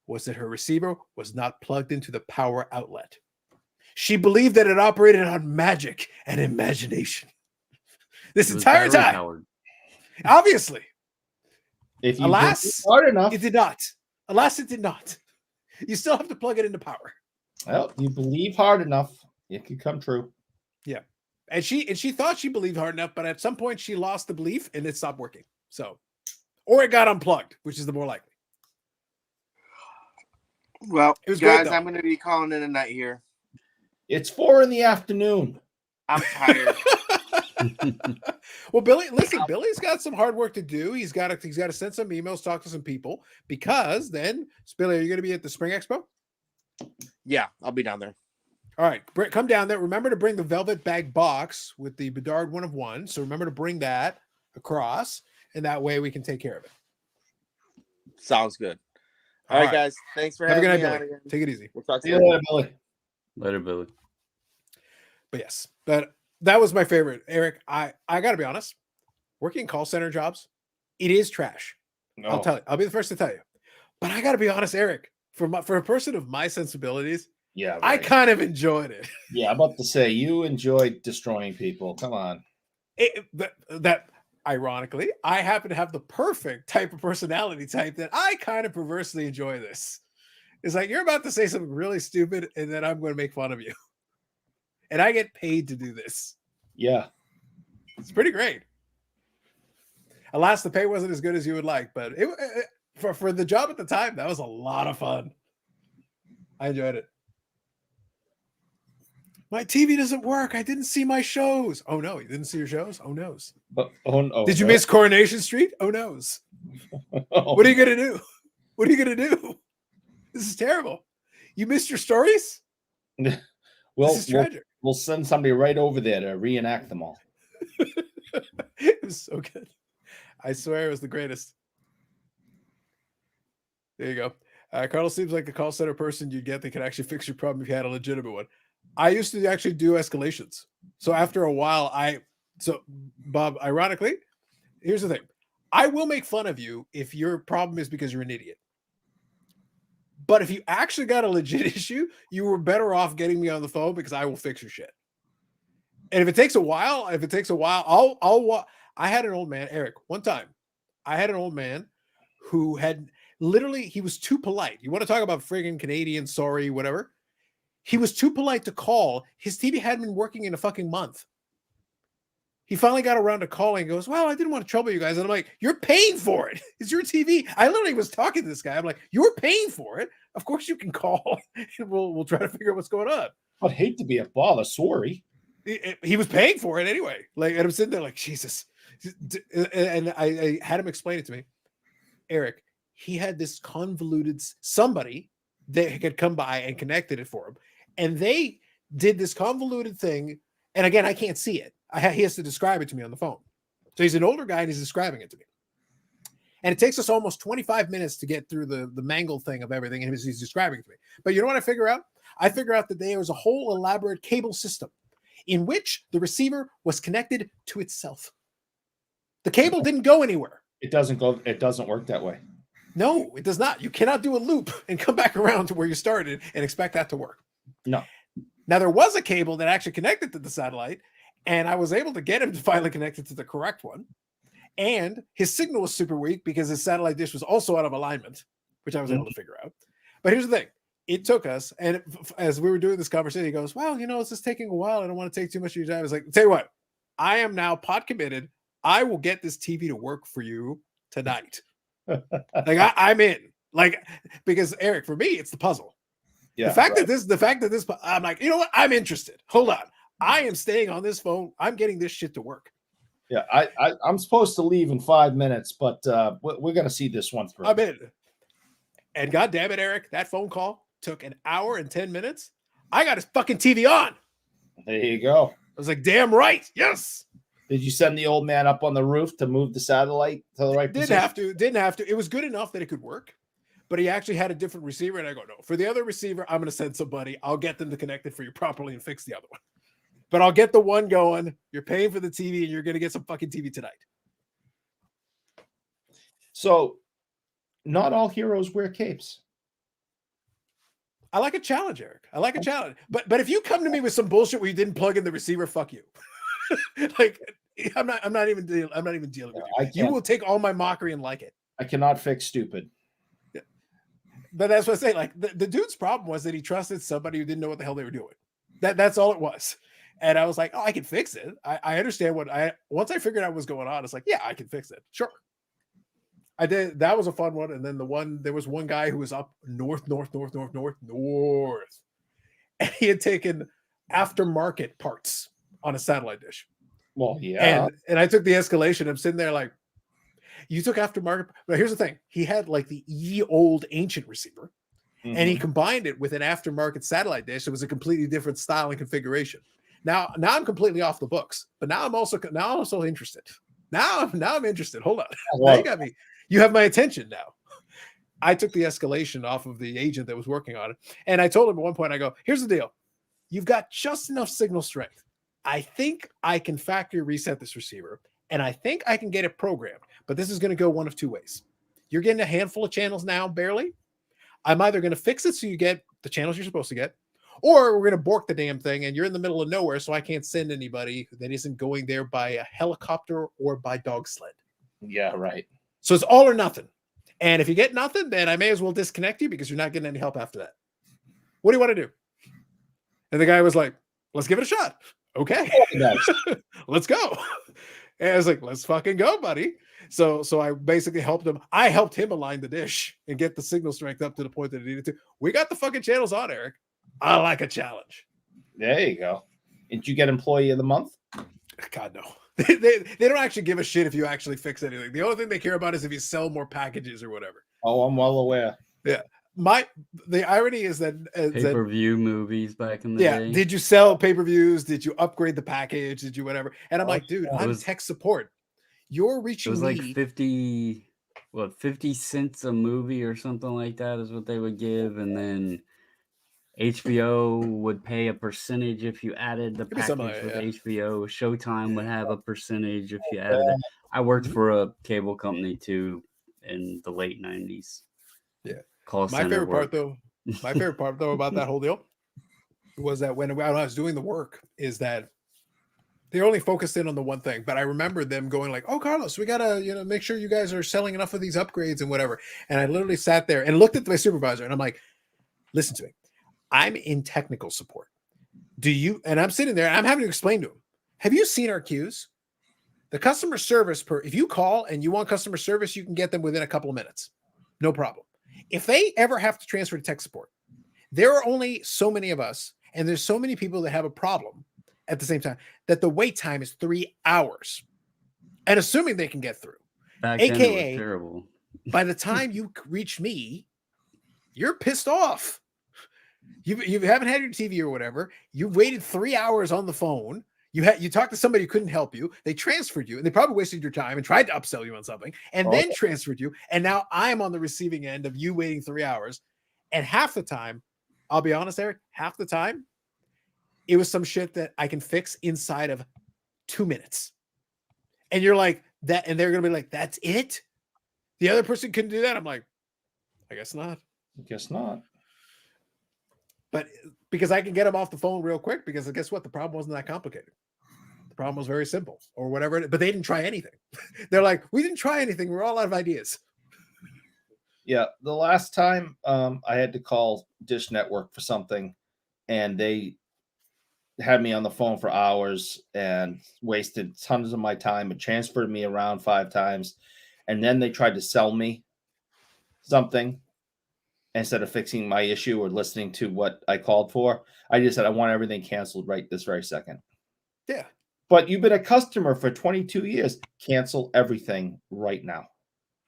was that her receiver was not plugged into the power outlet. She believed that it operated on magic and imagination this entire time. Powered. Obviously. If you alas, hard enough, it did not. Alas, it did not. You still have to plug it into power. Well, you believe hard enough, it could come true. Yeah. And she thought she believed hard enough, but at some point she lost the belief and it stopped working. So, or it got unplugged, which is the more likely. Well, it was guys, great, I'm going to be calling it a night here. It's 4 p.m. I'm tired. Well, Billy, listen, Billy's got some hard work to do. He's got to send some emails, talk to some people, because then, Billy, are you going to be at the Spring Expo? Yeah, I'll be down there. All right, come down there. Remember to bring the velvet bag box with the Bedard 1 of 1. So remember to bring that across, and that way we can take care of it. Sounds good. All right, guys. Thanks for having me. Have a good night, Billy. Take it easy. We'll talk to you later, Billy. Later, Billy. But yes, that was my favorite. Eric, I got to be honest. Working call center jobs, it is trash. No. I'll tell you. I'll be the first to tell you. But I got to be honest, Eric. For a person of my sensibilities, yeah, right. I kind of enjoyed it. Yeah, I'm about to say you enjoyed destroying people. Come on. That ironically, I happen to have the perfect type of personality type that I kind of perversely enjoy this. It's like you're about to say something really stupid, and then I'm going to make fun of you, and I get paid to do this. Yeah, it's pretty great. Alas, the pay wasn't as good as you would like, but for the job at the time, that was a lot of fun. I enjoyed it. My TV doesn't work. I didn't see my shows. Oh no, you didn't see your shows? Oh noes. Did you miss Coronation Street? Oh noes. What are you gonna do? What are you gonna do? This is terrible. You missed your stories? This is tragic. We'll send somebody right over there to reenact them all. It was so good. I swear it was the greatest. There you go. Carlos seems like the call center person you'd get that can actually fix your problem if you had a legitimate one. I used to actually do escalations. So after a while, Bob, ironically, here's the thing. I will make fun of you if your problem is because you're an idiot. But if you actually got a legit issue, you were better off getting me on the phone because I will fix your shit. And if it takes a while, I had an old man, Eric, one time. I had an old man who had he was too polite. You want to talk about friggin' Canadian, sorry, whatever. He was too polite to call. His TV hadn't been working in a fucking month. He finally got around to calling and goes, well, I didn't want to trouble you guys. And I'm like, you're paying for it. It's your TV. I literally was talking to this guy. I'm like, you're paying for it. Of course you can call and we'll try to figure out what's going on. I'd hate to be a bother. Sorry. He was paying for it anyway. And I'm sitting there like, Jesus. And I had him explain it to me. Eric, he had this convoluted somebody that had come by and connected it for him. And they did this convoluted thing. And again, I can't see it. He has to describe it to me on the phone. So he's an older guy and he's describing it to me. And it takes us almost 25 minutes to get through the mangled thing of everything. And he's describing it to me. But you know what I figure out? I figure out that there was a whole elaborate cable system in which the receiver was connected to itself. The cable didn't go anywhere. It doesn't work that way. No, it does not. You cannot do a loop and come back around to where you started and expect that to work. No. Now, there was a cable that actually connected to the satellite, and I was able to get him to finally connect it to the correct one. And his signal was super weak because his satellite dish was also out of alignment, which I was able to figure out. But here's the thing. It took us, and as we were doing this conversation, he goes, well, it's just taking a while. I don't want to take too much of your time. I was like, tell you what, I am now pot committed. I will get this TV to work for you tonight. Like I'm in, because Eric, for me, it's the puzzle. Yeah. The fact that this, I'm like, you know what? I'm interested. Hold on. I am staying on this phone. I'm getting this shit to work. Yeah. I'm supposed to leave in 5 minutes, but we're going to see this one through. I'm in. And God damn it, Eric, that phone call took an hour and 10 minutes. I got his fucking TV on. There you go. I was like, damn right. Yes. Did you send the old man up on the roof to move the satellite to the right position? Didn't have to. It was good enough that it could work. but he actually had a different receiver. And I go, no, for the other receiver, I'm going to send somebody. I'll get them to connect it for you properly and fix the other one. But I'll get the one going. You're paying for the TV and you're going to get some fucking TV tonight. So not all heroes wear capes. I like a challenge, Eric. I like a challenge. But if you come to me with some bullshit where you didn't plug in the receiver, fuck you. Like I'm not even dealing with you. You will take all my mockery and like it. I cannot fix stupid. Yeah. But that's what I say. Like the dude's problem was that he trusted somebody who didn't know what the hell they were doing. That's all it was. And I was like, oh, I can fix it. I understand once I figured out what was going on, it's like, yeah, I can fix it. Sure. I did. That was a fun one. And then there was one guy who was up north. And he had taken aftermarket parts on a satellite dish. Well, yeah. And I took the escalation. I'm sitting there like, you took aftermarket. But here's the thing. He had like the old ancient receiver. Mm-hmm. And he combined it with an aftermarket satellite dish. It was a completely different style and configuration. Now I'm completely off the books. But now I'm also interested. Now I'm interested. Hold on. Now you got me. You have my attention now. I took the escalation off of the agent that was working on it. And I told him at one point, I go, here's the deal. You've got just enough signal strength. I think I can factory reset this receiver. And I think I can get it programmed. But this is going to go one of two ways. You're getting a handful of channels now, barely. I'm either going to fix it so you get the channels you're supposed to get, or we're going to bork the damn thing and you're in the middle of nowhere, so I can't send anybody that isn't going there by a helicopter or by dog sled. Yeah, right. So it's all or nothing. And if you get nothing, then I may as well disconnect you because you're not getting any help after that. What do you want to do? And the guy was like, let's give it a shot. Okay. Let's go. And I was like, let's fucking go, buddy. So I basically helped him. I helped him align the dish and get the signal strength up to the point that it needed to. We got the fucking channels on, Eric. I like a challenge. There you go. Did you get employee of the month? God, no. They don't actually give a shit if you actually fix anything. The only thing they care about is if you sell more packages or whatever. Oh, I'm well aware. Yeah. The irony is that pay-per-view movies back in the day. Did you sell pay-per-views? Did you upgrade the package? Did you whatever? And I'm like, dude, I'm tech support. You're reaching. It was like 50 cents a movie or something like that is what they would give, and then HBO would pay a percentage if you added the package with HBO. Showtime would have a percentage if you added it. I worked for a cable company too in the late 90s. Yeah. My favorite part though about that whole deal was that when I was doing the work is that they only focused in on the one thing. But I remember them going like, oh, Carlos, we got to, make sure you guys are selling enough of these upgrades and whatever. And I literally sat there and looked at my supervisor and I'm like, listen to me. I'm in technical support. And I'm sitting there and I'm having to explain to him, have you seen our queues? The customer service if you call and you want customer service, you can get them within a couple of minutes. No problem. If they ever have to transfer to tech support, there are only so many of us and there's so many people that have a problem at the same time that the wait time is 3 hours. And assuming they can get through. AKA, terrible. By the time you reach me, you're pissed off. You haven't had your TV or whatever. You waited 3 hours on the phone. You talked to somebody who couldn't help you. They transferred you, and they probably wasted your time and tried to upsell you on something, and then transferred you. And now I'm on the receiving end of you waiting 3 hours. And half the time, I'll be honest, Eric, half the time, it was some shit that I can fix inside of 2 minutes. And you're like that, and they're gonna be like, "That's it." The other person couldn't do that. I'm like, I guess not. Guess not. But because I can get them off the phone real quick, because guess what? The problem wasn't that complicated. The problem was very simple or whatever. But they didn't try anything. They're like, we didn't try anything. We're all out of ideas. Yeah. The last time I had to call Dish Network for something and they had me on the phone for hours and wasted tons of my time and transferred me around 5 times. And then they tried to sell me something instead of fixing my issue or listening to what I called for. I just said, I want everything canceled right this very second. Yeah. But you've been a customer for 22 years. Cancel everything right now.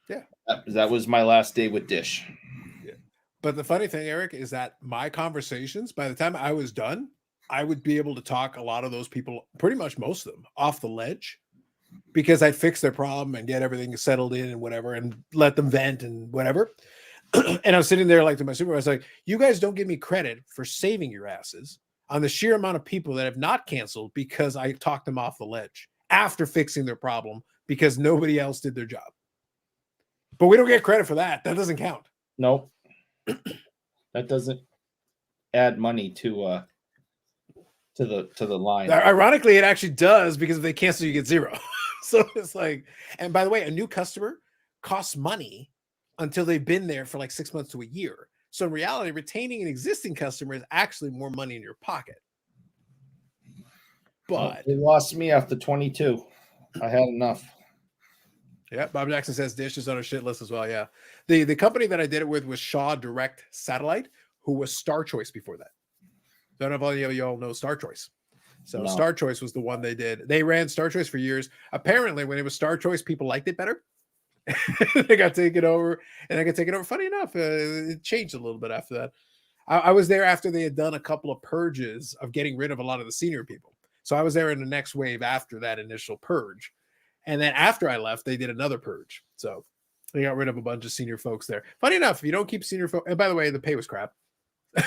Yeah. That was my last day with Dish. Yeah. But the funny thing, Eric, is that my conversations, by the time I was done, I would be able to talk a lot of those people, pretty much most of them, off the ledge, because I'd fix their problem and get everything settled in and whatever and let them vent and whatever. And I was sitting there like to my supervisor, like, you guys don't give me credit for saving your asses on the sheer amount of people that have not canceled because I talked them off the ledge after fixing their problem because nobody else did their job. But we don't get credit for that. That doesn't count. Nope. That doesn't add money to the line. Ironically, it actually does, because if they cancel, you get zero. So it's like, and by the way, a new customer costs money until they've been there for like 6 months to a year. So in reality, retaining an existing customer is actually more money in your pocket. But they lost me after 22. I had enough. Yeah, Bob Jackson says Dish is on a shit list as well. Yeah, the company that I did it with was Shaw Direct Satellite, who was Star Choice before that. Don't know if all of y'all know Star Choice. So no. Star Choice was the one they did. They ran Star Choice for years. Apparently, when it was Star Choice, people liked it better. They got taken over, and I got taken over. Funny enough, it changed a little bit after that. I was there after they had done a couple of purges of getting rid of a lot of the senior people. So I was there in the next wave after that initial purge. And then after I left, they did another purge. So they got rid of a bunch of senior folks there. Funny enough, if you don't keep senior folks, and by the way, the pay was crap.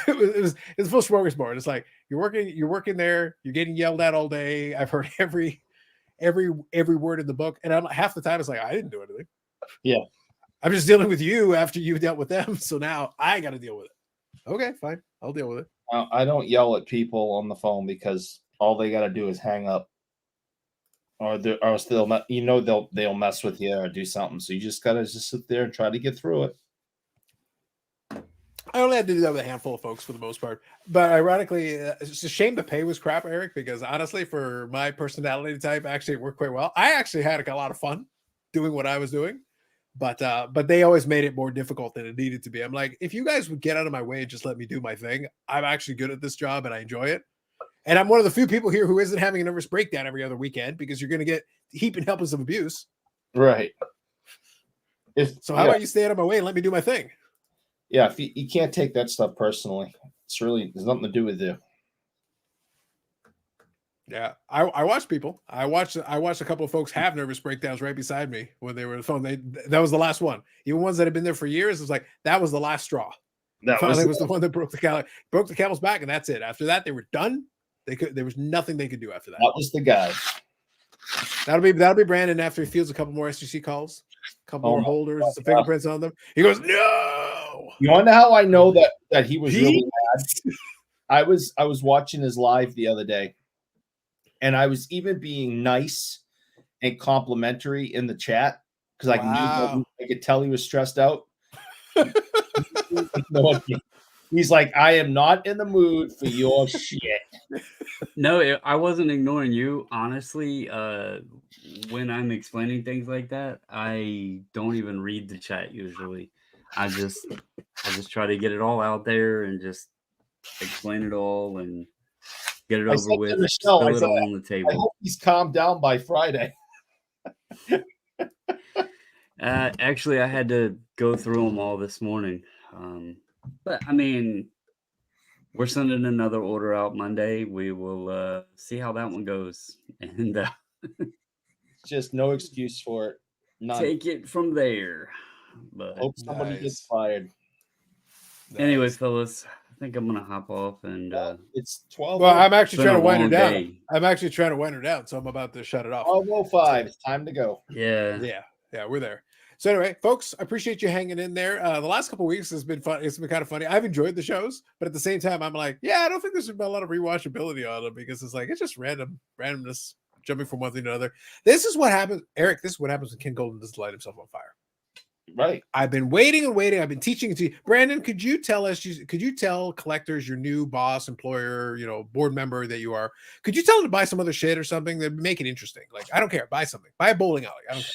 it was full smorgasbord. It's like you're working there, you're getting yelled at all day. I've heard every word in the book, and half the time it's like I didn't do anything. Yeah, I'm just dealing with you after you dealt with them, so now I got to deal with it. Okay, fine, I'll deal with it. I don't yell at people on the phone because all they got to do is hang up, or still, they'll mess with you or do something. So you just gotta sit there and try to get through it. I only had to do that with a handful of folks for the most part. But ironically, it's a shame the pay was crap, Eric, because honestly, for my personality type, actually it worked quite well. I actually had a lot of fun doing what I was doing, but they always made it more difficult than it needed to be. I'm like, if you guys would get out of my way and just let me do my thing, I'm actually good at this job and I enjoy it. And I'm one of the few people here who isn't having a nervous breakdown every other weekend, because you're going to get heaping helpless of abuse. Right. So how about you stay out of my way and let me do my thing? Yeah, if you can't take that stuff personally. There's nothing to do with you. Yeah, I watch people. I watched a couple of folks have nervous breakdowns right beside me when they were on the phone. That was the last one. Even ones that had been there for years, it was like that was the last straw. That was the one that broke the camel's back, and that's it. After that, they were done. There was nothing they could do after that. That was the guy. That'll be Brandon after he fields a couple more SGC calls, a couple more holders, some fingerprints on them. He goes, no. You want to know how I know that he was really mad? I was watching his live the other day, and I was even being nice and complimentary in the chat because I could tell he was stressed out. He's like, I am not in the mood for your shit. No, I wasn't ignoring you. Honestly, when I'm explaining things like that, I don't even read the chat usually. I just try to get it all out there and just explain it all and get it over with. Spill it all on the table. I hope he's calmed down by Friday. Actually, I had to go through them all this morning. But I mean, we're sending another order out Monday. We will see how that one goes, and just no excuse for it. None. Take it from there. But hope somebody gets fired. Anyway, fellas, I think I'm gonna hop off and it's 12. Well, I'm actually trying to wind her down. I'm actually trying to wind her down, so I'm about to shut it off. 12:05. It's time to go. Yeah, we're there. So anyway, folks, I appreciate you hanging in there. The last couple of weeks has been fun. It's been kind of funny. I've enjoyed the shows, but at the same time, I'm like, I don't think there's been a lot of rewatchability on them because it's like it's just randomness, jumping from one thing to another. This is what happens, Eric. This is what happens when Ken Golden doesn't light himself on fire. Right. I've been waiting and waiting. I've been teaching it to you. Brandon, could you tell collectors, your new boss, employer, board member that you are, could you tell them to buy some other shit or something that make it interesting? Like, I don't care. Buy something. Buy a bowling alley. I don't care.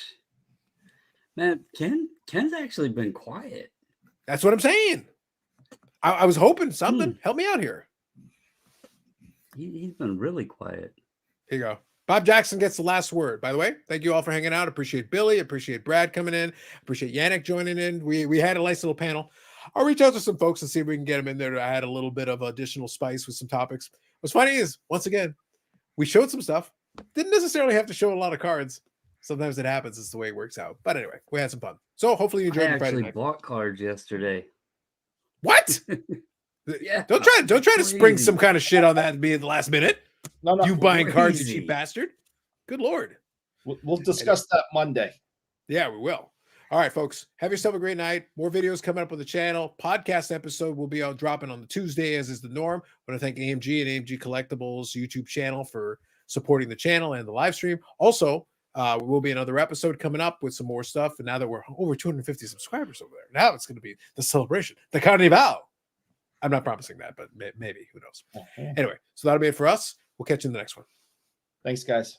Man, Ken's actually been quiet. That's what I'm saying. I was hoping something. Help me out here. He's been really quiet. Here you go. Bob Jackson gets the last word. By the way, thank you all for hanging out. Appreciate Billy. Appreciate Brad coming in. Appreciate Yannick joining in. We had a nice little panel. I'll reach out to some folks and see if we can get them in there to add a little bit of additional spice with some topics. What's funny is, once again, we showed some stuff. Didn't necessarily have to show a lot of cards. Sometimes it happens. It's the way it works out. But anyway, we had some fun. So hopefully you enjoyed I the Friday actually night. bought cards yesterday. What? Yeah. Don't try to spring some kind of shit on that and be at the last minute. No, You buying cards, you crazy. cheap bastard. Good Lord. We'll discuss that Monday. Yeah, we will. All right, folks. Have yourself a great night. More videos coming up on the channel. Podcast episode will be out dropping on the Tuesday, as is the norm. I want to thank AMG and AMG Collectibles YouTube channel for supporting the channel and the live stream. Also, will be another episode coming up with some more stuff. And now that we're over 250 subscribers over there, now it's going to be the celebration, the carnival. I'm not promising that, but maybe. Who knows? Anyway, so that'll be it for us. We'll catch you in the next one. Thanks, guys.